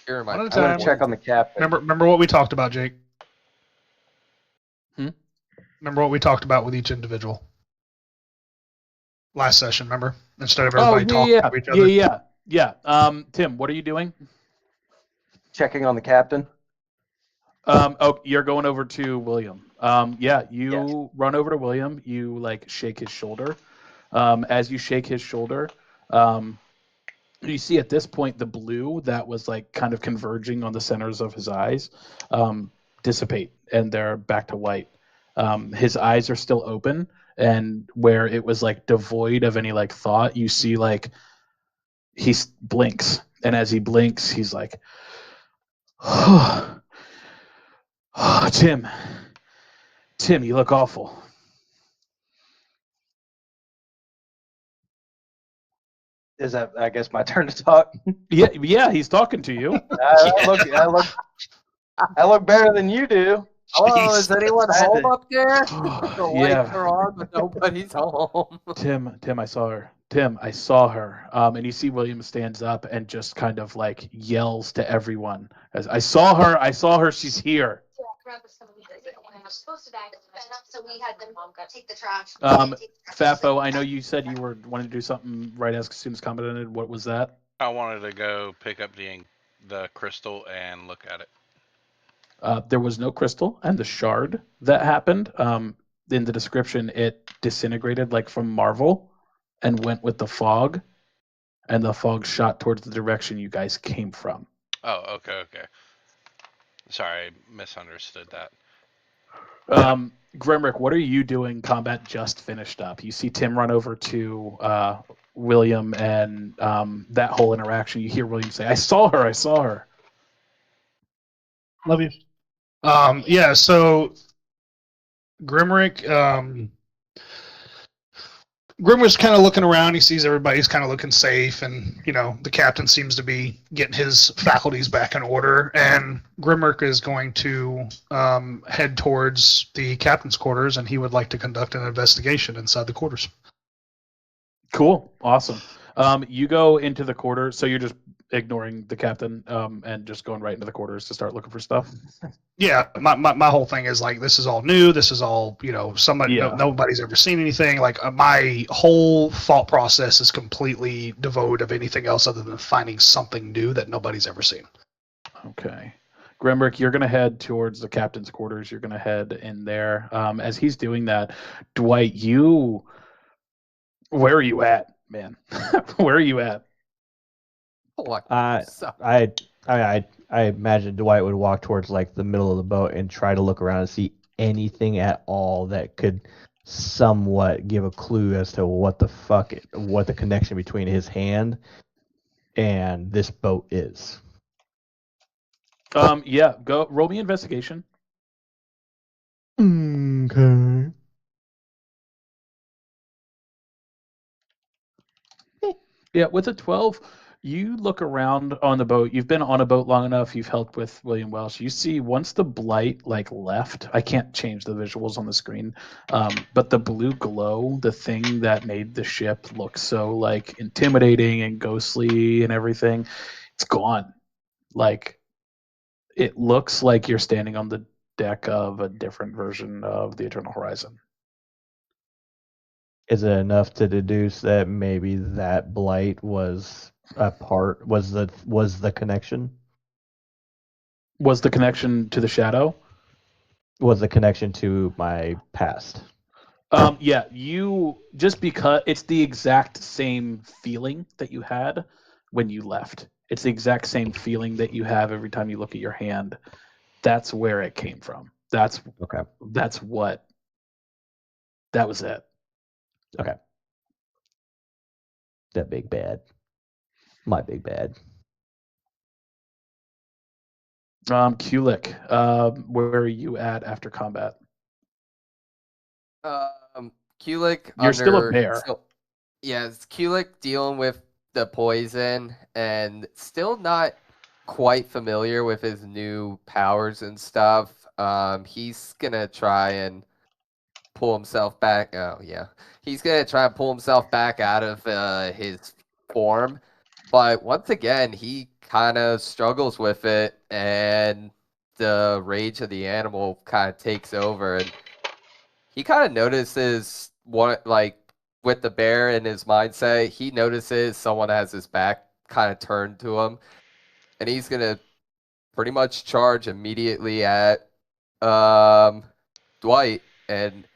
Here are my One at a I want time. to check on the captain. Remember what we talked about, Jake. Hmm? Remember what we talked about with each individual last session. Remember, instead of everybody talking to each other. Yeah. Tim, what are you doing? Checking on the captain. Oh, you're going over to William. Yeah, you run over to William. You like shake his shoulder. As you shake his shoulder, you see at this point the blue that was like kind of converging on the centers of his eyes dissipate, and they're back to white. His eyes are still open, and where it was like devoid of any like thought, you see like he blinks, and as he blinks, he's like, Tim, you look awful. Is that, I guess, my turn to talk? Yeah, he's talking to you. I look better than you do. Hello, is anyone I had home to- up there? The Yeah. lights are on, but nobody's home. Tim, I saw her. Tim, I saw her. And you see William stands up and just kind of like yells to everyone as I saw her, she's here. So we had them take the trash. Fafo, I know you said you were wanting to do something right as soon as combat ended. What was that? I wanted to go pick up the crystal and look at it. There was no crystal, and the shard that happened. In the description, it disintegrated like from Marvel, and went with the fog, and the fog shot towards the direction you guys came from. Oh, okay. Sorry, I misunderstood that. Grimrick, what are you doing? Combat just finished up. You see Tim run over to William, and that whole interaction. You hear William say, "I saw her." Love you. Yeah. So Grimrick, Grimrick's kind of looking around. He sees everybody's kind of looking safe, and the captain seems to be getting his faculties back in order. And Grimrick is going to head towards the captain's quarters, and he would like to conduct an investigation inside the quarters. Cool, awesome. You go into the quarters, so you're just ignoring the captain and just going right into the quarters to start looking for stuff. Yeah, my whole thing is like, this is all new. This is all Yeah. nobody's ever seen anything. Like my whole thought process is completely devoid of anything else other than finding something new that nobody's ever seen. Okay. Grimrick, you're going to head towards the captain's quarters. You're going to head in there. As he's doing that, Dwight, where are you at, man? Where are you at? I imagine Dwight would walk towards like the middle of the boat and try to look around and see anything at all that could somewhat give a clue as to what the connection between his hand and this boat is. Yeah, go roll me investigation. Okay. Yeah, with a 12, you look around on the boat. You've been on a boat long enough. You've helped with William Welsh. You see once the blight like left, I can't change the visuals on the screen, but the blue glow, the thing that made the ship look so like intimidating and ghostly and everything, it's gone. Like it looks like you're standing on the deck of a different version of the Eternal Horizon. Is it enough to deduce that maybe that blight was the connection? Was the connection to the shadow? Was the connection to my past? Yeah, you just because it's the exact same feeling that you had when you left. It's the exact same feeling that you have every time you look at your hand. That's where it came from. That was it. Okay. That big bad. My big bad. Kulik, where are you at after combat? Kulik. You're still a bear. It's Kulik dealing with the poison and still not quite familiar with his new powers and stuff. He's gonna try and pull himself back. Oh yeah, he's gonna try and pull himself back out of his form, but once again he kind of struggles with it, and the rage of the animal kind of takes over, and he kind of notices with the bear in his mindset, he notices someone has his back kind of turned to him, and he's gonna pretty much charge immediately at Dwight and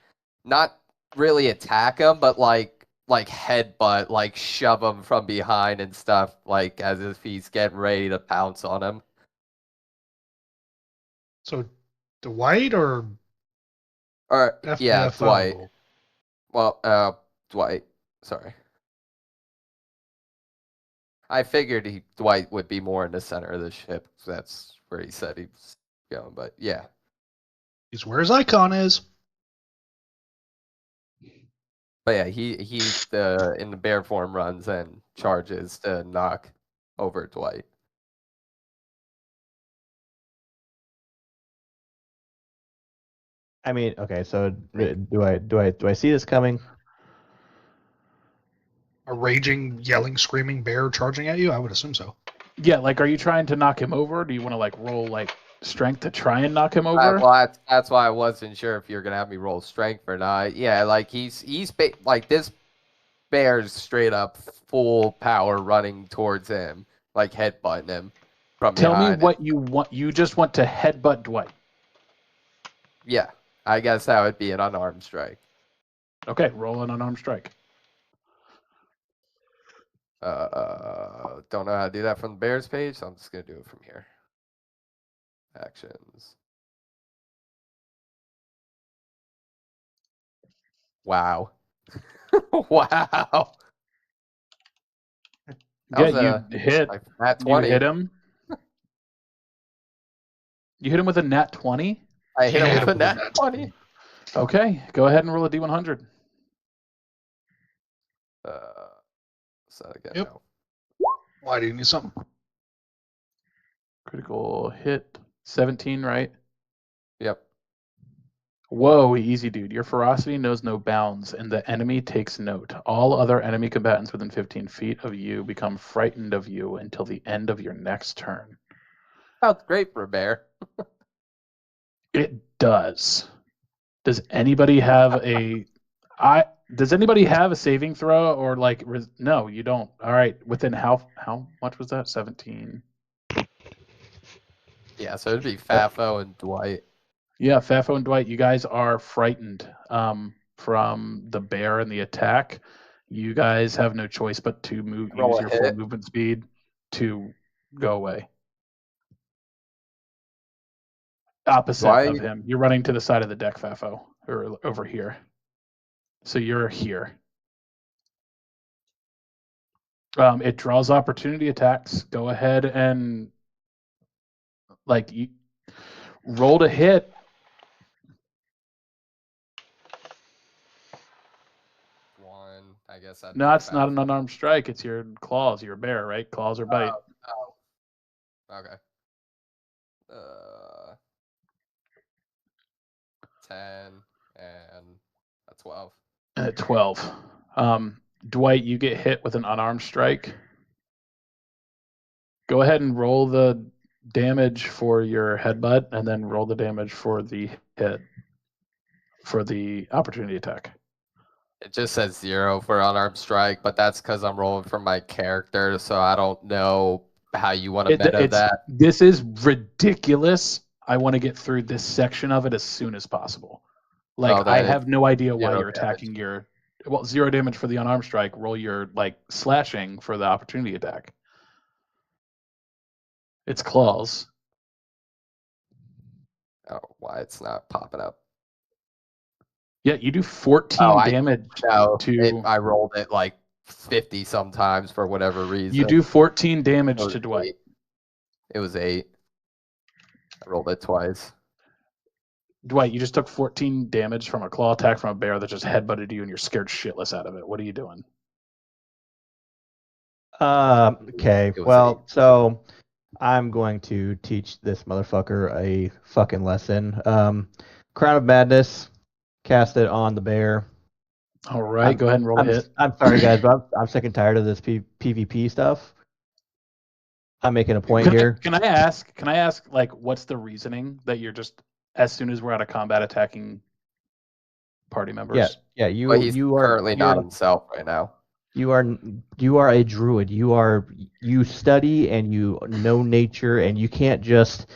not really attack him, but like headbutt, like shove him from behind and stuff, like as if he's getting ready to pounce on him. So Dwight or Or yeah, FFO? Dwight. Well, Dwight. Sorry. I figured Dwight would be more in the center of the ship. So that's where he said he was going. But yeah, He's where his icon is. but yeah, he in the bear form runs and charges to knock over Dwight. I mean, okay, so do I see this coming? A raging, yelling, screaming bear charging at you? I would assume so. Yeah, like, are you trying to knock him over? Do you want to like roll like strength to try and knock him over? Well, that's why I wasn't sure if you're gonna have me roll strength or not. Yeah, like he's like this bear's straight up full power running towards him, like headbutting him from Tell me behind. what you want. You just want to headbutt Dwight. Yeah, I guess that would be an unarmed strike. Okay, roll an unarmed strike. Don't know how to do that from the Bears page, so I'm just gonna do it from here. Actions. Wow. Wow. Yeah, you hit. Like nat You 20. hit him. You hit him with a nat 20. I hit him Yeah, with a nat 20. Okay, go ahead and roll a d100. So again, Yep. no. Why do you need something? Critical hit 17, right? Yep. Whoa, easy, dude. Your ferocity knows no bounds, and the enemy takes note. All other enemy combatants within 15 feet of you become frightened of you until the end of your next turn. Sounds great for a bear. It does. Does anybody have a does anybody have a saving throw or like no, you don't. All right, within how much was that? 17. Yeah, so it'd be Fafo and Dwight. Yeah, Fafo and Dwight, you guys are frightened from the bear and the attack. You guys have no choice but to use your full movement speed to go away. Opposite of him. You're running to the side of the deck, Fafo, or over here. So you're here. It draws opportunity attacks. Go ahead and roll to hit. One, I guess. No, it's not an unarmed strike. It's your claws. You're a bear, right? Claws or bite. Oh. Okay. 10 and a 12. And at 12. Dwight, you get hit with an unarmed strike. Go ahead and roll the damage for your headbutt, and then roll the damage for the hit for the opportunity attack. It just says 0 for unarmed strike, but that's because I'm rolling for my character, so I don't know how you want to meta that. This is ridiculous. I want to get through this section of it as soon as possible. Like, I have no idea why you're attacking your... Well, 0 damage for the unarmed strike. Roll your, slashing for the opportunity attack. It's claws. Oh, why it's not popping up? Yeah, you do 14 damage to... I rolled it 50 sometimes for whatever reason. You do 14 damage to Dwight. It was 8. I rolled it twice. Dwight, you just took 14 damage from a claw attack from a bear that just headbutted you and you're scared shitless out of it. What are you doing? Okay, well, so I'm going to teach this motherfucker a fucking lesson. Crown of Madness, Cast it on the bear. All right, go ahead and roll a hit. I'm sorry, guys, but I'm sick and tired of this PvP stuff. I'm making a point here. Can I ask, like, what's the reasoning that you're just, as soon as we're out of combat, attacking party members? Yeah. But he's You are currently not himself right now. You are a druid. You study and you know nature, and you can't just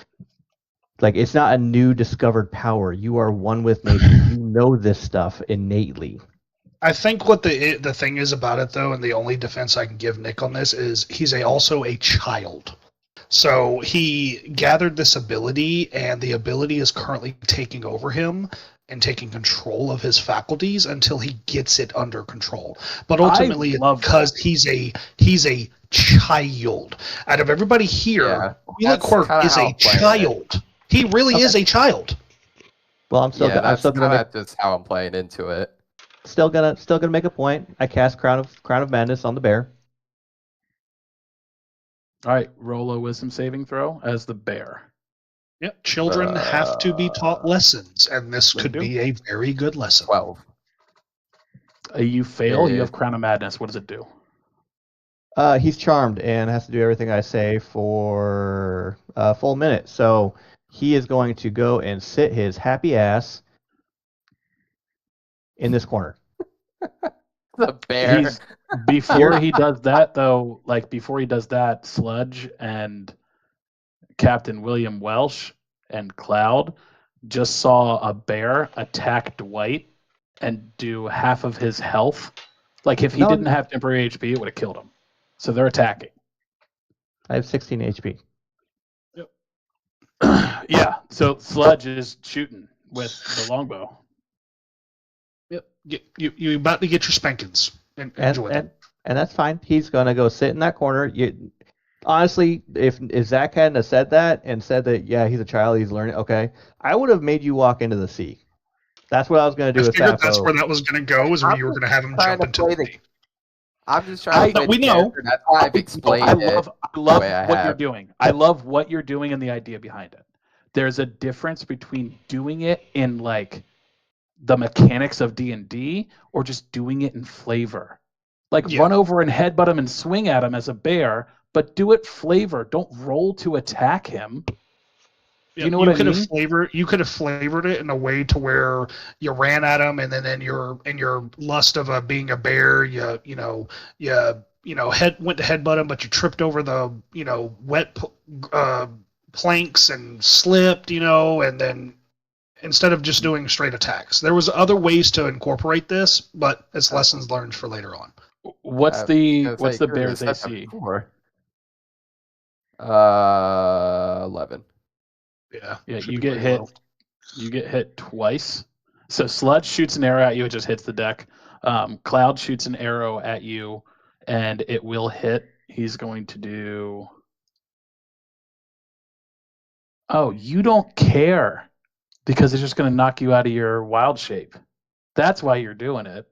like it's not a new discovered power. You are one with nature. You know this stuff innately. I think what the thing is about it, though, and the only defense I can give Nick on this is he's also a child. So he gathered this ability, and the ability is currently taking over him and taking control of his faculties until he gets it under control. But ultimately, it's because he's a child. Out of everybody here, Keyleth is a child. He really is a child. Well, I'm still gonna just how I'm playing into it. Still gonna make a point. I cast Crown of Madness on the bear. All right, roll a wisdom saving throw as the bear. Yep, children have to be taught lessons, and this could be a very good lesson. 12. You fail. You have Crown of Madness. What does it do? He's charmed and has to do everything I say for a full minute. So he is going to go and sit his happy ass in this corner. The bear. Before he does that, though, Sludge and Captain William Welsh and Cloud just saw a bear attack Dwight and do half of his health. Like, if he didn't have temporary HP, it would have killed him. So they're attacking. I have 16 HP. Yep. Yeah, so Sludge is shooting with the longbow. Yep. You're about to get your spankings. And that's fine. He's going to go sit in that corner. Honestly, if Zach hadn't have said that and said that, yeah, he's a child, he's learning, okay, I would have made you walk into the sea. That's what I was going to do with Sappho. That's where that was going to go, is where you were going to have him jump into the sea. I'm just trying to play we know. That's why I've explained I love what you're doing. I love what you're doing and the idea behind it. There's a difference between doing it in, like, the mechanics of D&D or just doing it in flavor. Like, run over and headbutt him and swing at him as a bear, but do it flavor. Don't roll to attack him. You know what I mean? You could have flavored it in a way to where you ran at him, and then in your lust of being a bear, you went to headbutt him, but you tripped over the wet planks and slipped, and then instead of just doing straight attacks, there was other ways to incorporate this, but it's lessons learned for later on. What's the bear's AC? 11. Yeah, you get hit. You get hit twice. So Sludge shoots an arrow at you, it just hits the deck. Cloud shoots an arrow at you, and it will hit. He's going to do. Oh, you don't care because it's just going to knock you out of your wild shape. That's why you're doing it.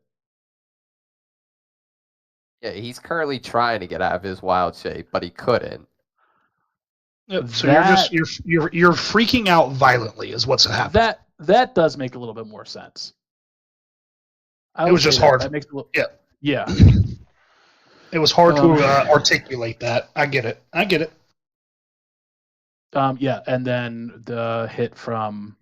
Yeah, he's currently trying to get out of his wild shape, but he couldn't. So you're freaking out violently is what's happening. That does make a little bit more sense. It was just hard. That makes a little, yeah. It was hard to articulate that. I get it. Yeah, and then the hit from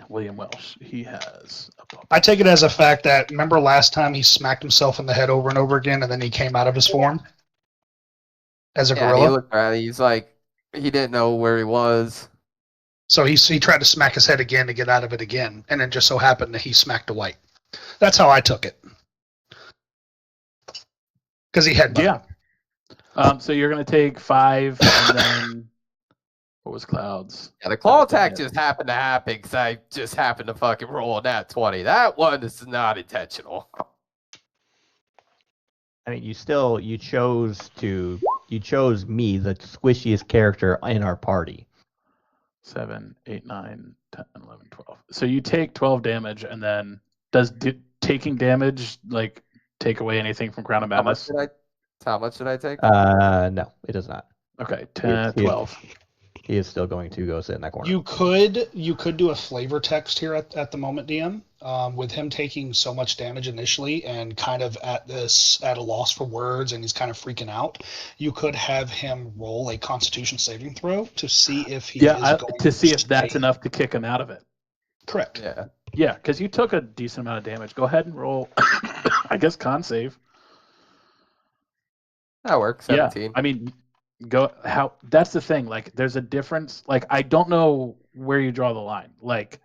William Welsh. He has. I take it as a fact that remember last time he smacked himself in the head over and over again, and then he came out of his form as a gorilla. He looked around, he's like, he didn't know where he was. So he tried to smack his head again to get out of it again, and then just so happened that he smacked a white. That's how I took it. Because he had so you're going to take 5, and then what was Cloud's? Yeah, the claw attack just happened to happen because I just happened to fucking roll a nat 20. That one is not intentional. I mean, you chose me, the squishiest character in our party. 7, 8, 9, 10, 11, 12. So you take 12 damage, and then does taking damage like take away anything from Crown of Madness? How much did I take? No, it does not. Okay, 10, 12. He is still going to go sit in that corner. You could do a flavor text here at the moment, DM. with him taking so much damage initially and kind of at a loss for words, and he's kind of freaking out, you could have him roll a Constitution saving throw to see if he is going to see if that's stay. enough to kick him out of it. Correct. Yeah. Yeah, because you took a decent amount of damage. Go ahead and roll, I guess, con save. That works. 17. Yeah, I mean, that's the thing. Like, there's a difference. Like, I don't know where you draw the line. Like,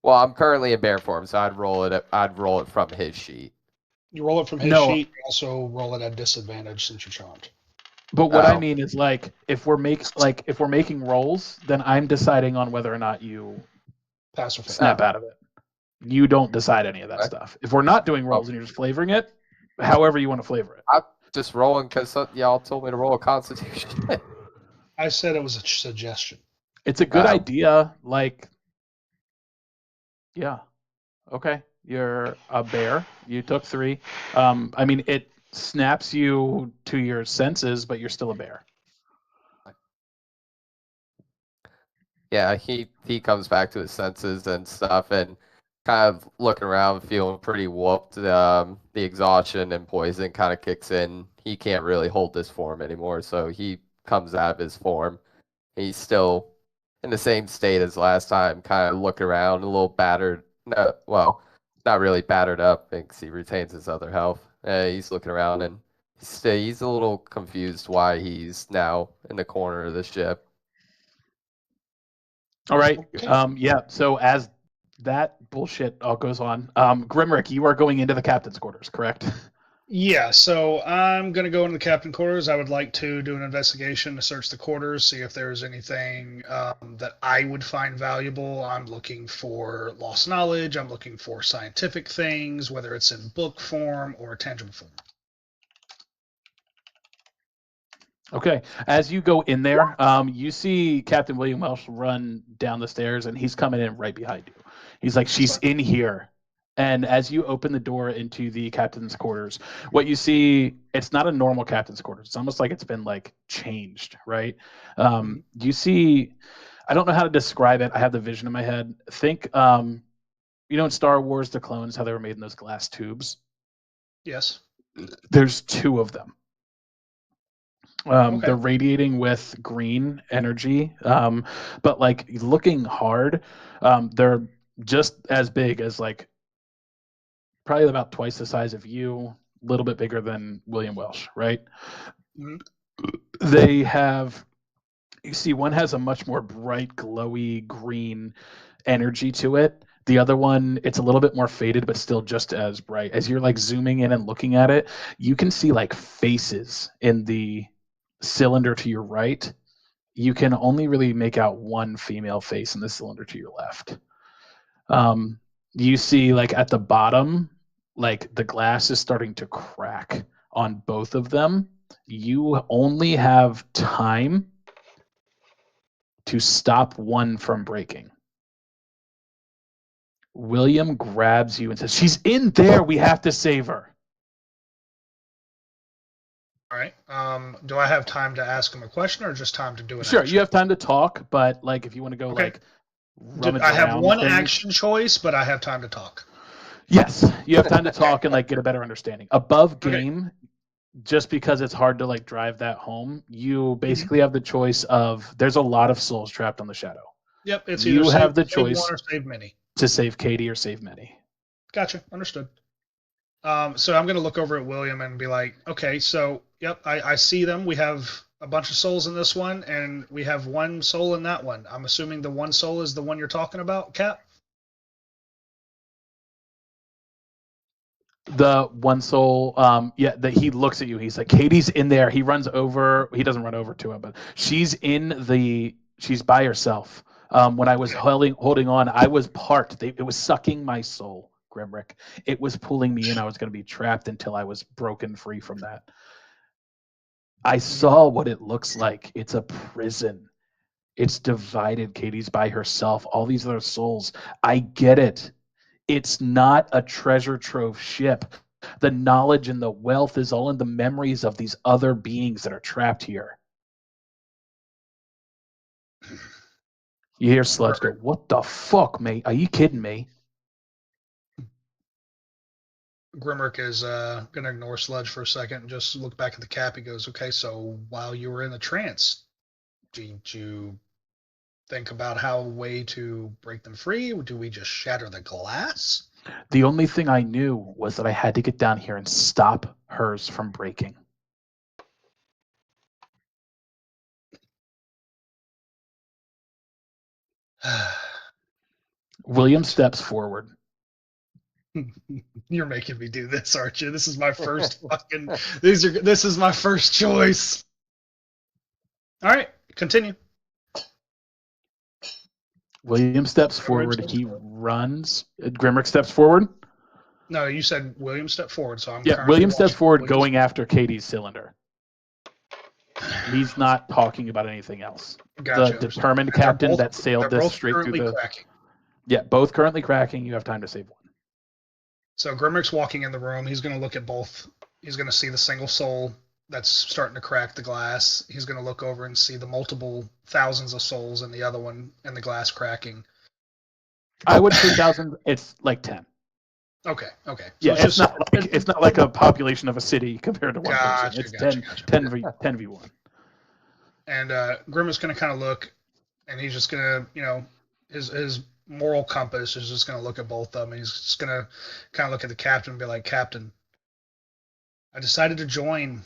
Well, I'm currently in bear form, so I'd roll it from his sheet. You roll it from his No. sheet. You also roll it at disadvantage since you're charmed. but what I Oh. mean is, like, if we're making rolls, then I'm deciding on whether or not you Pass or fail. snap out of it. You don't decide any of that Okay. stuff. If we're not doing rolls and you're just flavoring it, however you want to flavor it. I'm just rolling because y'all told me to roll a Constitution. I said it was a suggestion. It's a good Wow. idea. Like, yeah, okay. You're a bear. You took 3. I mean, it snaps you to your senses, but you're still a bear. Yeah, he comes back to his senses and stuff, and kind of looking around, feeling pretty whooped. The exhaustion and poison kind of kicks in. He can't really hold this form anymore, so he comes out of his form. He's still in the same state as last time, kind of looking around, a little battered. No, well, not really battered up because he retains his other health. He's looking around and he's a little confused why he's now in the corner of the ship. All right. Okay. Yeah. So as that bullshit all goes on, Grimrick, you are going into the captain's quarters, correct? Yeah, so I'm going to go into the captain quarters. I would like to do an investigation to search the quarters, see if there's anything that I would find valuable. I'm looking for lost knowledge. I'm looking for scientific things, whether it's in book form or tangible form. Okay. As you go in there, you see Captain William Welsh run down the stairs, and he's coming in right behind you. He's like, "She's in here." And as you open the door into the captain's quarters, what you see, it's not a normal captain's quarters. It's almost like it's been like changed, right? You see, I don't know how to describe it. I have the vision in my head. Think, in Star Wars, the clones, how they were made in those glass tubes. Yes. There's 2 of them. Okay. They're radiating with green energy, but like looking hard, they're just as big as like probably about twice the size of you, a little bit bigger than William Welsh, right? Mhm. They have, you see, one has a much more bright, glowy green energy to it. The other one, it's a little bit more faded, but still just as bright. As you're like zooming in and looking at it, you can see like faces in the cylinder to your right. You can only really make out one female face in the cylinder to your left. You see, like at the bottom, like the glass is starting to crack on both of them. You only have time to stop one from breaking. William grabs you and says, "She's in there. We have to save her." All right. Do I have time to ask him a question or just time to do an Sure, action? you have time to talk, but like if you want to go Okay. like rummage I have around one things- action choice, but I have time to talk. Yes, you have time to talk and like get a better understanding. Above Okay. game, just because it's hard to like drive that home, you Mm-hmm. basically have the choice of there's a lot of souls trapped on the shadow. Yep, it's You either have the save choice. one or save many. To save Katie or save many. Gotcha. Understood. So I'm going to look over at William and be like, okay, so, yep, I see them. We have a bunch of souls in this one, and we have one soul in that one. I'm assuming the one soul is the one you're talking about, Cap? The one soul, that he looks at you. He's like, Katie's in there. He runs over. He doesn't run over to him, but she's by herself. When I was holding on, I was part. It was sucking my soul, Grimrick. It was pulling me in. I was going to be trapped until I was broken free from that. I saw what it looks like. It's a prison. It's divided. Katie's by herself. All these other souls. I get it. It's not a treasure trove ship. The knowledge and the wealth is all in the memories of these other beings that are trapped here. You hear Sludge go, "What the fuck, mate? Are you kidding me?" Grimrick is going to ignore Sludge for a second and just look back at the cap. He goes, okay, so while you were in the trance, did you think about how a way to break them free? Or do we just shatter the glass? The only thing I knew was that I had to get down here and stop hers from breaking. William steps forward. You're making me do this, aren't you? This is my first fucking. This is my first choice. All right, continue. William steps forward. He runs. Grimrick steps forward. No, you said William stepped forward, so I'm. Yeah, currently William steps watching forward, William's- going after Katie's cylinder. He's not talking about anything else. Gotcha. The determined And they're captain both- that sailed they're this both straight through currently the. cracking. Yeah, both currently cracking. You have time to save one. So Grimrick's walking in the room. He's going to look at both. He's going to see the single soul that's starting to crack the glass. He's going to look over and see the multiple thousands of souls in the other one and the glass cracking. I would say 1,000. It's like 10. Okay. So Yeah, it's just it's not like a population of a city compared to one Gotcha, person. It's gotcha. 10 v 1. And Grim is going to kind of look, and he's just going to, his moral compass is just going to look at both of them. And he's just going to kind of look at the captain and be like, Captain, I decided to join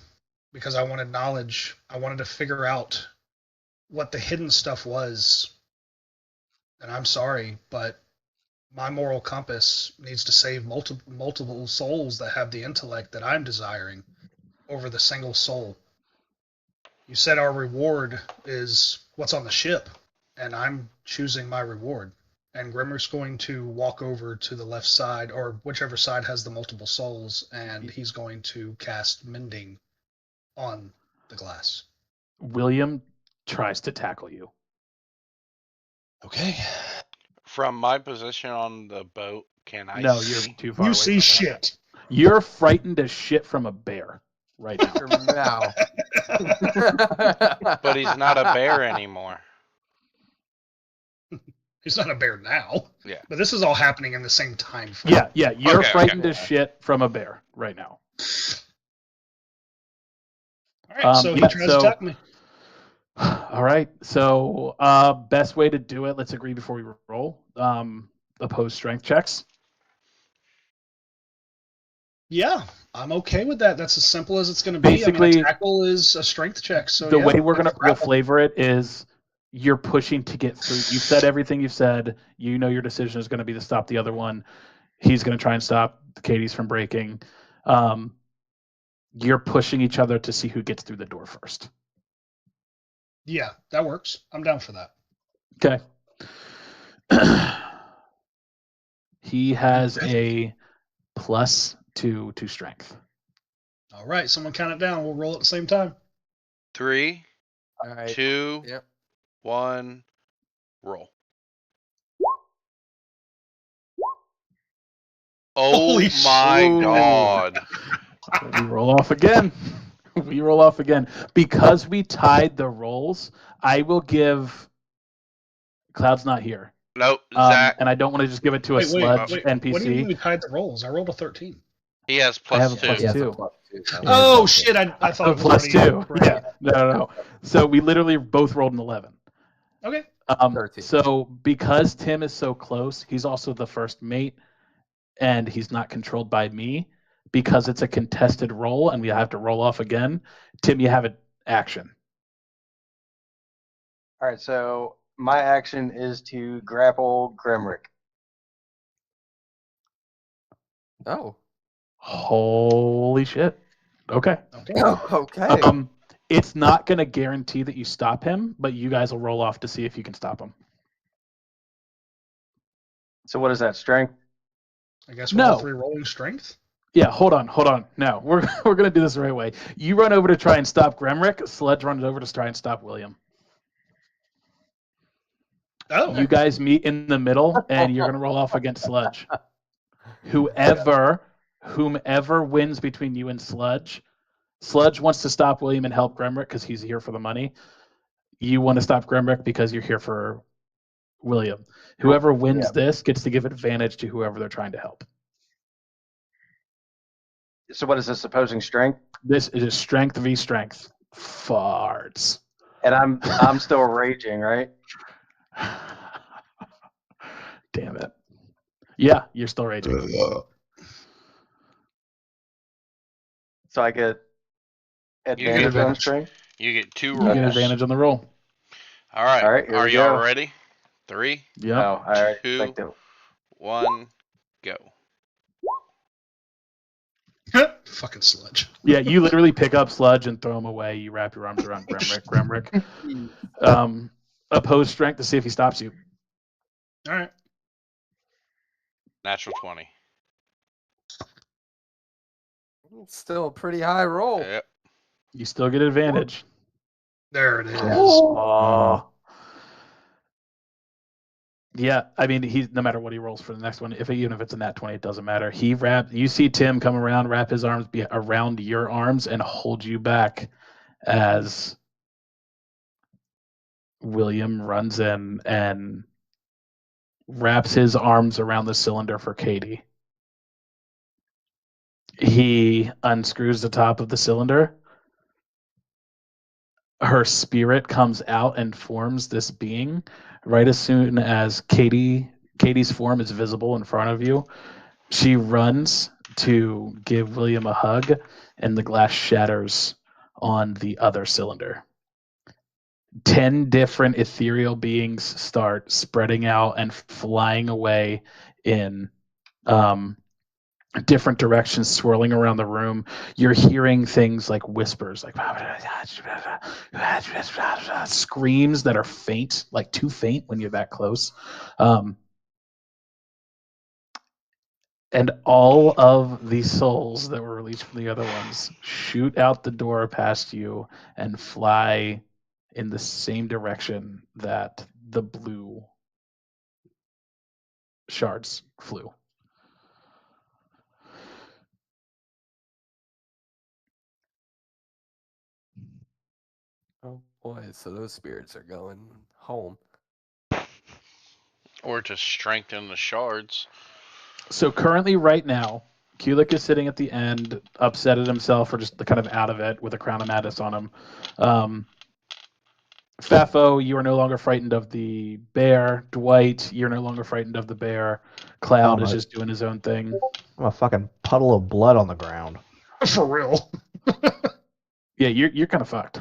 because I wanted knowledge. I wanted to figure out what the hidden stuff was. And I'm sorry, but my moral compass needs to save multiple souls that have the intellect that I'm desiring over the single soul. You said our reward is what's on the ship, and I'm choosing my reward. And Grimmer's going to walk over to the left side, or whichever side has the multiple souls, and he's going to cast Mending on the glass. William tries to tackle you. Okay. From my position on the boat, can I No, see? you're too far You away see from shit. that. You're frightened as shit from a bear right now. Your mouth. But he's not a bear anymore. He's not a bear now. Yeah. But this is all happening in the same time frame. Yeah, you're Okay, frightened as shit from a bear right now. All right, so he yeah, tries to attack me. All right, so best way to do it, let's agree before we roll. Opposed strength checks. Yeah, I'm okay with that. That's as simple as it's going to be. Basically, a tackle is a strength check. So the yeah, way we'll grapple. flavor it is you're pushing to get through. You've said everything you've said. You know your decision is going to be to stop the other one. He's going to try and stop Katie's from breaking. You're pushing each other to see who gets through the door first. Yeah, that works. I'm down for that. Okay. He has a +2 to strength. All right, someone count it down. We'll roll at the same time. 3, All right. 2, Yep. 1, roll. Oh Holy my shit. god. We roll off again. We roll off again. Because we tied the rolls, I will give Cloud's not here. Nope, Zach, And I don't want to just give it to a sludge NPC. What do you mean we tied the rolls? I rolled a 13. he has I have a +2. +2. Oh shit! I thought it was +2. already- Yeah. No. So we literally both rolled an 11. Okay. 13. So because Tim is so close, he's also the first mate, and he's not controlled by me. Because it's a contested roll, and we have to roll off again. Tim, you have an action. All right, so my action is to grapple Grimrick. Oh. Holy shit. Okay. Okay. Okay. It's not going to guarantee that you stop him, but you guys will roll off to see if you can stop him. So what is that, strength? I guess we're all No. three rolling strength. Yeah, hold on. No, we're going to do this the right way. You run over to try and stop Grimrick. Sledge runs over to try and stop William. Oh. You guys meet in the middle, and you're going to roll off against Sludge. Whomever wins between you and Sludge wants to stop William and help Grimrick because he's here for the money. You want to stop Grimrick because you're here for William. Whoever wins this gets to give advantage to whoever they're trying to help. So what is this opposing strength? This is strength v strength. Farts. And I'm still raging, right? Damn it. Yeah, you're still raging. So I get advantage on advantage. strength. You get 2 You rolls. get advantage on the roll. All right. All right, here Are we y'all go. ready? 3, Yep. Oh, all right. Two. Like the, 1, go. Fucking sludge. Yeah, you literally pick up Sludge and throw him away. You wrap your arms around Gremrick. Oppose strength to see if he stops you. All right. Natural 20. Still a pretty high roll. Yep. You still get advantage. There it is. Oh. Yeah, I mean, no matter what he rolls for the next one, even if it's a nat 20, it doesn't matter. You see Tim come around, wrap his arms around your arms, and hold you back as William runs in and wraps his arms around the cylinder for Katie. He unscrews the top of the cylinder. Her spirit comes out and forms this being. Right as soon as Katie's form is visible in front of you, she runs to give William a hug, and the glass shatters on the other cylinder. 10 different ethereal beings start spreading out and flying away in different directions, swirling around the room. You're hearing things like whispers, like screams that are faint, like too faint when you're that close. And all of the souls that were released from the other ones shoot out the door past you and fly in the same direction that the blue shards flew. Oh boy, so those spirits are going home. Or to strengthen the shards. So currently, right now, Kulik is sitting at the end, upset at himself or just kind of out of it with a crown of madness on him. Fafo, you are no longer frightened of the bear. Dwight, you're no longer frightened of the bear. Cloud is just doing his own thing. I'm a fucking puddle of blood on the ground. For real. Yeah, you're kind of fucked.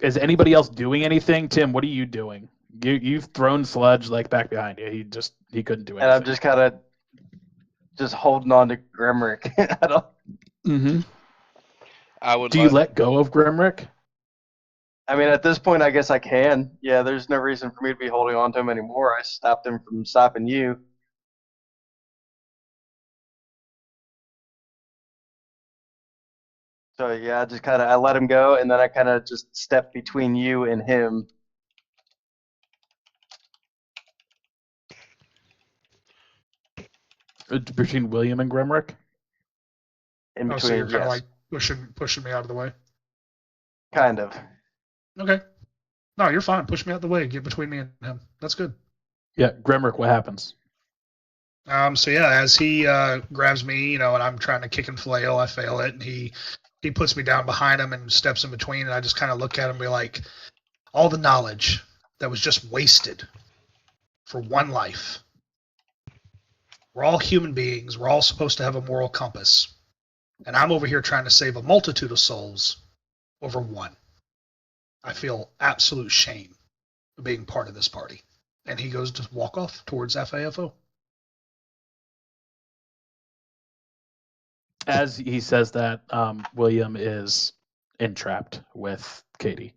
Is anybody else doing anything? Tim, what are you doing? You've thrown Sludge like back behind you. He couldn't do anything. and I'm just kind of just holding on to Gremrick. I don't. Mm-hmm. I would Do you let go of Gremrick? I mean, at this point, I guess I can. Yeah, there's no reason for me to be holding on to him anymore. I stopped him from stopping you. So yeah, I let him go, and then I kind of just stepped between you and him. Between William and Gremrick? In between, so you're kind of yes, like pushing me out of the way. kind of. Okay. No, you're fine. Push me out of the way. Get between me and him. That's good. Yeah, Gremrick, what happens? So yeah, as he grabs me, and I'm trying to kick and flail, I fail it, and he puts me down behind him and steps in between, and I just kind of look at him and be like, all the knowledge that was just wasted for one life. We're all human beings. We're all supposed to have a moral compass. And I'm over here trying to save a multitude of souls over one. I feel absolute shame of being part of this party. And he goes to walk off towards FAFO. As he says that, William is entrapped with Katie.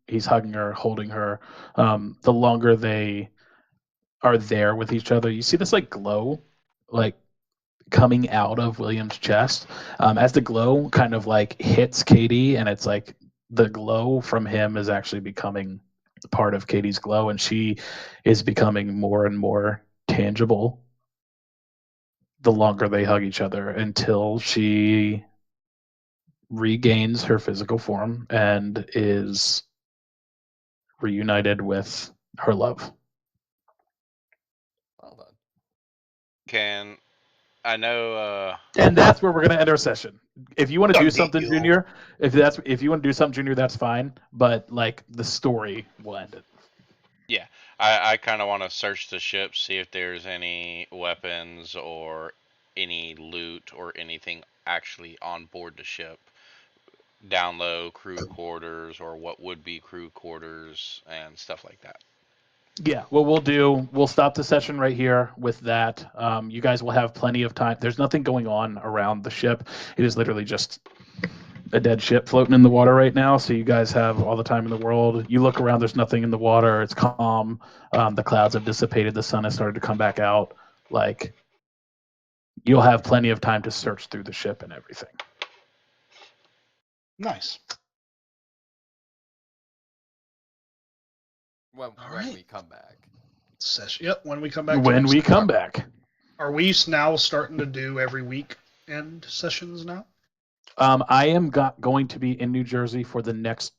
He's hugging her, holding her. The longer they are there with each other, you see this like glow, like coming out of William's chest. As the glow kind of like hits Katie, and it's like the glow from him is actually becoming part of Katie's glow, and she is becoming more and more tangible the longer they hug each other until she regains her physical form and is reunited with her love. Well done. Can I know. And that's where we're gonna end our session. If you want to do Done something, deal. Junior, if you want to do something, Junior, that's fine. But like the story will end it. Yeah, I kind of want to search the ship, see if there's any weapons or any loot or anything actually on board the ship. Down low, crew quarters, or what would be crew quarters, and stuff like that. Yeah, what we'll stop the session right here with that. You guys will have plenty of time. There's nothing going on around the ship. It is literally just a dead ship floating in the water right now. So you guys have all the time in the world. You look around, there's nothing in the water. It's calm. The clouds have dissipated. The sun has started to come back out. Like, you'll have plenty of time to search through the ship and everything. Nice. When Alright. we come back. Session. Yep. When we come back. to When next we week. come back. Are we now starting to do every week end sessions now? I am going to be in New Jersey for the next